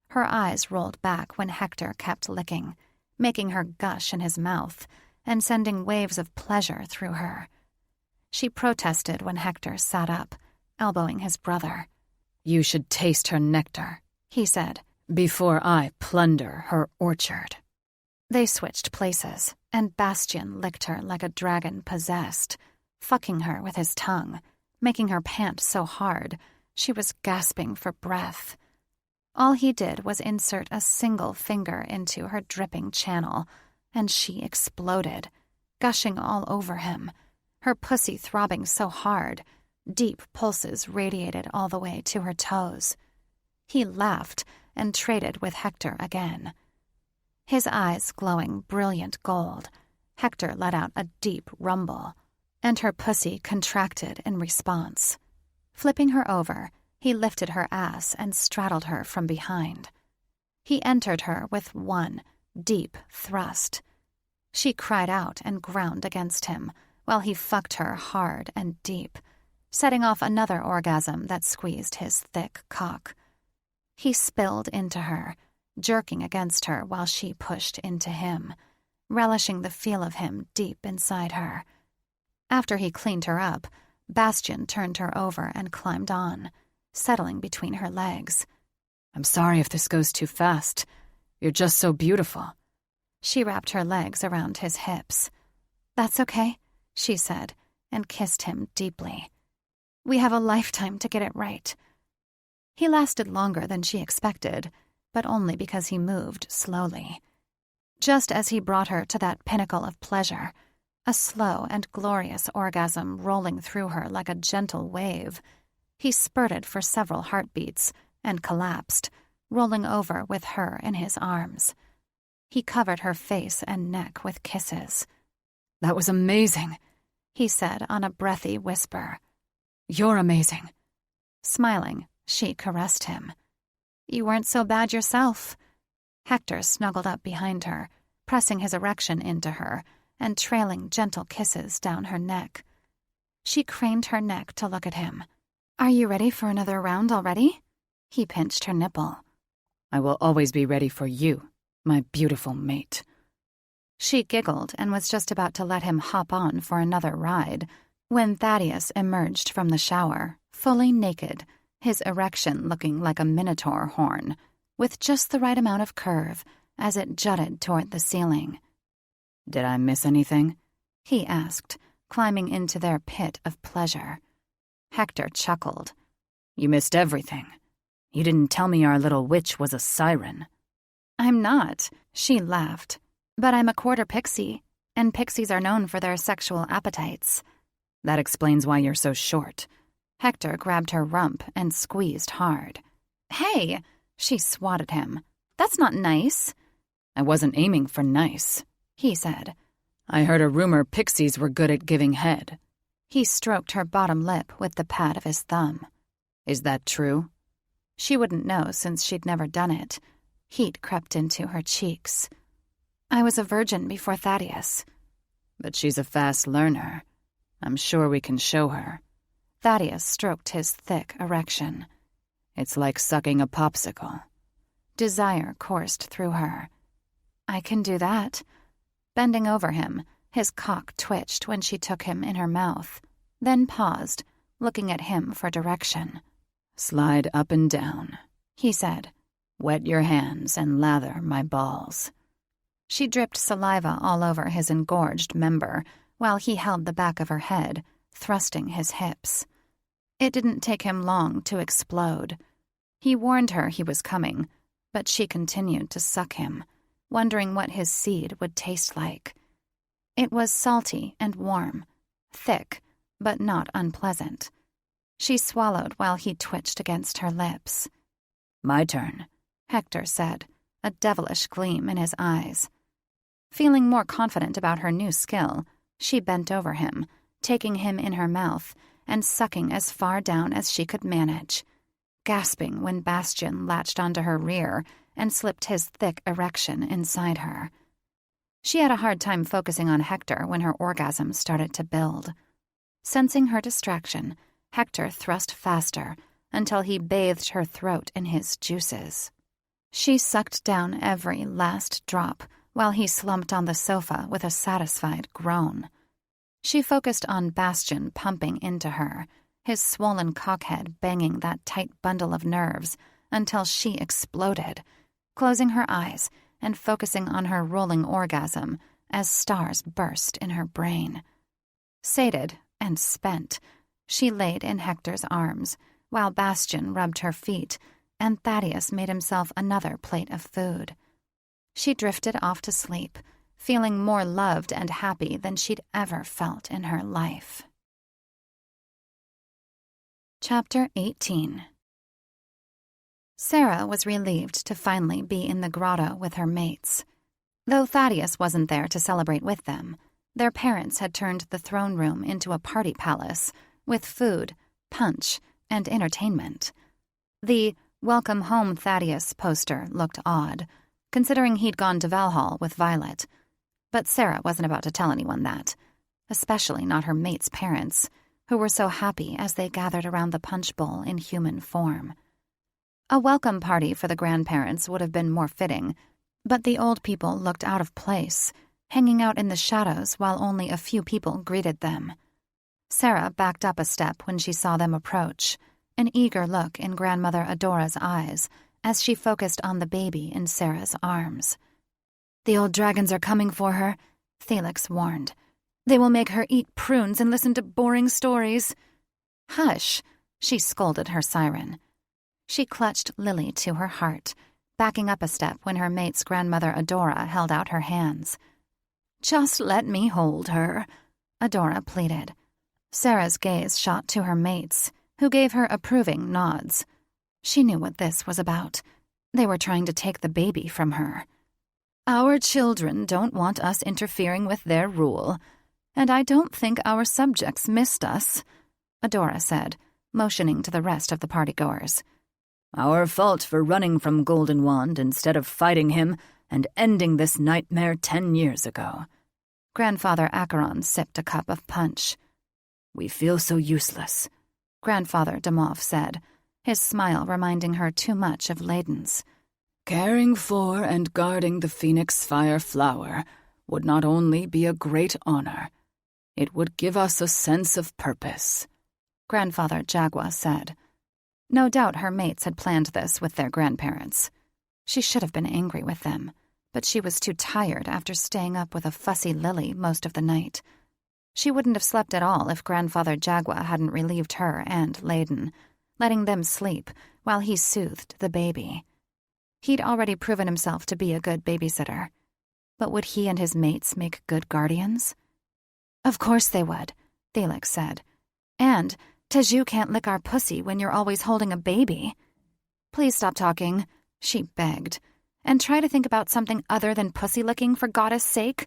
Her eyes rolled back when Hector kept licking, making her gush in his mouth and sending waves of pleasure through her. She protested when Hector sat up, elbowing his brother. You should taste her nectar, he said, before I plunder her orchard. They switched places, and Bastian licked her like a dragon possessed, fucking her with his tongue, making her pant so hard she was gasping for breath. All he did was insert a single finger into her dripping channel, and she exploded, gushing all over him, her pussy throbbing so hard, deep pulses radiated all the way to her toes. He laughed and traded with Hector again. His eyes glowing brilliant gold, Hector let out a deep rumble, and her pussy contracted in response. Flipping her over, he lifted her ass and straddled her from behind. He entered her with one deep thrust. She cried out and ground against him while he fucked her hard and deep, setting off another orgasm that squeezed his thick cock. He spilled into her, jerking against her while she pushed into him, relishing the feel of him deep inside her. After he cleaned her up, Bastian turned her over and climbed on, settling between her legs. I'm sorry if this goes too fast. You're just so beautiful. She wrapped her legs around his hips. That's okay, she said, and kissed him deeply. We have a lifetime to get it right. He lasted longer than she expected, but only because he moved slowly. Just as he brought her to that pinnacle of pleasure, a slow and glorious orgasm rolling through her like a gentle wave, he spurted for several heartbeats and collapsed, rolling over with her in his arms. He covered her face and neck with kisses. That was amazing, he said on a breathy whisper. You're amazing. Smiling, she caressed him. You weren't so bad yourself. Hector snuggled up behind her, pressing his erection into her and trailing gentle kisses down her neck. She craned her neck to look at him. Are you ready for another round already? He pinched her nipple. I will always be ready for you, my beautiful mate. She giggled and was just about to let him hop on for another ride when Thaddeus emerged from the shower, fully naked, his erection looking like a minotaur horn, with just the right amount of curve as it jutted toward the ceiling. Did I miss anything? He asked, climbing into their pit of pleasure. Hector chuckled. You missed everything. You didn't tell me our little witch was a siren. I'm not, she laughed. But I'm a quarter pixie, and pixies are known for their sexual appetites. That explains why you're so short. Hector grabbed her rump and squeezed hard. Hey, she swatted him. That's not nice. I wasn't aiming for nice, he said. I heard a rumor pixies were good at giving head. He stroked her bottom lip with the pad of his thumb. Is that true? She wouldn't know since she'd never done it. Heat crept into her cheeks. I was a virgin before Thaddeus. But she's a fast learner. I'm sure we can show her. Thaddeus stroked his thick erection. It's like sucking a popsicle. Desire coursed through her. I can do that. Bending over him, his cock twitched when she took him in her mouth, then paused, looking at him for direction. Slide up and down, he said. Wet your hands and lather my balls. She dripped saliva all over his engorged member while he held the back of her head, thrusting his hips. It didn't take him long to explode. He warned her he was coming, but she continued to suck him, wondering what his seed would taste like. It was salty and warm, thick, but not unpleasant. She swallowed while he twitched against her lips. My turn, Hector said, a devilish gleam in his eyes. Feeling more confident about her new skill, she bent over him, taking him in her mouth and sucking as far down as she could manage, gasping when Bastian latched onto her rear and slipped his thick erection inside her. She had a hard time focusing on Hector when her orgasm started to build. Sensing her distraction, Hector thrust faster until he bathed her throat in his juices. She sucked down every last drop while he slumped on the sofa with a satisfied groan. She focused on Bastian pumping into her, his swollen cockhead banging that tight bundle of nerves until she exploded, closing her eyes and focusing on her rolling orgasm as stars burst in her brain. Sated and spent, she laid in Hector's arms while Bastian rubbed her feet and Thaddeus made himself another plate of food. She drifted off to sleep, feeling more loved and happy than she'd ever felt in her life. Chapter 18. Sarah was relieved to finally be in the grotto with her mates. Though Thaddeus wasn't there to celebrate with them, their parents had turned the throne room into a party palace with food, punch, and entertainment. The "Welcome Home, Thaddeus" poster looked odd, considering he'd gone to Valhall with Violet. But Sarah wasn't about to tell anyone that, especially not her mates' parents, who were so happy as they gathered around the punch bowl in human form. A welcome party for the grandparents would have been more fitting, but the old people looked out of place, hanging out in the shadows while only a few people greeted them. Sarah backed up a step when she saw them approach, an eager look in Grandmother Adora's eyes as she focused on the baby in Sarah's arms. The old dragons are coming for her, Felix warned. They will make her eat prunes and listen to boring stories. Hush, she scolded her siren. She clutched Lily to her heart, backing up a step when her mate's Grandmother Adora held out her hands. Just let me hold her, Adora pleaded. Sarah's gaze shot to her mates, who gave her approving nods. She knew what this was about. They were trying to take the baby from her. Our children don't want us interfering with their rule, and I don't think our subjects missed us, Adora said, motioning to the rest of the partygoers. Our fault for running from Golden Wand instead of fighting him and ending this nightmare 10 years ago. Grandfather Acheron sipped a cup of punch. We feel so useless, Grandfather Demolf said, his smile reminding her too much of Layden's. Caring for and guarding the Phoenix Fire Flower would not only be a great honor, it would give us a sense of purpose, Grandfather Jaguar said. No doubt her mates had planned this with their grandparents. She should have been angry with them, but she was too tired after staying up with a fussy Lily most of the night. She wouldn't have slept at all if Grandfather Jaguar hadn't relieved her and Layden, letting them sleep while he soothed the baby. He'd already proven himself to be a good babysitter. But would he and his mates make good guardians? Of course they would, Felix said. And Teju can't lick our pussy when you're always holding a baby. Please stop talking, she begged, and try to think about something other than pussy licking, for goddess' sake.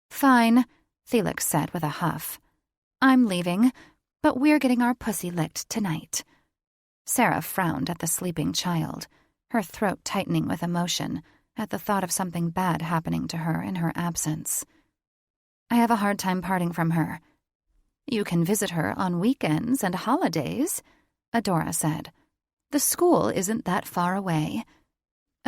Fine, Felix said with a huff. I'm leaving, but we're getting our pussy licked tonight. Sarah frowned at the sleeping child, her throat tightening with emotion at the thought of something bad happening to her in her absence. I have a hard time parting from her. You can visit her on weekends and holidays, Adora said. The school isn't that far away.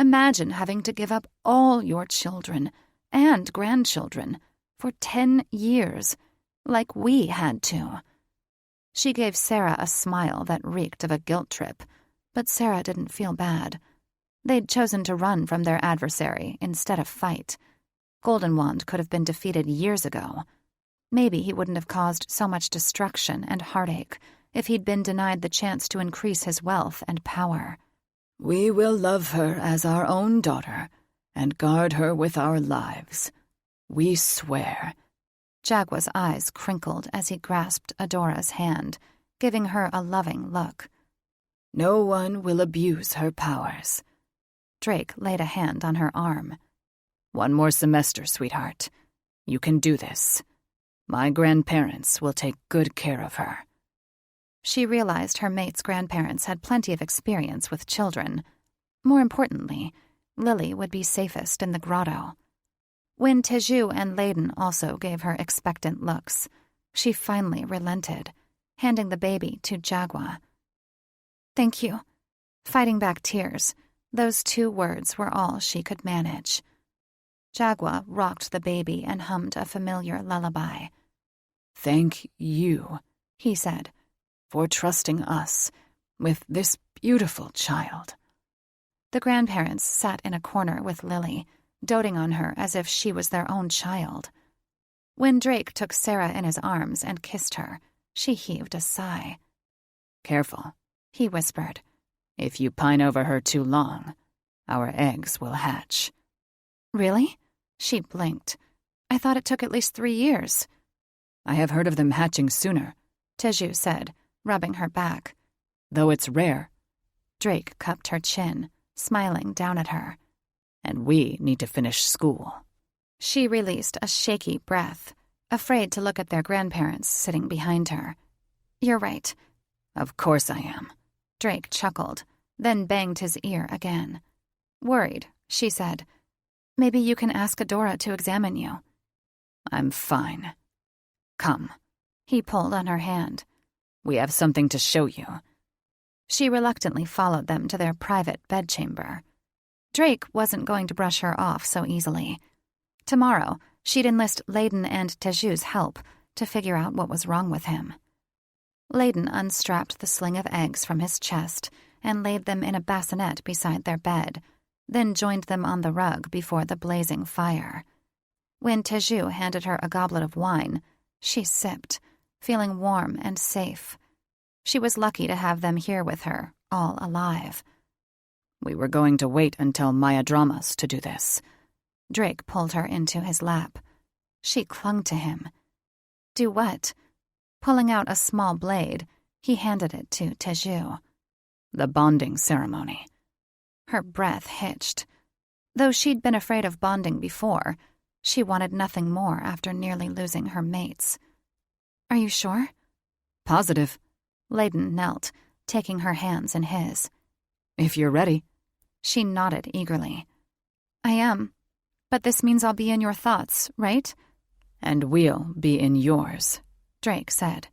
Imagine having to give up all your children and grandchildren for 10 years, like we had to. She gave Sarah a smile that reeked of a guilt trip, but Sarah didn't feel bad. They'd chosen to run from their adversary instead of fight. Golden Wand could have been defeated years ago. Maybe he wouldn't have caused so much destruction and heartache if he'd been denied the chance to increase his wealth and power. We will love her as our own daughter and guard her with our lives. We swear. Jaguar's eyes crinkled as he grasped Adora's hand, giving her a loving look. No one will abuse her powers. Drake laid a hand on her arm. One more semester, sweetheart. You can do this. My grandparents will take good care of her. She realized her mate's grandparents had plenty of experience with children. More importantly, Lily would be safest in the grotto. When Teju and Layden also gave her expectant looks, she finally relented, handing the baby to Jaguar. Thank you. Fighting back tears, those 2 words were all she could manage. Jaguar rocked the baby and hummed a familiar lullaby. Thank you, he said, for trusting us with this beautiful child. The grandparents sat in a corner with Lily, doting on her as if she was their own child. When Drake took Sarah in his arms and kissed her, she heaved a sigh. Careful, he whispered. If you pine over her too long, our eggs will hatch. Really? She blinked. I thought it took at least 3 years. I have heard of them hatching sooner, Teju said, rubbing her back. Though it's rare. Drake cupped her chin, smiling down at her. And we need to finish school. She released a shaky breath, afraid to look at their grandparents sitting behind her. You're right. Of course I am. Drake chuckled, then banged his ear again. Worried, she said, Maybe you can ask Adora to examine you. I'm fine. Come. He pulled on her hand. We have something to show you. She reluctantly followed them to their private bedchamber. Drake wasn't going to brush her off so easily. Tomorrow, she'd enlist Layden and Teju's help to figure out what was wrong with him. Layden unstrapped the sling of eggs from his chest and laid them in a bassinet beside their bed, then joined them on the rug before the blazing fire. When Teju handed her a goblet of wine, she sipped, feeling warm and safe. She was lucky to have them here with her, all alive. We were going to wait until Maya Dramas to do this. Drake pulled her into his lap. She clung to him. Do what? Pulling out a small blade, he handed it to Teju. The bonding ceremony. Her breath hitched. Though she'd been afraid of bonding before, she wanted nothing more after nearly losing her mates. Are you sure? Positive. Layden knelt, taking her hands in his. If you're ready. She nodded eagerly. I am. But this means I'll be in your thoughts, right? And we'll be in yours, Drake said.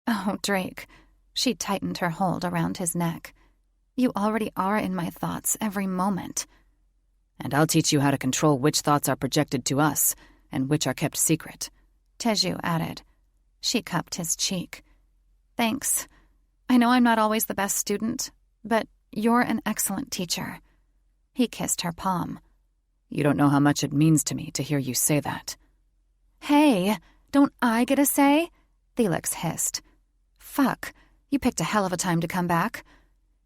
Oh, Drake. She tightened her hold around his neck. You already are in my thoughts every moment. And I'll teach you how to control which thoughts are projected to us and which are kept secret, Teju added. She cupped his cheek. Thanks. I know I'm not always the best student, but you're an excellent teacher. He kissed her palm. You don't know how much it means to me to hear you say that. Hey, don't I get a say? Felix hissed. Fuck, you picked a hell of a time to come back.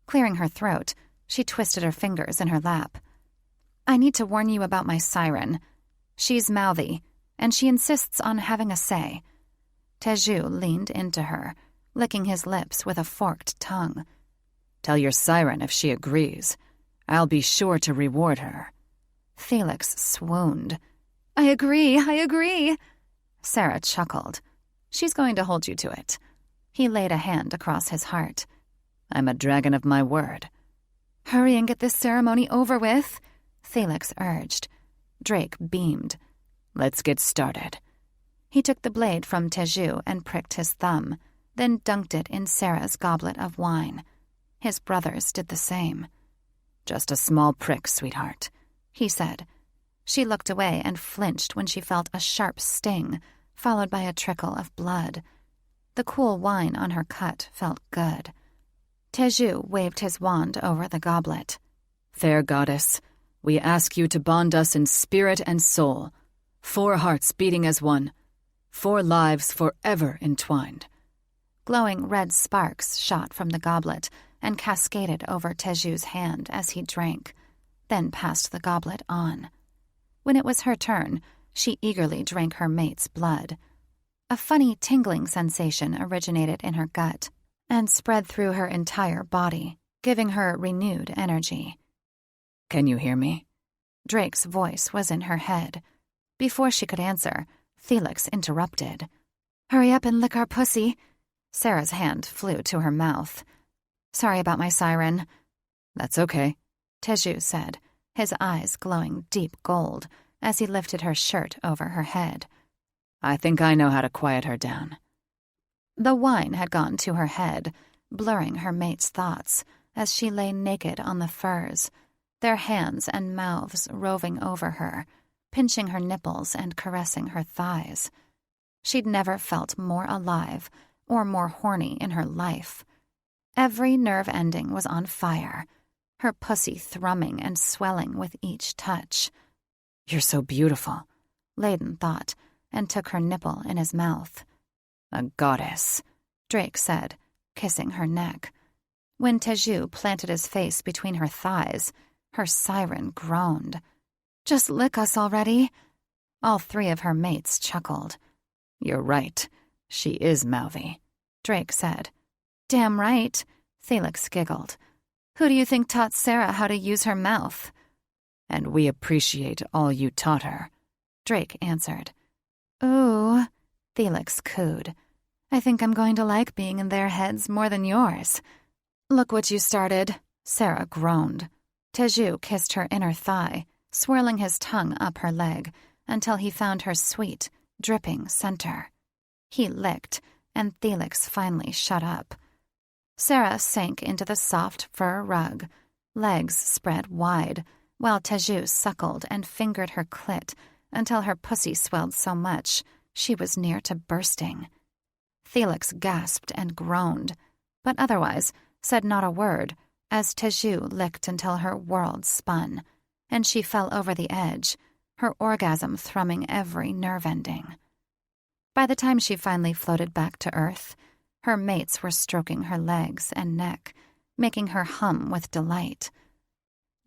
Clearing her throat, she twisted her fingers in her lap. I need to warn you about my siren. She's mouthy, and she insists on having a say. Teju leaned into her, licking his lips with a forked tongue. Tell your siren if she agrees. I'll be sure to reward her. Felix swooned. I agree. Sarah chuckled. She's going to hold you to it. He laid a hand across his heart. I'm a dragon of my word. Hurry and get this ceremony over with, Felix urged. Drake beamed. Let's get started. He took the blade from Teju and pricked his thumb, then dunked it in Sarah's goblet of wine. His brothers did the same. Just a small prick, sweetheart, he said. She looked away and flinched when she felt a sharp sting, followed by a trickle of blood. The cool wine on her cut felt good. Teju waved his wand over the goblet. Fair goddess, we ask you to bond us in spirit and soul, 4 hearts beating as one, 4 lives forever entwined. Glowing red sparks shot from the goblet and cascaded over Teju's hand as he drank, then passed the goblet on. When it was her turn, she eagerly drank her mate's blood. A funny tingling sensation originated in her gut and spread through her entire body, giving her renewed energy. Can you hear me? Drake's voice was in her head. Before she could answer, Felix interrupted. Hurry up and lick our pussy. Sarah's hand flew to her mouth. Sorry about my siren. That's okay, Teju said, his eyes glowing deep gold as he lifted her shirt over her head. I think I know how to quiet her down. The wine had gone to her head, blurring her mate's thoughts as she lay naked on the furs, their hands and mouths roving over her, pinching her nipples and caressing her thighs. She'd never felt more alive or more horny in her life. Every nerve ending was on fire, her pussy thrumming and swelling with each touch. You're so beautiful, Layden thought, and took her nipple in his mouth. A goddess, Drake said, kissing her neck. When Teju planted his face between her thighs, her siren groaned. Just lick us already. All 3 of her mates chuckled. You're right, she is mouthy, Drake said. Damn right, Felix giggled. Who do you think taught Sarah how to use her mouth? And we appreciate all you taught her, Drake answered. Ooh, Felix cooed. I think I'm going to like being in their heads more than yours. Look what you started, Sarah groaned. Teju kissed her inner thigh, swirling his tongue up her leg until he found her sweet, dripping center. He licked, and Felix finally shut up. Sarah sank into the soft fur rug, legs spread wide, while Teju suckled and fingered her clit until her pussy swelled so much she was near to bursting. Felix gasped and groaned, but otherwise said not a word as Teju licked until her world spun, and she fell over the edge, her orgasm thrumming every nerve ending. By the time she finally floated back to earth, her mates were stroking her legs and neck, making her hum with delight.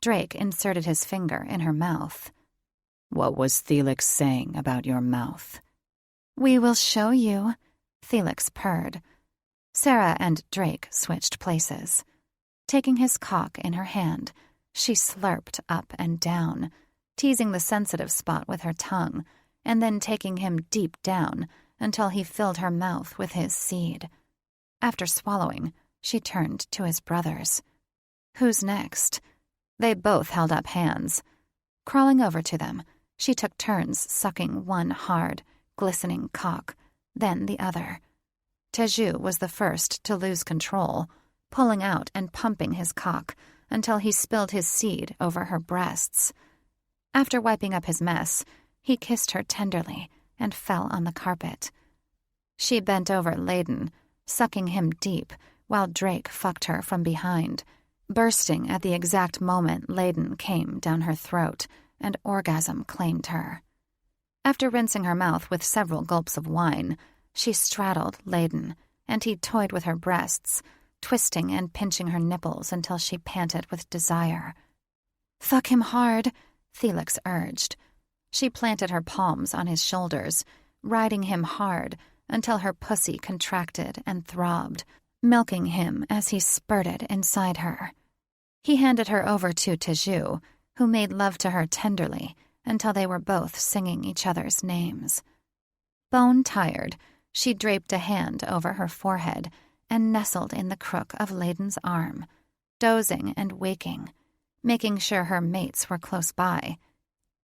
Drake inserted his finger in her mouth. What was Felix saying about your mouth? We will show you, Felix purred. Sarah and Drake switched places. Taking his cock in her hand, she slurped up and down, teasing the sensitive spot with her tongue, and then taking him deep down until he filled her mouth with his seed. After swallowing, she turned to his brothers. Who's next? They both held up hands. Crawling over to them, she took turns sucking one hard, glistening cock, then the other. Teju was the first to lose control, pulling out and pumping his cock until he spilled his seed over her breasts. After wiping up his mess, he kissed her tenderly and fell on the carpet. She bent over Layden, sucking him deep while Drake fucked her from behind, bursting at the exact moment Layden came down her throat, and orgasm claimed her. After rinsing her mouth with several gulps of wine, she straddled Layden, and he toyed with her breasts, twisting and pinching her nipples until she panted with desire. "Fuck him hard," Felix urged. She planted her palms on his shoulders, riding him hard until her pussy contracted and throbbed, milking him as he spurted inside her. He handed her over to Teju, who made love to her tenderly until they were both singing each other's names. Bone-tired, she draped a hand over her forehead and nestled in the crook of Layden's arm, dozing and waking, making sure her mates were close by.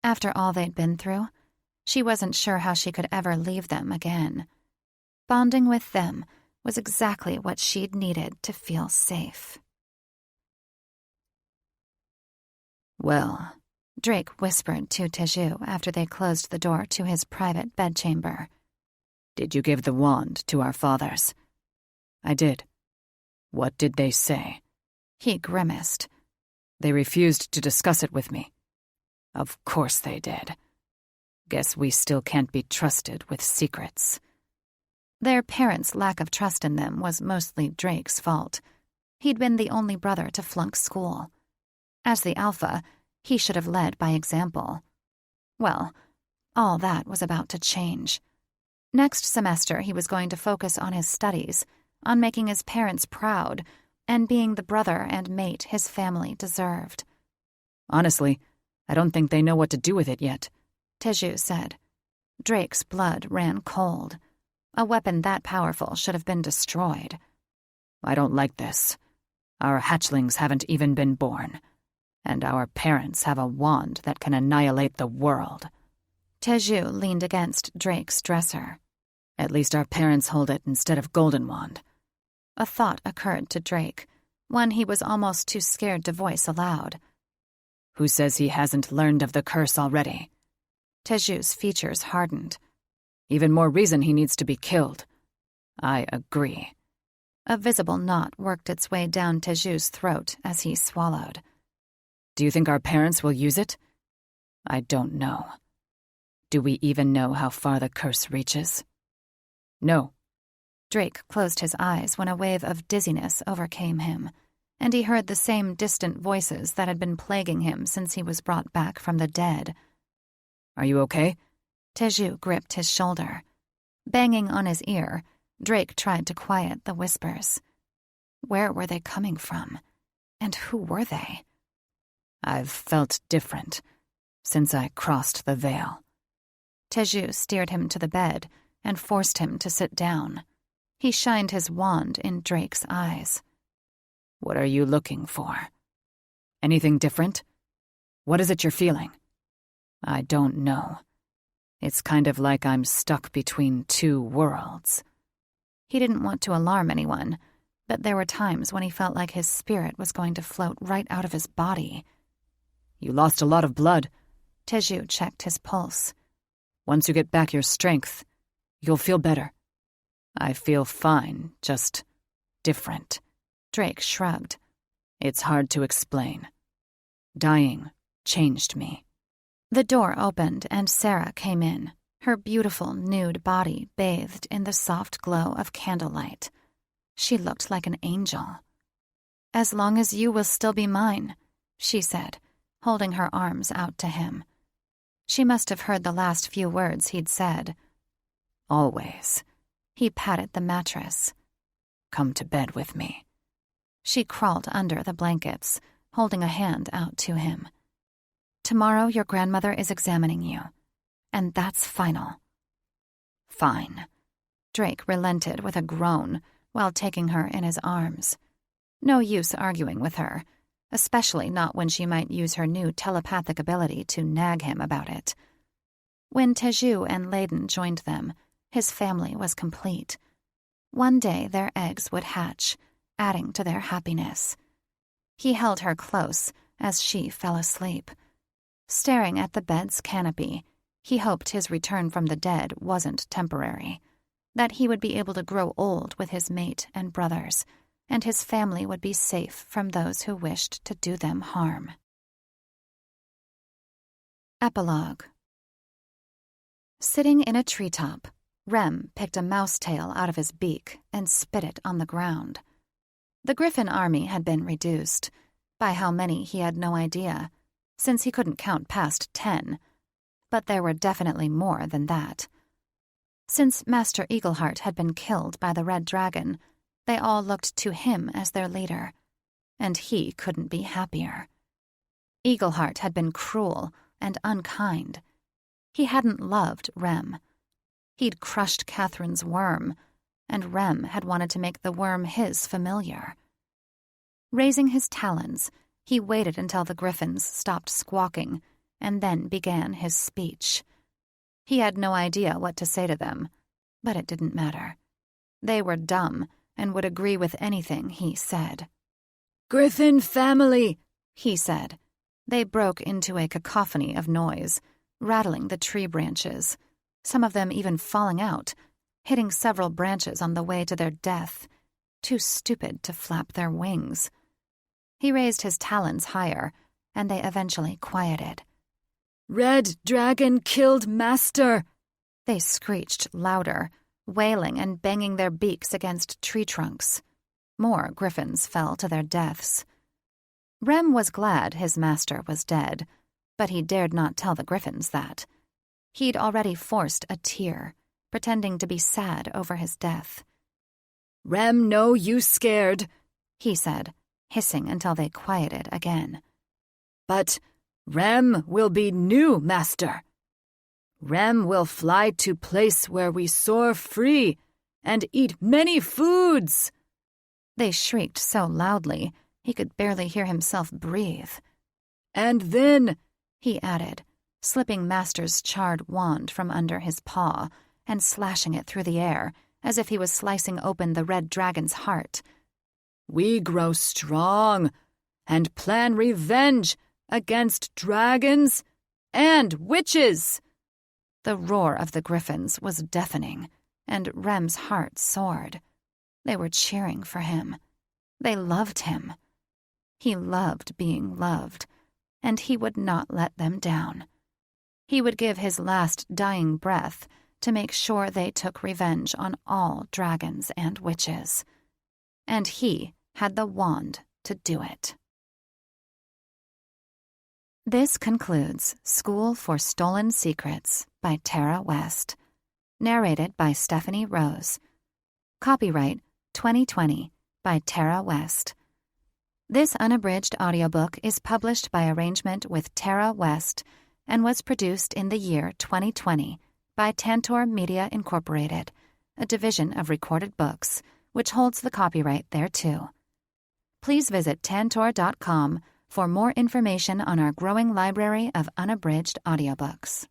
After all they'd been through, she wasn't sure how she could ever leave them again. Bonding with them was exactly what she'd needed to feel safe. "Well," Drake whispered to Teju after they closed the door to his private bedchamber. "Did you give the wand to our fathers?" "I did." "What did they say?" He grimaced. "They refused to discuss it with me." "Of course they did. Guess we still can't be trusted with secrets." Their parents' lack of trust in them was mostly Drake's fault. He'd been the only brother to flunk school. As the alpha, he should have led by example. Well, all that was about to change. Next semester, he was going to focus on his studies, on making his parents proud, and being the brother and mate his family deserved. "Honestly, I don't think they know what to do with it yet," Teju said. Drake's blood ran cold. A weapon that powerful should have been destroyed. "I don't like this. Our hatchlings haven't even been born. And our parents have a wand that can annihilate the world." Teju leaned against Drake's dresser. "At least our parents hold it instead of Golden Wand." A thought occurred to Drake, one he was almost too scared to voice aloud. "Who says he hasn't learned of the curse already?" Teju's features hardened. "Even more reason he needs to be killed." "I agree." A visible knot worked its way down Teju's throat as he swallowed. "Do you think our parents will use it?" "I don't know. Do we even know how far the curse reaches?" "No." Drake closed his eyes when a wave of dizziness overcame him, and he heard the same distant voices that had been plaguing him since he was brought back from the dead. "Are you okay?" Teju gripped his shoulder. Banging on his ear, Drake tried to quiet the whispers. Where were they coming from? And who were they? "I've felt different since I crossed the veil." Teju steered him to the bed and forced him to sit down. He shined his wand in Drake's eyes. "What are you looking for? Anything different? What is it you're feeling?" "I don't know. It's kind of like I'm stuck between two worlds." He didn't want to alarm anyone, but there were times when he felt like his spirit was going to float right out of his body. "You lost a lot of blood." Teju checked his pulse. "Once you get back your strength, you'll feel better." "I feel fine, just different." Drake shrugged. "It's hard to explain. Dying changed me." The door opened and Sarah came in, her beautiful nude body bathed in the soft glow of candlelight. She looked like an angel. "As long as you will still be mine," she said, holding her arms out to him. She must have heard the last few words he'd said. "Always." He patted the mattress. "Come to bed with me." She crawled under the blankets, holding a hand out to him. "Tomorrow your grandmother is examining you, and that's final." "Fine." Drake relented with a groan while taking her in his arms. No use arguing with her, especially not when she might use her new telepathic ability to nag him about it. When Teju and Layden joined them, his family was complete. One day their eggs would hatch, adding to their happiness. He held her close as she fell asleep. Staring at the bed's canopy, he hoped his return from the dead wasn't temporary, that he would be able to grow old with his mate and brothers, and his family would be safe from those who wished to do them harm. Epilogue. Sitting in a treetop, Rem picked a mouse tail out of his beak and spit it on the ground. The Griffin army had been reduced. By how many he had no idea, since he couldn't count past 10. But there were definitely more than that. Since Master Eagleheart had been killed by the Red Dragon, they all looked to him as their leader, and he couldn't be happier. Eagleheart had been cruel and unkind. He hadn't loved Rem. He'd crushed Catherine's worm, and Rem had wanted to make the worm his familiar. Raising his talons, he waited until the griffins stopped squawking, and then began his speech. He had no idea what to say to them, but it didn't matter. They were dumb and would agree with anything he said. "Griffin family," he said. They broke into a cacophony of noise, rattling the tree branches, some of them even falling out, hitting several branches on the way to their death, too stupid to flap their wings. He raised his talons higher, and they eventually quieted. "Red Dragon killed Master," they screeched louder, wailing and banging their beaks against tree trunks. More griffins fell to their deaths. Rem was glad his master was dead, but he dared not tell the griffins that. He'd already forced a tear, pretending to be sad over his death. "Rem know you scared," he said, hissing until they quieted again. "But Rem will be new master. Rem will fly to place where we soar free and eat many foods." They shrieked so loudly he could barely hear himself breathe. "And then," he added, slipping Master's charred wand from under his paw and slashing it through the air as if he was slicing open the Red Dragon's heart, "we grow strong and plan revenge against dragons and witches." The roar of the griffins was deafening, and Rem's heart soared. They were cheering for him. They loved him. He loved being loved, and he would not let them down. He would give his last dying breath to make sure they took revenge on all dragons and witches. And he had the wand to do it. This concludes School for Stolen Secrets by Tara West. Narrated by Stephanie Rose. Copyright 2020 by Tara West. This unabridged audiobook is published by arrangement with Tara West and was produced in the year 2020 by Tantor Media Incorporated, a division of Recorded Books, which holds the copyright thereto. Please visit tantor.com for more information on our growing library of unabridged audiobooks.